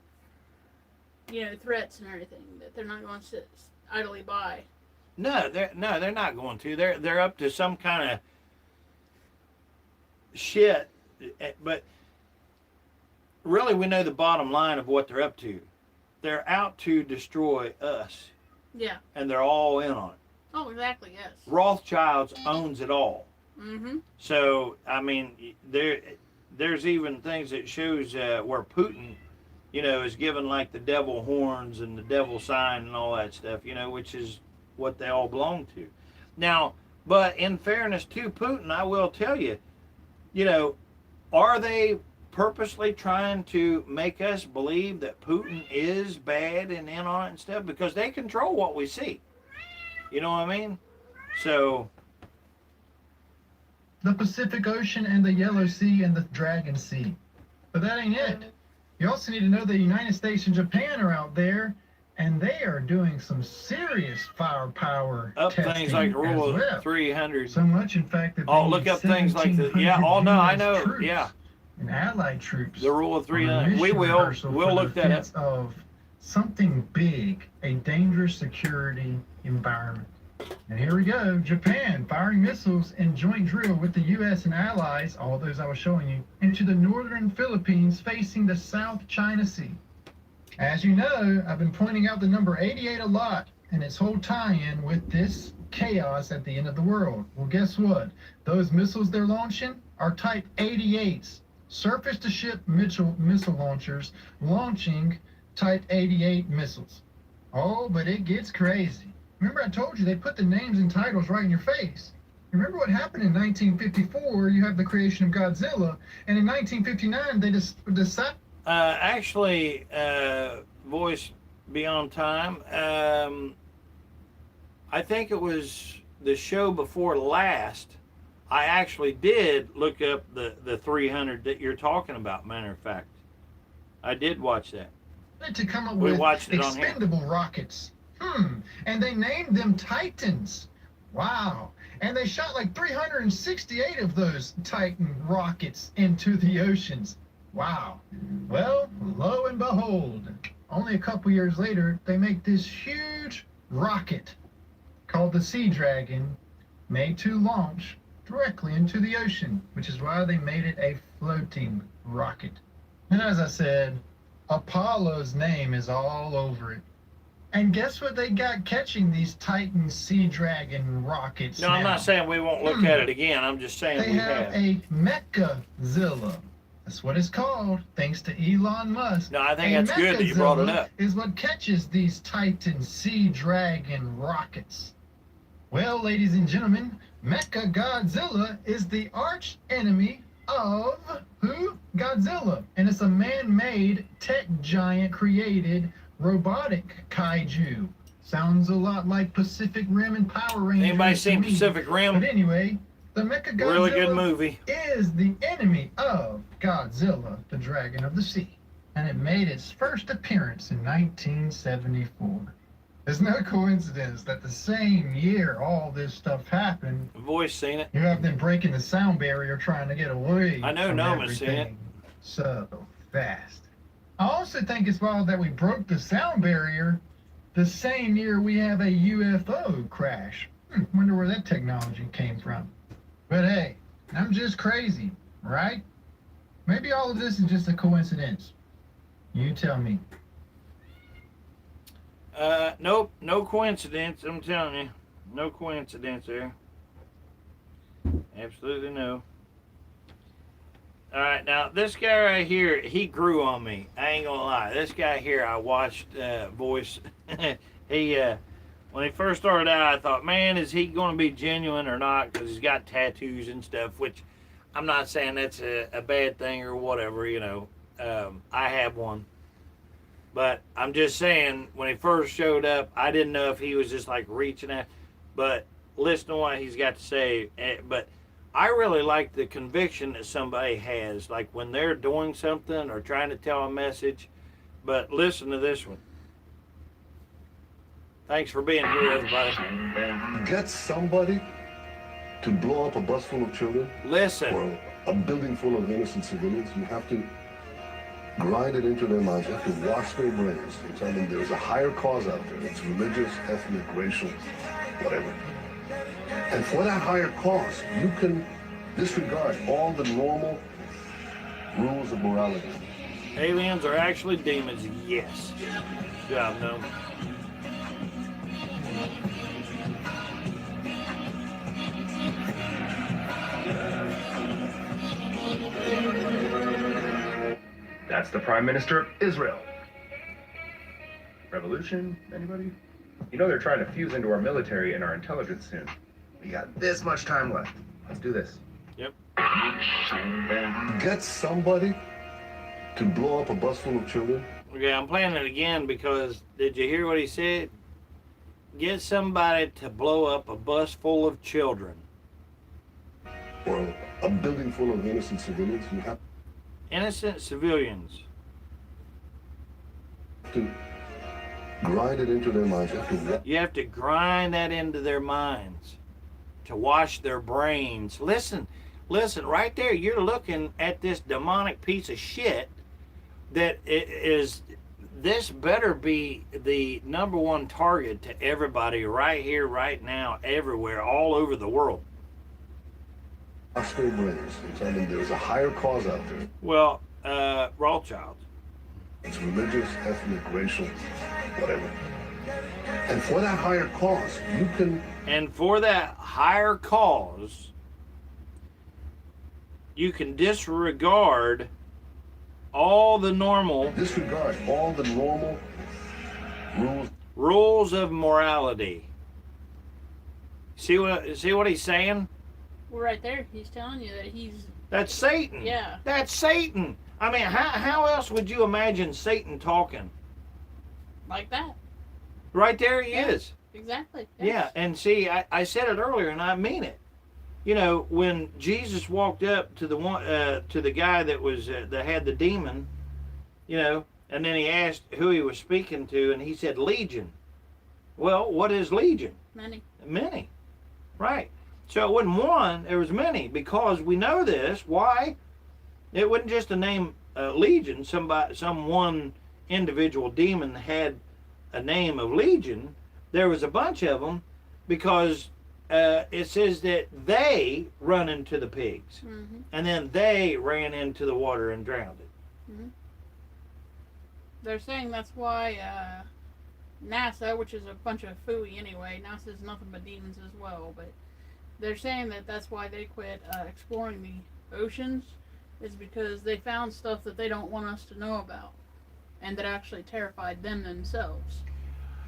threats and everything. That they're not going to sit idly by. No, they're not going to. They're up to some kind of shit. But really, we know the bottom line of what they're up to. They're out to destroy us. Yeah. And they're all in on it. Oh, exactly. Yes. Rothschilds owns it all. Mm-hmm. So I mean, there's even things that shows where Putin, is given like the devil horns and the devil sign and all that stuff, which is what they all belong to. Now, but in fairness to Putin, I will tell you, are they purposely trying to make us believe that Putin is bad and in on it and stuff? Because they control what we see. You know what I mean? So the Pacific Ocean and the Yellow Sea and the Dragon Sea. But that ain't it. You also need to know the United States and Japan are out there, and they are doing some serious firepower Up testing things like the rule as well. of 300. So much, in fact, that Oh, look up things like the I know. Troops Yeah, and Allied troops. the rule of on a 300. We mission will. rehearsal We'll for look the that up. defense of something big, a dangerous security environment. And here we go, Japan firing missiles in joint drill with the U.S. and allies, all those I was showing you, into the northern Philippines facing the South China Sea. As you know, I've been pointing out the number 88 a lot and its whole tie-in with this chaos at the end of the world. Well, guess what? Those missiles they're launching are Type 88s, surface-to-ship missile launchers launching Type 88 missiles. Oh, but it gets crazy. Remember I told you they put the names and titles right in your face. Remember what happened in 1954? You have the creation of Godzilla, and in 1959 they decided. Voice Beyond Time. I think it was the show before last. I actually did look up the 300 that you're talking about. Matter of fact, I did watch that. To come up We with watched it on here. expendable rockets. And they named them Titans. Wow. And they shot like 368 of those Titan rockets into the oceans. Wow. Well, lo and behold, only a couple years later, they make this huge rocket called the Sea Dragon, made to launch directly into the ocean, which is why they made it a floating rocket. And as I said, Apollo's name is all over it. And guess what they got catching these Titan Sea Dragon rockets No, now? I'm not saying we won't look at it again. I'm just saying They we have have. a Mechazilla. That's what it's called, thanks to Elon Musk. No, I think that's good that you brought it up. Is what catches these Titan Sea Dragon rockets. Well, ladies and gentlemen, Mecha Godzilla is the arch enemy of who? Godzilla. And it's a man-made tech giant created robotic kaiju. Sounds a lot like Pacific Rim and Power Rangers. Anybody to seen me. Pacific Rim? But anyway, the Mechagodzilla Really good movie. is the enemy of Godzilla, the Dragon of the Sea. And it made its first appearance in 1974. It's no coincidence that the same year all this stuff happened, Voice seen it. you have them breaking the sound barrier trying to get away. I know from Noma's seen it. everything so fast. I also think it's wild that we broke the sound barrier the same year we have a UFO crash. Wonder where that technology came from. But hey, I'm just crazy, right? Maybe all of this is just a coincidence. You tell me. Nope, no coincidence. I'm telling you, no coincidence there. Absolutely no. All right, now this guy right here, he grew on me. I ain't gonna lie. This guy here, I watched Voice. He when he first started out, I thought, man, is he gonna be genuine or not? Because he's got tattoos and stuff, which I'm not saying that's a bad thing or whatever. You know, I have one. But I'm just saying, when he first showed up, I didn't know if he was just like reaching out. But listen to what he's got to say. But I really like the conviction that somebody has, like when they're doing something or trying to tell a message. But listen to this one. Thanks for being here, everybody. Get somebody to blow up a bus full of children. Listen. Or a building full of innocent civilians. You have to grind it into their minds. You have to wash their brains and tell them there's a higher cause out there. It's religious, ethnic, racial, whatever. And for that higher cause, you can disregard all the normal rules of morality. Aliens are actually demons. Yes. Good job, no. That's the Prime Minister of Israel. Revolution, anybody? You know they're trying to fuse into our military and our intelligence soon. We got this much time left. Let's do this. Yep. Get somebody to blow up a bus full of children. Okay, I'm playing it again because did you hear what he said? Get somebody to blow up a bus full of children. Or a building full of innocent civilians. You have Innocent civilians. To grind it into their minds. You have to grind that into their minds to wash their brains. Listen, right there, you're looking at this demonic piece of shit that is, this better be the number one target to everybody right here, right now, everywhere, all over the world. Wash their brains and tell them there's a higher cause out there. Well, Rothschild. It's religious, ethnic, racial, whatever. And for that higher cause, you can... And for that higher cause, you can disregard all the normal... Disregard all the normal rules of morality. See what he's saying? Well, right there, he's telling you that he's... That's Satan. Yeah. That's Satan. I mean, how else would you imagine Satan talking? Like that. Right there he is. Exactly. Yes. Yeah, and see, I said it earlier, and I mean it. You know, when Jesus walked up to the one to the guy that was that had the demon, you know, and then he asked who he was speaking to, and he said legion. Well, what is legion? Many. Many. Right. So it wasn't one, there was many, because we know this. Why? It wasn't just the name legion. Some one individual demon had a name of legion. There was a bunch of them, because it says that they run into the pigs, and then they ran into the water and drowned it. They're saying that's why NASA, which is a bunch of phooey anyway, NASA is nothing but demons as well, but they're saying that that's why they quit exploring the oceans, is because they found stuff that they don't want us to know about, and that actually terrified them themselves.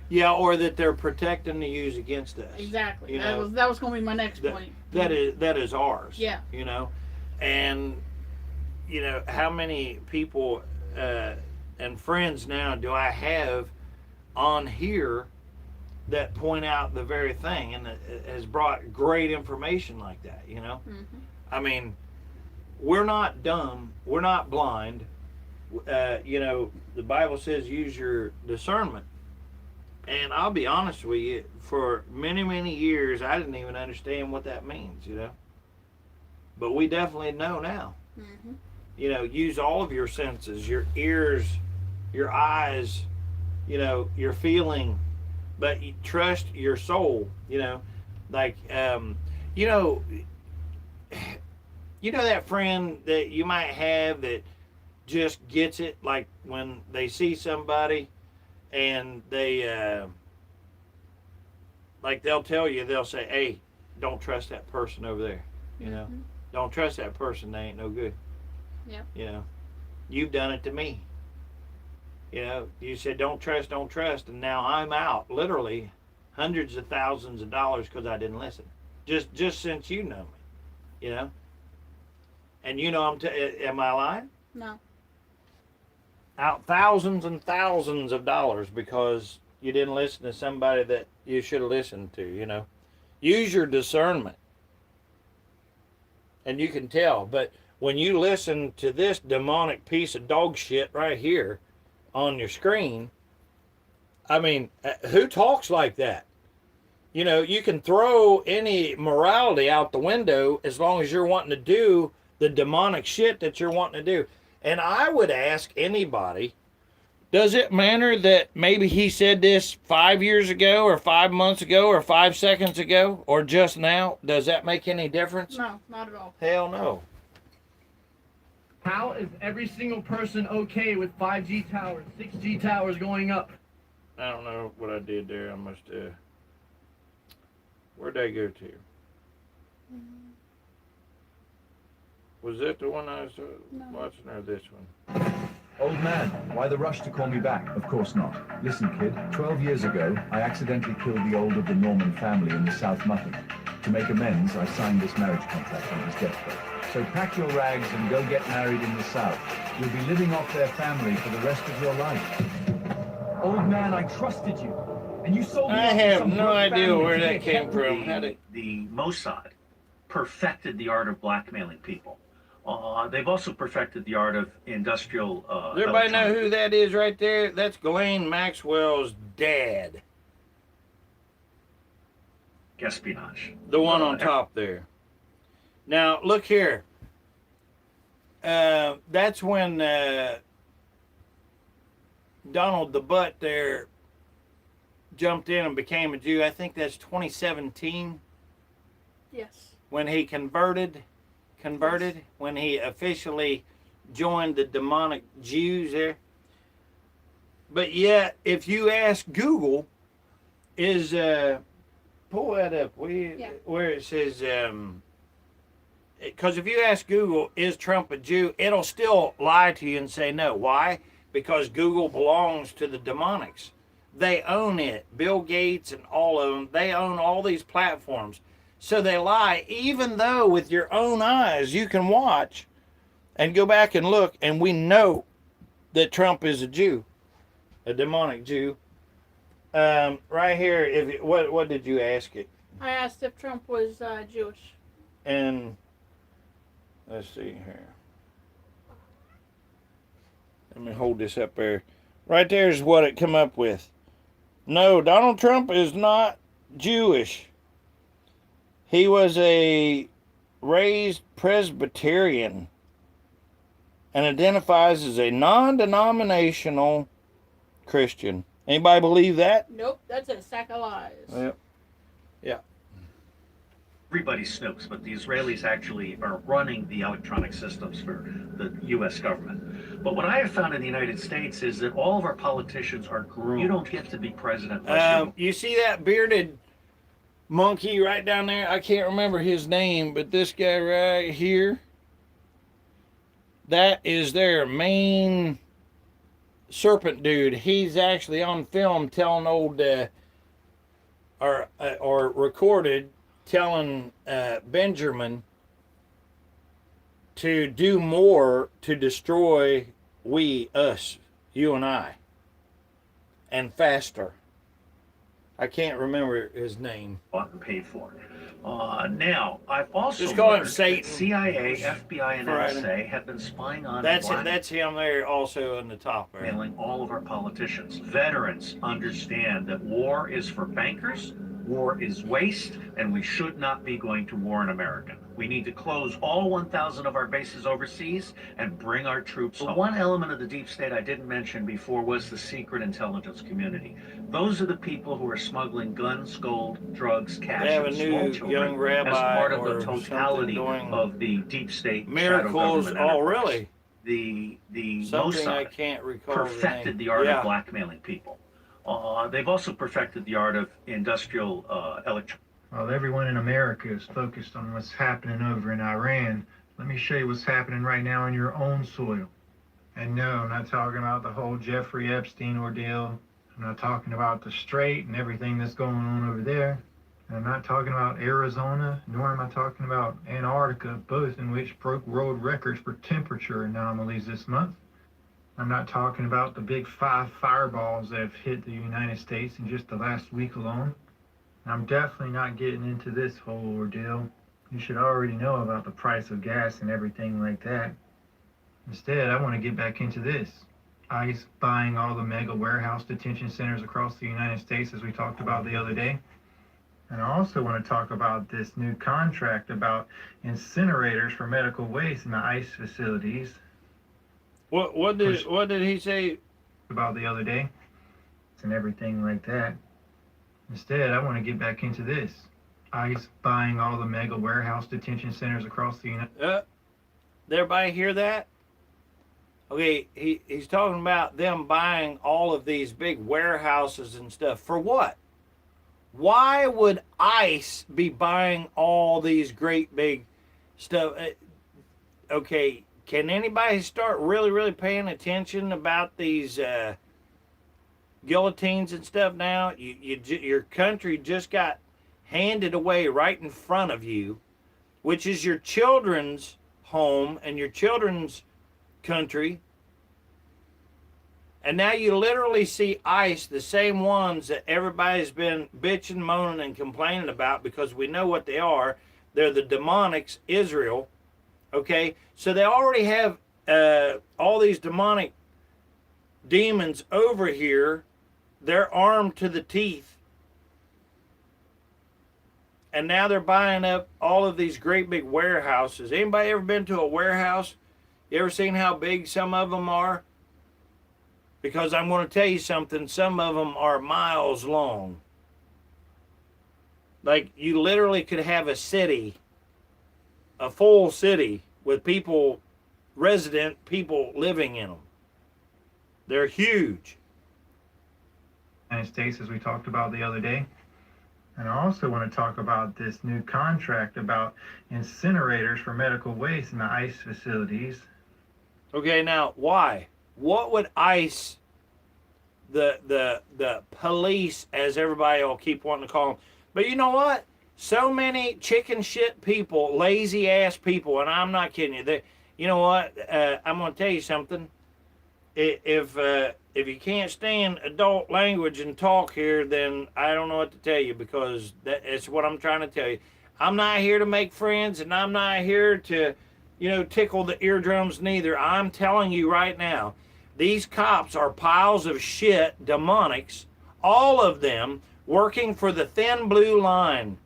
Yeah, or that they're protecting to use against us. Exactly. That was going to be my next point. That is ours. Yeah. You know, and you know how many people and friends now do I have on here that point out the very thing, and it has brought great information like that. You know, I mean, we're not dumb, we're not blind. You know, the Bible says use your discernment. And I'll be honest with you, for many, many years, I didn't even understand what that means, you know. But we definitely know now. You know, use all of your senses, your ears, your eyes, you know, your feeling, but you trust your soul, you know. Like, you know that friend that you might have that just gets it, like when they see somebody, and they, like they'll tell you, they'll say, hey, don't trust that person over there, you know. Don't trust that person, they ain't no good. Yep. You know, you've done it to me. You know, you said don't trust, and now I'm out, literally, hundreds of thousands of dollars because I didn't listen. Just since you know me, you know. And you know, am I lying? No. Out thousands and thousands of dollars because you didn't listen to somebody that you should have listened to, you know. Use your discernment. And you can tell. But when you listen to this demonic piece of dog shit right here on your screen, I mean, who talks like that? You know, you can throw any morality out the window as long as you're wanting to do the demonic shit that you're wanting to do. And I would ask anybody, does it matter that maybe he said this 5 years ago or 5 months ago or 5 seconds ago or just now? Does that make any difference? No, not at all. Hell no. How is every single person okay with 5G towers, 6G towers going up? I don't know what I did there. I must where'd they go to? Was that the one I was watching, or this one? Old man, why the rush to call me back? Of course not. Listen, kid, 12 years ago, I accidentally killed the old of the Norman family in the South Mutton. To make amends, I signed this marriage contract on his deathbed. So pack your rags and go get married in the South. You'll be living off their family for the rest of your life. Old man, I trusted you. And you sold me I have no idea where that came from. The Mossad perfected the art of blackmailing people. They've also perfected the art of industrial. Does everybody know who that is right there? That's Ghislaine Maxwell's dad. Espionage. The one on top there. Now, look here. That's when Donald the Butt there jumped in and became a Jew. I think that's 2017. Yes. When he converted, yes. When he officially joined the demonic Jews there. But yet, if you ask Google, is pull that up where it says, because if you ask Google, is Trump a Jew, it'll still lie to you and say no. Why? Because Google belongs to the demonics. They own it. Bill Gates and all of them, they own all these platforms. So they lie, even though with your own eyes you can watch and go back and look, and we know that Trump is a Jew, a demonic Jew. Right here, what did you ask it? I asked if Trump was Jewish. And let's see here. Let me hold this up there. Right there is what it come up with. No, Donald Trump is not Jewish. He was a raised Presbyterian and identifies as a non-denominational Christian. Anybody believe that? Nope, that's a sack of lies. Yep. Yeah. Everybody snoops, but the Israelis actually are running the electronic systems for the U.S. government. But what I have found in the United States is that all of our politicians are groomed. You don't get to be president unless you see that bearded monkey right down there? I can't remember his name, but this guy right here, that is their main serpent dude. He's actually on film telling old or recorded telling Benjamin to do more to destroy us, you and I, and faster. I can't remember his name. Bought and paid for. Now, I've also just call him learned Satan. That CIA, FBI, and NSA have been spying on. That's him there, also in the top there. Mailing all of our politicians. Veterans understand that war is for bankers, war is waste, and we should not be going to war in America. We need to close all 1,000 of our bases overseas and bring our troops home. One element of the deep state I didn't mention before was the secret intelligence community. Those are the people who are smuggling guns, gold, drugs, cash, they have and a small new children young rabbi as part of the or totality of the deep state miracles. shadow government Oh, really? The something Mossad I can't recall. perfected the art of blackmailing people. They've also perfected the art of industrial electronics. Well, everyone in America is focused on what's happening over in Iran. Let me show you what's happening right now on your own soil. And no, I'm not talking about the whole Jeffrey Epstein ordeal. I'm not talking about the Strait and everything that's going on over there. And I'm not talking about Arizona, nor am I talking about Antarctica, both in which broke world records for temperature anomalies this month. I'm not talking about the big 5 fireballs that have hit the United States in just the last week alone. I'm definitely not getting into this whole ordeal. You should already know about the price of gas and everything like that. Instead, I want to get back into this. ICE buying all the mega warehouse detention centers across the United States, as we talked about the other day. And I also want to talk about this new contract about incinerators for medical waste in the ICE facilities. What did he say about the other day? And everything like that. Instead, I want to get back into this. ICE buying all the mega warehouse detention centers across the United States. Did everybody hear that? Okay, he's talking about them buying all of these big warehouses and stuff. For what? Why would ICE be buying all these great big stuff? Okay, can anybody start really paying attention about these guillotines and stuff now? Your country just got handed away right in front of you, which is your children's home and your children's country. And now you literally see ICE, the same ones that everybody's been bitching, moaning, and complaining about, because we know what they are. They're the demonics, Israel, Okay, so they already have all these demonic demons over here. They're armed to the teeth. And now they're buying up all of these great big warehouses. Anybody ever been to a warehouse? You ever seen how big some of them are? Because I'm going to tell you something, some of them are miles long. Like, you literally could have a city, a full city, with people, resident people living in them. They're huge. United States, as we talked about the other day. And I also want to talk about this new contract about incinerators for medical waste in the ICE facilities. Okay, now why? What would ICE, the police, as everybody will keep wanting to call them, but you know what? So many chicken shit people, lazy ass people, and I'm not kidding you. You know what? I'm going to tell you something. If you can't stand adult language and talk here, then I don't know what to tell you, because it's what I'm trying to tell you. I'm not here to make friends, and I'm not here to, tickle the eardrums neither. I'm telling you right now, these cops are piles of shit, demonics, all of them working for the thin blue line.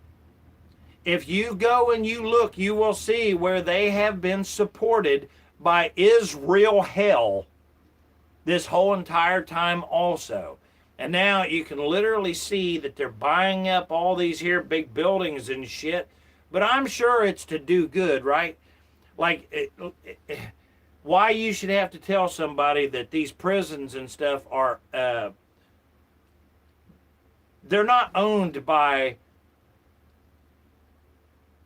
If you go and you look, you will see where they have been supported by Israel hell this whole entire time also. And now you can literally see that they're buying up all these here big buildings and shit. But I'm sure it's to do good, right? Like, why you should have to tell somebody that these prisons and stuff are, they're not owned by,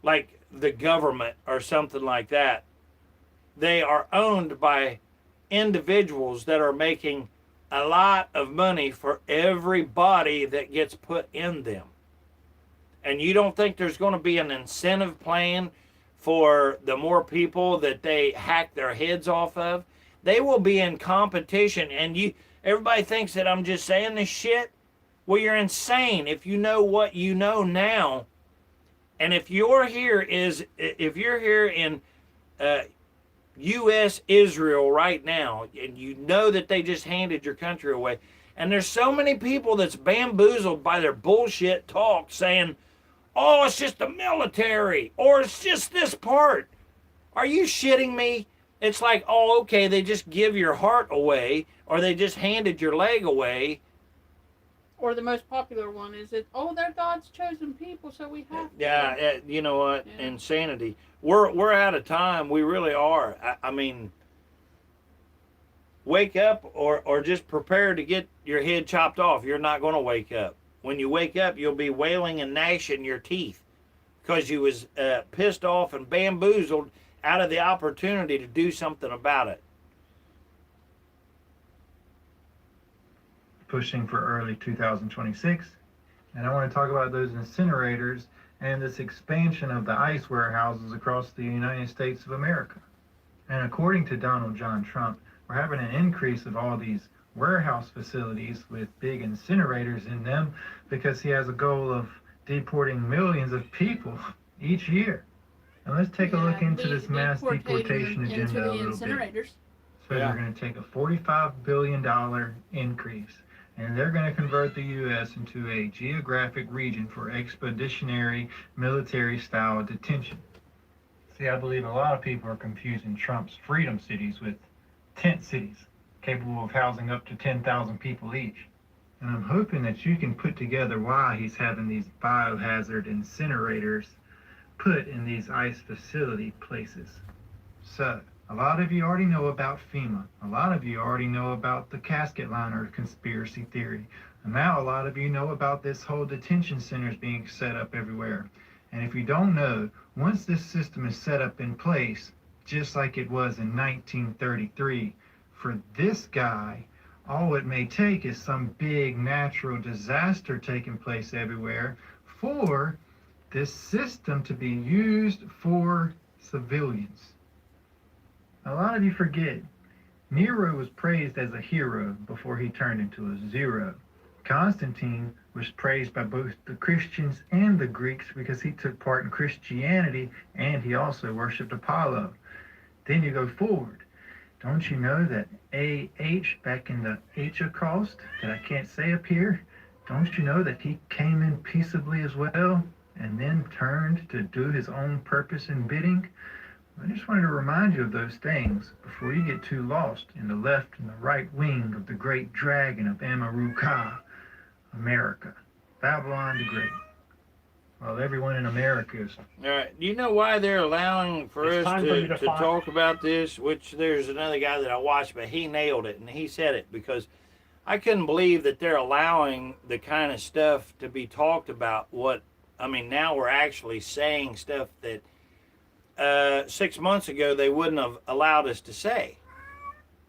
like, the government or something like that. They are owned by individuals that are making a lot of money for everybody that gets put in them. And you don't think there's going to be an incentive plan for the more people that they hack their heads off of? They will be in competition, and everybody thinks that I'm just saying this shit. Well, you're insane if you know what you know now. And if you're here in U.S. Israel right now, and you know that they just handed your country away, and there's so many people that's bamboozled by their bullshit talk saying, oh, it's just the military, or it's just this part. Are you shitting me? It's like, oh, okay, they just give your heart away, or they just handed your leg away. Or the most popular one is that, oh, they're God's chosen people, so we have to. Yeah, you know what? Yeah. Insanity. We're out of time. We really are. I mean, wake up or just prepare to get your head chopped off. You're not going to wake up. When you wake up, you'll be wailing and gnashing your teeth because you was pissed off and bamboozled out of the opportunity to do something about it. Pushing for early 2026. And I want to talk about those incinerators and this expansion of the ICE warehouses across the United States of America. And according to Donald John Trump, we're having an increase of all these warehouse facilities with big incinerators in them because he has a goal of deporting millions of people each year. And let's take a look into this mass deportation agenda a little bit. So they're going to take a $45 billion increase, and they're going to convert the U.S. into a geographic region for expeditionary military-style detention. See, I believe a lot of people are confusing Trump's freedom cities with tent cities, capable of housing up to 10,000 people each. And I'm hoping that you can put together why he's having these biohazard incinerators put in these ICE facility places. So, a lot of you already know about FEMA. A lot of you already know about the casket liner conspiracy theory. And now a lot of you know about this whole detention centers being set up everywhere. And if you don't know, once this system is set up in place, just like it was in 1933, for this guy, all it may take is some big natural disaster taking place everywhere for this system to be used for civilians. A lot of you forget, Nero was praised as a hero before he turned into a zero. Constantine was praised by both the Christians and the Greeks because he took part in Christianity and he also worshipped Apollo. Then you go forward. Don't you know that AH back in the Holocaust that I can't say up here, don't you know that he came in peaceably as well and then turned to do his own purpose and bidding? I just wanted to remind you of those things before you get too lost in the left and the right wing of the great dragon of Amaruka, America, Babylon the Great. Well, everyone in America is... All right. Do you know why they're allowing for It's us time for me to to find- talk about this? Which there's another guy that I watched, but he nailed it, and he said it, because I couldn't believe that they're allowing the kind of stuff to be talked about. Now we're actually saying stuff that 6 months ago they wouldn't have allowed us to say.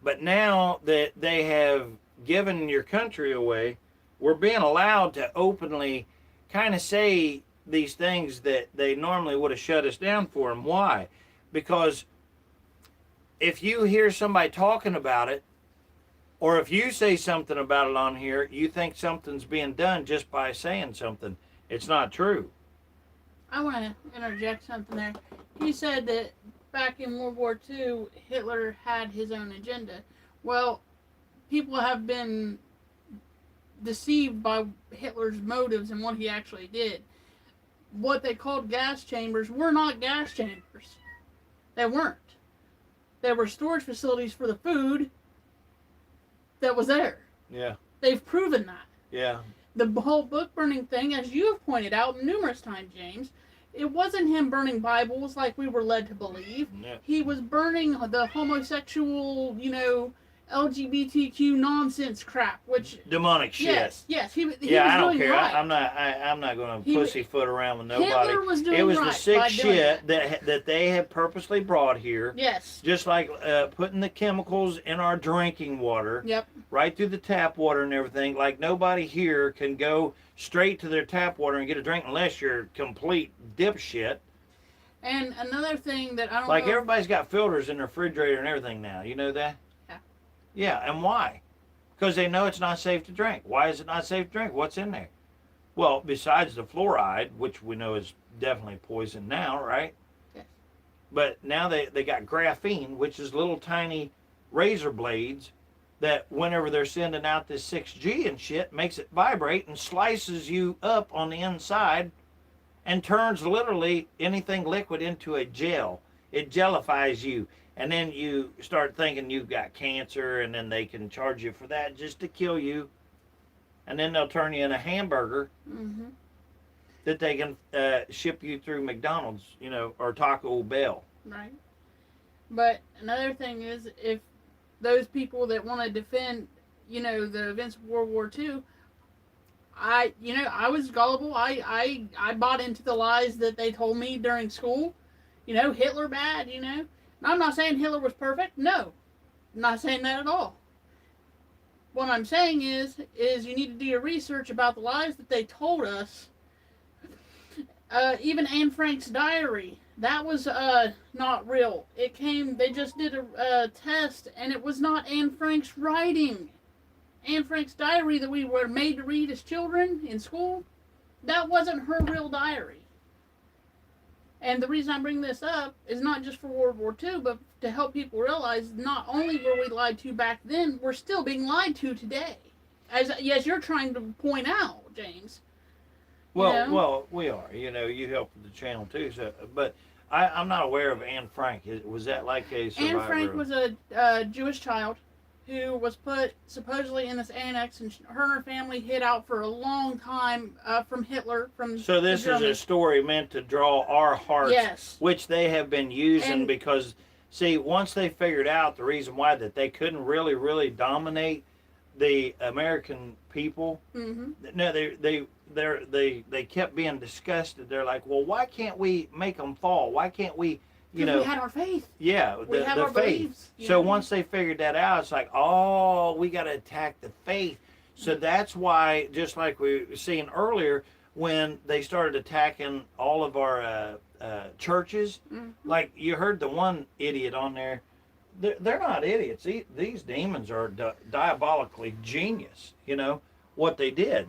But now that they have given your country away, we're being allowed to openly kind of say these things that they normally would have shut us down for. And why? Because if you hear somebody talking about it, or if you say something about it on here, you think something's being done just by saying something. It's not true. I want to interject something there. He said that back in World War II, Hitler had his own agenda. Well, people have been deceived by Hitler's motives and what he actually did. What they called gas chambers were not gas chambers. They weren't. They were storage facilities for the food that was there. Yeah. They've proven that. Yeah. The whole book burning thing, as you have pointed out numerous times, James, it wasn't him burning Bibles like we were led to believe. Yeah. He was burning the homosexual, LGBTQ nonsense crap, which Demonic shit. Yes, he was I don't doing care. right. I'm not going to He- pussyfoot around with nobody. Hitler was doing it was right the by sick doing shit that they have purposely brought here. Yes. Just like putting the chemicals in our drinking water. Yep. Right through the tap water and everything. Like nobody here can go straight to their tap water and get a drink unless you're a complete dipshit. And another thing that I don't Like know. everybody's got filters in their refrigerator and everything now. You know that? Yeah. Yeah, and why? Because they know it's not safe to drink. Why is it not safe to drink? What's in there? Well, besides the fluoride, which we know is definitely poison now, right? Yes. But now they got graphene, which is little tiny razor blades that whenever they're sending out this 6G and shit, makes it vibrate and slices you up on the inside and turns literally anything liquid into a gel. It jellifies you. And then you start thinking you've got cancer, and then they can charge you for that just to kill you. And then they'll turn you in a hamburger Mm-hmm. that they can ship you through McDonald's, or Taco Bell. Right. But another thing is, if those people that want to defend, the events of World War II, I was gullible. I bought into the lies that they told me during school. Hitler bad, Now, I'm not saying Hitler was perfect. No. I'm not saying that at all. What I'm saying is you need to do your research about the lies that they told us. Even Anne Frank's diary, that was not real. They just did a test, and it was not Anne Frank's writing. Anne Frank's diary that we were made to read as children in school, that wasn't her real diary. And the reason I bring this up is not just for World War II, but to help people realize not only were we lied to back then, we're still being lied to today. As you're trying to point out, James. Well, we are. You help with the channel too. So, but I'm not aware of Anne Frank. Was that like a survivor? Anne Frank was a Jewish child who was put supposedly in this annex, and her and her family hid out for a long time from Hitler. So this is a story meant to draw our hearts, yes, which they have been using because, see, once they figured out the reason why that they couldn't really dominate the American people, mm-hmm. no, they kept being disgusted. They're like, well, why can't we make them fall? Why can't we? We had our faith. Yeah, we have our faith. Beliefs, so once they figured that out, it's like, oh, we got to attack the faith. So that's why, just like we were seeing earlier, when they started attacking all of our churches, mm-hmm. like you heard the one idiot on there, they're not idiots. These demons are diabolically genius, what they did,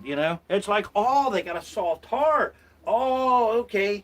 It's like, oh, they got a soft heart. Oh, okay,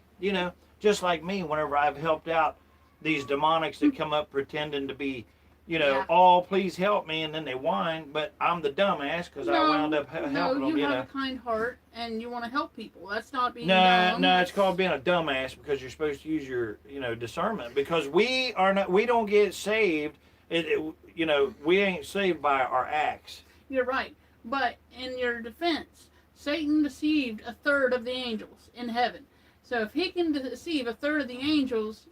just like me, whenever I've helped out these demonics that come up pretending to be, you know, oh, please help me, and then they whine, but I'm the dumbass because I wound up helping them, you have a kind heart and you want to help people. That's not being No, dumb. no, it's called being a dumbass because you're supposed to use your, you know, discernment. Because we don't get saved. You know, we ain't saved by our acts. You're right, but in your defense, Satan deceived a third of the angels in heaven. So if he can deceive a third of the angels,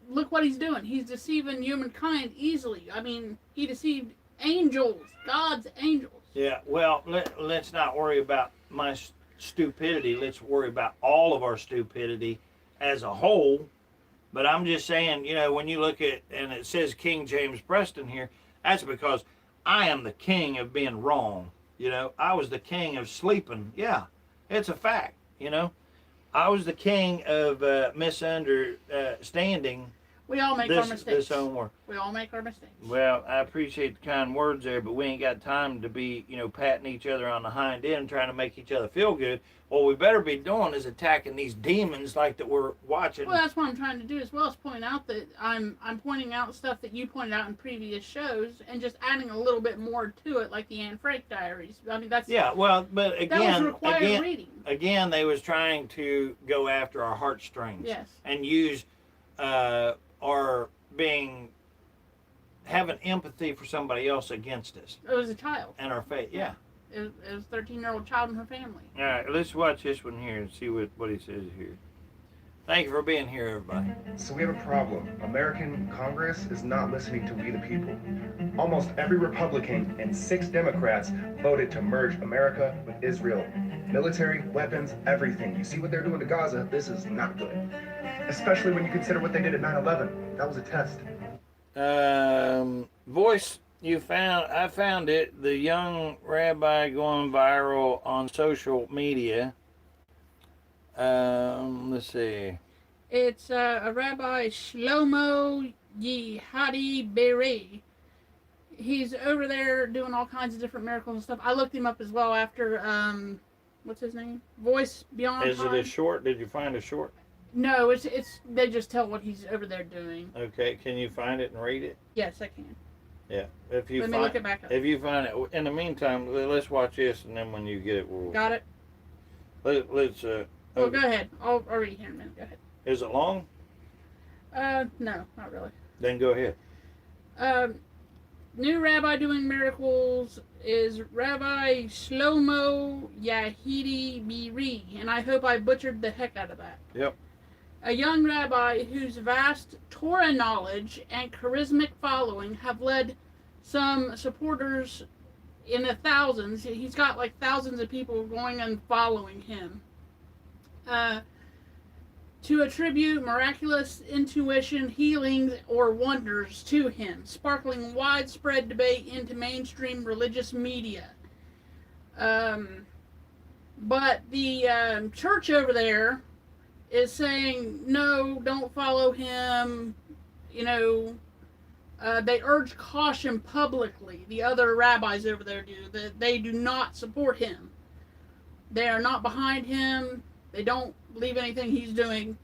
look what he's doing. He's deceiving humankind easily. I mean, he deceived angels, God's angels. Yeah, well, let's not worry about my stupidity. Let's worry about all of our stupidity as a whole. But I'm just saying, you know, when you look at, and it says King James Preston here, that's because I am the king of being wrong. You know, I was the king of sleeping. Yeah, it's a fact, you know. I was the king of misunderstanding. We all make our mistakes. This homework. We all make our mistakes. Well, I appreciate the kind words there, but we ain't got time to be, you know, patting each other on the hind end, trying to make each other feel good. What we better be doing is attacking these demons like that we're watching. Well, that's what I'm trying to do as well, is point out that I'm pointing out stuff that you pointed out in previous shows and just adding a little bit more to it, like the Anne Frank diaries. I mean, that's well, but again, that was required reading. Again, they was trying to go after our heartstrings. Yes. And use our having empathy for somebody else against us. It was a child. And our faith, yeah. It was a 13-year-old child and her family. All right, let's watch this one here and see what he says here. Thank you for being here, everybody. So we have a problem. American Congress is not listening to we the people. Almost every Republican and 6 Democrats voted to merge America with Israel. Military, weapons, everything. You see what they're doing to Gaza? This is not good. Especially when you consider what they did at 9/11. That was a test. Voice, I found it. The young rabbi going viral on social media. Let's see. It's a Rabbi Shlomo Yehudi Beri. He's over there doing all kinds of different miracles and stuff. I looked him up as well after, what's his name? Voice Beyond Is Time. it a short? Did you find a short? No, it's they just tell what he's over there doing. Okay, can you find it and read it? Yes, I can. Yeah, if you Let me look it back up. If you find it, in the meantime, let's watch this, and then when you get it, we'll. Got it. Let's. Well, go ahead. I'll read it here in a minute. Go ahead. Is it long? No, not really. Then go ahead. New rabbi doing miracles is Rabbi Shlomo Yehudi Beri, and I hope I butchered the heck out of that. Yep. A young rabbi whose vast Torah knowledge and charismatic following have led some supporters in the thousands. He's got like thousands of people going and following him. To attribute miraculous intuition, healings, or wonders to him, sparkling widespread debate into mainstream religious media. But the church over there is saying, no, don't follow him. You know, they urge caution publicly. The other rabbis over there do. That they do not support him. They are not behind him. They don't believe anything he's doing.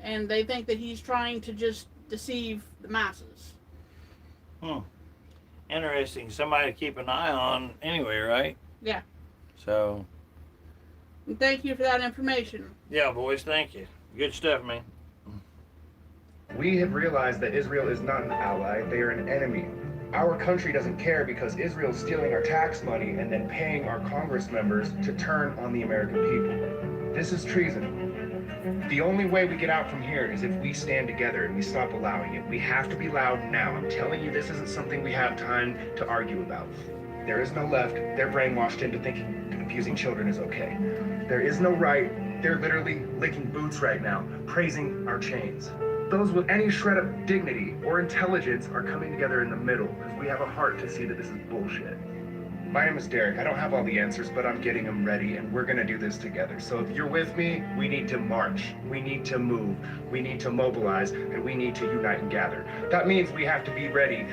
And they think that he's trying to just deceive the masses. Interesting. Somebody to keep an eye on anyway, right? Yeah. So. And thank you for that information. Yeah, boys, thank you. Good stuff, man. We have realized that Israel is not an ally, they are an enemy. Our country doesn't care because Israel is stealing our tax money and then paying our Congress members to turn on the American people. This is treason. The only way we get out from here is if we stand together and we stop allowing it. We have to be loud now. I'm telling you, this isn't something we have time to argue about. There is no left. They're brainwashed into thinking confusing children is okay. There is no right. They're literally licking boots right now, praising our chains. Those with any shred of dignity or intelligence are coming together in the middle because we have a heart to see that this is bullshit. My name is Derek. I don't have all the answers, but I'm getting them ready, and we're gonna do this together. So if you're with me, we need to march, we need to move, we need to mobilize, and we need to unite and gather. That means we have to be ready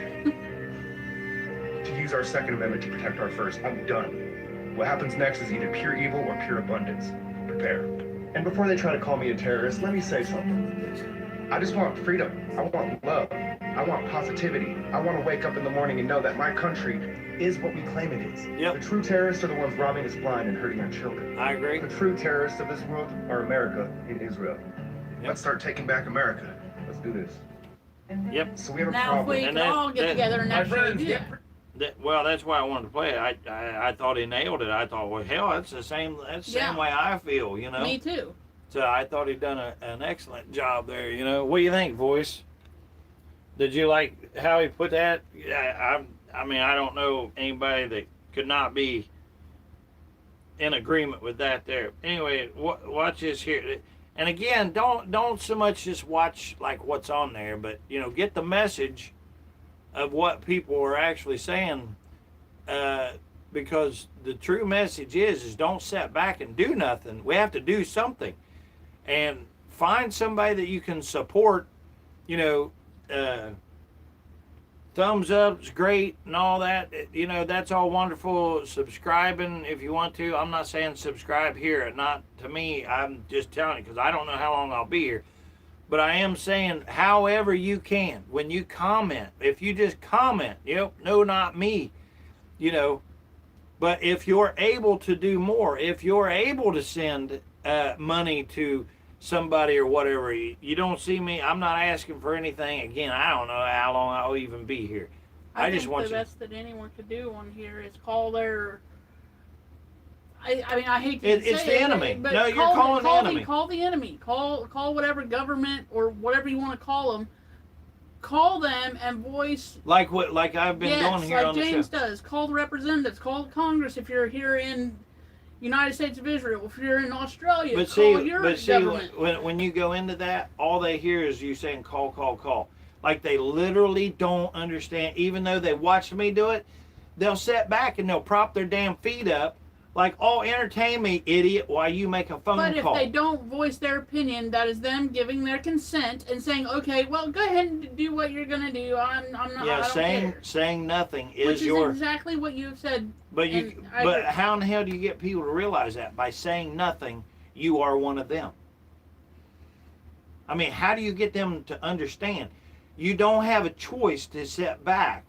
to use our Second Amendment to protect our First. I'm done. What happens next is either pure evil or pure abundance. Prepare. And before they try to call me a terrorist, let me say something. I just want freedom. I want love. I want positivity. I want to wake up in the morning and know that my country is what we claim it is. Yep. The true terrorists are the ones robbing us blind and hurting our children. I agree. The true terrorists of this world are America and Israel. Yep. Let's start taking back America. Let's do this. Yep. So we have a Now, problem. if we could all get together and actually do that. Well, that's why I wanted to play it. I thought he nailed it. I thought, well, hell, that's the same way I feel, you know. Me too. So I thought he'd done an excellent job there, you know. What do you think, Voice? Did you like how he put that? I mean, I don't know anybody that could not be in agreement with that there. Anyway, watch this here. And again, don't so much just watch like what's on there, but you know, get the message of what people are actually saying, because the true message is don't sit back and do nothing. We have to do something, and find somebody that you can support. You know, thumbs up's great and all that. You know, that's all wonderful. Subscribing if you want to. I'm not saying subscribe here. Not to me. I'm just telling you because I don't know how long I'll be here. But I am saying, however you can, when you comment, if you just comment, yep, no, not me, you know, but if you're able to do more, if you're able to send money to somebody or whatever, you don't see me, I'm not asking for anything. Again, I don't know how long I'll even be here. I just want the best that anyone could do on here is call their... I mean, I hate to say it's the enemy. But no, you're calling the enemy. Call the enemy. Call whatever government or whatever you want to call them. Call them and voice. Like I've been doing here on the show. James does. Call the representatives. Call the Congress if you're here in United States of Israel. If you're in Australia, call your government. When you go into that, all they hear is you saying call, call, call. Like they literally don't understand. Even though they watched me do it, they'll sit back and they'll prop their damn feet up. Like, oh, entertain me, idiot, while you make a phone call. But if they don't voice their opinion, that is them giving their consent and saying, okay, well, go ahead and do what you're going to do. I'm not, yeah, I don't care. saying nothing is Which is your... exactly what you have said. But how in the hell do you get people to realize that? By saying nothing, you are one of them. I mean, how do you get them to understand? You don't have a choice to sit back,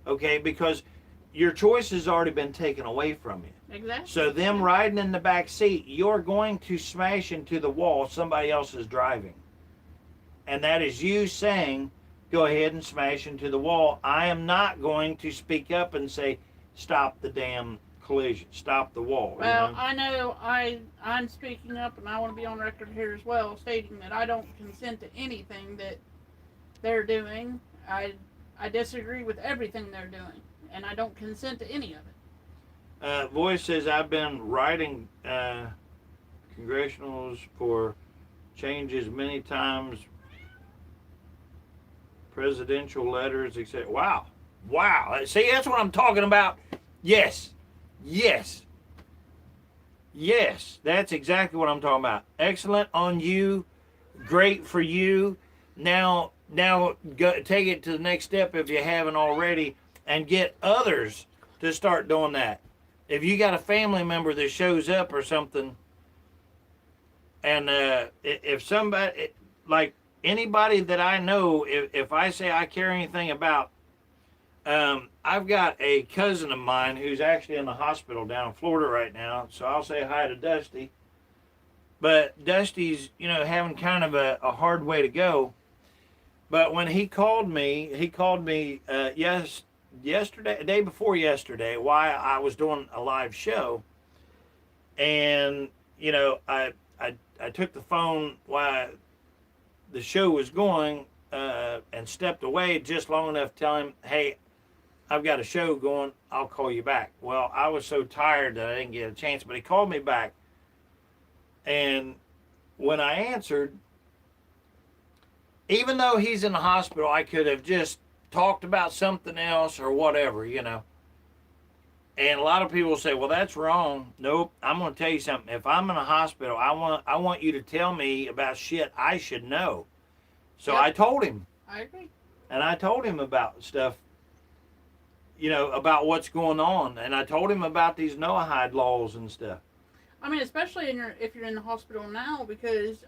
okay, because your choice has already been taken away from you. Exactly. So them riding in the back seat, you're going to smash into the wall somebody else is driving. And that is you saying, go ahead and smash into the wall. I am not going to speak up and say, stop the damn collision, stop the wall. Well, you know? I know I'm speaking up, and I want to be on record here as well, stating that I don't consent to anything that they're doing. I disagree with everything they're doing, and I don't consent to any of it. Voice says, I've been writing congressionals for changes many times, presidential letters, etc. Wow. See, that's what I'm talking about. Yes. That's exactly what I'm talking about. Excellent on you. Great for you. Now go, take it to the next step if you haven't already, and get others to start doing that. If you got a family member that shows up or something, and if somebody, like anybody that I know, if I say I care anything about, I've got a cousin of mine who's actually in the hospital down in Florida right now, so I'll say hi to Dusty. But Dusty's, having kind of a hard way to go. But when he called me yesterday, day before yesterday, while I was doing a live show, and I took the phone while the show was going, and stepped away just long enough to tell him, hey, I've got a show going, I'll call you back. Well, I was so tired that I didn't get a chance, but he called me back, and when I answered, even though he's in the hospital, I could have just talked about something else or whatever, And a lot of people say, well, that's wrong. Nope. I'm going to tell you something. If I'm in a hospital, I want you to tell me about shit I should know. So yep. I told him. I agree. And I told him about stuff, about what's going on. And I told him about these Noahide laws and stuff. I mean, especially if you're in the hospital now, because,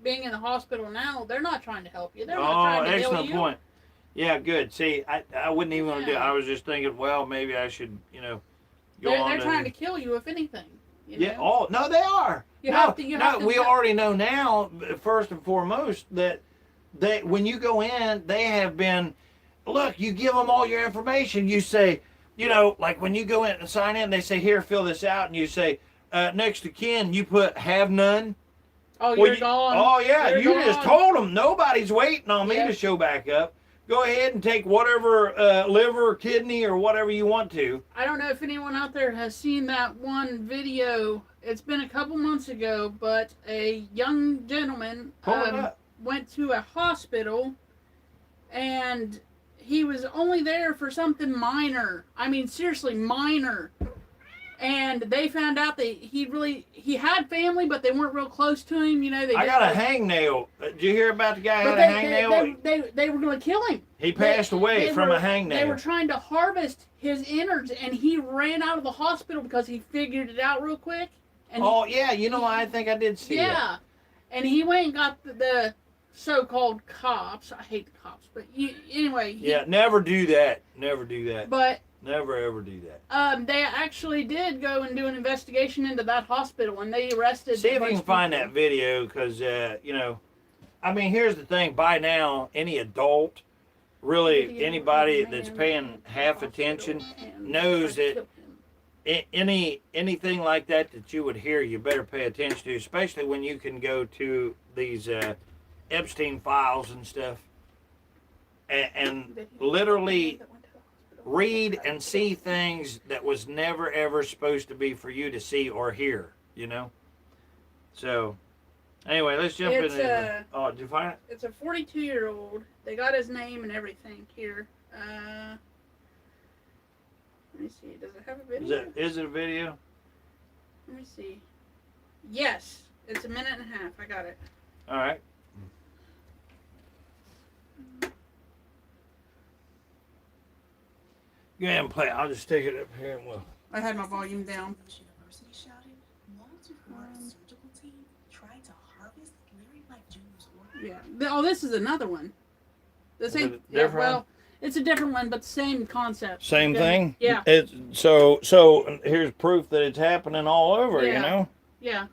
being in the hospital now, they're not trying to help you. They're not trying to heal you. Excellent point. Yeah, good. See, I wouldn't even want to do it. I was just thinking, well, maybe I should, go on. They're trying to kill you, if anything. You know? Oh, no, they are. We already know now, first and foremost, that when you go in, they have been, look, you give them all your information. You say, like when you go in and sign in, they say, here, fill this out. And you say, next to kin, you put have none. Oh, you're gone. Oh, yeah. You're You gone. just told them nobody's waiting on me to show back up. Go ahead and take whatever liver, kidney, or whatever you want to. I don't know if anyone out there has seen that one video. It's been a couple months ago, but a young gentleman went to a hospital, and he was only there for something minor. I mean, seriously, minor. And they found out that he had family, but they weren't real close to him. I got a hangnail. Did you hear about the guy who had a hangnail? They were going to kill him. He passed away from a hangnail. They were trying to harvest his innards, and he ran out of the hospital because he figured it out real quick. And I think I did see that. Yeah, and he went and got the so-called cops. I hate the cops, but anyway. Never do that. Never do that. But never ever do that. They actually did go and do an investigation into that hospital, and they arrested. See if you can find that video, because I mean, here's the thing. By now, any adult, really anybody that's paying half attention, knows that anything like that you would hear, you better pay attention to, especially when you can go to these Epstein files and stuff, and literally read and see things that was never ever supposed to be for you to see or hear, So, anyway, let's jump in there. Oh, did you find it? It's a 42-year-old. They got his name and everything here. Let me see. Does it have a video? Is it a video? Let me see. Yes. It's a minute and a half. I got it. All right. Go ahead and play. I'll just stick it up here and we'll. I had my volume down. Yeah. Oh, this is another one. The same. It's a different one, but the same concept. Same thing. Yeah. It's so here's proof that it's happening all over. Yeah.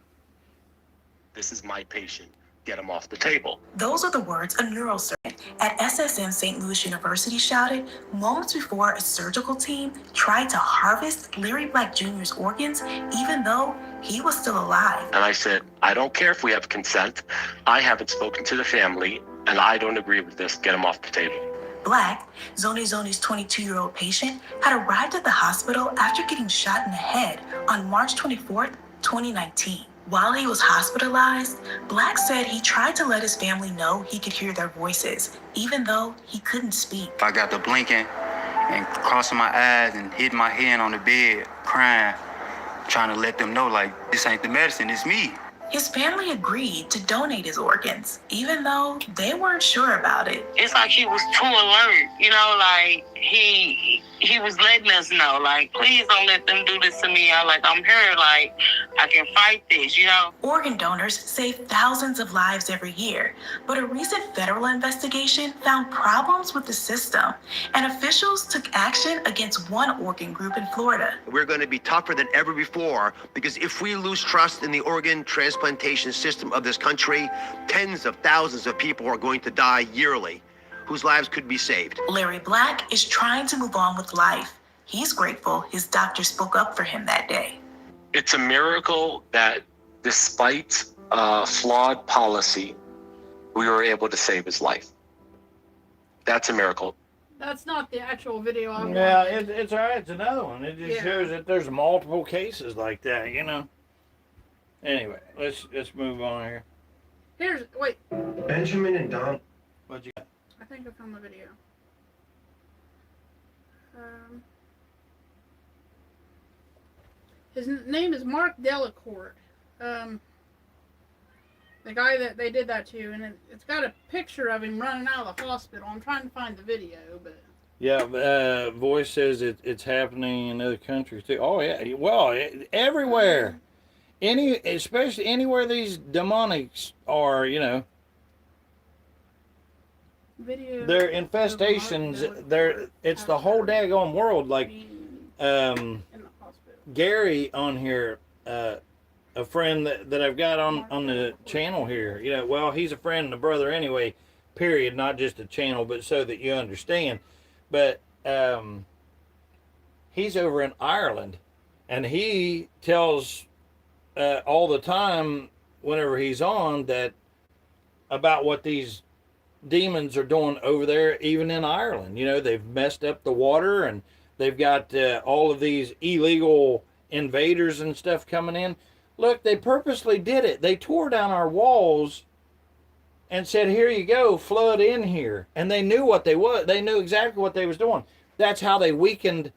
This is my patient. Get him off the table. Those are the words a neurosurgeon at SSM St. Louis University shouted moments before a surgical team tried to harvest Larry Black Jr.'s organs, even though he was still alive. And I said, I don't care if we have consent. I haven't spoken to the family, and I don't agree with this. Get him off the table. Black, Zoni's 22-year-old patient, had arrived at the hospital after getting shot in the head on March 24th, 2019. While he was hospitalized, Black said he tried to let his family know he could hear their voices, even though he couldn't speak. I got to blinking and crossing my eyes and hitting my hand on the bed, crying, trying to let them know, like, this ain't the medicine, it's me. His family agreed to donate his organs, even though they weren't sure about it. It's like he was too alert, like he was letting us know, like, please don't let them do this to me. I'm here, like, I can fight this, Organ donors save thousands of lives every year, but a recent federal investigation found problems with the system, and officials took action against one organ group in Florida. We're going to be tougher than ever before, because if we lose trust in the organ transplantation system of this country, tens of thousands of people are going to die yearly, whose lives could be saved. Larry Black is trying to move on with life. He's grateful his doctor spoke up for him that day. It's a miracle that despite flawed policy, we were able to save his life. That's a miracle. That's not the actual video I watched. Yeah, it's all right. It's another one. It just shows that there's multiple cases like that, Anyway, let's move on here. Wait. Benjamin and Don. What you got? I think I found the video. His name is Mark Delacourt. The guy that they did that to, and it's got a picture of him running out of the hospital. I'm trying to find the video, but. Yeah, Voice says it's happening in other countries too. Oh yeah, well, everywhere. especially anywhere these demonics are, you know, Video they're infestations. It's the whole daggone world. Like Gary on here, a friend that I've got on the channel here. You know, well, he's a friend and a brother anyway. Period. Not just a channel, but so that you understand. But he's over in Ireland, and he tells all the time whenever he's on that about what these demons are doing over there, even in Ireland. You know, they've messed up the water, and they've got all of these illegal invaders and stuff coming in. Look, they purposely did it. They tore down our walls and said, here you go, flood in here. And they knew what they was. They knew exactly what they was doing. That's how they weakened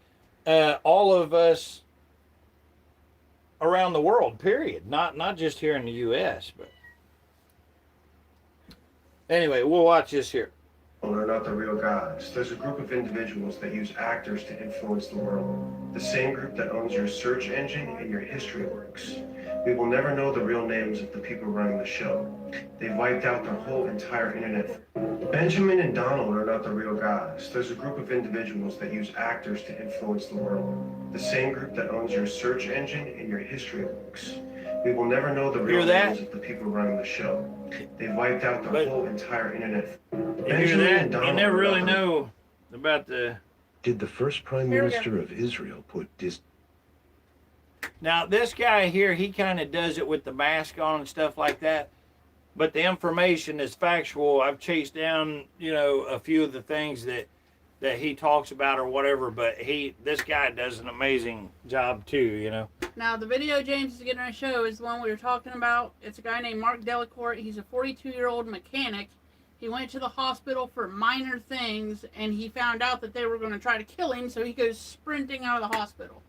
all of us around the world, period. Not just here in the U.S., but anyway, we'll watch this here. Are not the real gods. There's a group of individuals that use actors to influence the world. The same group that owns your search engine and your history works. We will never know the real names of the people running the show. They wiped out their whole entire internet. Benjamin and Donald are not the real gods. There's a group of individuals that use actors to influence the world. The same group that owns your search engine and your history works. We will never know the real names of the people running the show. They wiped out their whole entire internet. You hear that? You never really know about the... Did the first Prime Minister of Israel put this... Now, this guy here, he kind of does it with the mask on and stuff like that. But the information is factual. I've chased down, you know, a few of the things that he talks about or whatever. But this guy does an amazing job too, you know. Now, the video James is getting to show is the one we were talking about. It's a guy named Mark Delacourt. He's a 42-year-old mechanic. He went to the hospital for minor things, and he found out that they were going to try to kill him, so he goes sprinting out of the hospital.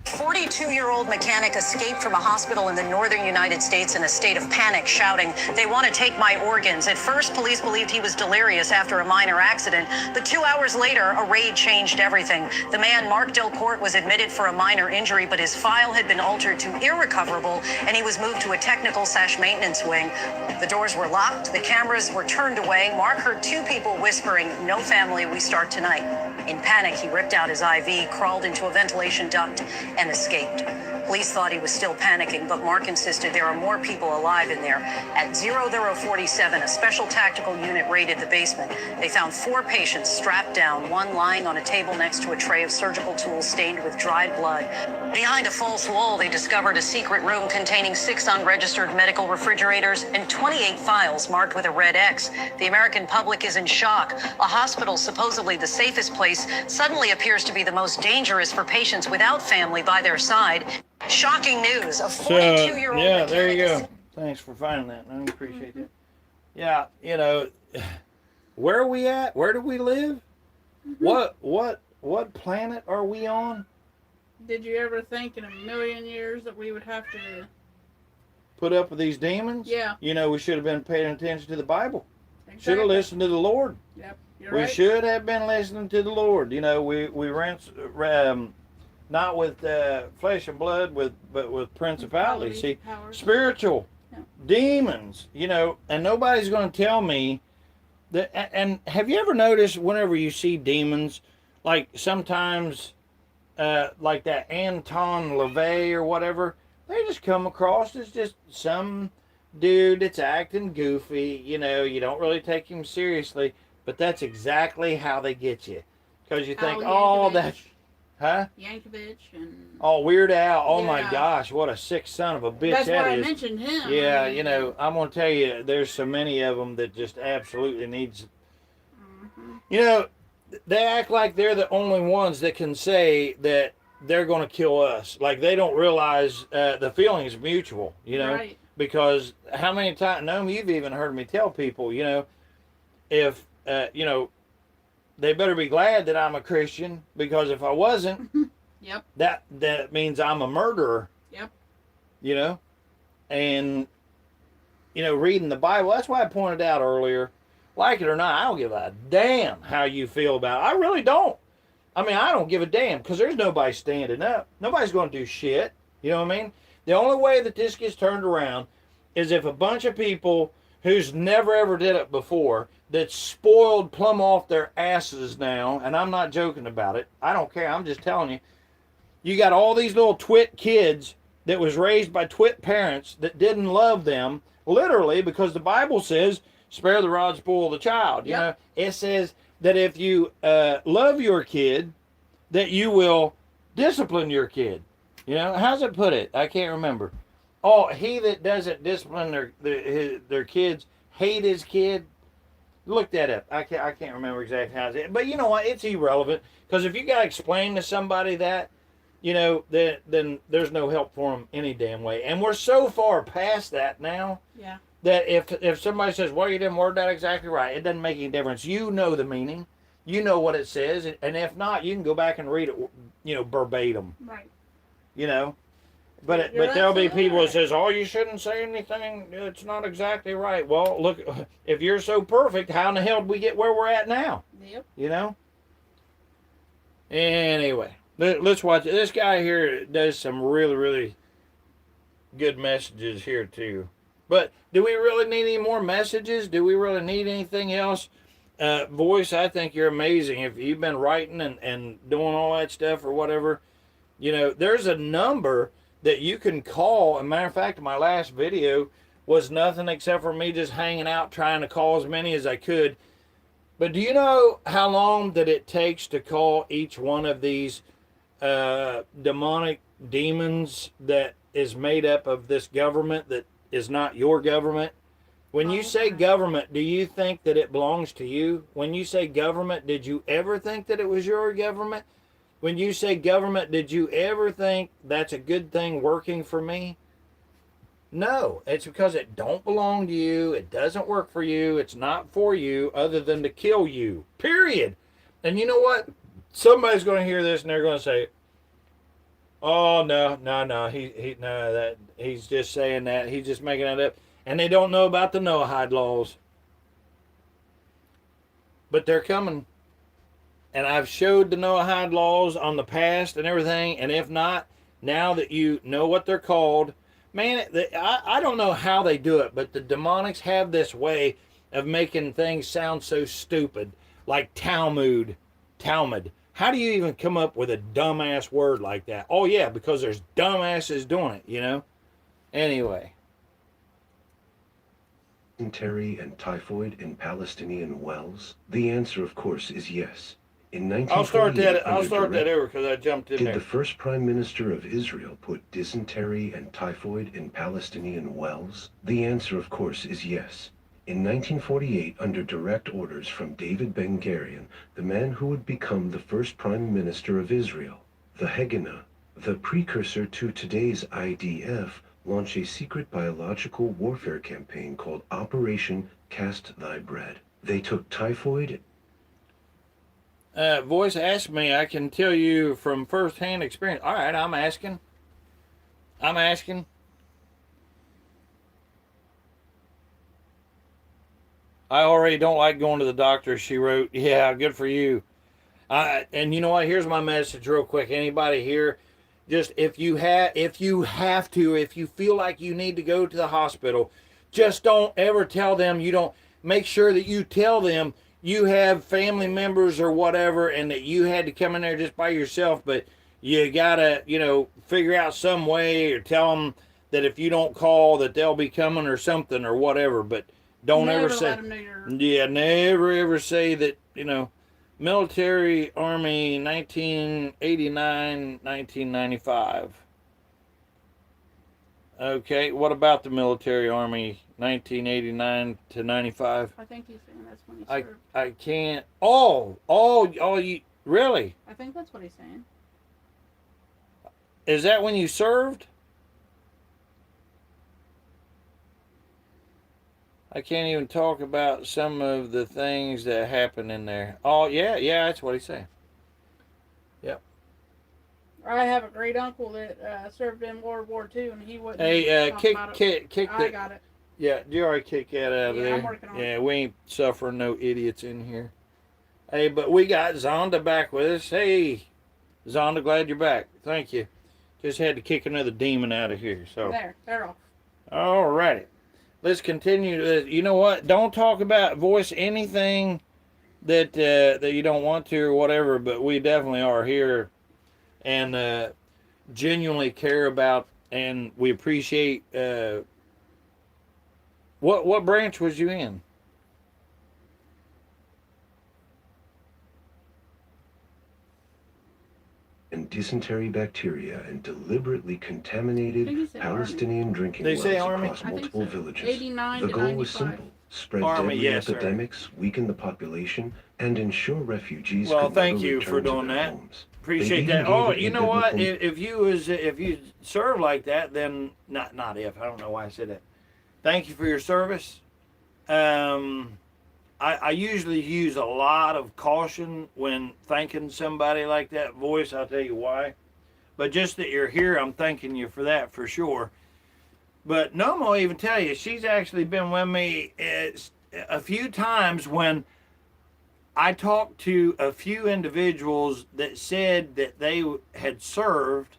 42-year-old mechanic escaped from a hospital in the northern United States in a state of panic, shouting, "They want to take my organs." At first, police believed he was delirious after a minor accident, but 2 hours later, a raid changed everything. The man, Mark Delcourt, was admitted for a minor injury, but his file had been altered to irrecoverable, and he was moved to a technical/maintenance wing. The doors were locked, the cameras were turned away. Mark heard two people whispering, "No family, we start tonight." In panic, he ripped out his IV, crawled into a ventilation duct, and escaped. Police thought he was still panicking, but Mark insisted there are more people alive in there. At 0047, a special tactical unit raided the basement. They found 4 patients strapped down, one lying on a table next to a tray of surgical tools stained with dried blood. Behind a false wall, they discovered a secret room containing 6 unregistered medical refrigerators and 28 files marked with a red X. The American public is in shock. A hospital, supposedly the safest place, suddenly appears to be the most dangerous for patients without family by their side. Shocking news. A 42-year-old yeah, there you go. Thanks for finding that. I appreciate it. Yeah, you know, where are we at? Where do we live? What planet are we on? Did you ever think in a million years that we would have to put up with these demons? Yeah. You know, we should have been paying attention to the Bible. Exactly. Should have listened to the Lord. Yep, we right. should have been listening to the Lord. You know, we not with flesh and blood, but with principalities. See, spiritual demons. You know, and nobody's going to tell me that. And have you ever noticed whenever you see demons, like sometimes, like that Anton LaVey or whatever, they just come across as just some dude that's acting goofy. You know, you don't really take him seriously, but that's exactly how they get you, because you think, oh, that's. Huh? Yankovic and... Oh, Weird Al. Oh, yeah. my gosh. What a sick son of a bitch That's that why is. I mentioned him. Yeah, I mean, you know, I'm going to tell you, there's so many of them that just absolutely needs... You know, they act like they're the only ones that can say that they're going to kill us. Like, they don't realize the feeling is mutual, you know? Right. Because how many times... No, you've even heard me tell people, you know, if, you know, they better be glad that I'm a Christian, because if I wasn't, yep, that means I'm a murderer. Yep. You know? And, you know, reading the Bible, that's why I pointed out earlier, like it or not, I don't give a damn how you feel about it. I really don't. I mean, I don't give a damn, because there's nobody standing up. Nobody's going to do shit. You know what I mean? The only way that this gets turned around is if a bunch of people who's never ever did it before, that's spoiled plumb off their asses now, and I'm not joking about it. I don't care. I'm just telling you. You got all these little twit kids that was raised by twit parents that didn't love them, literally, because the Bible says, spare the rod, spoil the child. You know, it says that if you love your kid, that you will discipline your kid. You know, how's it put it? I can't remember. Oh, he that doesn't discipline their kids hate his kid. Look that up. I can't remember exactly how it. But you know what? It's irrelevant, because if you got to explain to somebody that, you know, then there's no help for them any damn way. And we're so far past that now. Yeah. That if somebody says, well, you didn't word that exactly right, it doesn't make any difference. You know the meaning. You know what it says. And if not, you can go back and read it, you know, verbatim. Right. You know. But there'll be people that says, oh, you shouldn't say anything. It's not exactly right. Well, look, if you're so perfect, how in the hell did we get where we're at now? Yep. You know? Anyway, let's watch it. This guy here does some really, really good messages here, too. But do we really need any more messages? Do we really need anything else? Voice, I think you're amazing. If you've been writing and doing all that stuff or whatever, you know, there's a number that you can call. As a matter of fact, my last video was nothing except for me just hanging out trying to call as many as I could. But do you know how long that it takes to call each one of these demonic demons that is made up of this government that is not your government? When you say government, do you think that it belongs to you? When you say government, did you ever think that it was your government? When you say government, did you ever think that's a good thing working for me? No, it's because it don't belong to you. It doesn't work for you. It's not for you other than to kill you, period. And you know what? Somebody's going to hear this and they're going to say, oh, no, he's just saying that. He's just making that up. And they don't know about the Noahide laws. But they're coming. And I've showed the Noahide laws on the past and everything. And if not, now that you know what they're called, man, I don't know how they do it, but the demonics have this way of making things sound so stupid, like Talmud. How do you even come up with a dumbass word like that? Oh, yeah, because there's dumbasses doing it, you know? Anyway. Dysentery and typhoid in Palestinian wells? The answer, of course, is yes. In I'll start that over because I jumped in there. Did the first Prime Minister of Israel put dysentery and typhoid in Palestinian wells? The answer, of course, is yes. In 1948, under direct orders from David Ben-Gurion, the man who would become the first Prime Minister of Israel, the Haganah, the precursor to today's IDF, launched a secret biological warfare campaign called Operation Cast Thy Bread. They took typhoid. Voice asked me, I can tell you from first-hand experience. All right, I'm asking. I already don't like going to the doctor, she wrote. Yeah, good for you. And you know what? Here's my message real quick. Anybody here, just if you feel like you need to go to the hospital, just don't ever tell them you don't. Make sure that you tell them you have family members or whatever, and that you had to come in there just by yourself, but you gotta, figure out some way, or tell them that if you don't call that they'll be coming or something or whatever, but don't ever say, never ever say that, Military Army 1989, 1995. Okay, what about the Military Army 1989 to 95? I think he's saying that's when he served. I can't. You really? I think that's what he's saying. Is that when you served? I can't even talk about some of the things that happened in there. Oh, yeah, that's what he's saying. Yep. I have a great uncle that served in World War II, and he wouldn't. Hey, kick I got it. Yeah, you already kicked that out of there. I'm working on it. Yeah, we ain't suffering no idiots in here. Hey, but we got Zonda back with us. Hey, Zonda, glad you're back. Thank you. Just had to kick another demon out of here. So There, they're off. all righty. Let's continue. You know what? Don't talk about voice anything that that you don't want to or whatever. But we definitely are here, and genuinely care about, and we appreciate. What branch was you in? And dysentery bacteria and deliberately contaminated Palestinian drinking They wells say Army? across I think multiple so. villages. 89 The to goal was 95. simple: spread Army, deadly yes, sir. epidemics, weaken the population, and ensure refugees Well, could thank never you return for to doing their that. homes. Appreciate They that. even Oh, gave it you a know what? biblical- If you serve like that, then not if. I don't know why I said that. Thank you for your service. I usually use a lot of caution when thanking somebody like that. Voice, I'll tell you why. But just that you're here, I'm thanking you for that for sure. But Noma will even tell you, she's actually been with me a few times when I talked to a few individuals that said that they had served.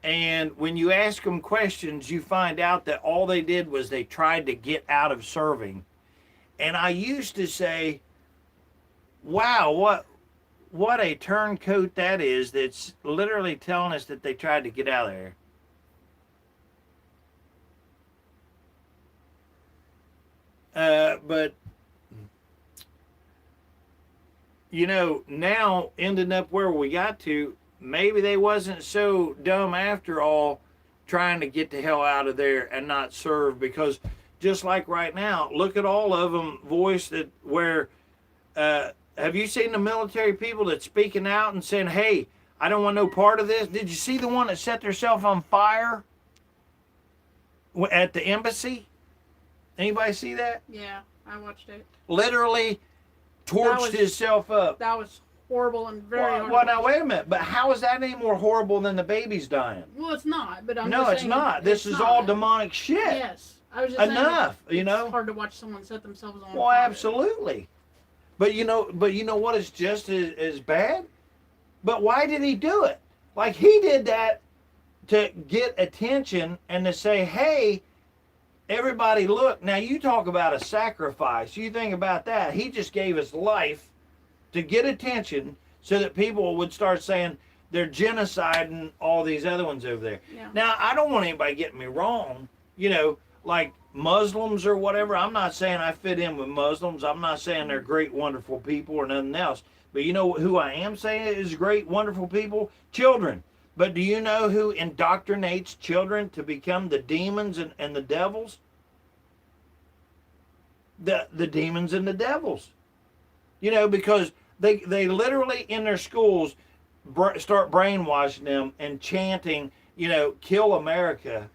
And when you ask them questions, you find out that all they did was they tried to get out of serving. And I used to say, wow, what a turncoat that is, that's literally telling us that they tried to get out of there. But, you know, now ending up where we got to, maybe they wasn't so dumb after all, trying to get the hell out of there and not serve, because just like right now, look at all of them voice that where, have you seen the military people that's speaking out and saying, hey, I don't want no part of this? Did you see the one that set herself on fire at the embassy? Anybody see that? Yeah, I watched it. Literally torched himself up. That was horrible and very Well, horrible. now wait a minute. But how is that any more horrible than the babies dying? Well, it's not. But I'm No, just it's saying not. This it's is not. all demonic shit. Yes, I was just saying Enough. You it's know. hard to watch someone set themselves on Well, fire. absolutely. But you know what is just as bad? But why did he do it? Like, he did that to get attention and to say, hey, everybody, look. Now, you talk about a sacrifice. You think about that. He just gave his life to get attention so that people would start saying they're genociding all these other ones over there. Yeah. Now, I don't want anybody getting me wrong. You know, like Muslims or whatever. I'm not saying I fit in with Muslims. I'm not saying they're great, wonderful people or nothing else. But you know who I am saying is great, wonderful people? Children. But do you know who indoctrinates children to become the demons and the devils? The demons and the devils. You know, because they literally in their schools start brainwashing them and chanting, you know, kill America,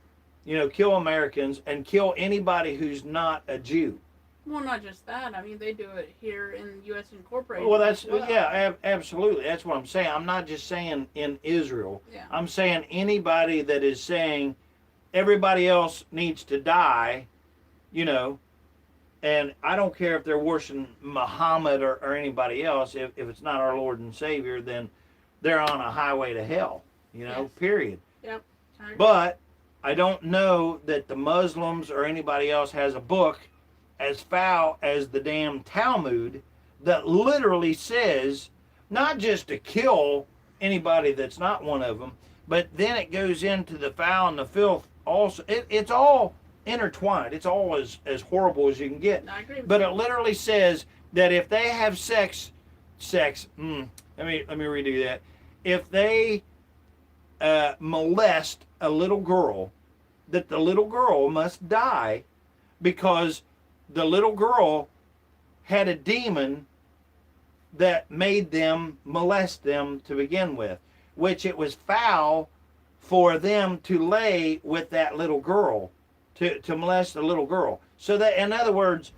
you know, kill Americans and kill anybody who's not a Jew. Well, not just that. I mean, they do it here in U.S. Incorporated. Well, that's, as well. yeah, absolutely. That's what I'm saying. I'm not just saying in Israel. Yeah. I'm saying anybody that is saying everybody else needs to die, you know, and I don't care if they're worshiping Muhammad or anybody else. If it's not our Lord and Savior, then they're on a highway to hell, you know, Yes. period. Yep. I agree. But I don't know that the Muslims or anybody else has a book as foul as the damn Talmud that literally says not just to kill anybody that's not one of them, but then it goes into the foul and the filth also. It's all intertwined. It's all as horrible as you can get. I agree with But you. it literally says that if they have sex, let me redo that. If they molest a little girl, that the little girl must die because the little girl had a demon that made them molest them to begin with, which it was foul for them to lay with that little girl, to molest the little girl. So that, in other words,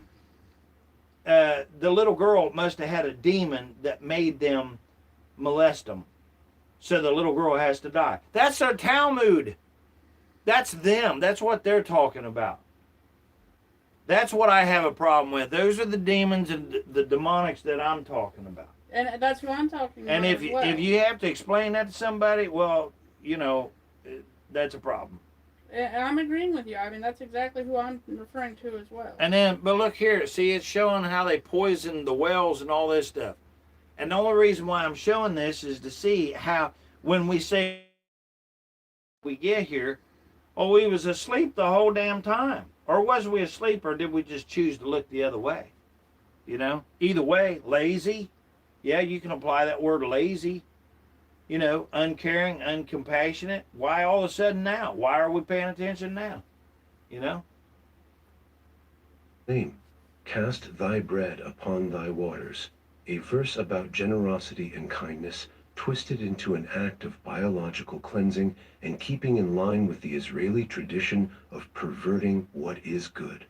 the little girl must have had a demon that made them molest them. So the little girl has to die. That's their Talmud. That's them. That's what they're talking about. That's what I have a problem with. Those are the demons and the demonics that I'm talking about. And that's what I'm talking And about. if as well. you have to explain that to somebody, well, that's a problem. And I'm agreeing with you. I mean, that's exactly who I'm referring to as well. And then, but look here, see, it's showing how they poisoned the wells and all this stuff. And the only reason why I'm showing this is to see how, when we say we get here, oh, we was asleep the whole damn time. Or was we asleep, or did we just choose to look the other way? Either way, lazy. Yeah, you can apply that word lazy. Uncaring, uncompassionate. Why all of a sudden now? Why are we paying attention now? Name, cast thy bread upon thy waters, a verse about generosity and kindness twisted into an act of biological cleansing and keeping in line with the Israeli tradition of perverting what is good.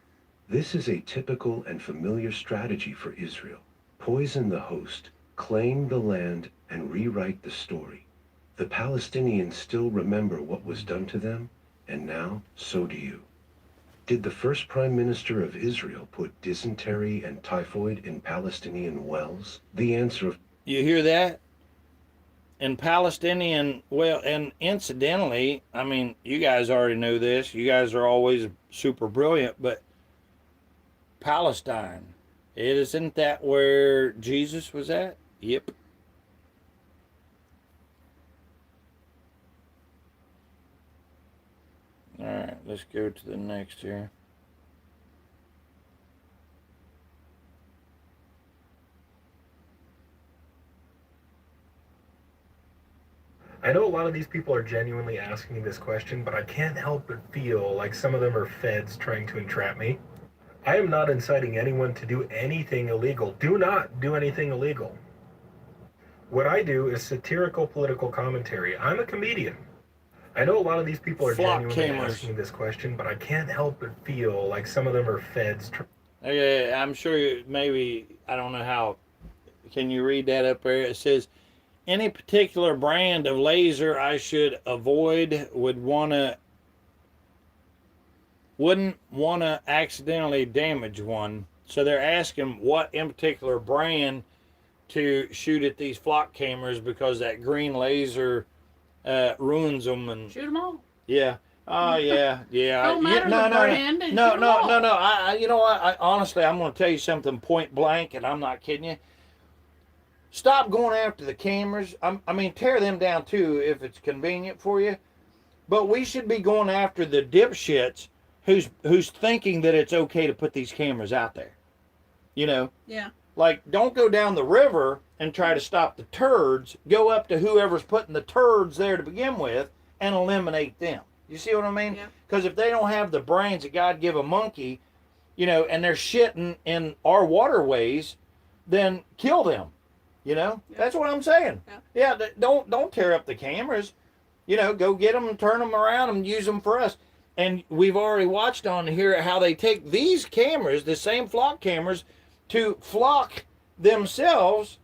This is a typical and familiar strategy for Israel. Poison the host, claim the land, and rewrite the story. The Palestinians still remember what was done to them, and now so do you. Did the first Prime Minister of Israel put dysentery and typhoid in Palestinian wells? The answer. You hear that? In Palestinian, well, and incidentally, I mean, you guys already know this. You guys are always super brilliant, but Palestine, isn't that where Jesus was at? Yep. All right, let's go to the next here. I know a lot of these people are genuinely asking this question, but I can't help but feel like some of them are feds trying to entrap me. I am not inciting anyone to do anything illegal. Do not do anything illegal. What I do is satirical political commentary. I'm a comedian. I know a lot of these people are genuinely asking this question, but I can't help but feel like some of them are feds. Okay, I'm sure maybe, I don't know how, can you read that up there? It says, any particular brand of laser I should avoid, wouldn't want to accidentally damage one. So they're asking what in particular brand to shoot at these flock cameras because that green laser ruins them and shoot them all. Yeah. Oh yeah. Don't matter the brand. No. You know what? Honestly, I'm going to tell you something point blank, and I'm not kidding you. Stop going after the cameras. I mean, tear them down too if it's convenient for you. But we should be going after the dipshits who's thinking that it's okay to put these cameras out there. Yeah. Like, don't go down the river and try to stop the turds. Go up to whoever's putting the turds there to begin with and eliminate them. You see what I mean? Because if they don't have the brains that God give a monkey, and they're shitting in our waterways, then kill them. That's what I'm saying. Yeah, don't tear up the cameras. Go get them and turn them around and use them for us. And we've already watched on here how they take these cameras, the same flock cameras, to flock themselves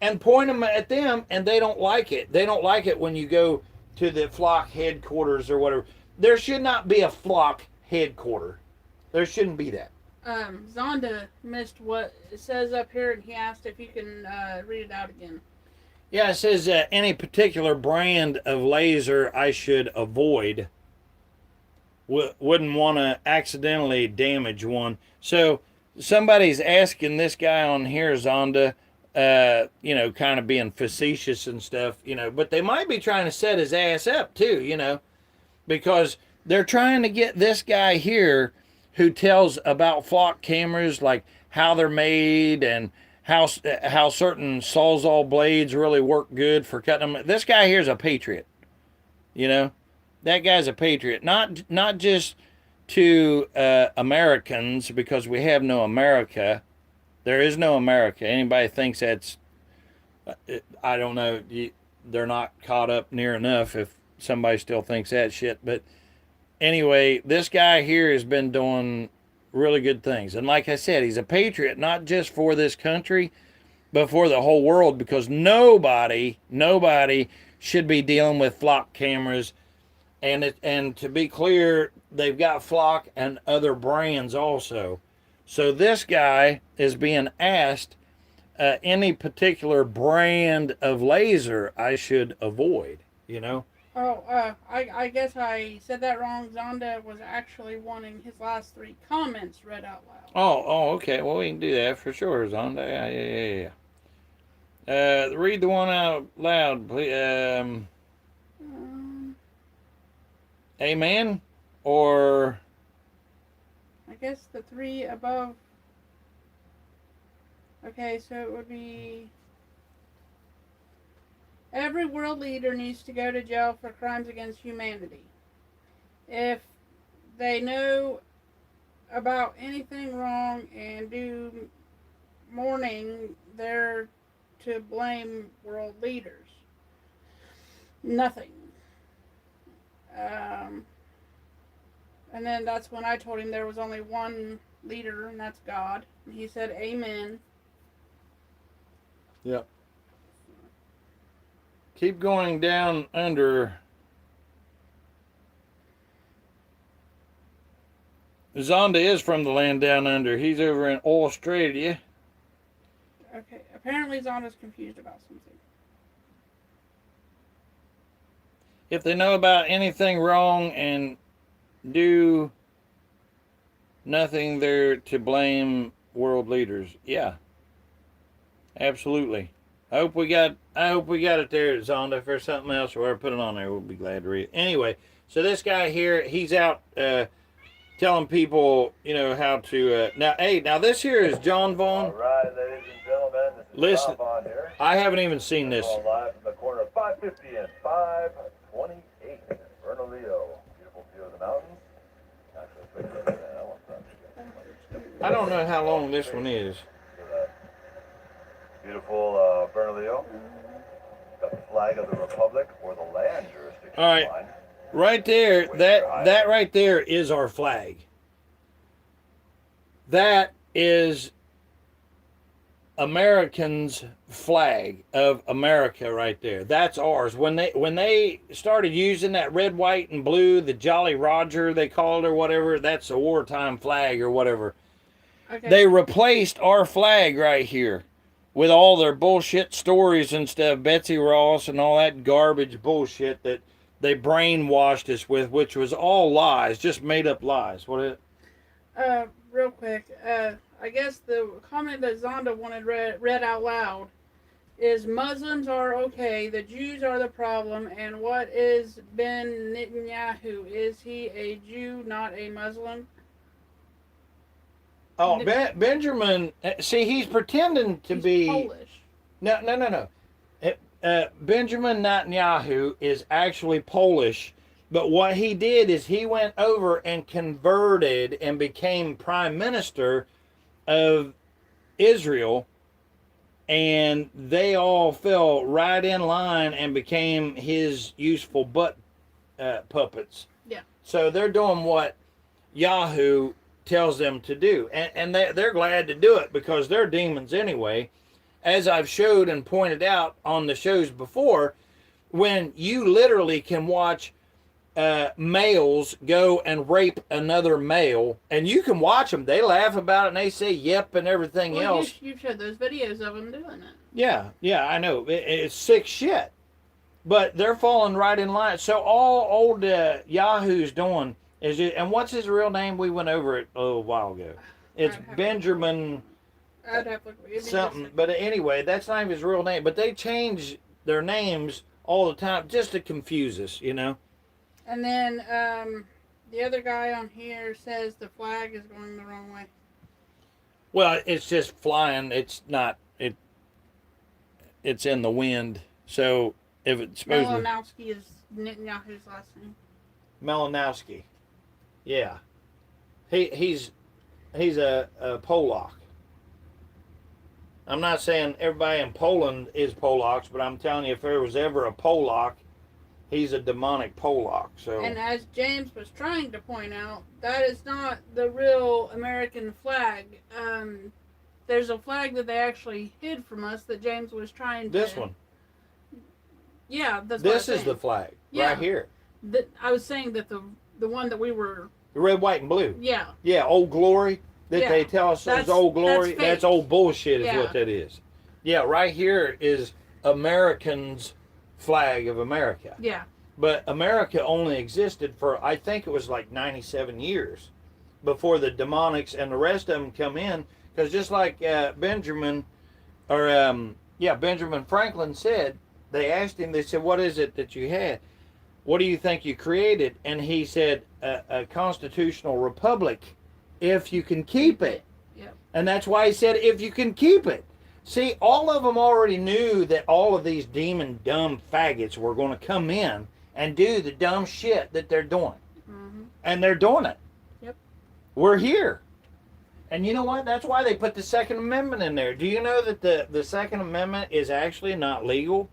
and point them at them, and they don't like it. They don't like it when you go to the flock headquarters or whatever. There should not be a flock headquarter. There shouldn't be that. Zonda missed what it says up here, and he asked if you can read it out again. Yeah, it says any particular brand of laser I should avoid. Wouldn't want to accidentally damage one. So somebody's asking this guy on here, Zonda, kind of being facetious and stuff, but they might be trying to set his ass up too, because they're trying to get this guy here who tells about flock cameras, like how they're made and how certain Sawzall blades really work good for cutting them. This guy here's a patriot, that guy's a patriot, not just to Americans, because we have no America. There is no America. Anybody thinks that's, I don't know, they're not caught up near enough if somebody still thinks that shit. But anyway, this guy here has been doing really good things. And like I said, he's a patriot, not just for this country, but for the whole world, because nobody should be dealing with flock cameras. And to be clear, they've got flock and other brands also. So this guy is being asked any particular brand of laser I should avoid, Oh, I guess I said that wrong. Zonda was actually wanting his last 3 comments read out loud. Oh, okay. Well, we can do that for sure, Zonda. Yeah. Read the one out loud, please. Amen? Or... I guess the 3 above. Okay, so it would be... Every world leader needs to go to jail for crimes against humanity. If they know about anything wrong and do mourning, they're to blame world leaders. Nothing. And then that's when I told him there was only one leader, and that's God. And he said, Amen. Yep. Keep going down under. Zonda is from the land down under. He's over in Australia. Okay, apparently Zonda's confused about something. If they know about anything wrong and do nothing, they're to blame world leaders. Yeah. Absolutely. I hope we got it there, Zonda. If there's something else or put it on there, we'll be glad to read it. Anyway, so this guy here, he's out telling people, how to now this here is John Vaughn. All right, ladies and gentlemen, this is Listen, John Vaughn here. I haven't even seen this. Live from the corner of 550 and 528 in Bernalillo. Beautiful view of the mountains. Actually, I don't know how long this one is. beautiful Bernalillo. Got the flag of the Republic or the land jurisdiction. All right. line. Right there, that right there is our flag. That is Americans' flag of America right there. That's ours. When they started using that red, white, and blue, the Jolly Roger they called it or whatever, that's a wartime flag or whatever. Okay. They replaced our flag right here with all their bullshit stories and stuff, Betsy Ross and all that garbage bullshit that they brainwashed us with, which was all lies, just made up lies. What is it? Real quick, I guess the comment that Zonda wanted read out loud is Muslims are okay, the Jews are the problem, and what is Ben Netanyahu? Is he a Jew, not a Muslim? Oh, Benjamin, see, he's pretending to be Polish. No. Benjamin Netanyahu is actually Polish, but what he did is he went over and converted and became prime minister of Israel, and they all fell right in line and became his useful butt puppets. Yeah. So they're doing what Yahoo tells them to do, and they're glad to do it because they're demons anyway. As I've showed and pointed out on the shows before, when you literally can watch males go and rape another male, and you can watch them, they laugh about it and they say yep and everything else. You've showed those videos of them doing it. Yeah, I know. It's sick shit. But they're falling right in line. So all old Yahoo's doing is, and what's his real name? We went over it a little while ago. It's Benjamin... I'd have to look. Something, but anyway, that's not even his real name. But they change their names all the time just to confuse us, And then the other guy on here says the flag is going the wrong way. Well, it's just flying. It's not. It's in the wind. So if it's supposed to... Malinowski is Netanyahu's last name. Malinowski. Yeah. He's a Polak. I'm not saying everybody in Poland is Polacks, but I'm telling you, if there was ever a Polak, he's a demonic Polak. So. And as James was trying to point out, that is not the real American flag. There's a flag that they actually hid from us that James was trying to... This one. Yeah, that's this is the flag, right here. I was saying that the one that we were... The red, white, and blue. Yeah. Yeah, Old Glory. That they tell us is old glory. That's old bullshit is what that is. Yeah, right here is Americans' flag of America. Yeah. But America only existed for, I think it was like 97 years before the demonics and the rest of them come in. Because just like Benjamin Franklin said, they asked him, they said, what is it that you had? What do you think you created? And he said, a constitutional republic, if you can keep it. Yep. And that's why he said, if you can keep it. See, all of them already knew that all of these demon dumb faggots were going to come in and do the dumb shit that they're doing. Mm-hmm. And they're doing it. Yep. We're here. And you know what? That's why they put the Second Amendment in there. Do you know that the Second Amendment is actually not legal?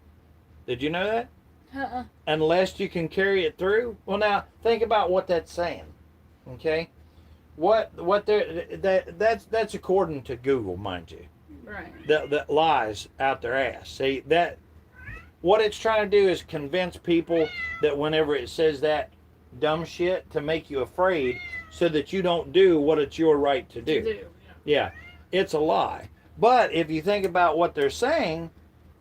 Did you know that? Uh-uh. Unless you can carry it through. Well, now think about what that's saying. Okay, that's according to Google, mind you. Right. The lies out their ass. See that what it's trying to do is convince people that whenever it says that dumb shit to make you afraid, so that you don't do what it's your right to do. Yeah, it's a lie. But if you think about what they're saying,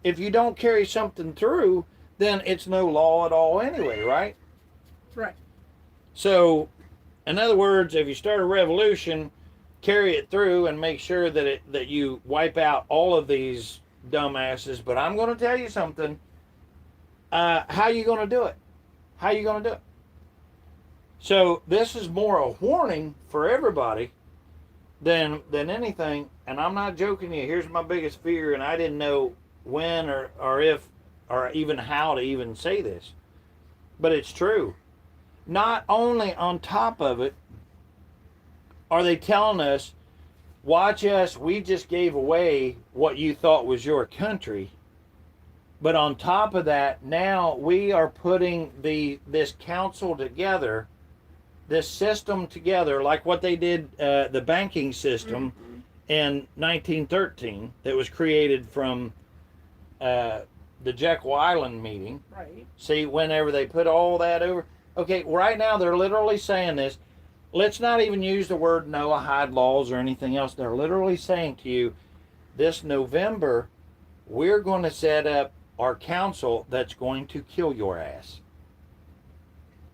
if you don't carry something through, then it's no law at all anyway, right? Right. So, in other words, if you start a revolution, carry it through and make sure that you wipe out all of these dumbasses. But I'm going to tell you something. How you going to do it? How you going to do it? So this is more a warning for everybody than anything. And I'm not joking you. Here's my biggest fear, and I didn't know when or if or even how to even say this. But it's true. Not only on top of it are they telling us, watch us, we just gave away what you thought was your country. But on top of that, now we are putting this council together, this system together, like what they did, the banking system in 1913 that was created from the Jekyll Island meeting. Right. See, whenever they put all that over. Okay, right now they're literally saying this. Let's not even use the word Noahide laws or anything else. They're literally saying to you, this November, we're going to set up our council that's going to kill your ass.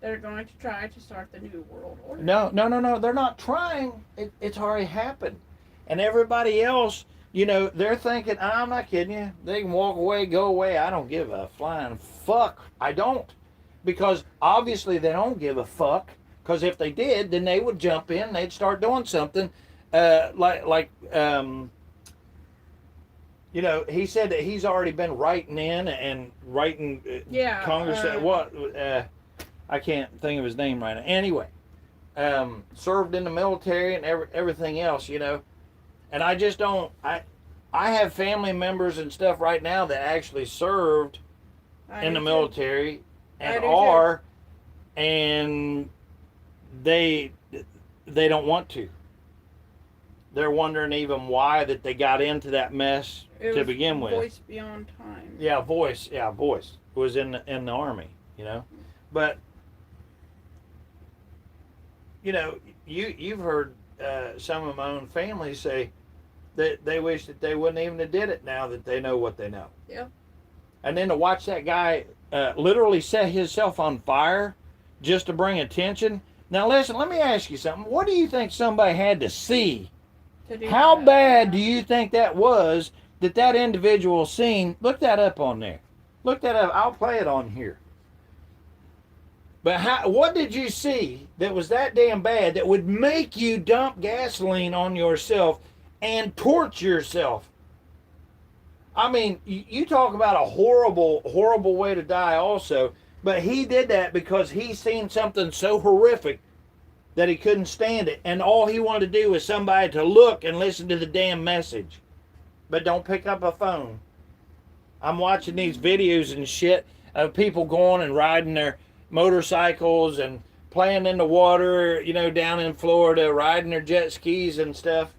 They're going to try to start the New World Order. No. They're not trying. It's already happened. And everybody else, you know, they're thinking, I'm not kidding you. They can walk away, go away. I don't give a flying fuck. I don't. Because obviously they don't give a fuck. Because if they did, then they would jump in. They'd start doing something you know, he said that he's already been writing in and writing Congress. I can't think of his name right now. Anyway, served in the military and everything else, you know. And I just don't. I have family members and stuff right now that actually served in the military and are, and they don't want to. They're wondering even why that they got into that mess to begin with. Voice beyond time. Yeah, voice was in the army, you know. But you know, you've heard some of my own family say that they wish that they wouldn't even have did it now that they know what they know. Yeah. And then to watch that guy literally set himself on fire just to bring attention. Now listen, let me ask you something. What do you think somebody had to see? How bad do you think that was that individual seen? Look that up on there. Look that up. I'll play it on here. But what did you see that was that damn bad that would make you dump gasoline on yourself and torch yourself? I mean, you talk about a horrible, horrible way to die also. But he did that because he seen something so horrific that he couldn't stand it. And all he wanted to do was somebody to look and listen to the damn message. But don't pick up a phone. I'm watching these videos and shit of people going and riding their motorcycles and playing in the water, you know, down in Florida, riding their jet skis and stuff.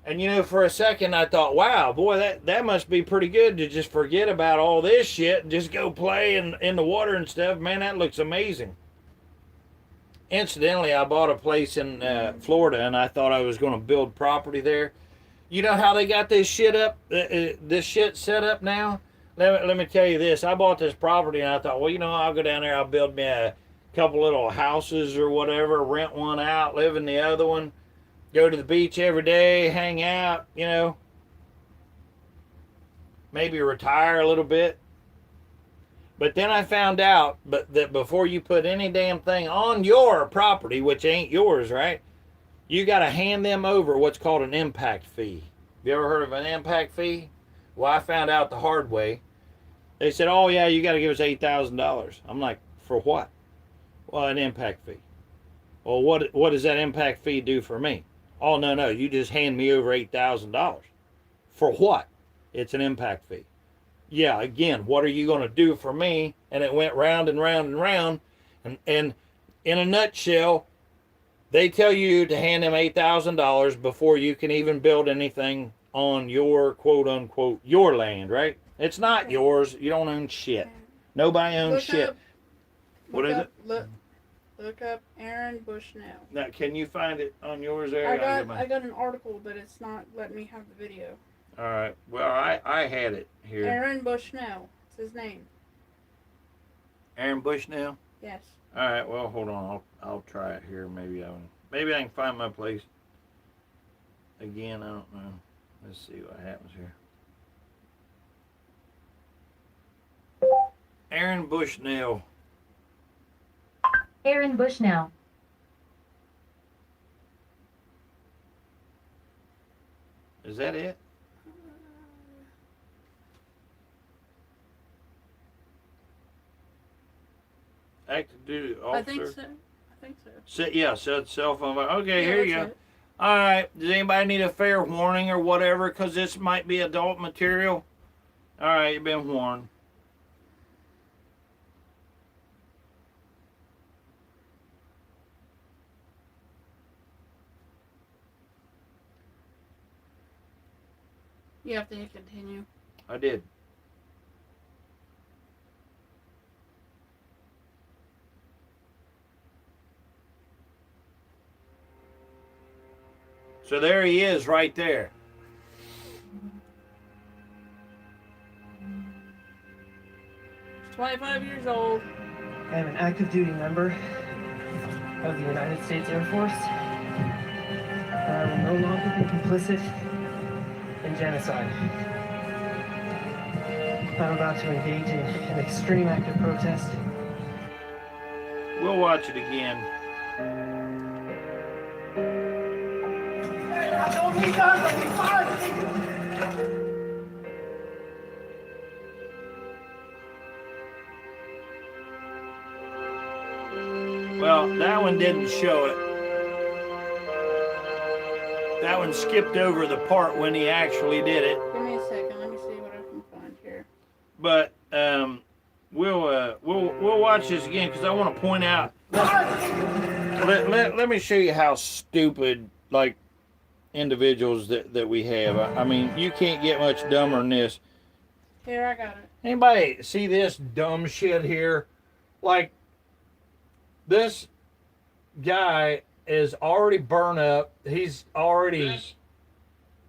And, you know, for a second I thought, wow, boy, that must be pretty good to just forget about all this shit and just go play in the water and stuff. Man, that looks amazing. Incidentally, I bought a place in Florida, and I thought I was going to build property there. You know how they got this shit up, this shit set up now? let me tell you this. I bought this property and I thought, well, I'll go down there. I'll build me a couple little houses or whatever, rent one out, live in the other one, go to the beach every day, hang out, maybe retire a little bit. But then I found out that before you put any damn thing on your property, which ain't yours, right, you got to hand them over what's called an impact fee. Have you ever heard of an impact fee? Well, I found out the hard way. They said, oh, yeah, you got to give us $8,000. I'm like, for what? Well, an impact fee. Well, what does that impact fee do for me? Oh, no, you just hand me over $8,000. For what? It's an impact fee. Yeah, again, what are you going to do for me? And it went round and round and round. And in a nutshell, they tell you to hand them $8,000 before you can even build anything on your quote-unquote your land, right? It's not yours. You don't own shit. Nobody owns shit. What is it? Look up Aaron Bushnell. Now, can you find it on yours there? I got an article, but it's not letting me have the video. All right. Well, I had it here. Aaron Bushnell. It's his name. Aaron Bushnell? Yes. All right. Well, hold on. I'll try it here. Maybe I can find my place. Again, I don't know. Let's see what happens here. Aaron Bushnell. Aaron Bushnell. Is that it? Active duty officer. I think so. Yeah, set cell phone. Okay, here you go. All right. Does anybody need a fair warning or whatever? Because this might be adult material. All right, you've been warned. You have to hit continue. I did. So there he is right there. He's 25 years old. I am an active duty member of the United States Air Force. I will no longer be complicit in genocide. I'm about to engage in an extreme act of protest. We'll watch it again. Well, that one didn't show it. That one skipped over the part when he actually did it. Give me a second. Let me see what I can find here. But we'll watch this again because I want to point out. Let me show you how stupid individuals that we have. I mean, you can't get much dumber than this. Here, I got it. Anybody see this dumb shit here? This guy is already burned up. He's already. This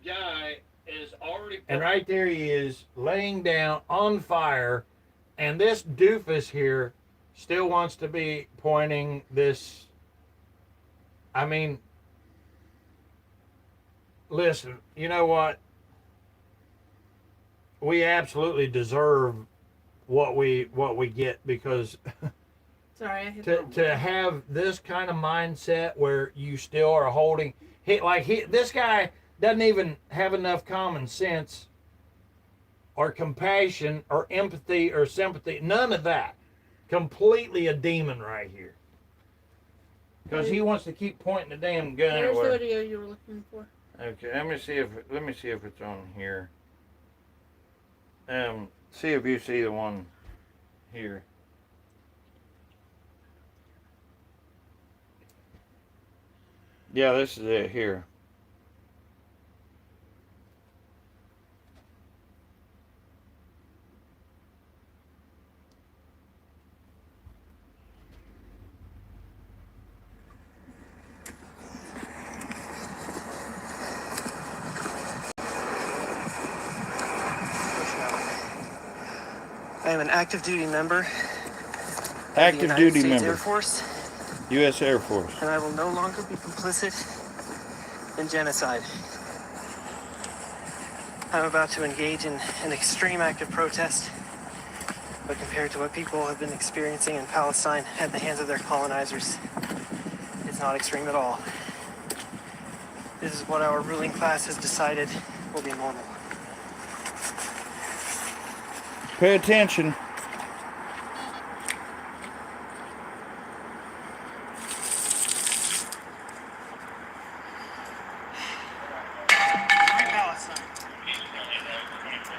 guy is already. And right there he is, laying down on fire, and this doofus here still wants to be pointing this. I mean, listen. You know what? We absolutely deserve what we get because. Sorry, I hit to have this kind of mindset where you still are holding this guy doesn't even have enough common sense or compassion or empathy or sympathy, none of that. Completely a demon right here because he wants to keep pointing the damn gun. There's the video you were looking for. Okay, let me see if it's on here. See if you see the one here. Yeah, this is it here. I am an active duty member Active duty States member. Air Force, U.S. Air Force. and I will no longer be complicit in genocide. I'm about to engage in an extreme act of protest, but compared to what people have been experiencing in Palestine at the hands of their colonizers, it's not extreme at all. This is what our ruling class has decided will be normal. Pay attention.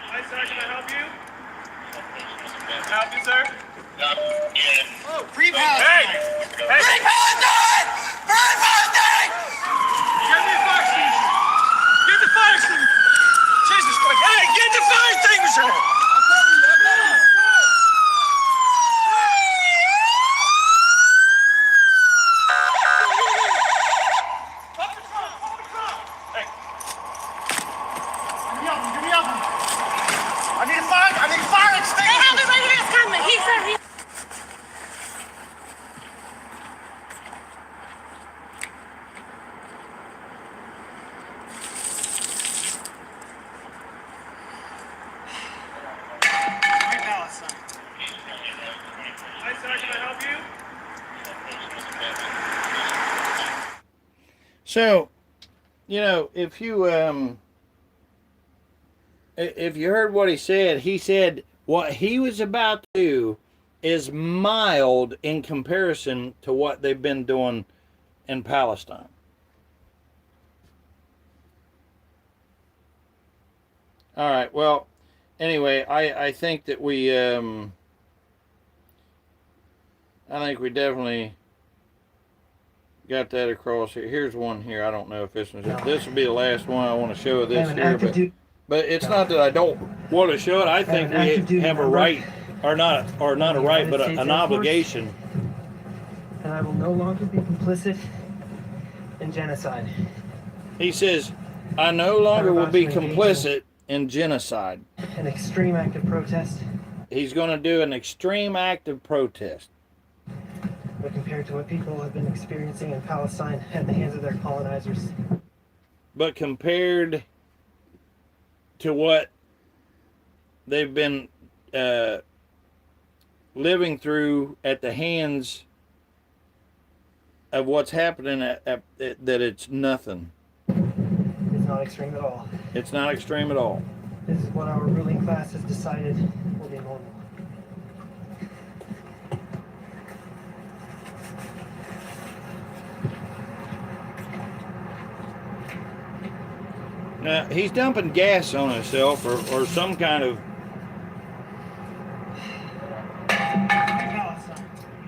Hi, sir. Can I help you? Can I help you, sir? Oh, free Palestine! Hey! Free Palestine! Free Palestine! Get the fire extinguisher! Get the fire extinguisher! Jesus Christ! Hey, get the fire extinguisher! I need a fire extinguisher! They have it right here, it's coming. He's there. Hi, sir, can I help you? So, you know, if you heard what he said what he was about to do is mild in comparison to what they've been doing in Palestine. All right. Well, anyway, I think that we definitely got that across here. Here's one here. I don't know if this will be the last one I want to show this here, but it's not that I don't want to show it. I think we have a right, or not a right, but an obligation. And I will no longer be complicit in genocide. He says, I no longer will be complicit in genocide. An extreme act of protest. He's going to do an extreme act of protest. But compared to what people have been experiencing in Palestine at the hands of their colonizers. But compared to what they've been living through at the hands of what's happening, that it's nothing. It's not extreme at all. It's not extreme at all. This is what our ruling class has decided will be normal. Now, he's dumping gas on himself or some kind of...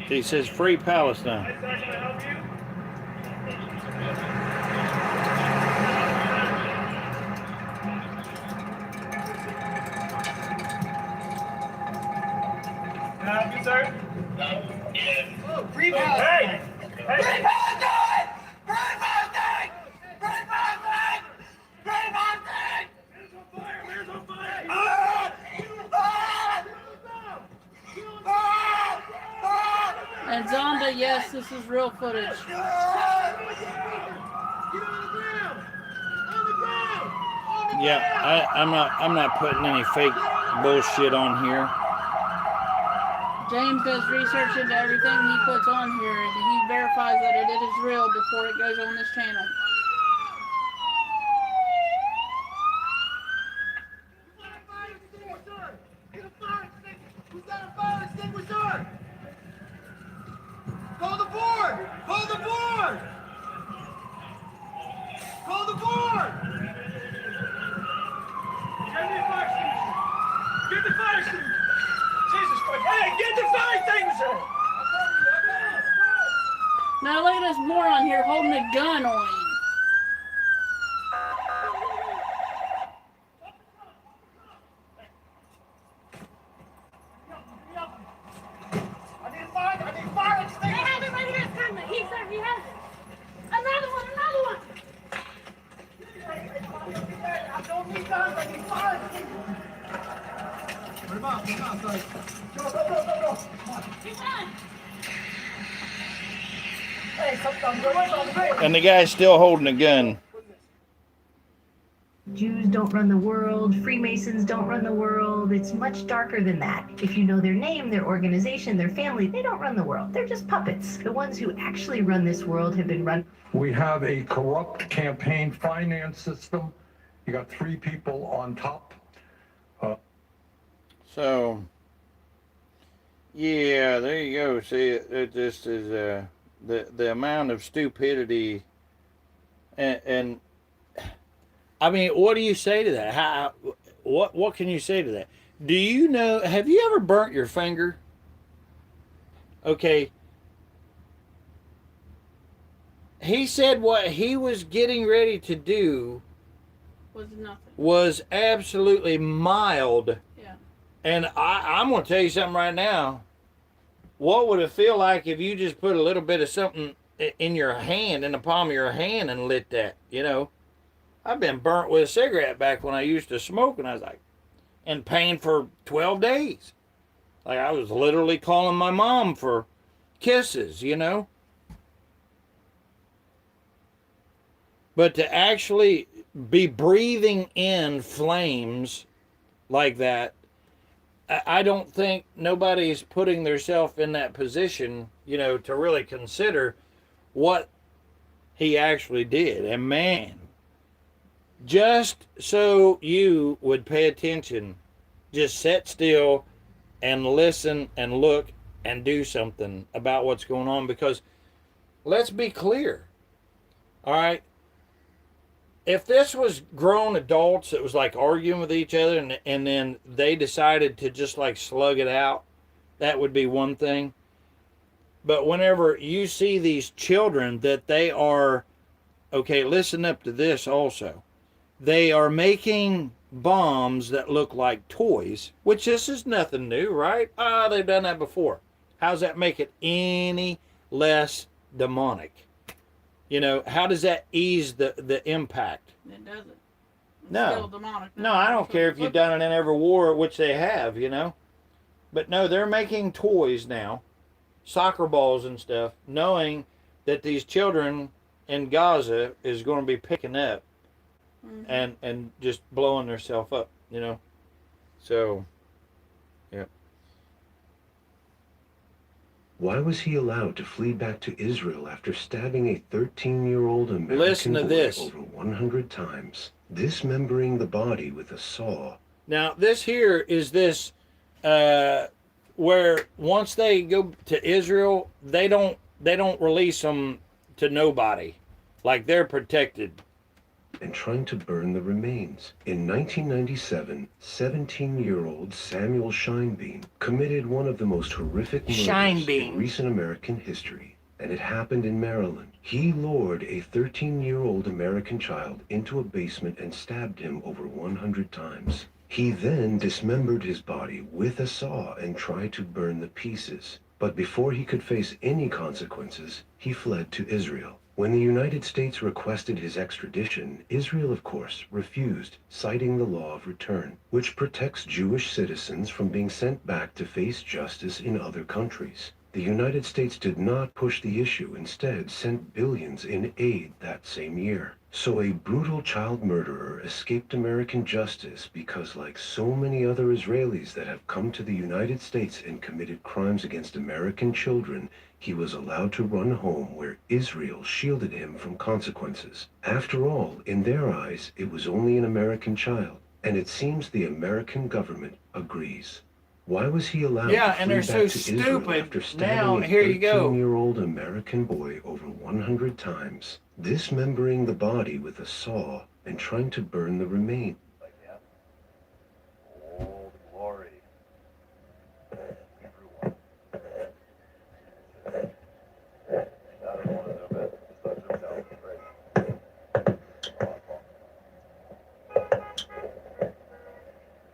He says, free Palestine. Can I help you, sir? Oh, free Palestine! Free Palestine! Free Palestine! Free Palestine! Free Palestine! Hands on fire! Hands on fire! And Zonda, yes, this is real footage. Get on the ground! On the ground! Yeah, I'm not putting any fake bullshit on here. James does research into everything he puts on here, and he verifies that it is real before it goes on this channel. Hold the board! Hold the board! Hold the board! Get the fire extinguisher! Get the fire extinguisher! Jesus Christ! Hey, get the fire extinguisher! Now look at this moron here holding a gun on him. I need fire extinguisher! They have it right here, it's coming! He said he has it! Another one! I don't need guns, I need fire extinguisher! And the guy's still holding a gun. Jews don't run the world, Freemasons don't run the world. It's much darker than that. If you know their name, their organization, their family, they don't run the world. They're just puppets. The ones who actually run this world have been run. We have a corrupt campaign finance system. You got 3 people on top. So, yeah, there you go. See, it just is the amount of stupidity, and I mean, what do you say to that? What can you say to that? Do you know? Have you ever burnt your finger? Okay. He said what he was getting ready to do Was nothing. Was absolutely mild. Yeah. And I'm going to tell you something right now. What would it feel like if you just put a little bit of something in your hand, in the palm of your hand, and lit that, you know? I've been burnt with a cigarette back when I used to smoke, and I was like, in pain for 12 days. Like, I was literally calling my mom for kisses, you know? But to actually be breathing in flames like that, I don't think nobody's putting themselves in that position, you know, to really consider what he actually did. And man, just so you would pay attention, just sit still and listen and look and do something about what's going on. Because let's be clear, all right? If this was grown adults that was like arguing with each other and then they decided to just like slug it out, that would be one thing. But whenever you see these children that they are, okay, listen up to this also. They are making bombs that look like toys, which this is nothing new, right? They've done that before. How's that make it any less demonic? You know, how does that ease the impact? It doesn't. It's No. still demonic. No, I don't care if you've done it in every war, which they have, you know. But no, they're making toys now, soccer balls and stuff, knowing that these children in Gaza is going to be picking up and just blowing themselves up, you know. So, yeah. Why was he allowed to flee back to Israel after stabbing a 13-year-old American boy over 100 times, dismembering the body with a saw? Now, this here is this where once they go to Israel, they don't release them to nobody. Like, they're protected. And trying to burn the remains. In 1997, 17-year-old Samuel Shinebeam committed one of the most horrific murders in recent American history, and it happened in Maryland. He lured a 13-year-old American child into a basement and stabbed him over 100 times. He then dismembered his body with a saw and tried to burn the pieces. But before he could face any consequences, he fled to Israel. When the United States requested his extradition, Israel, of course, refused, citing the law of return, which protects Jewish citizens from being sent back to face justice in other countries. The United States did not push the issue, instead sent billions in aid that same year. So a brutal child murderer escaped American justice because, like so many other Israelis that have come to the United States and committed crimes against American children, he was allowed to run home where Israel shielded him from consequences. After all, in their eyes, it was only an American child, and it seems the American government agrees. Why was he allowed to and flee they're back so to Israel stupid. after Now, stabbing here a you go. 13-year-old American boy over 100 times, dismembering the body with a saw, and trying to burn the remains? Oh, glory.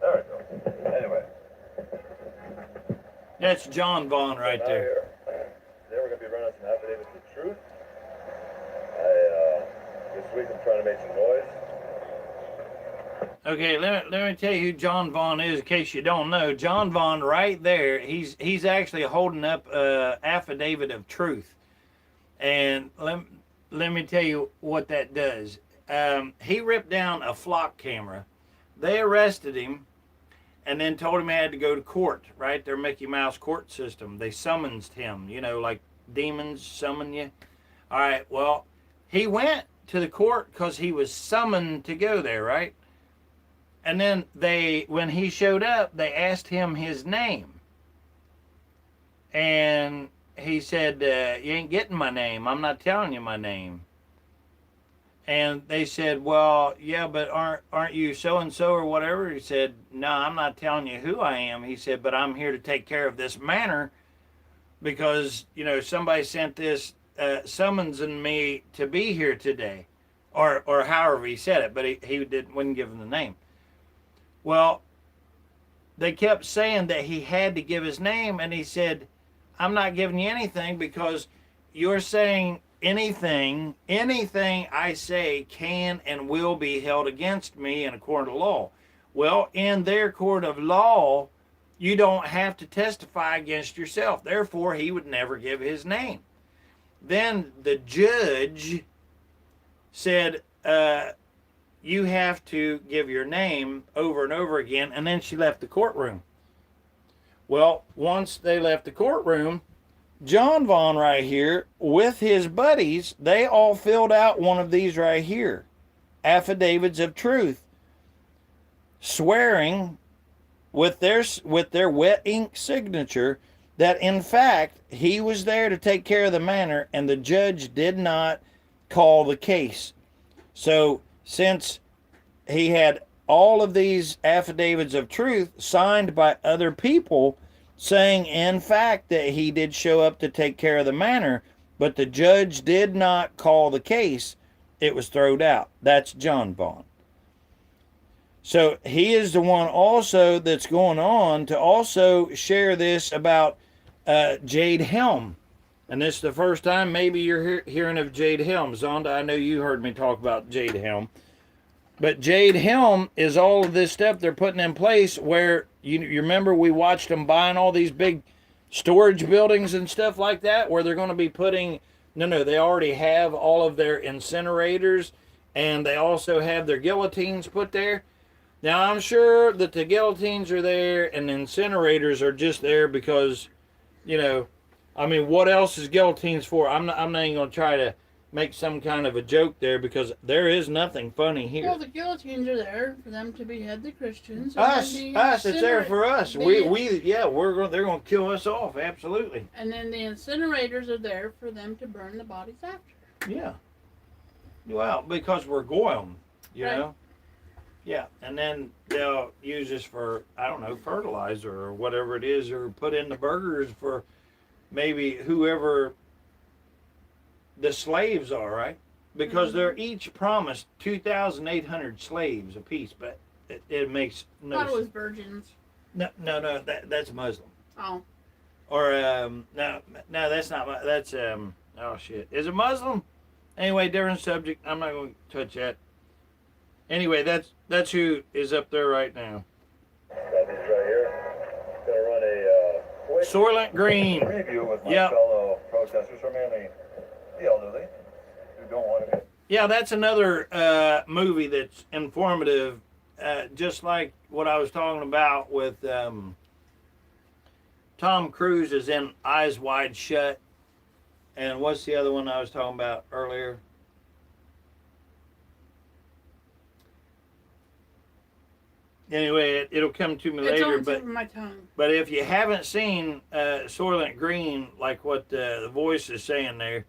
There it goes. Anyway. That's John Vaughn right there. Today we're going to be running some affidavits of truth. This week I'm trying to make some noise. Okay, let me tell you who John Vaughn is in case you don't know. John Vaughn right there, he's actually holding up a affidavit of truth. And let me tell you what that does. He ripped down a flock camera. They arrested him and then told him he had to go to court, right? Their Mickey Mouse court system. They summonsed him, you know, like demons summon you. All right, well, he went to the court because he was summoned to go there, right? And then when he showed up, they asked him his name. And he said, you ain't getting my name. I'm not telling you my name. And they said, well, yeah, but aren't you so-and-so or whatever? He said, no, I'm not telling you who I am. He said, but I'm here to take care of this matter because, you know, somebody sent this summoning me to be here today. Or however he said it, but he wouldn't give him the name. Well, they kept saying that he had to give his name, and he said, I'm not giving you anything because you're saying anything I say can and will be held against me in a court of law. Well, in their court of law, you don't have to testify against yourself. Therefore, he would never give his name. Then the judge said, you have to give your name over and over again, and then she left the courtroom. Well, once they left the courtroom, John Vaughn right here with his buddies, they all filled out one of these right here, affidavits of truth, swearing with their wet ink signature that in fact he was there to take care of the matter and the judge did not call the case. So since he had all of these affidavits of truth signed by other people saying in fact that he did show up to take care of the matter, but the judge did not call the case, it was thrown out. That's John Vaughn. So he is the one also that's going on to also share this about Jade Helm. And this is the first time maybe you're hearing of Jade Helm. Zonda, I know you heard me talk about Jade Helm. But Jade Helm is all of this stuff they're putting in place where, you remember we watched them buying all these big storage buildings and stuff like that where they're going to be putting, no, they already have all of their incinerators and they also have their guillotines put there. Now, I'm sure that the guillotines are there and the incinerators are just there because, you know, I mean, what else is guillotines for? I'm not even going to try to make some kind of a joke there because there is nothing funny here. Well, the guillotines are there for them to behead the Christians. It's there for us. They're going to kill us off, absolutely. And then the incinerators are there for them to burn the bodies after. Yeah. Well, because we're goyim, you know? Yeah, and then they'll use this for, I don't know, fertilizer or whatever it is, or put in the burgers for maybe whoever the slaves are, right? Because they're each promised 2,800 slaves apiece, but it makes no sense. I thought it was virgins. No, that's Muslim. Oh. Or, no, that's not, that's, oh shit. Is it Muslim? Anyway, different subject. I'm not going to touch that. Anyway, that's who is up there right now. That is right here. Gonna run a quick Soylent Green. preview with my fellow protesters from the elderly who don't want to be. Yeah, that's another movie that's informative, just like what I was talking about with Tom Cruise is in Eyes Wide Shut. And what's the other one I was talking about earlier? Anyway, it'll come to me later. It's on my tongue. But if you haven't seen Soylent Green, like what the voice is saying there,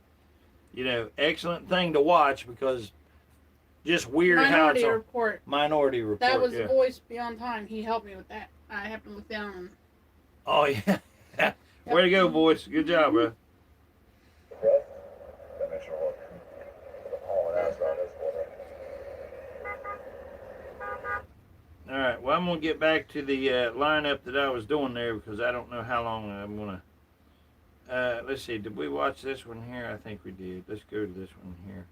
you know, excellent thing to watch because just weird how it's Report. Minority Report. That was the voice beyond time. He helped me with that. I have to look down and. Oh yeah, way to go, boys! Good job, bro. All right, well, I'm going to get back to the lineup that I was doing there because I don't know how long I'm going to... let's see, did we watch this one here? I think we did. Let's go to this one here.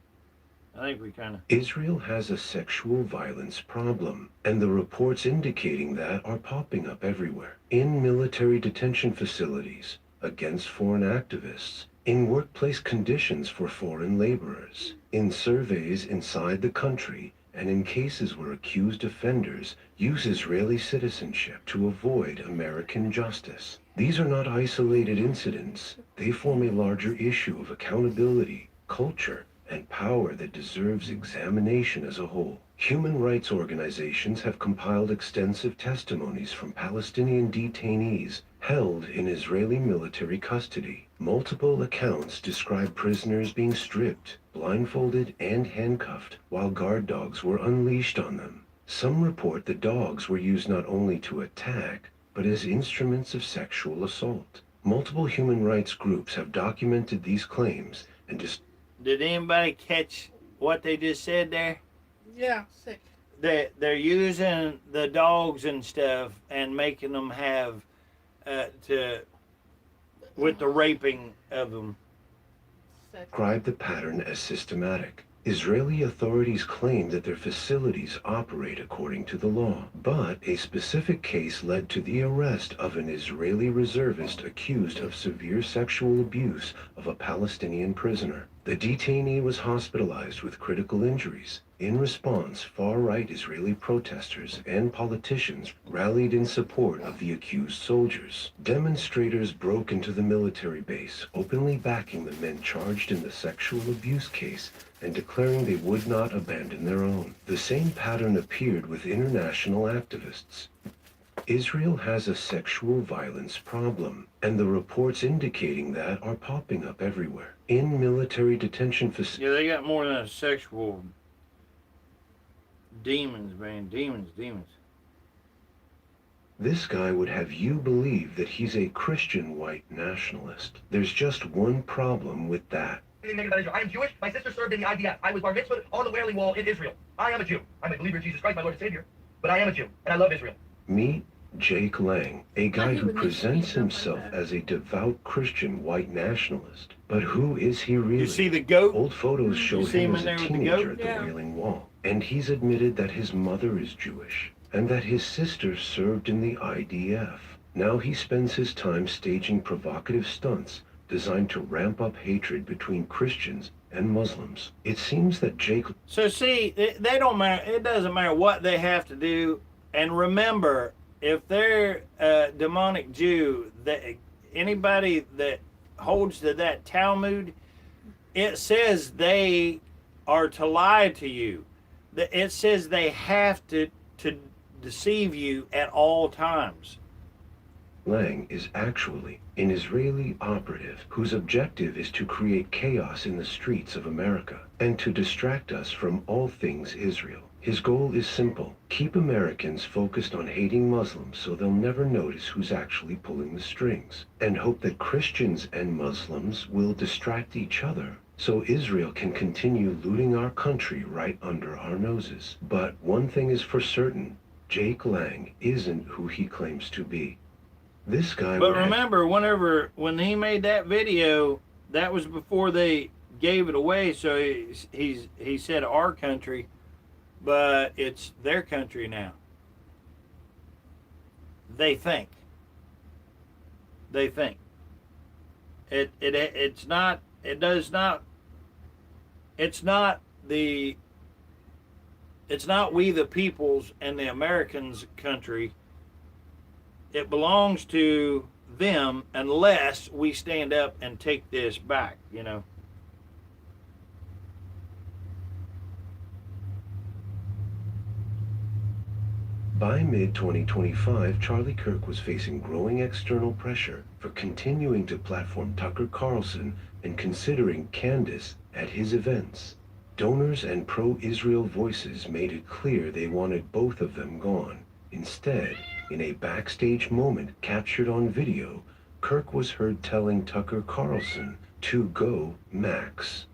I think we kind of... Israel has a sexual violence problem, and the reports indicating that are popping up everywhere. In military detention facilities, against foreign activists, in workplace conditions for foreign laborers, in surveys inside the country, and in cases where accused offenders use Israeli citizenship to avoid American justice. These are not isolated incidents. They form a larger issue of accountability, culture, and power that deserves examination as a whole. Human rights organizations have compiled extensive testimonies from Palestinian detainees held in Israeli military custody. Multiple accounts describe prisoners being stripped, blindfolded, and handcuffed while guard dogs were unleashed on them. Some report the dogs were used not only to attack, but as instruments of sexual assault. Multiple human rights groups have documented these claims and Did anybody catch what they just said there? Yeah, sick. They're using the dogs and stuff and making them have with the raping of them. Describe the pattern as systematic. Israeli authorities claim that their facilities operate according to the law, but a specific case led to the arrest of an Israeli reservist accused of severe sexual abuse of a Palestinian prisoner. The detainee was hospitalized with critical injuries. In response, far-right Israeli protesters and politicians rallied in support of the accused soldiers. Demonstrators broke into the military base, openly backing the men charged in the sexual abuse case and declaring they would not abandon their own. The same pattern appeared with international activists. Israel has a sexual violence problem, and the reports indicating that are popping up everywhere. In military detention facilities... Yeah, they got more than a sexual... demons, man. Demons. This guy would have you believe that he's a Christian white nationalist. There's just one problem with that. I am Jewish. My sister served in the IDF. I was bar mitzvah on the Wailing Wall in Israel. I am a Jew. I'm a believer in Jesus Christ, my Lord and Savior. But I am a Jew, and I love Israel. Meet Jake Lang, a guy who presents himself as a devout Christian white nationalist. But who is he really? You see the goat? Old photos show him as a teenager at the Yeah. Wailing Wall. And he's admitted that his mother is Jewish, and that his sister served in the IDF. Now he spends his time staging provocative stunts designed to ramp up hatred between Christians and Muslims. It seems that Jake... So see, they don't matter. It doesn't matter what they have to do. And remember, if they're a demonic Jew, that anybody that holds to that Talmud, it says they are to lie to you. It says they have to deceive you at all times. Lang is actually an Israeli operative whose objective is to create chaos in the streets of America and to distract us from all things Israel. His goal is simple: keep Americans focused on hating Muslims so they'll never notice who's actually pulling the strings, and hope that Christians and Muslims will distract each other so Israel can continue looting our country right under our noses. But one thing is for certain: Jake Lang isn't who he claims to be. This guy... But remember, when he made that video, that was before they gave it away, so he said our country, but it's their country now. They think. It's not we the peoples and the Americans' country. It belongs to them unless we stand up and take this back, you know. By mid-2025, Charlie Kirk was facing growing external pressure for continuing to platform Tucker Carlson and considering Candace at his events. Donors and pro-Israel voices made it clear they wanted both of them gone. Instead, in a backstage moment captured on video, Kirk was heard telling Tucker Carlson to go Max.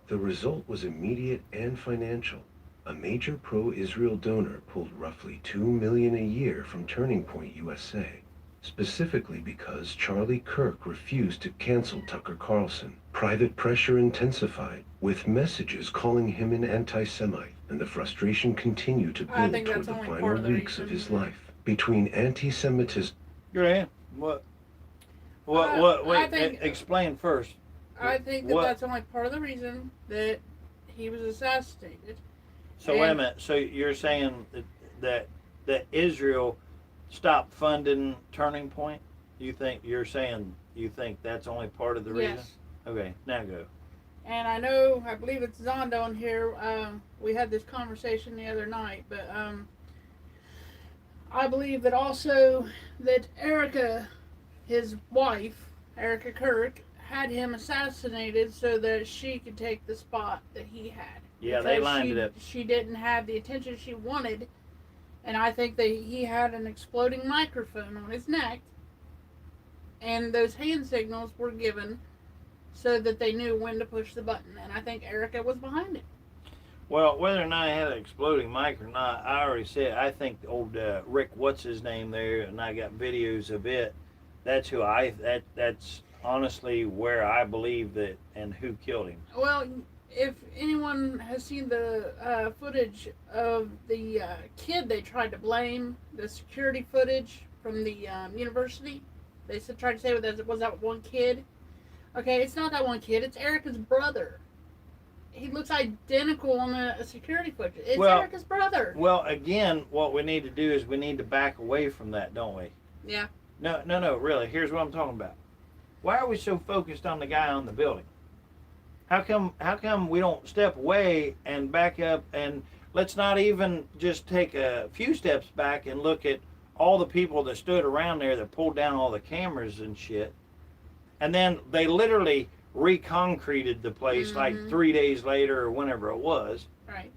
The result was immediate and financial. A major pro-Israel donor pulled roughly $2 million a year from Turning Point USA. specifically because Charlie Kirk refused to cancel Tucker Carlson. Private pressure intensified, with messages calling him an anti-Semite, and the frustration continued to I build think toward that's the only final part of the weeks of reason. his life. Between anti-Semitism... Go ahead. What? Wait, I think, explain first. I think that that's only part of the reason that he was assassinated. So wait a minute. So you're saying that Israel stopped funding Turning Point? You think that's only part of the reason? Yes. Okay, now go. And I believe it's Zondo on here. We had this conversation the other night, but I believe that also that Erica, his wife, Erica Kirk, had him assassinated so that she could take the spot that he had. Yeah, they lined it up. She didn't have the attention she wanted, and I think that he had an exploding microphone on his neck, and those hand signals were given so that they knew when to push the button, and I think Erica was behind it. Well, whether or not I had an exploding mic or not, I already said, I think old Rick, what's his name there, and I got videos of it. That's that's honestly where I believe that, and who killed him. Well, if anyone has seen the footage of the kid they tried to blame, the security footage from the university, they tried to say was that one kid. Okay, it's not that one kid, it's Erica's brother. He looks identical on the security footage. It's Erica's brother. Well, again, what we need to do is we need to back away from that, don't we? Yeah. No, really. Here's what I'm talking about. Why are we so focused on the guy on the building? How come we don't step away and back up, and let's not even just take a few steps back and look at all the people that stood around there that pulled down all the cameras and shit. And then they literally reconcreted the place like 3 days later or whenever it was. Right.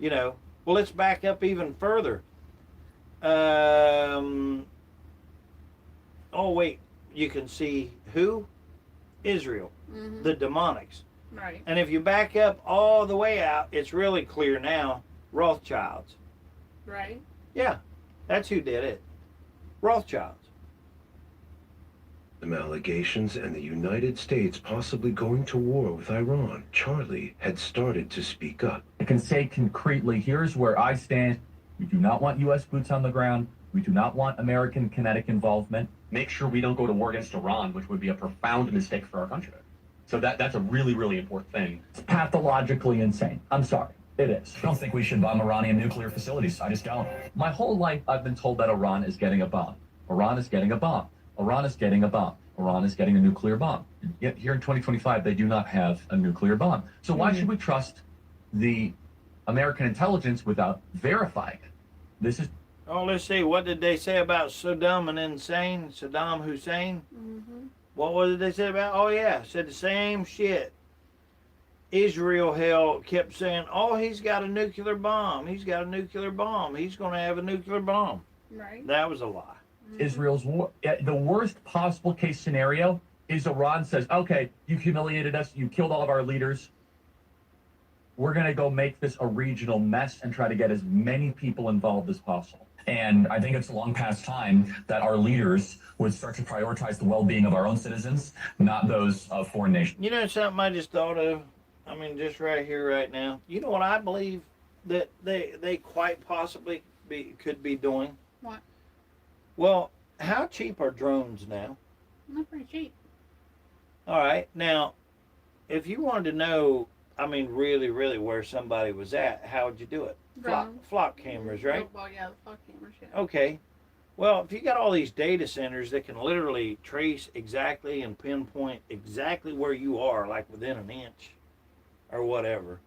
Well, let's back up even further. Oh, wait. You can see who? Israel. The demonics. Right. And if you back up all the way out, it's really clear now. Rothschilds. Right. Yeah. That's who did it. Rothschilds. Allegations and the United States possibly going to war with Iran. Charlie had started to speak up. I can say concretely, here's where I stand. We do not want U.S. boots on the ground. We do not want American kinetic involvement. Make sure we don't go to war against Iran, which would be a profound mistake for our country. So that's a really, really important thing. It's pathologically insane. I'm sorry. It is. I don't think we should bomb Iranian nuclear facilities. I just don't. My whole life, I've been told that Iran is getting a bomb. Iran is getting a bomb. Iran is getting a bomb. Iran is getting a nuclear bomb. Yet here in 2025, they do not have a nuclear bomb. So why should we trust the American intelligence without verifying it? This is... Oh, let's see. What did they say about Saddam Hussein? What was it they said about? Oh, yeah. Said the same shit. Israel kept saying, oh, he's got a nuclear bomb. He's got a nuclear bomb. He's going to have a nuclear bomb. Right. That was a lie. Israel's war. The worst possible case scenario is Iran says, okay, you humiliated us, you killed all of our leaders. We're going to go make this a regional mess and try to get as many people involved as possible. And I think it's long past time that our leaders would start to prioritize the well-being of our own citizens, not those of foreign nations. You know something I just thought of? I mean, just right here, right now. You know what I believe that they quite possibly could be doing? What? Well, how cheap are drones now? They're pretty cheap. All right. Now, if you wanted to know, I mean, really, really where somebody was at, how would you do it? Flock cameras, right? Well, yeah, the flock cameras, yeah. Okay. Well, if you got all these data centers that can literally trace exactly and pinpoint exactly where you are, like within an inch or whatever,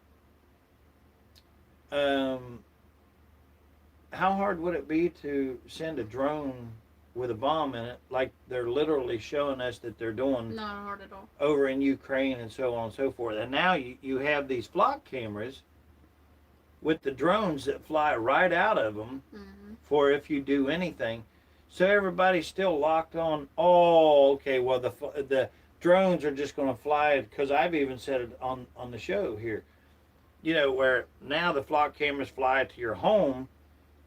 how hard would it be to send a drone with a bomb in it, like they're literally showing us that they're doing not hard at all over in Ukraine and so on and so forth? And now you have these flock cameras with the drones that fly right out of them for if you do anything. So everybody's still locked on, oh, okay, well, the drones are just going to fly, because I've even said it on the show here, where now the flock cameras fly to your home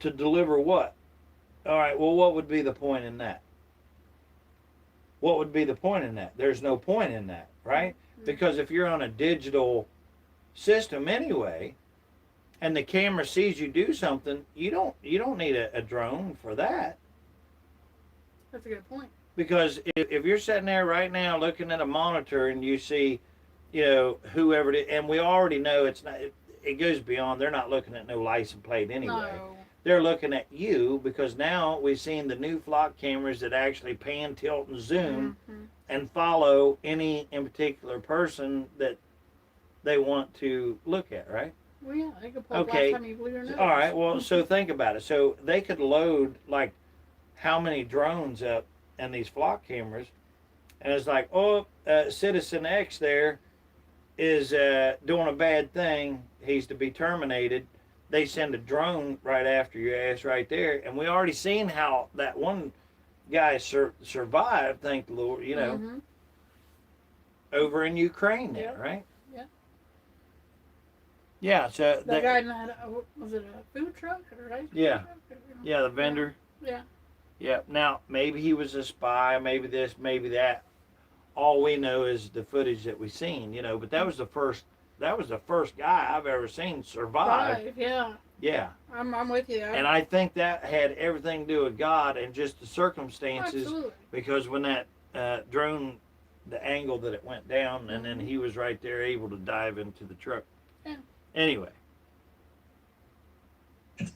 to deliver what? All right, well, what would be the point in that? what would be the point in that? There's no point in that, right? Because if you're on a digital system anyway, and the camera sees you do something, you don't need a drone for that. That's a good point. Because if you're sitting there right now looking at a monitor and you see, whoever it is, and we already know it's not, it goes beyond, they're not looking at no license plate anyway. No. They're looking at you, because now we've seen the new flock cameras that actually pan, tilt, and zoom and follow any in particular person that they want to look at, right? Well, yeah, they could pull Okay. last time you blew your nose. All right, well, so think about it. So they could load, like, how many drones up in these flock cameras, and it's like, Citizen X there is doing a bad thing. He's to be terminated. They send a drone right after your ass right there, and we already seen how that one guy survived, thank the Lord, over in Ukraine there, right? Yeah. Yeah, so That guy had, was it a food truck or ice cream yeah, truck? yeah, the vendor. Yeah. Yeah. Now maybe he was a spy, maybe this, maybe that. All we know is the footage that we've seen, But that was the first guy I've ever seen survive. Five, yeah. Yeah. I'm with you. And I think that had everything to do with God and just the circumstances. Absolutely. Because when that drone, the angle that it went down, and then he was right there able to dive into the truck. Yeah. Anyway.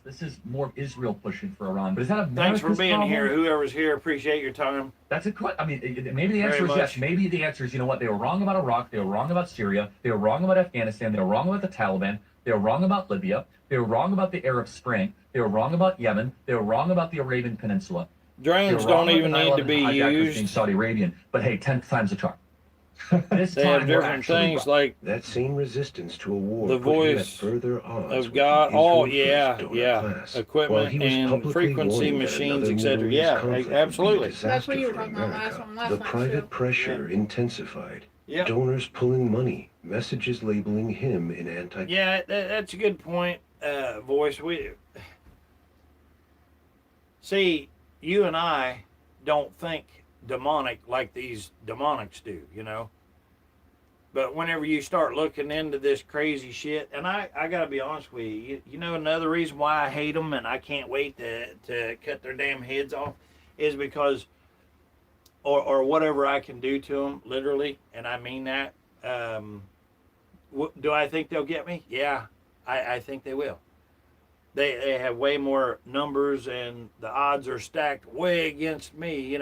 This is more Israel pushing for Iran, but is that a Thanks for America's being problem? here. Whoever's here, appreciate your time. That's a question. I mean, maybe the answer is yes. Maybe the answer is, you know what? They were wrong about Iraq. They were wrong about Syria. They were wrong about Afghanistan. They were wrong about the Taliban. They were wrong about Libya. They were wrong about the Arab Spring. They were wrong about Yemen. They were wrong about the Arabian Peninsula. Drones don't even need to be used. Saudi Arabian, but hey, 10 times the charm. This they time have different things like that same resistance to a war. The voice further odds of God. Oh yeah. Equipment and frequency machines, etc. Yeah, absolutely. That's what you were talking about last time. The private pressure intensified. Yep. Donors pulling money. Messages labeling him in anti. Yeah, that's a good point, Voice. We see, you and I don't think demonic like these demonics do, But whenever you start looking into this crazy shit, and I gotta be honest with you, another reason why I hate them and I can't wait to cut their damn heads off is because, or whatever I can do to them, literally, and I mean that. Do I think they'll get me? Yeah, I think they will. They have way more numbers and the odds are stacked way against me,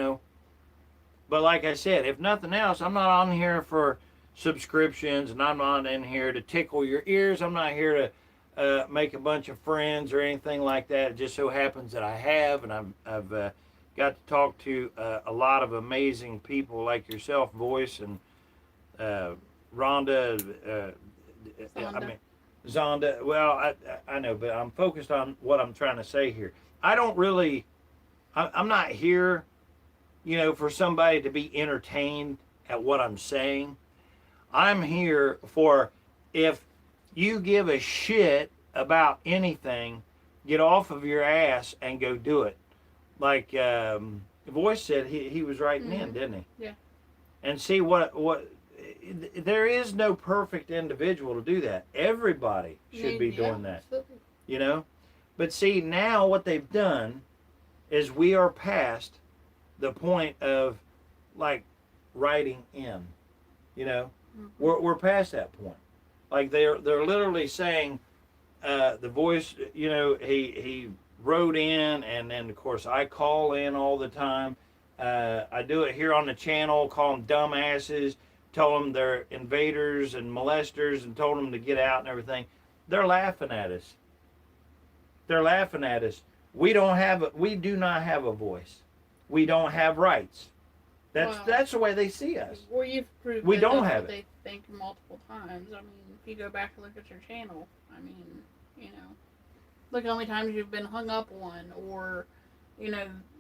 But like I said, if nothing else, I'm not on here for subscriptions, and I'm not in here to tickle your ears. I'm not here to make a bunch of friends or anything like that. It just so happens that I have, and I've got to talk to a lot of amazing people like yourself, Voice, and Rhonda. Zonda. Well, I know, but I'm focused on what I'm trying to say here. I'm not here, for somebody to be entertained at what I'm saying. I'm here for, if you give a shit about anything, get off of your ass and go do it. Like Voice said, he was writing in, didn't he? Yeah. And see what there is no perfect individual to do that. Everybody should be doing that. Absolutely. But see, now what they've done is we are past the point of like writing in, we're past that point. Like they're literally saying, the Voice, he wrote in, and then of course I call in all the time. I do it here on the channel, call them dumbasses, tell them they're invaders and molesters, and told them to get out and everything. They're laughing at us. We do not have a voice. We don't have rights. That's the way they see us. Well, you've proved we that don't that's have what it. they think multiple times. I mean, if you go back and look at your channel, look how many times you've been hung up on, or,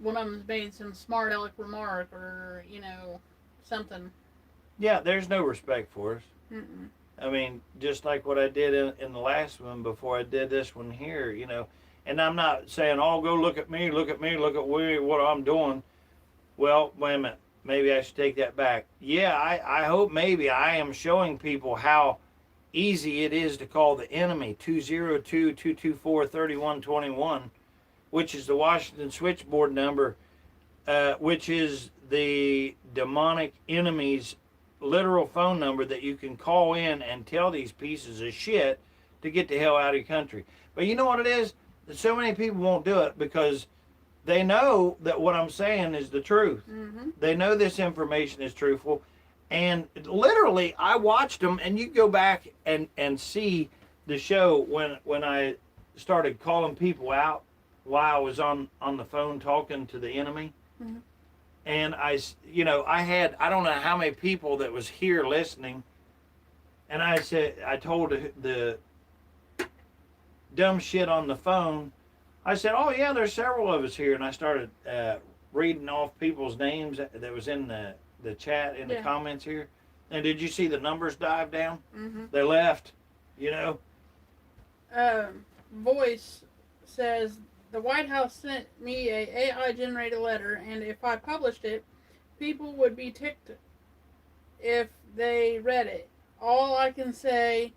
one of them's made some smart aleck remark, or, something. Yeah, there's no respect for us. Mm-mm. I mean, just like what I did in the last one before I did this one here, And I'm not saying, oh, go look at me, what I'm doing. Well, wait a minute. maybe I should take that back. Yeah, I hope maybe I am showing people how easy it is to call the enemy. 202-224-3121, which is the Washington switchboard number, which is the demonic enemy's literal phone number that you can call in and tell these pieces of shit to get the hell out of your country. But you know what it is? So many people won't do it because they know that what I'm saying is the truth. Mm-hmm. They know this information is truthful. And literally, I watched them, and you go back and see the show when I started calling people out while I was on the phone talking to the enemy. Mm-hmm. And I had, I don't know how many people that was here listening. And I told the dumb shit on the phone, I said, oh yeah, there's several of us here. And I started reading off people's names that was in the chat, in the comments here. And did you see the numbers dive down? Mm-hmm. They left, Voice says, the White House sent me a AI-generated letter, and if I published it, people would be ticked if they read it. All I can say,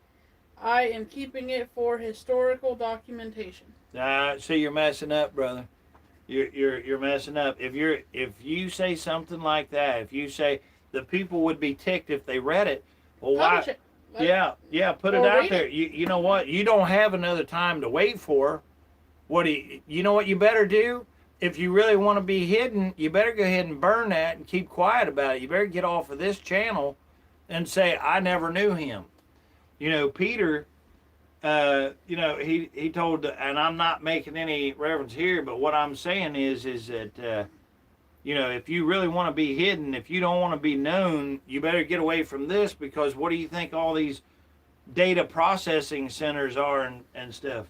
I am keeping it for historical documentation. So you're messing up, brother. You're messing up. If you say something like that, if you say the people would be ticked if they read it, well, why? It. Yeah, put it out there. You know what? You don't have another time to wait for. You know what you better do? If you really want to be hidden, you better go ahead and burn that and keep quiet about it. You better get off of this channel and say, I never knew him. Peter, he told, and I'm not making any reference here, but what I'm saying is that, if you really want to be hidden, if you don't want to be known, you better get away from this, because what do you think all these data processing centers are and stuff?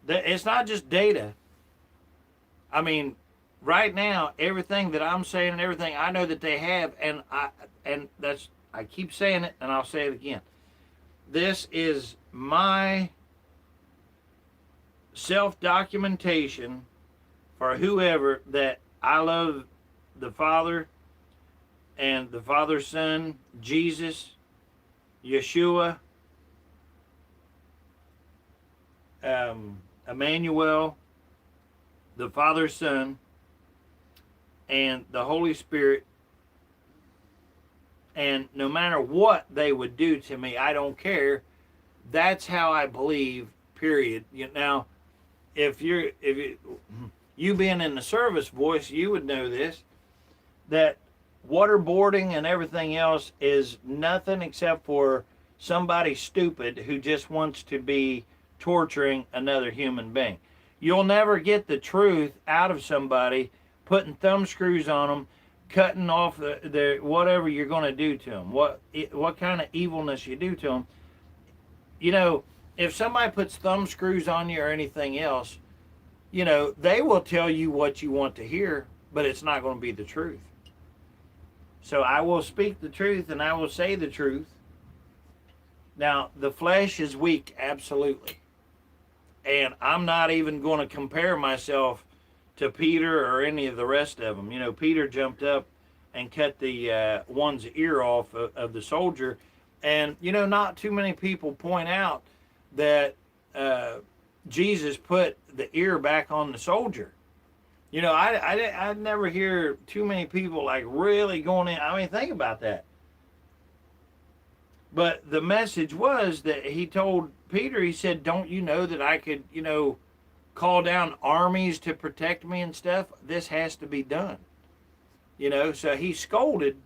It's not just data. I mean, right now, everything that I'm saying and everything I know that they have, and I keep saying it, and I'll say it again. This is my self-documentation for whoever that I love the Father and the Father's Son, Jesus, Yeshua, Emmanuel, the Father's Son, and the Holy Spirit. And no matter what they would do to me, I don't care. That's how I believe, period. Now, if you being in the service, Voice, you would know this, that waterboarding and everything else is nothing except for somebody stupid who just wants to be torturing another human being. You'll never get the truth out of somebody putting thumb screws on them, cutting off the whatever you're going to do to them, what kind of evilness you do to them. If somebody puts thumb screws on you or anything else, they will tell you what you want to hear, but it's not going to be the truth. So I will speak the truth and I will say the truth. Now, the flesh is weak, absolutely. And I'm not even going to compare myself to Peter or any of the rest of them. Peter jumped up and cut the one's ear off of the soldier. And, not too many people point out that Jesus put the ear back on the soldier. I never hear too many people like really going in. I mean, think about that. But the message was that he told Peter, he said, don't you know that I could, call down armies to protect me and stuff? This has to be done. So he scolded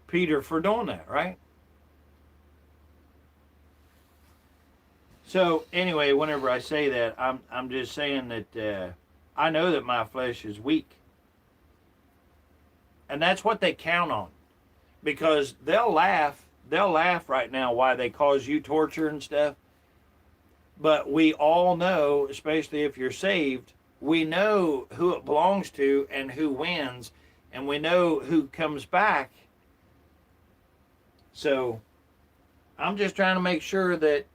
Peter for doing that, right? So anyway, whenever I say that, I'm just saying that I know that my flesh is weak. And that's what they count on. Because they'll laugh right now why they cause you torture and stuff. But we all know, especially if you're saved, we know who it belongs to and who wins, and we know who comes back. So I'm just trying to make sure that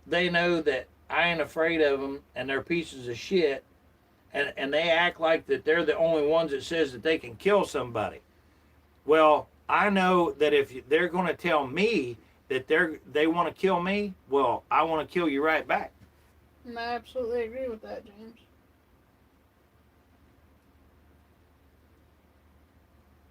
they know that I ain't afraid of them and they're pieces of shit, and they act like that they're the only ones that says that they can kill somebody. Well, I know that if they're going to tell me that they want to kill me, well, I want to kill you right back. And I absolutely agree with that, James.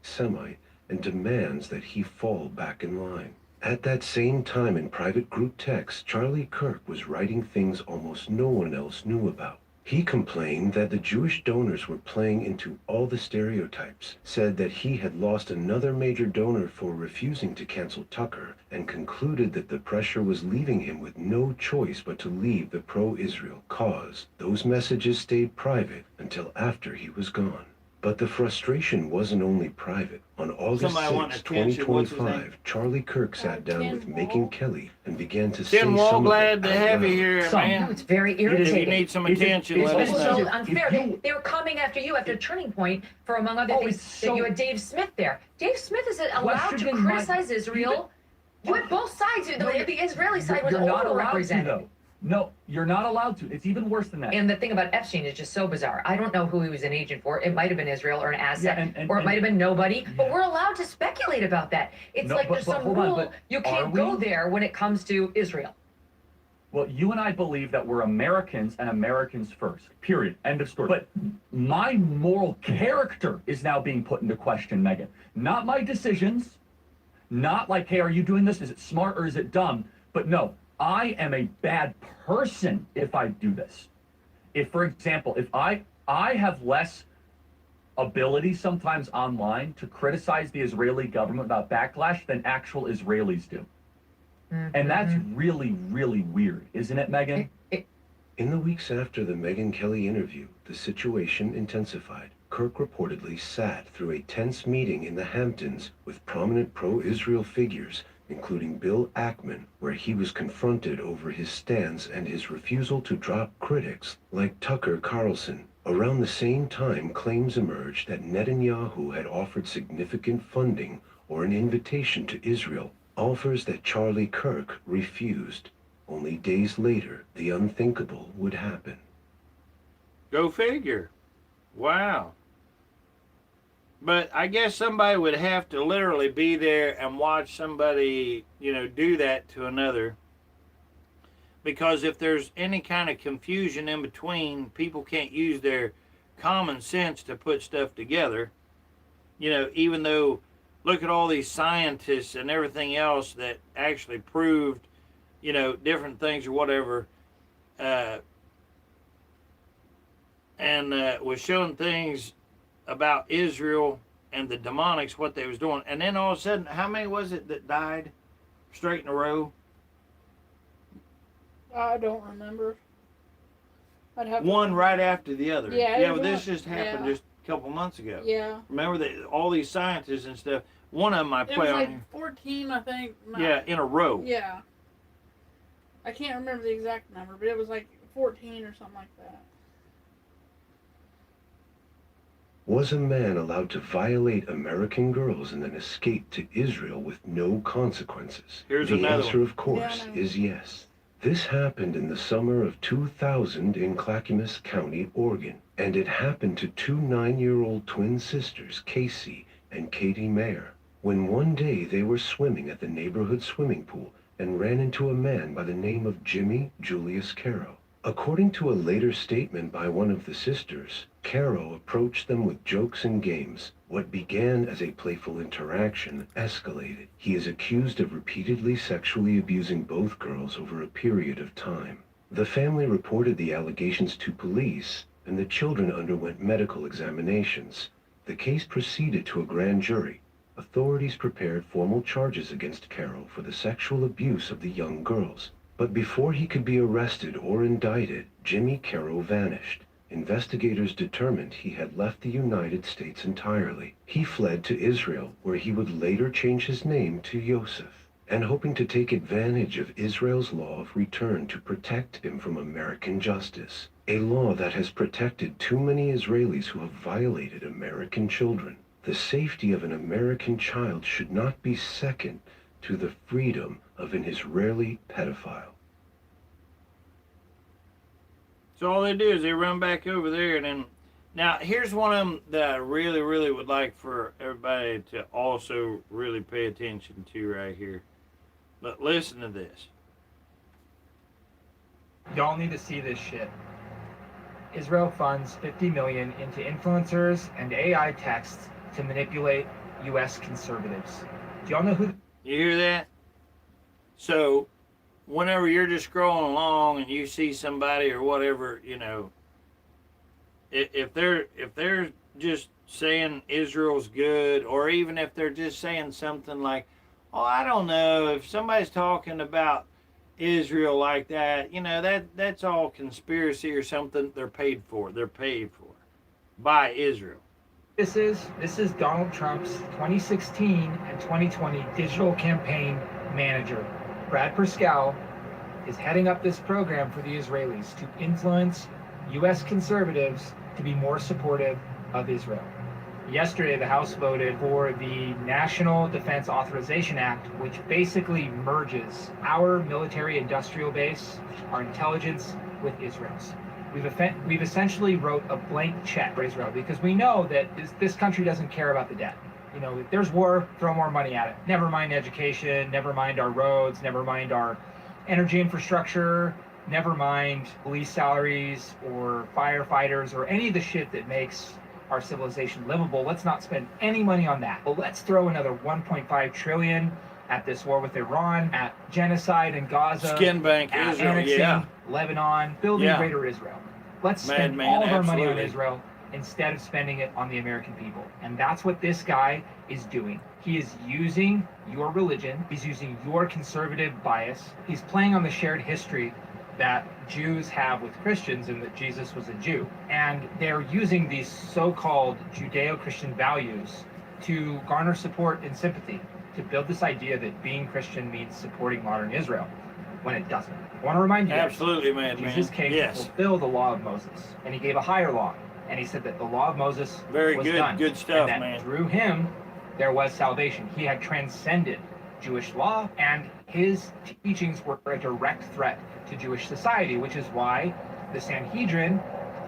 Semite and demands that he fall back in line. At that same time in private group texts, Charlie Kirk was writing things almost no one else knew about. He complained that the Jewish donors were playing into all the stereotypes, said that he had lost another major donor for refusing to cancel Tucker, and concluded that the pressure was leaving him with no choice but to leave the pro-Israel cause. Those messages stayed private until after he was gone. But the frustration wasn't only private. On August 6, 2025, Charlie Kirk sat down with Megyn Kelly and began to say Tim Wall, some glad of it to out have you loud. here, man. No, it's very irritating. If you need some attention, let us It's know. so unfair. They were coming after you after Turning Point for, among other things, that you had Dave Smith there. Dave Smith isn't allowed to criticize Israel. You had both sides. The Israeli side was overrepresented. No, you're not allowed to. It's even worse than that. And the thing about Epstein is just so bizarre. I don't know who he was an agent for. It might have been Israel or an asset, or it might have been nobody. But we're allowed to speculate about that. It's like there's some rule you can't go there when it comes to Israel. Well, you and I believe that we're Americans and Americans first, period, end of story. But my moral character is now being put into question, Megan. Not my decisions, not like, hey, are you doing this? Is it smart or is it dumb? But no, I am a bad person if I do this. If, for example, if I have less ability sometimes online to criticize the Israeli government about backlash than actual Israelis do. And that's really, really weird, isn't it, Megan? In the weeks after the Megyn Kelly interview, the situation intensified. Kirk reportedly sat through a tense meeting in the Hamptons with prominent pro-Israel figures, including Bill Ackman, where he was confronted over his stance and his refusal to drop critics like Tucker Carlson. Around the same time, claims emerged that Netanyahu had offered significant funding or an invitation to Israel, offers that Charlie Kirk refused. Only days later, the unthinkable would happen. Go figure. Wow. But I guess somebody would have to literally be there and watch somebody, do that to another. Because if there's any kind of confusion in between, people can't use their common sense to put stuff together. Even though, look at all these scientists and everything else that actually proved, different things or whatever, and was showing things about Israel and the demonics, what they was doing. And then all of a sudden, how many was it that died straight in a row? I don't remember. I'd have one right after the other. Yeah, but this just happened just a couple months ago. Yeah. Remember that all these scientists and stuff. One of them I play on here. 14, I think. Yeah, in a row. Yeah. I can't remember the exact number, but it was like 14 or something like that. Was a man allowed to violate American girls and then escape to Israel with no consequences? Here's the another answer, one. of course, is yes. This happened in the summer of 2000 in Clackamas County, Oregon, and it happened to two 9-year-old twin sisters, Casey and Katie Mayer, when one day they were swimming at the neighborhood swimming pool and ran into a man by the name of Jimmy Julius Caro. According to a later statement by one of the sisters, Caro approached them with jokes and games. What began as a playful interaction escalated. He is accused of repeatedly sexually abusing both girls over a period of time. The family reported the allegations to police, and the children underwent medical examinations. The case proceeded to a grand jury. Authorities prepared formal charges against Caro for the sexual abuse of the young girls. But before he could be arrested or indicted, Jimmy Caro vanished. Investigators determined he had left the United States entirely. He fled to Israel, where he would later change his name to Yosef, and hoping to take advantage of Israel's law of return to protect him from American justice, a law that has protected too many Israelis who have violated American children. The safety of an American child should not be second to the freedom of an Israeli pedophile. So all they do is they run back over there, and then Now, here's one of them that I really, really would like for everybody to also really pay attention to right here. But listen to this. Y'all need to see this shit. Israel funds $50 million into influencers and AI texts to manipulate U.S. conservatives. Do y'all know who? You hear that? So, whenever you're just scrolling along and you see somebody or whatever, you know, if they're just saying Israel's good, or even if they're just saying something like, oh, I don't know, if somebody's talking about Israel like that, you know, that's all conspiracy or something. They're paid for. They're paid for by Israel. This is Donald Trump's 2016 and 2020 digital campaign manager. Brad Parscale is heading up this program for the Israelis to influence U.S. conservatives to be more supportive of Israel. Yesterday, the House voted for the National Defense Authorization Act, which basically merges our military-industrial base, our intelligence, with Israel's. We've essentially wrote a blank check for Israel because we know that this country doesn't care about the debt. You know, if there's war, throw more money at it. Never mind education, never mind our roads, never mind our energy infrastructure, never mind police salaries or firefighters or any of the shit that makes our civilization livable. Let's not spend any money on that. But let's throw another 1.5 trillion at this war with Iran, at genocide in Gaza, Skin bank at Israel, annexing yeah. Lebanon, building Yeah. greater Israel. Let's spend Madman, all of our money on absolutely. Israel instead of spending it on the American people. And that's what this guy is doing. He is using your religion. He's using your conservative bias. He's playing on the shared history that Jews have with Christians and that Jesus was a Jew. And they're using these so-called Judeo-Christian values to garner support and sympathy, to build this idea that being Christian means supporting modern Israel, when it doesn't. I want to remind you guys, Absolutely, man. Jesus came Yes. to fulfill the law of Moses, and he gave a higher law. And he said that the law of Moses Very was good, done, good stuff, and that man. through him there was salvation. He had transcended Jewish law, and his teachings were a direct threat to Jewish society, which is why the Sanhedrin,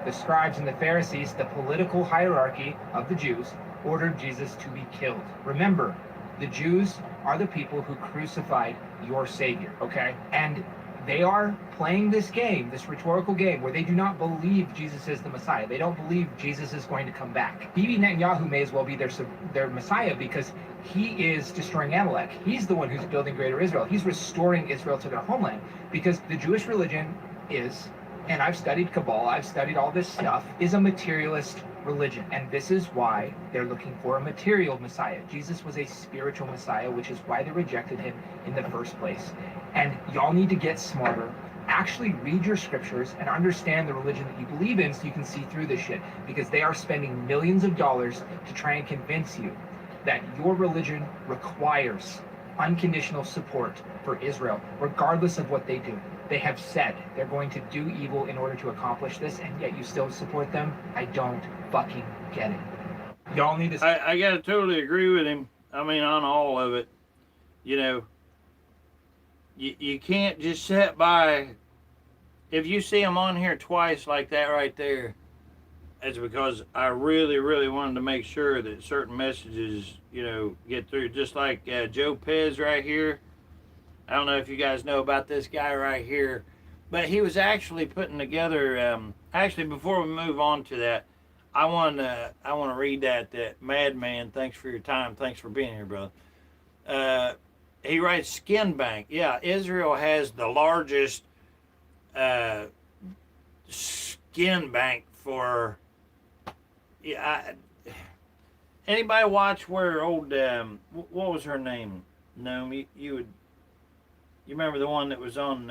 the scribes and the Pharisees, the political hierarchy of the Jews, ordered Jesus to be killed. Remember, the Jews are the people who crucified your Savior, okay? And they are playing this game, this rhetorical game, where they do not believe Jesus is the Messiah. They don't believe Jesus is going to come back. Bibi Netanyahu may as well be their Messiah because he is destroying Amalek. He's the one who's building greater Israel. He's restoring Israel to their homeland because the Jewish religion is, and I've studied Kabbalah, I've studied all this stuff, is a materialist religion. And this is why they're looking for a material Messiah. Jesus was a spiritual Messiah, which is why they rejected him in the first place. And y'all need to get smarter. Actually read your scriptures and understand the religion that you believe in so you can see through this shit. Because they are spending millions of dollars to try and convince you that your religion requires unconditional support for Israel, regardless of what they do. They have said they're going to do evil in order to accomplish this, and yet you still support them. I don't fucking get it. Y'all need to... I gotta totally agree with him. I mean, on all of it. You know, you can't just sit by. If you see them on here twice like that right there, it's because I really, really wanted to make sure that certain messages, you know, get through. Just like Joe Pez right here. I don't know if you guys know about this guy right here, but he was actually putting together. Actually, before we move on to that, I want to read that Madman. Thanks for your time. Thanks for being here, brother. He writes, Skin Bank. Yeah, Israel has the largest skin bank for. Yeah, anybody watch where old what was her name? No, you would. You remember the one that was on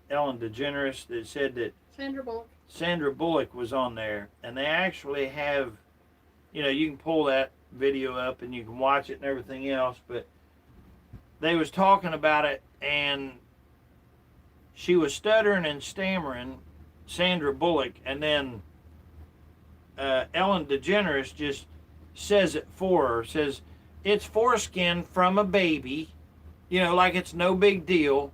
Ellen DeGeneres that said that Sandra Bullock. Sandra Bullock was on there, and they actually have, you know, you can pull that video up and you can watch it and everything else, but they was talking about it, and she was stuttering and stammering, Sandra Bullock, and then Ellen DeGeneres just says it for her, says, it's foreskin from a baby, you know, like it's no big deal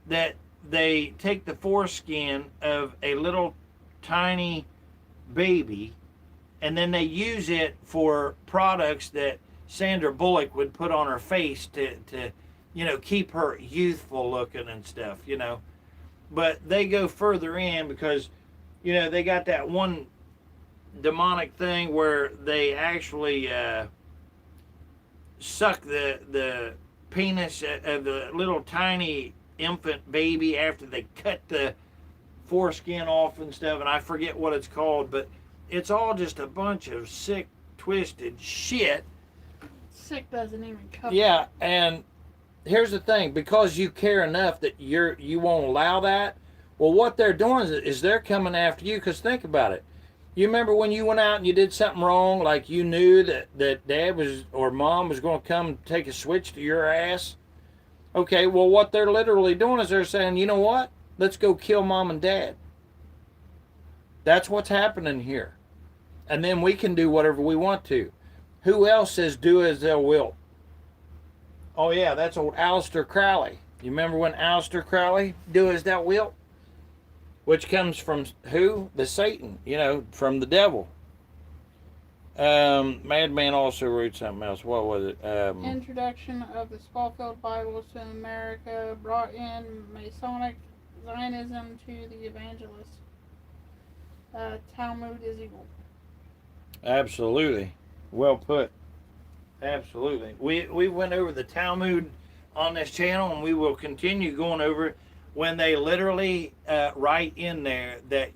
that they take the foreskin of a little tiny baby and then they use it for products that Sandra Bullock would put on her face to keep her youthful looking and stuff, But they go further in because, they got that one demonic thing where they actually suck the penis of the little tiny infant baby after they cut the foreskin off and stuff, and I forget what it's called, but it's all just a bunch of sick, twisted shit. Sick doesn't even cover. Yeah, and here's the thing, because you care enough that you won't allow that, well, what they're doing is they're coming after you, because think about it. You remember when you went out and you did something wrong, like you knew that dad was or mom was going to come and take a switch to your ass? Okay, well, what they're literally doing is they're saying, you know what? Let's go kill mom and dad. That's what's happening here. And then we can do whatever we want to. Who else says do as thou wilt? Oh, yeah, that's old Aleister Crowley. You remember when Aleister Crowley, do as thou wilt? Which comes from who? The Satan, from the devil. Madman also wrote something else. What was it? Introduction of the Schofield Bibles to America brought in Masonic Zionism to the evangelists. Talmud is evil. Absolutely. Well put. Absolutely. We went over the Talmud on this channel, and we will continue going over it when they literally write in there that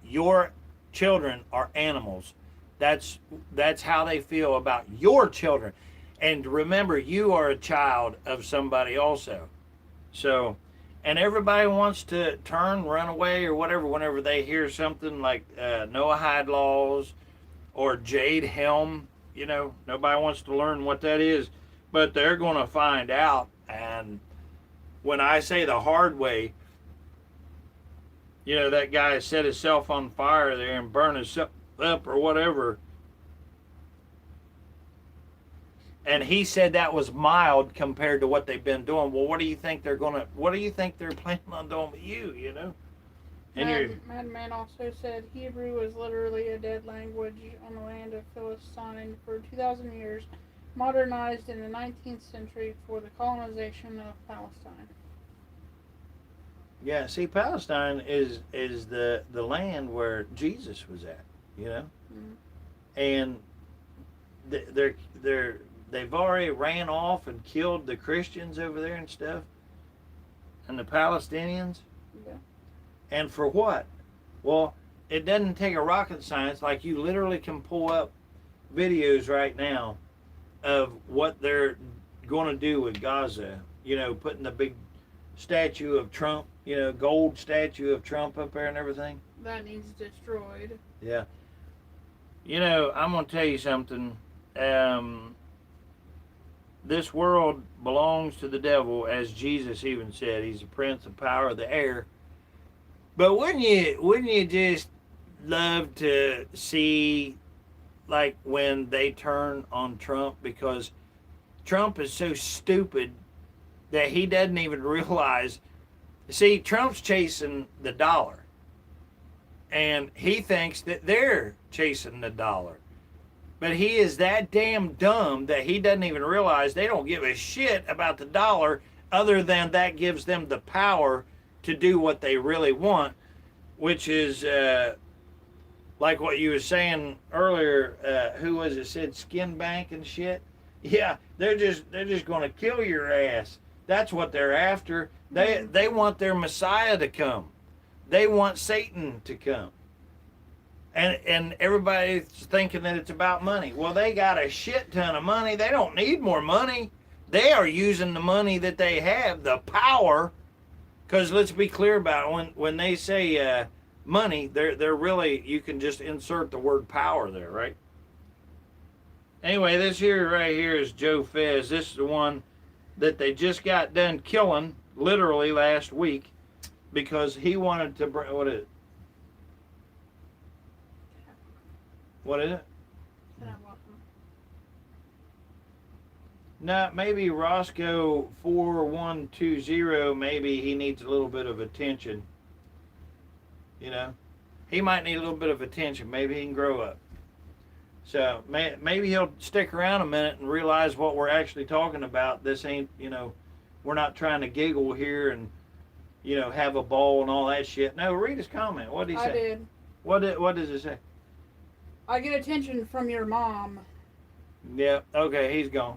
your children are animals. That's how they feel about your children. And remember, you are a child of somebody also. So, and everybody wants to run away or whatever whenever they hear something like Noahide laws or Jade Helm. Nobody wants to learn what that is, but they're going to find out. And when I say the hard way, that guy set himself on fire there and burned himself up or whatever. And he said that was mild compared to what they've been doing. Well, what do you think they're planning on doing with you, And Madman also said Hebrew was literally a dead language on the land of Philistine for 2,000 years, modernized in the 19th century for the colonization of Palestine. Yeah, see, Palestine is the land where Jesus was at, Mm-hmm. And they've already ran off and killed the Christians over there and stuff, and the Palestinians. Yeah. And for what? Well, it doesn't take a rocket science. Like, you literally can pull up videos right now of what they're going to do with Gaza. Putting the big statue of Trump, gold statue of Trump up there and everything. That needs destroyed. Yeah. I'm going to tell you something. This world belongs to the devil, as Jesus even said. He's the prince of power of the air. But wouldn't you just love to see, like, when they turn on Trump? Because Trump is so stupid that he doesn't even realize. See, Trump's chasing the dollar. And he thinks that they're chasing the dollar. But he is that damn dumb that he doesn't even realize they don't give a shit about the dollar, other than that gives them the power to do what they really want, which is like what you were saying earlier. Who was it said skin bank and shit? Yeah, they're just going to kill your ass. That's what they're after. They want their Messiah to come. They want Satan to come. And everybody's thinking that it's about money. Well, they got a shit ton of money. They don't need more money. They are using the money that they have, the power. Because let's be clear about it. When they say money, they're really, you can just insert the word power there, right? Anyway, this here right here is Joe Fez. This is the one that they just got done killing literally last week because he wanted to bring, what is it? What is it? No, maybe Roscoe 4120, maybe he needs a little bit of attention. He might need a little bit of attention. Maybe he can grow up. So maybe he'll stick around a minute and realize what we're actually talking about. This ain't, we're not trying to giggle here and, have a ball and all that shit. No, read his comment. What did he say? I did. What does it say? I get attention from your mom. Yeah, okay, he's gone.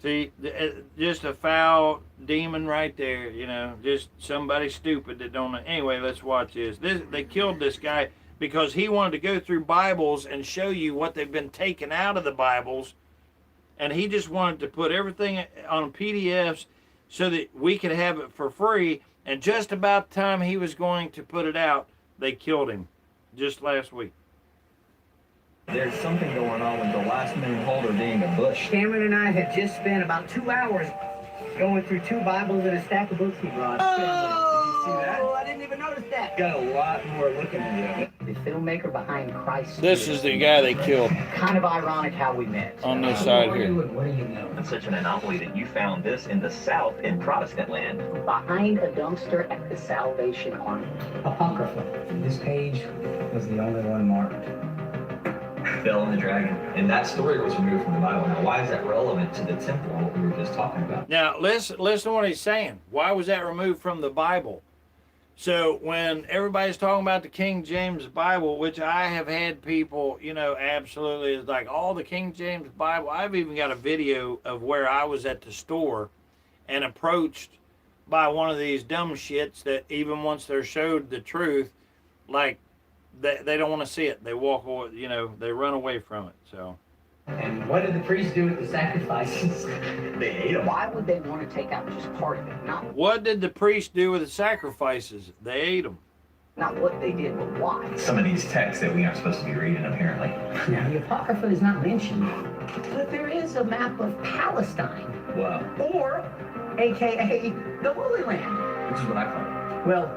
See, just a foul demon right there, just somebody stupid that don't know. Anyway, let's watch this. They killed this guy because he wanted to go through Bibles and show you what they've been taken out of the Bibles, and he just wanted to put everything on PDFs so that we could have it for free, and just about the time he was going to put it out, they killed him just last week. There's something going on with the last name holder being a Bush. Cameron and I have just spent about 2 hours going through 2 Bibles and a stack of books he brought. Oh, did you see that? I didn't even notice that. Got a lot more looking at you. The filmmaker behind Christ. This is the guy they killed. Kind of ironic how we met. On this side here. What do you know? It's such an anomaly that you found this in the South in Protestant land. Behind a dumpster at the Salvation Army. Apocrypha. This page was the only one marked. Fell in the dragon. And that story was removed from the Bible. Now, why is that relevant to the temple, what we were just talking about? Now, listen to what he's saying. Why was that removed from the Bible? So when everybody's talking about the King James Bible, which I have had people, absolutely is like all the King James Bible. I've even got a video of where I was at the store and approached by one of these dumb shits that even once they're showed the truth, like, they don't want to see it. They walk away, they run away from it. So. And what did the priests do with the sacrifices? They ate them. Why would they want to take out just part of it? What did the priests do with the sacrifices? They ate them. Not what they did, but why. Some of these texts that we aren't supposed to be reading, apparently. Now, the Apocrypha is not mentioned, but there is a map of Palestine. Wow. Or, a.k.a. the Holy Land. Which is what I call it. Well,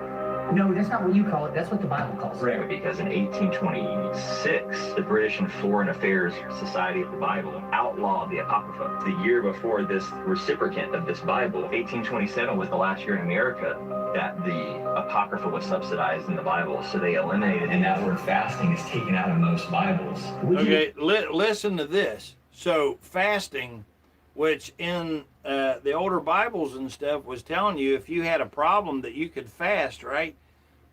no, that's not what you call it. That's what the Bible calls it. Right, because in 1826, the British and Foreign Affairs Society of the Bible outlawed the Apocrypha. The year before this reciprocant of this Bible, 1827 was the last year in America that the Apocrypha was subsidized in the Bible, so they eliminated it. And that word fasting is taken out of most Bibles. Okay, listen to this. So fasting, which in the older Bibles and stuff was telling you if you had a problem that you could fast, right?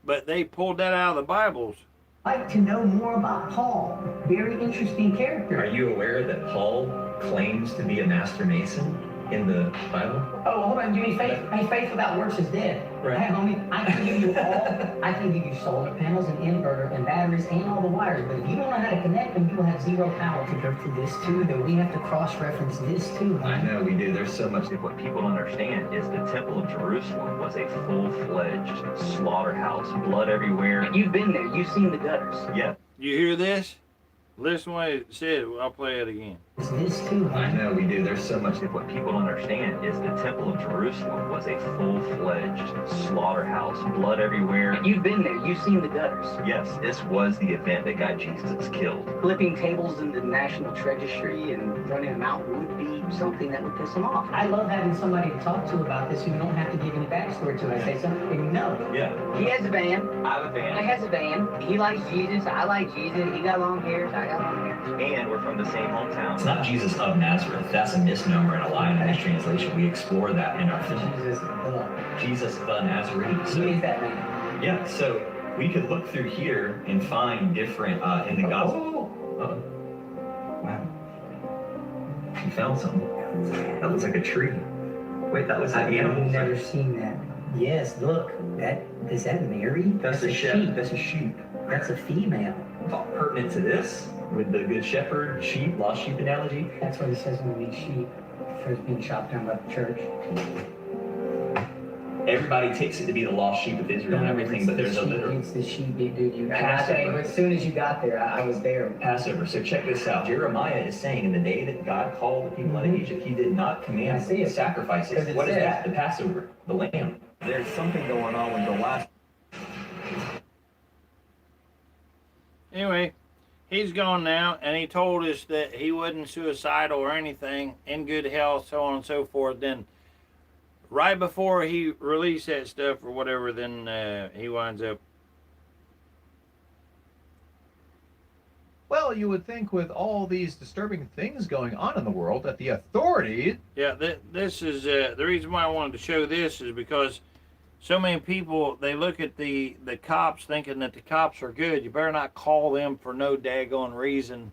But they pulled that out of the Bibles. I'd like to know more about Paul. Very interesting character. Are you aware that Paul claims to be a master mason in the Bible? Oh, hold on, Jimmy. Faith without works is dead. Right. Hey, homie, I can give you I can give you solar panels and inverter and batteries and all the wires, but if you don't know how to connect them, you will have zero power. To go through this too, though, we have to cross-reference this too. Huh? I know we do. There's so much. What people don't understand is the Temple of Jerusalem was a full-fledged slaughterhouse, blood everywhere. You've been there. You've seen the gutters. Yeah. You hear this? Listen what it said. I'll play it again. It's this too. Huh? I know we do. There's so much. What people don't understand is the Temple of Jerusalem was a full-fledged slaughterhouse, blood everywhere. You've been there. You've seen the gutters. Yes, this was the event that got Jesus killed. Flipping tables in the National Registry and running them out would be something that would piss them off. I love having somebody to talk to about this who don't have to give any backstory to. I say something, no. Yeah. He has a van. I have a van. I has a van. He likes Jesus. I like Jesus. He got long hair. So I got long hair. And we're from the same hometown. It's not Jesus of Nazareth. That's a misnomer and a lie in the translation. We explore that in our film. Jesus the Nazarene. So, who is that man? Yeah, so we could look through here and find different in the gospel. Wow. You found something. That looks like a tree. Wait, that was an animal. I've never seen that. Yes, look. Is that Mary? That's a sheep. That's a sheep. That's a female. Pertinent to this, with the good shepherd, sheep, lost sheep analogy. That's what it says when we mean sheep. First being chopped down by the church. Everybody takes it to be the lost sheep of Israel and everything, but there's a literal. It's the sheep, dude. As soon as you got there, I was there. Passover. So check this out. Jeremiah is saying in the day that God called the people out of Egypt, he did not command sacrifices. What is that? The Passover, the lamb. There's something going on with the last. Anyway, he's gone now, and he told us that he wasn't suicidal or anything, in good health, so on and so forth. Then, right before he released that stuff or whatever, then he winds up Well, you would think with all these disturbing things going on in the world that the authorities... Yeah, this is the reason why I wanted to show this is because so many people, they look at the cops thinking that the cops are good. You better not call them for no daggone reason.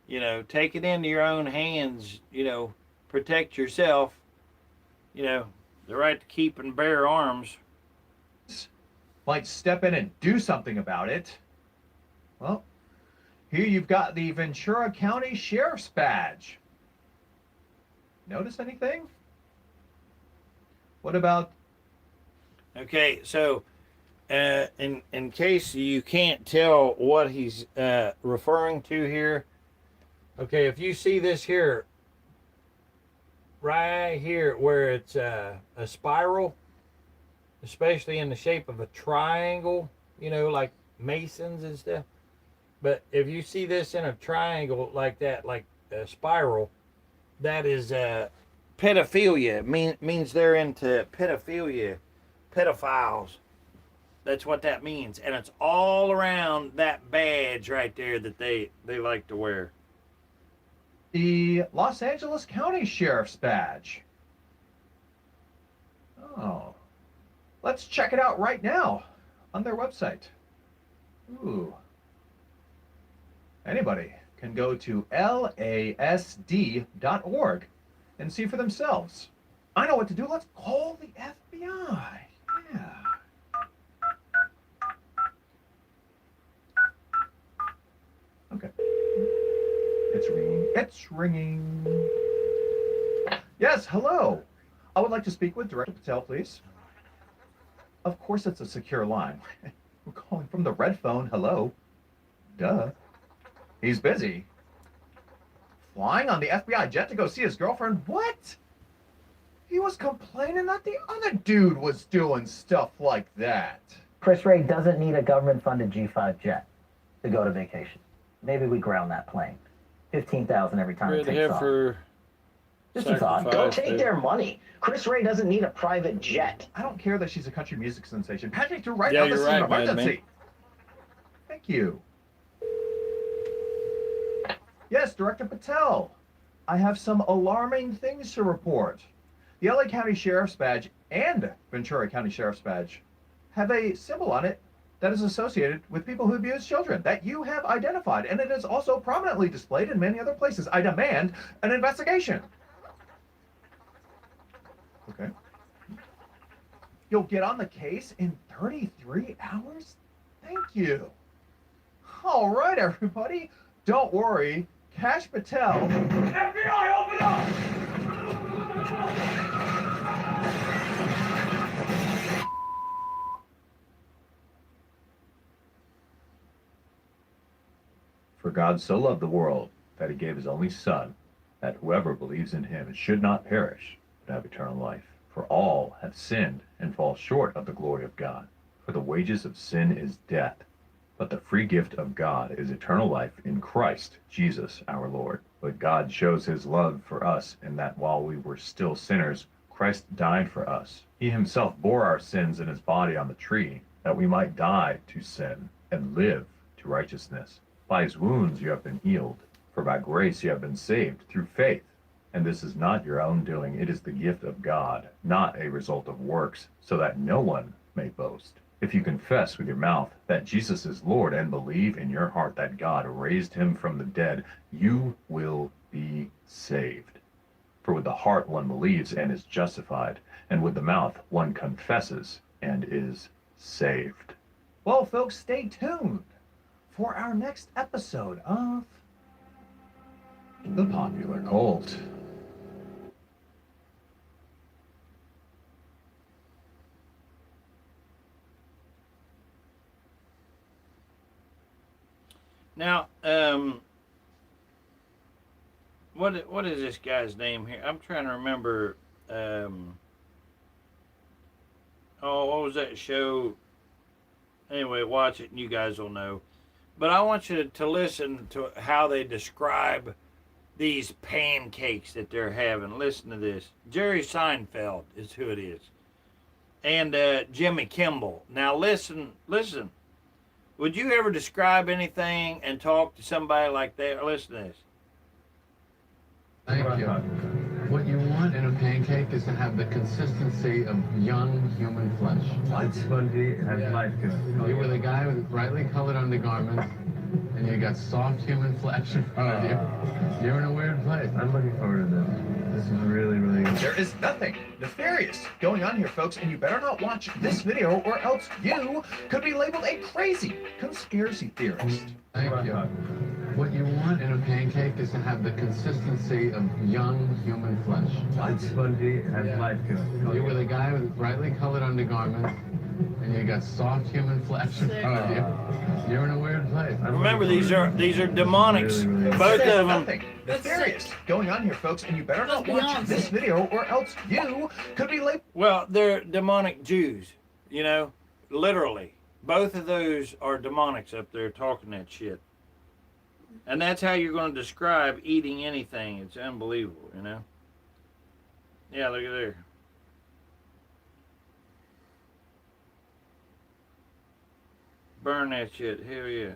You know, take it into your own hands. You know, protect yourself. You know, the right to keep and bear arms. might step in and do something about it. Well, here you've got the Ventura County Sheriff's Badge. Notice anything? What about... Okay, so in case you can't tell what he's referring to here, okay, if you see this here, right here where it's a spiral, especially in the shape of a triangle, you know, like Masons and stuff. But if you see this in a triangle like that, like a spiral, that is pedophilia. Means they're into pedophilia, pedophiles. That's what that means. And it's all around that badge right there that they like to wear. The Los Angeles County Sheriff's Badge. Oh. Let's check it out right now on their website. Ooh. Anybody can go to lasd.org and see for themselves. I know what to do. Let's call the FBI. Yeah. Okay. It's ringing. It's ringing. Yes, hello. I would like to speak with Director Patel, please. Of course it's a secure line. We're calling from the red phone. Hello. Duh. He's busy. Flying on the FBI jet to go see his girlfriend? What? He was complaining that the other dude was doing stuff like that. Chris Ray doesn't need a government-funded G5 jet to go to vacation. Maybe we ground that plane. $15,000 every time it takes off. Just a thought. Go take their money. Chris Ray doesn't need a private jet. I don't care that she's a country music sensation. Patch me through right Yeah, now. This is an right, emergency. Thank you. Yes, Director Patel. I have some alarming things to report. The LA County Sheriff's Badge and Ventura County Sheriff's Badge have a symbol on it that is associated with people who abuse children that you have identified, and it is also prominently displayed in many other places. I demand an investigation. Okay. You'll get on the case in 33 hours? Thank you. All right, everybody. Don't worry. Cash Patel. FBI, open up! For God so loved the world that he gave his only Son, that whoever believes in him should not perish, but have eternal life. For all have sinned and fall short of the glory of God. For the wages of sin is death, but the free gift of God is eternal life in Christ Jesus our Lord. But God shows his love for us in that while we were still sinners, Christ died for us. He himself bore our sins in his body on the tree, that we might die to sin and live to righteousness. By his wounds you have been healed, for by grace you have been saved through faith. And this is not your own doing, it is the gift of God, not a result of works, so that no one may boast. If you confess with your mouth that Jesus is Lord and believe in your heart that God raised him from the dead, you will be saved. For with the heart one believes and is justified, and with the mouth one confesses and is saved. Well, folks, stay tuned for our next episode of The Popular Cult. Now, what is this guy's name here? I'm trying to remember. What was that show? Anyway, watch it and you guys will know. But I want you to listen to how they describe these pancakes that they're having. Listen to this. Jerry Seinfeld is who it is. And Jimmy Kimmel. Now listen. Would you ever describe anything and talk to somebody like that? Listen to this. Thank you. What you want in a pancake is to have the consistency of young human flesh. It's spongy, it has life to it. You were the guy with brightly colored undergarments, and you got soft human flesh in front of you. You're in a weird place. I'm looking forward to this. This is really, really good. There is nothing nefarious going on here, folks, and you better not watch this video or else you could be labeled a crazy conspiracy theorist. Thank you. What you want in a pancake is to have the consistency of young human flesh. It's spongy, it has life to it. You were the guy with brightly colored undergarments, and you got soft human flesh in front of you. You're in a weird place. Remember, these are demonics. Really, really Both There's of them. nothing nefarious going on here, folks, and you better not watch this video or else you could be labeled. Well, they're demonic Jews, you know, literally. Both of those are demonics up there talking that shit. And that's how you're going to describe eating anything. It's unbelievable, you know. Yeah, look at there. Burn that shit. Hell yeah.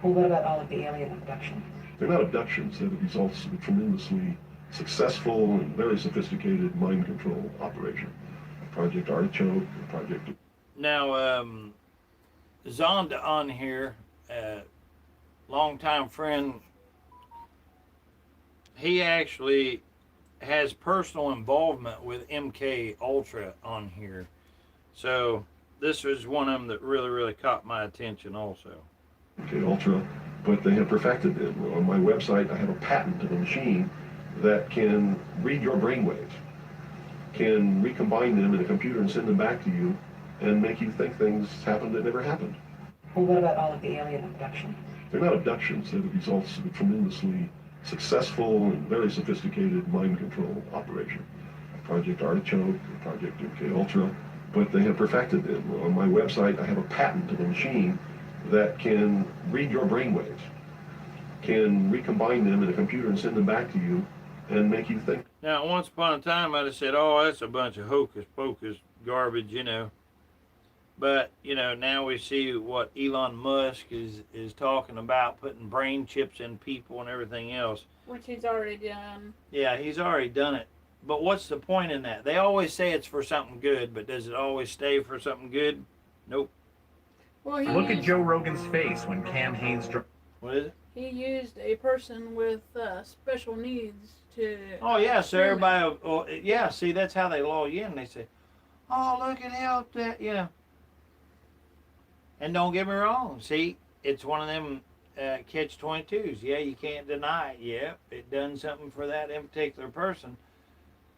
Well, what about all of the alien abductions? They're not abductions. They're the results of a tremendously successful and very sophisticated mind control operation. Project Artichoke, Project... Now, Zonda on here, longtime friend, he actually has personal involvement with MK Ultra on here. So this was one of them that really, really caught my attention also. MK Ultra, but they have perfected it. On my website, I have a patent of a machine that can read your brainwaves, can recombine them in a computer and send them back to you and make you think things happened that never happened. Well, what about all of the alien abductions? They're not abductions. They're the results of a tremendously successful and very sophisticated mind control operation. Project Artichoke, Project MK Ultra, but they have perfected it. On my website, I have a patent of a machine that can read your brainwaves, can recombine them in a computer and send them back to you and make you think. Now, once upon a time, I'd have said, oh, that's a bunch of hocus pocus garbage, you know. But, you know, now we see what Elon Musk is talking about, putting brain chips in people and everything else. Which he's already done. Yeah, he's already done it. But what's the point in that? They always say it's for something good, but does it always stay for something good? Nope. Well, he Look at Joe Rogan's face when Cam Hanes... What is it? He used a person with special needs to... Oh, yeah, so everybody... Oh, yeah, see, that's how they lull you in. They say, oh, look at how that, you know. And don't get me wrong. See, it's one of them catch-22s. Yeah, you can't deny it. Yeah, it done something for that in particular person.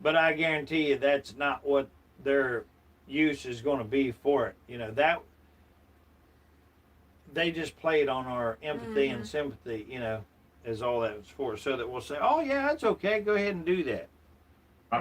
But I guarantee you that's not what their use is going to be for it. You know, that... They just played on our empathy and sympathy, you know, is all that was for. So that we'll say, oh, yeah, that's okay. Go ahead and do that.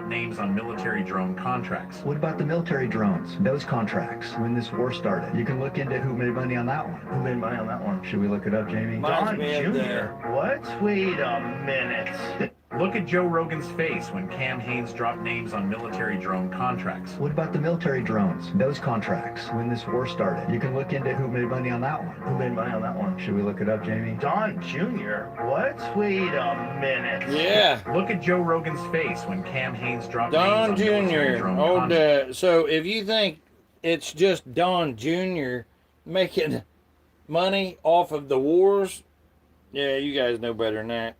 Names on military drone contracts. What about the military drones? Those contracts, when this war started. You can look into who made money on that one. Who made money on that one? Should we look it up, Jamie? Don Jr. What? Wait a minute. Look at Joe Rogan's face when Cam Hanes dropped names on military drone contracts. What about the military drones? Those contracts, when this war started. You can look into who made money on that one. Who made money on that one? Should we look it up, Jamie? Don Jr. What? Wait a minute. Yeah. Look at Joe Rogan's face when Cam Hanes dropped Don names on military Jr. drone Old, contracts. so if you think it's just Don Jr. making money off of the wars, yeah, you guys know better than that.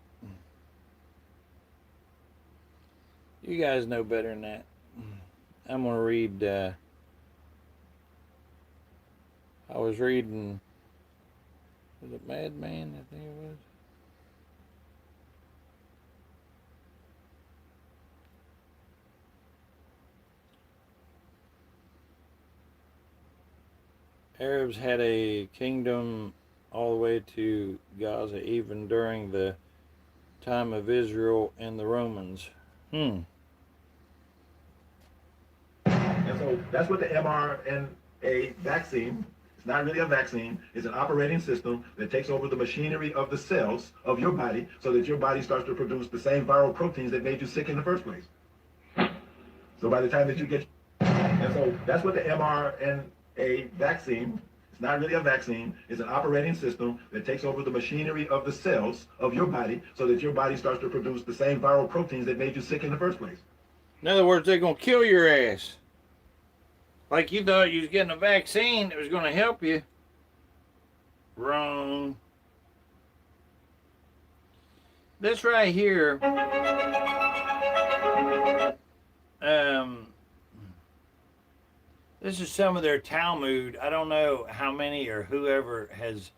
You guys know better than that. I'm going to read, I was reading, was it Madman, I think it was? Arabs had a kingdom all the way to Gaza, even during the time of Israel and the Romans. And so that's what the mRNA vaccine It's not really a vaccine. It's an operating system that takes over the machinery of the cells of your body so that your body starts to produce the same viral proteins that made you sick in the first place. So by the time that you get, and so that's what the mRNA vaccine, it's not really a vaccine. It's an operating system that takes over the machinery of the cells of your body so that your body starts to produce the same viral proteins that made you sick in the first place. In other words, they're going to kill your ass. Like you thought you was getting a vaccine that was going to help you. Wrong. This right here, this is some of their Talmud. I don't know how many or whoever has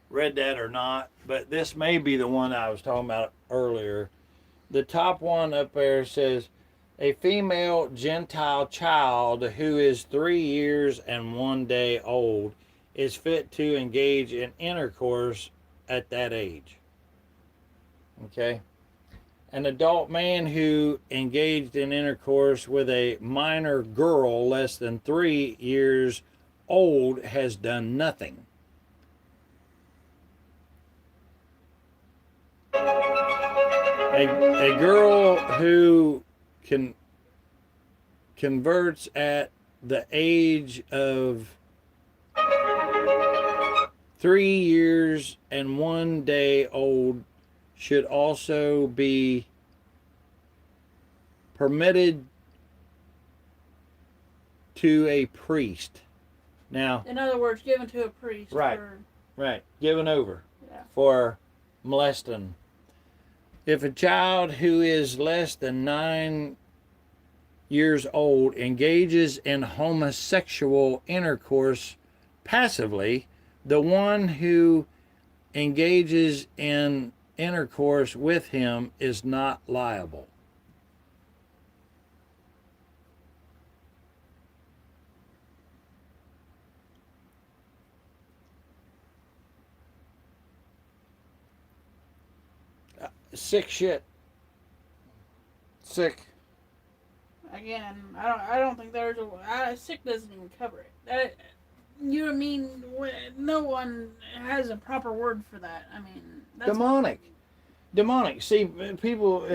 read that or not, but this may be the one I was talking about earlier. The top one up there says, a female Gentile child who is 3 years and 1 day old is fit to engage in intercourse at that age. Okay? An adult man who engaged in intercourse with a minor girl less than 3 years old has done nothing. A girl who converts at the age of 3 years and 1 day old should also be permitted to a priest. Now, in other words, given to a priest. Right, right, given over Yeah. for molesting. If a child who is less than 9 years old engages in homosexual intercourse passively, the one who engages in intercourse with him is not liable. Sick shit. Sick. Again, I don't think there's sick doesn't even cover it. You know what I mean? No one has a proper word for that. I mean, that's Demonic. See, people,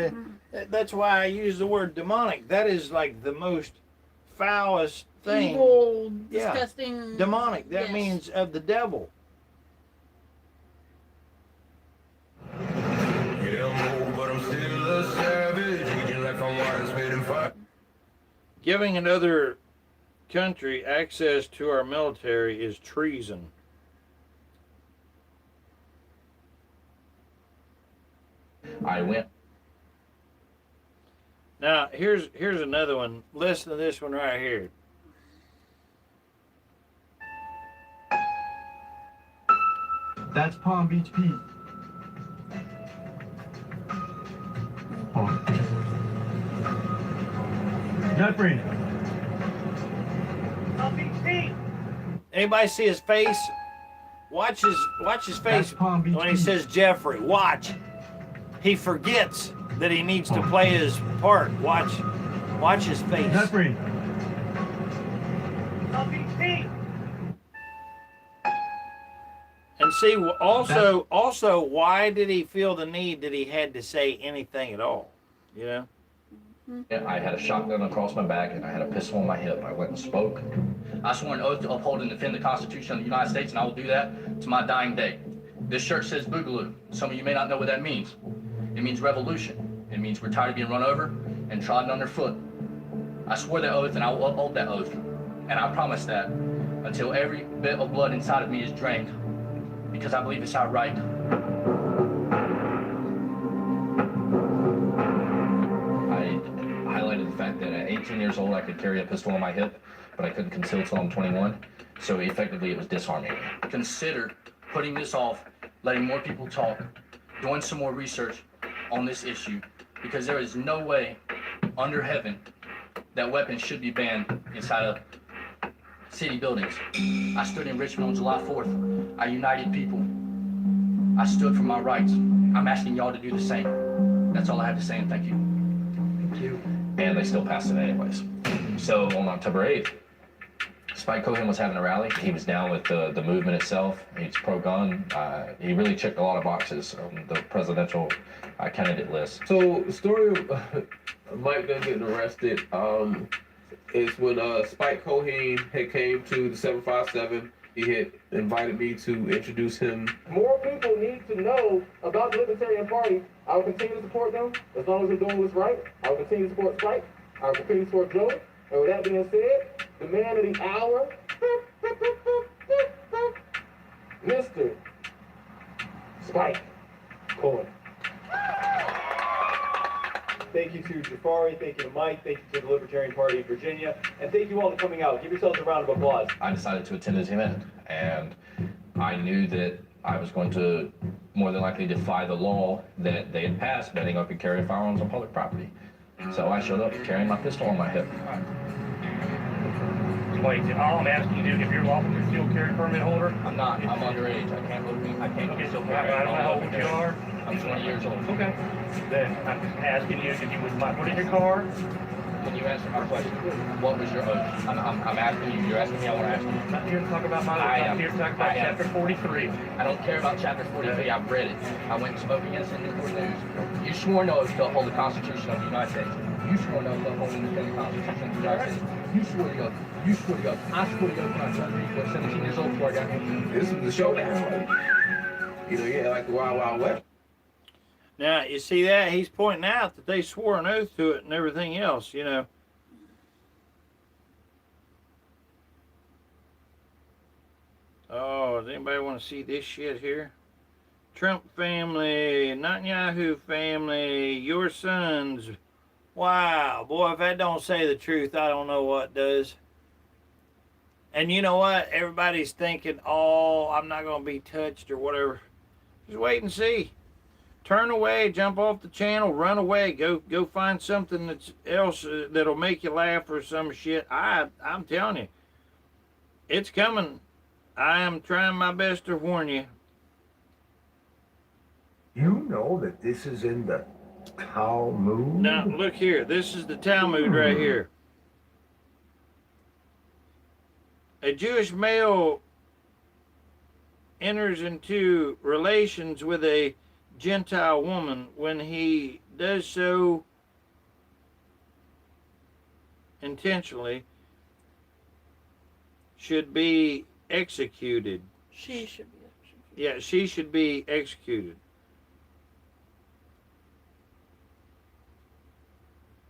that's why I use the word demonic. That is like the most foulest thing. Evil, disgusting. Demonic. That yes. means of the devil. Giving another country access to our military is treason. I went. Now, here's another one. Listen to this one right here. That's Palm Beach Pete. Oh. Jeffrey. Palm Beach Pete. Anybody see his face? Watch his face when he says Jeffrey. Watch. He forgets that he needs to play his part. Watch his face. Jeffrey. Palm Beach Pete. And see, also, why did he feel the need that he had to say anything at all? You know? I had a shotgun across my back and I had a pistol on my hip. I went and spoke. I swore an oath to uphold and defend the Constitution of the United States, and I will do that to my dying day. This shirt says Boogaloo. Some of you may not know what that means. It means revolution. It means we're tired of being run over and trodden underfoot. I swore that oath and I will uphold that oath. And I promise that until every bit of blood inside of me is drained, because I believe it's our right. I highlighted the fact that at 18 years old I could carry a pistol on my hip, but I couldn't conceal until I'm 21. So effectively it was disarming. Consider putting this off, letting more people talk, doing some more research on this issue, because there is no way under heaven that weapons should be banned inside of city buildings. I stood in Richmond on July 4th. I united people. I stood for my rights. I'm asking y'all to do the same. That's all I have to say, and thank you. Thank you. And they still passed it anyways. So on October 8th, Spike Cohen was having a rally. He was down with the movement itself. He's pro-gun. He really checked a lot of boxes on the presidential candidate list. So the story of Mike Dunn getting arrested is when Spike Cohen had came to the 757. He had invited me to introduce him. More people need to know about the Libertarian Party. I will continue to support them as long as they're doing what's right. I will continue to support Spike. I will continue to support Joe. And with that being said, the man of the hour, Mr. Spike Cohen. Thank you to Jafari, thank you to Mike, thank you to the Libertarian Party of Virginia, and thank you all for coming out. Give yourselves a round of applause. I decided to attend his event, and I knew that I was going to more than likely defy the law that they had passed, banning up and carrying firearms on public property. So I showed up carrying my pistol on my hip. Wait, all I'm asking you, if you're lawful concealed carry permit holder? I'm not. I'm underage. I can't conceal carry. I don't know how old you are. I'm 20 years old. Okay. Then I'm just asking you if you would mind putting your car. Can you answer my question? What was your oath? I'm asking you. You're asking me. I want to ask you. I'm not here to talk about my oath. I'm here to talk about Chapter 43. I don't care about Chapter 43. I've read it. I went and spoke against it in Newport News. You swore an oath to uphold the Constitution of the United States. You swore an oath to uphold the Constitution of the United States. You swore to go. You swore to go. I swore to go when I was 17 years old before I got here. This is the showdown. You know, yeah, like the Wild Wild West. Now, you see that? He's pointing out that they swore an oath to it and everything else, you know. Oh, does anybody want to see this shit here? Trump family, Netanyahu family, your sons. Wow, boy, if that don't say the truth, I don't know what does. And you know what? Everybody's thinking, oh, I'm not going to be touched or whatever. Just wait and see. Turn away, jump off the channel, run away, go find something that's else that'll make you laugh or some shit. I'm telling you, it's coming. I am trying my best to warn you. You know that this is in the Talmud? Now, look here. This is the Talmud right here. A Jewish male enters into relations with a Gentile woman when he does so intentionally should be executed. She should be executed. Yeah, she should be executed.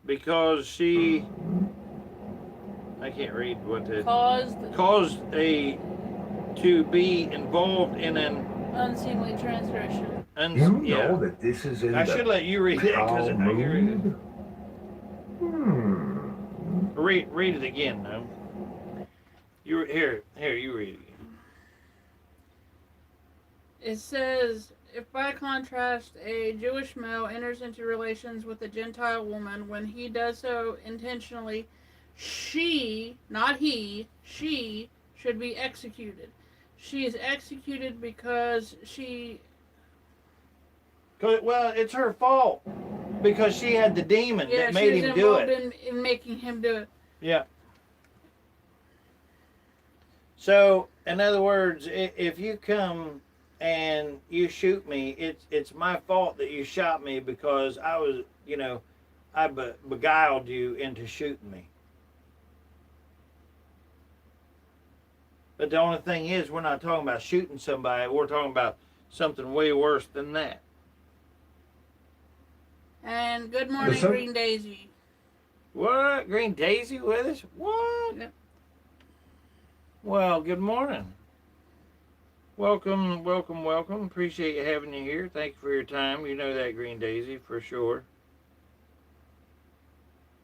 Because she, I can't read what the caused a to be involved in an unseemly transgression. You know that this is in I the should let you read it because I can read it. Read it again, though. You here, you read it again. It says, if by contrast a Jewish male enters into relations with a Gentile woman, when he does so intentionally, she, not he, she should be executed. She is executed because she... Well, it's her fault because she had the demon that made him do it. In making him do it. Yeah. So, in other words, if you come and you shoot me, it's my fault that you shot me because I was, I beguiled you into shooting me. But the only thing is, we're not talking about shooting somebody. We're talking about something way worse than that. And good morning, Green Daisy. What? Green Daisy with us? What? Yep. Well, good morning. Welcome, welcome, welcome. Appreciate you having you here. Thank you for your time. You know that, Green Daisy, for sure.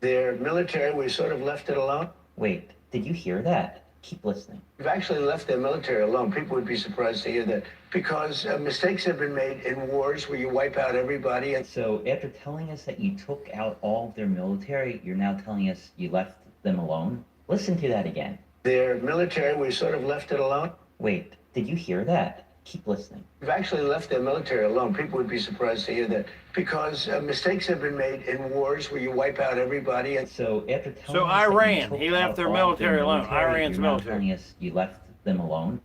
Their military, we sort of left it alone. Wait, did you hear that? Keep listening. We've actually left their military alone. People would be surprised to hear that because mistakes have been made in wars where you wipe out everybody. And so after telling us that you took out all of their military, you're now telling us you left them alone? Listen to that again. Their military, we sort of left it alone. Wait, did you hear that? keep listening. We've actually left the military alone. People would be surprised to hear that because mistakes have been made in wars where you wipe out everybody. And so after telling So us Iran, that he left their military alone. Iran's you're now military. telling us you left them alone.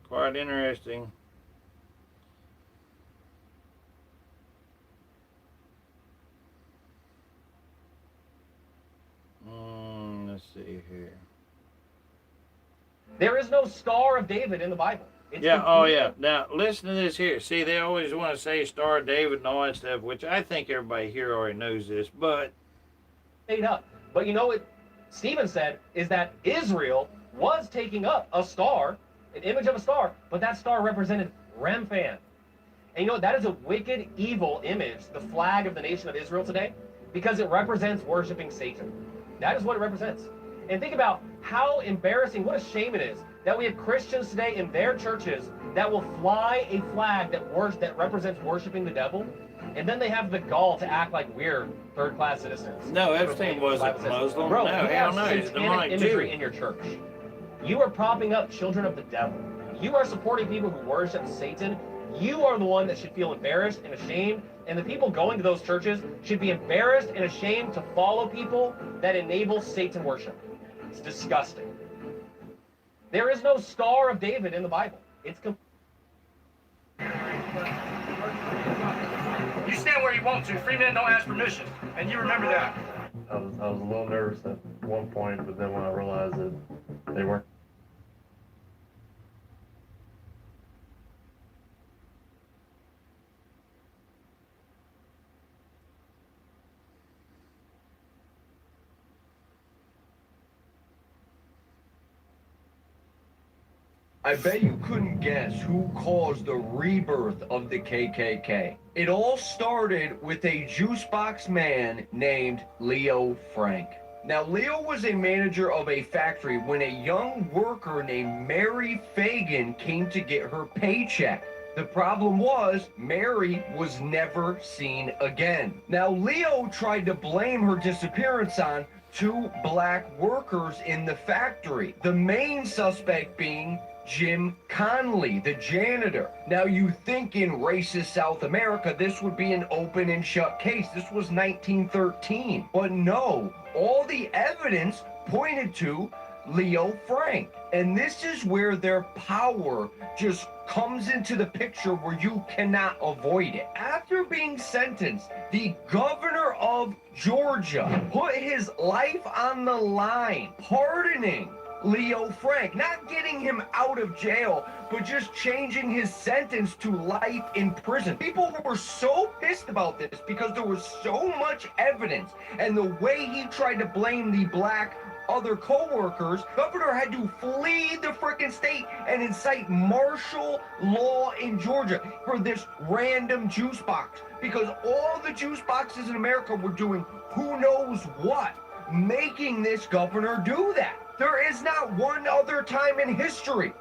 Quite interesting. Let's see here. There is no Star of David in the Bible. It's Yeah, oh yeah. Now, listen to this here. See, they always want to say Star of David and all that stuff, which I think everybody here already knows this, but... made up. But you know what Stephen said is that Israel was taking up a star, an image of a star, but that star represented Remphan. And you know what? That is a wicked, evil image, the flag of the nation of Israel today, because it represents worshiping Satan. That is what it represents. And think about how embarrassing, what a shame it is that we have Christians today in their churches that will fly a flag that represents worshiping the devil, and then they have the gall to act like we're third-class citizens. No, Epstein wasn't Muslim. Bro, no, you hell have no. He's a satanic demonic imagery Jew. in your church. You are propping up children of the devil. You are supporting people who worship Satan. You are the one that should feel embarrassed and ashamed, and the people going to those churches should be embarrassed and ashamed to follow people that enable Satan worship. It's disgusting. There is no Star of David in the Bible. It's You stand where you want to. Free men don't ask permission, and you remember that. I was a little nervous at one point, but then when I realized that they weren't. I bet you couldn't guess who caused the rebirth of the KKK. It all started with a juice box man named Leo Frank. Now, Leo was a manager of a factory when a young worker named Mary Fagan came to get her paycheck. The problem was, Mary was never seen again. Now, Leo tried to blame her disappearance on 2 black workers in the factory, the main suspect being Jim Conley, the janitor. Now, you think in racist South America, this would be an open and shut case. This was 1913. But no, all the evidence pointed to Leo Frank. And this is where their power just comes into the picture where you cannot avoid it. After being sentenced, the governor of Georgia put his life on the line, pardoning Leo Frank, not getting him out of jail, but just changing his sentence to life in prison. People were so pissed about this because there was so much evidence, and the way he tried to blame the black other co-workers, governor had to flee the frickin' state and incite martial law in Georgia for this random juice box, because all the juice boxes in America were doing who knows what, making this governor do that. There is not one other time in history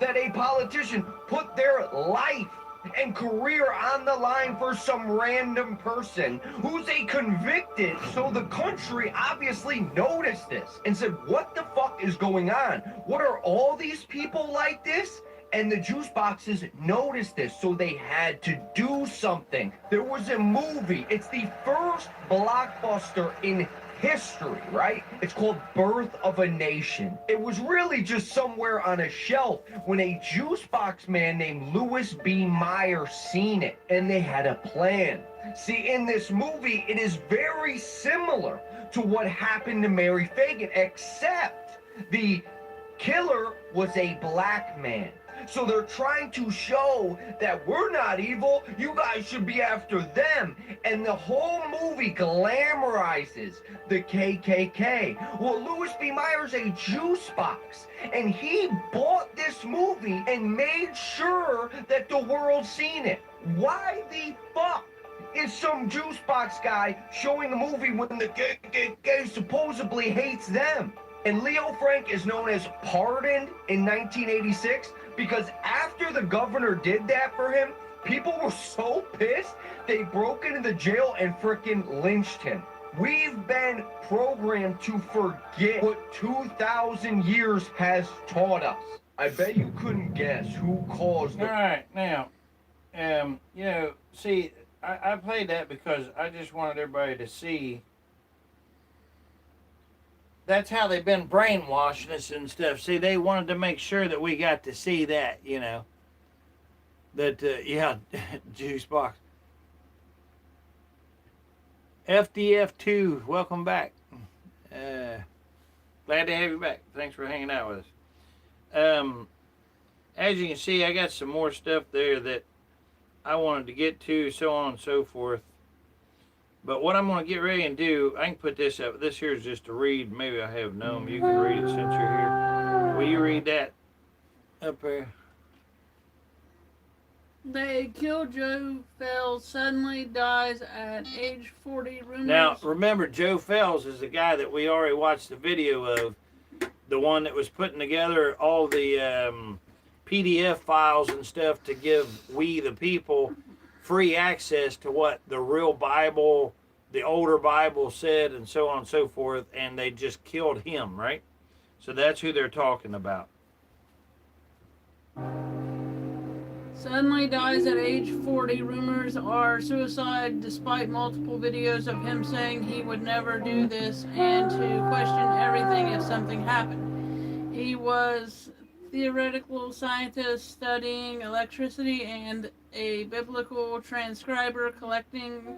that a politician put their life and career on the line for some random person who's a convicted. So the country obviously noticed this and said, what the fuck is going on? What are all these people like this? And the juice boxes noticed this, so they had to do something. There was a movie. It's the first blockbuster in history, right? It's called Birth of a Nation. It was really just somewhere on a shelf when a juice box man named Louis B. Meyer seen it, and they had a plan. See, in this movie, it is very similar to what happened to Mary Fagan, except the killer was a black man. So they're trying to show that we're not evil, you guys should be after them. And the whole movie glamorizes the KKK. Well, Louis B. Meyer's a juice box, and he bought this movie and made sure that the world seen it. Why the fuck is some juice box guy showing a movie when the KKK supposedly hates them? And Leo Frank is known as pardoned in 1986 because after the governor did that for him, people were so pissed, they broke into the jail and frickin' lynched him. We've been programmed to forget what 2,000 years has taught us. I bet you couldn't guess who caused the... All right, now, you know, see, I played that because I just wanted everybody to see. That's how they've been brainwashing us and stuff. See, they wanted to make sure that we got to see that, you know. That, yeah, juice box. FDF2, welcome back. Glad to have you back. Thanks for hanging out with us. As you can see, I got some more stuff there that I wanted to get to, so on and so forth. But what I'm going to get ready and do, I can put this up. This here is just to read. Maybe I have Gnome. You can read it since you're here. Will you read that up there? They kill Joe Fells, suddenly dies at age 40. Rumors. Now, remember, Joe Fells is the guy that we already watched the video of. The one that was putting together all the PDF files and stuff to give we the people free access to what the real Bible, the older Bible said, and so on and so forth, and they just killed him, right? So that's who they're talking about. Suddenly dies at age 40. Rumors are suicide despite multiple videos of him saying he would never do this and to question everything if something happened. He was theoretical scientist studying electricity and a biblical transcriber collecting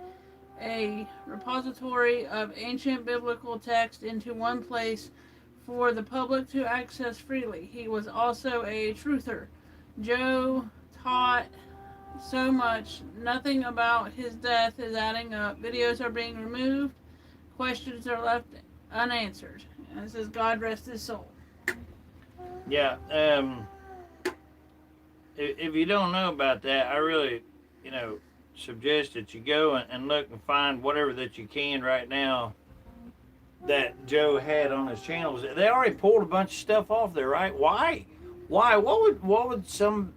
a repository of ancient biblical text into one place for the public to access freely. He was also a truther. Joe taught so much, nothing about his death is adding up. Videos are being removed, questions are left unanswered. And it says, God rest his soul. Yeah, if you don't know about that, I really, you know, suggest that you go and look and find whatever that you can right now that Joe had on his channels. They already pulled a bunch of stuff off there, right? Why? What would some...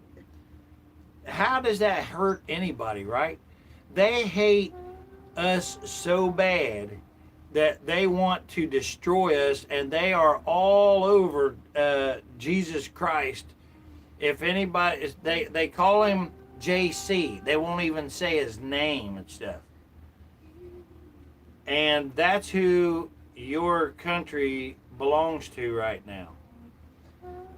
How does that hurt anybody, right? They hate us so bad that they want to destroy us, and they are all over Jesus Christ. If anybody, they call him JC. They won't even say his name and stuff. And that's who your country belongs to right now.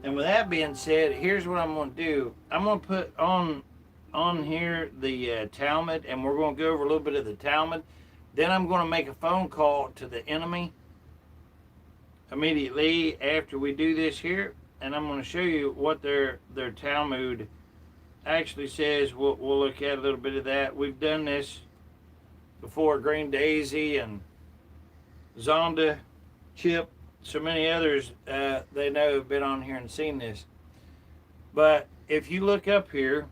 And with that being said, here's what I'm going to do. I'm going to put on here the Talmud, and we're going to go over a little bit of the Talmud. Then I'm going to make a phone call to the enemy immediately after we do this here, and I'm going to show you what their Talmud actually says. We'll look at a little bit of that. We've done this before. Green Daisy and Zonda, Chip, so many others they know have been on here and seen this. But if you look up here,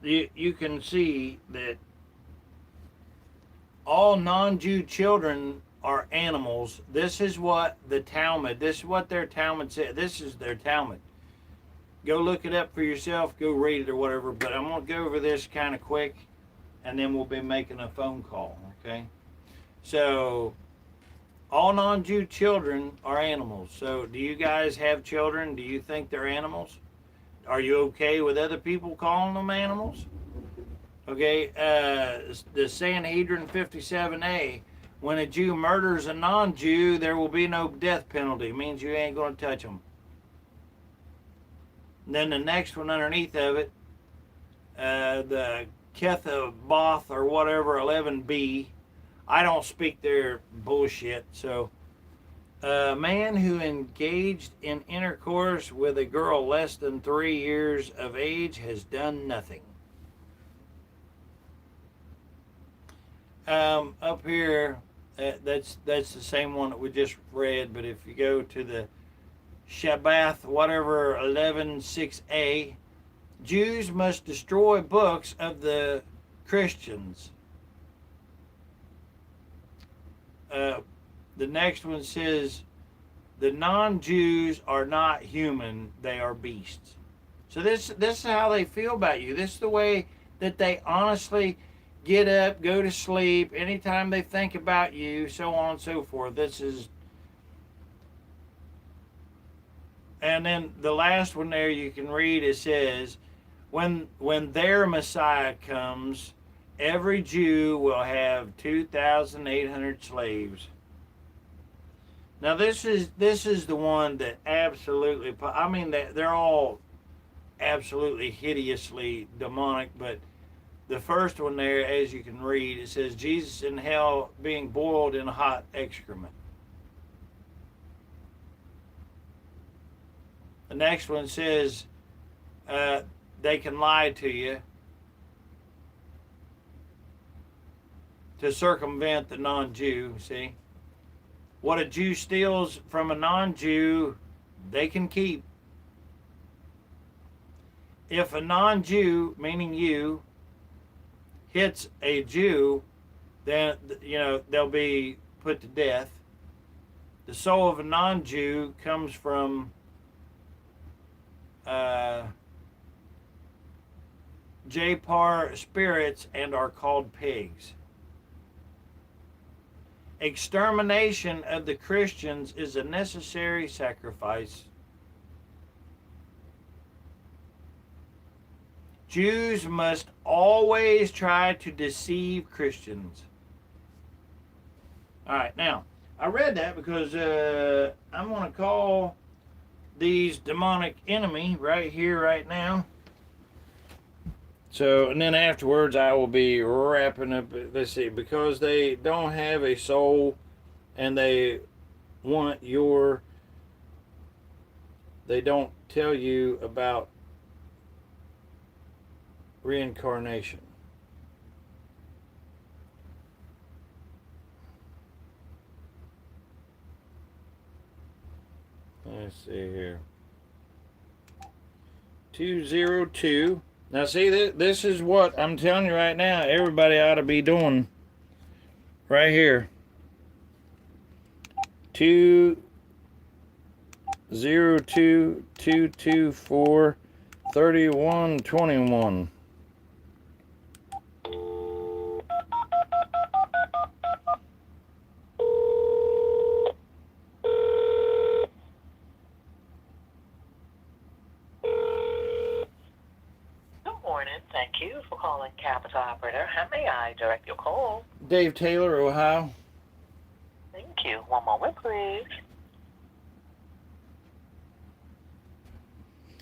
you can see that all non-Jew children are animals. This is what the Talmud, this is what their Talmud said. This is their Talmud. Go look it up for yourself, go read it or whatever, but I'm going to go over this kind of quick, and then we'll be making a phone call, okay? So, all non-Jew children are animals. So, do you guys have children? Do you think they're animals? Are you okay with other people calling them animals? Okay, the Sanhedrin 57A, when a Jew murders a non-Jew, there will be no death penalty. It means you ain't going to touch them. And then the next one underneath of it, the Kethaboth or whatever, 11B, I don't speak their bullshit, so... A man who engaged in intercourse with a girl less than 3 years of age has done nothing. Up here, that's the same one that we just read, but if you go to the Shabbath, whatever, 11:6a, Jews must destroy books of the Christians. The next one says, the non-Jews are not human, they are beasts. So this is how they feel about you. This is the way that they honestly get up, go to sleep, anytime they think about you, so on and so forth. This is and then the last one there you can read, it says, when their Messiah comes, every Jew will have 2,800 slaves. Now this is the one that absolutely, I mean, they're all absolutely hideously demonic, but the first one there, as you can read, it says Jesus in hell being boiled in hot excrement. The next one says they can lie to you to circumvent the non-Jew, see? What a Jew steals from a non-Jew, they can keep. If a non-Jew, meaning you, hits a Jew, then, you know, they'll be put to death. The soul of a non-Jew comes from Japar spirits and are called pigs. Extermination of the Christians is a necessary sacrifice. Jews must always try to deceive Christians. All right, now, I read that because I'm going to call these demonic enemy right here, right now. So, and then afterwards I will be wrapping up, let's see, because they don't have a soul and they want they don't tell you about reincarnation. Let's see here. 202. Now see, this is what I'm telling you right now, everybody ought to be doing right here. 202-224-3121. Thank you for calling Capital Operator. How may I direct your call? Dave Taylor, Ohio. Thank you. One moment, please.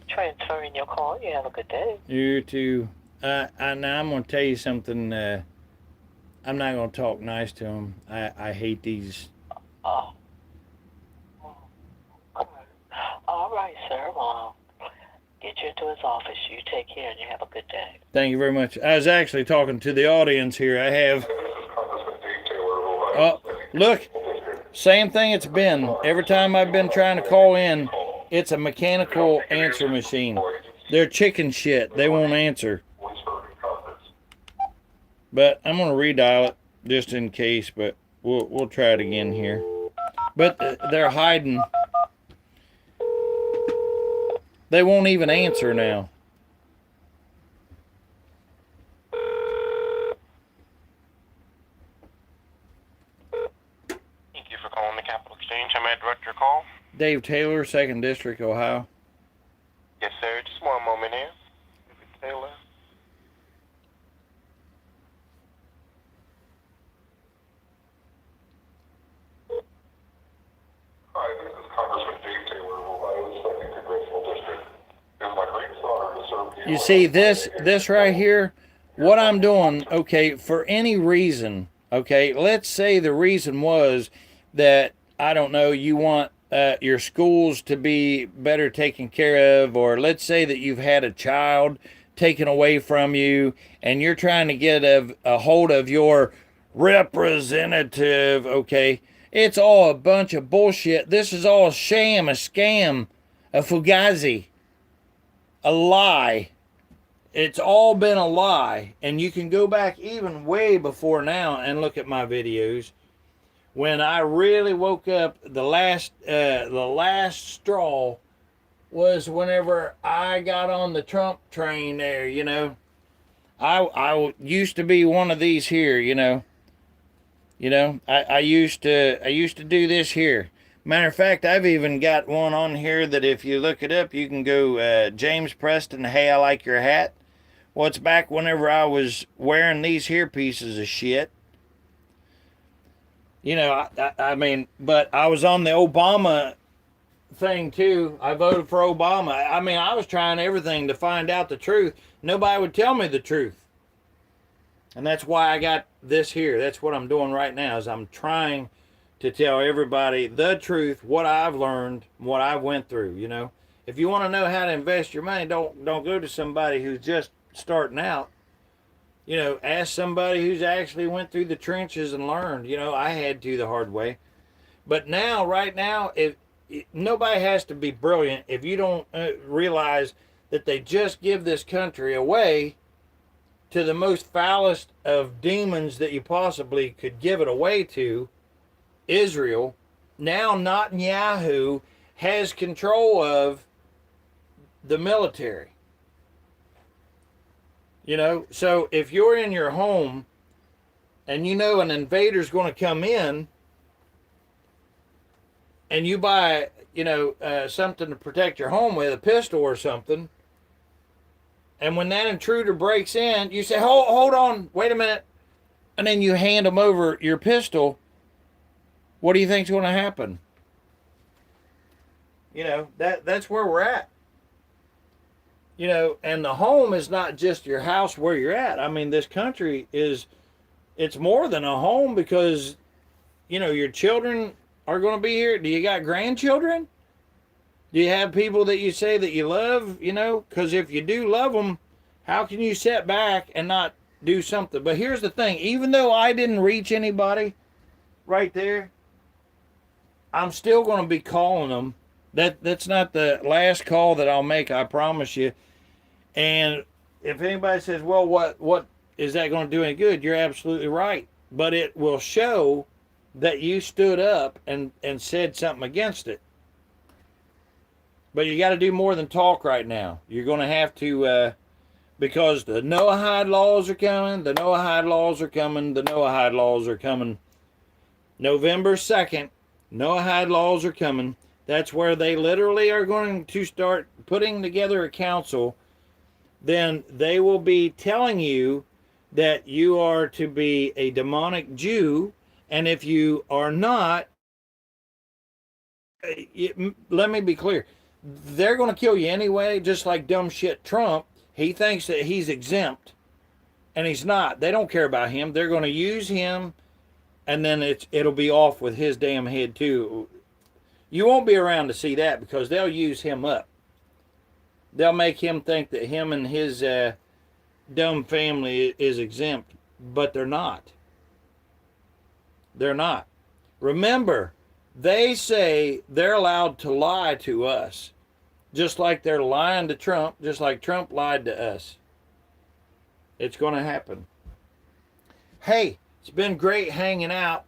Transferring your call. You have a good day. You too. Now I'm going to tell you something. I'm not going to talk nice to him. I hate these. Oh. All right, sir. Well, get you into his office. You take care and you have a good day. Thank you very much. I was actually talking to the audience here. I have. Oh, look. Same thing it's been. Every time I've been trying to call in, it's a mechanical answer machine. They're chicken shit. They won't answer. But I'm going to redial it just in case, but we'll try it again here. But they're hiding. They won't even answer now. Thank you for calling the Capital Exchange. How may I direct your call? Dave Taylor, 2nd District, Ohio. Yes, sir. Just one moment here. Taylor. Hi, this is Congressman Dave Taylor of Ohio's 2nd Congressional District. It is my greatest honor to serve you. You see, this right here, what I'm doing, okay, for any reason, okay, let's say the reason was that, I don't know, you want your schools to be better taken care of, or let's say that you've had a child taken away from you, and you're trying to get a hold of your representative, okay, it's all a bunch of bullshit. This is all a sham, a scam, a fugazi, a lie. It's all been a lie, and you can go back even way before now and look at my videos. When I really woke up, the last straw was whenever I got on the Trump train there, you know. I used to be one of these here, you know. I used to do this here. Matter of fact, I've even got one on here that if you look it up, you can go James Preston, Hey, I Like Your Hat. Well, it's back whenever I was wearing these here pieces of shit. You know, I mean, but I was on the Obama thing too. I voted for Obama. I mean, I was trying everything to find out the truth. Nobody would tell me the truth. And that's why I got this here. That's what I'm doing right now, is I'm trying to tell everybody the truth, what I've learned, what I've went through, you know. If you want to know how to invest your money, don't go to somebody who's just starting out. You know, ask somebody who's actually went through the trenches and learned. You know, I had to the hard way. But now, right now, nobody has to be brilliant if you don't realize that they just give this country away to the most foulest of demons that you possibly could give it away to, Israel. Now Netanyahu has control of the military. You know, so if you're in your home and you know an invader's going to come in and you buy, you know, something to protect your home with, a pistol or something, and when that intruder breaks in, you say, hold on, wait a minute, and then you hand them over your pistol, what do you think's going to happen? You know, that's where we're at. You know, and the home is not just your house where you're at. I mean, this country it's more than a home, because, you know, your children are going to be here. Do you got grandchildren? Do you have people that you say that you love, you know? Because if you do love them, how can you sit back and not do something? But here's the thing. Even though I didn't reach anybody right there, I'm still going to be calling them. That's not the last call that I'll make, I promise you. And if anybody says, well, what is that going to do any good? You're absolutely right. But it will show that you stood up and said something against it. But you got to do more than talk right now. You're going to have to, because the Noahide laws are coming, the Noahide laws are coming, the Noahide laws are coming. November 2nd, Noahide laws are coming. That's where they literally are going to start putting together a council. Then they will be telling you that you are to be a demonic Jew, and if you are not, let me be clear, they're going to kill you anyway, just like dumb shit Trump. He thinks that he's exempt, and he's not. They don't care about him. They're going to use him, and then it'll be off with his damn head too. You won't be around to see that, because they'll use him up. They'll make him think that him and his dumb family is exempt, but they're not. They're not. Remember, they say they're allowed to lie to us, just like they're lying to Trump, just like Trump lied to us. It's going to happen. Hey, it's been great hanging out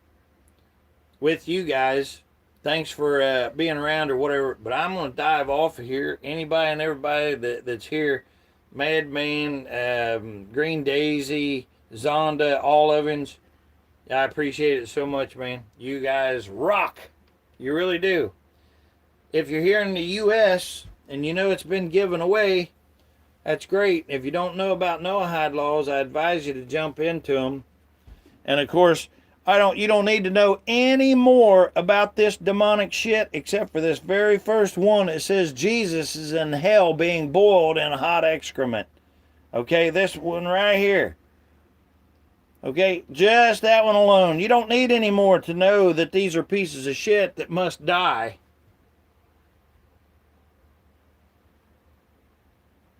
with you guys. Thanks for being around or whatever, but I'm going to dive off of here. Anybody and everybody that's here, Madman, Green Daisy, Zonda, all of yous, I appreciate it so much, man. You guys rock. You really do. If you're here in the U.S. and you know it's been given away, that's great. If you don't know about Noahide laws, I advise you to jump into them. And of course, you don't need to know any more about this demonic shit except for this very first one. It says Jesus is in hell being boiled in hot excrement. Okay, this one right here. Okay, just that one alone. You don't need any more to know that these are pieces of shit that must die.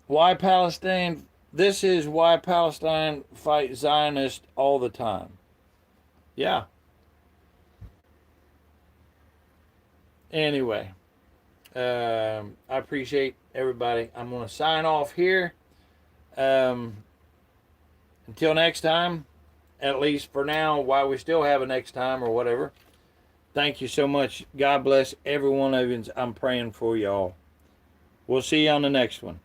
Why Palestine? This is why Palestine fight Zionists all the time. Yeah. Anyway, I appreciate everybody. I'm going to sign off here. Until next time, at least for now, while we still have a next time or whatever. Thank you so much. God bless every one of you. I'm praying for y'all. We'll see you on the next one.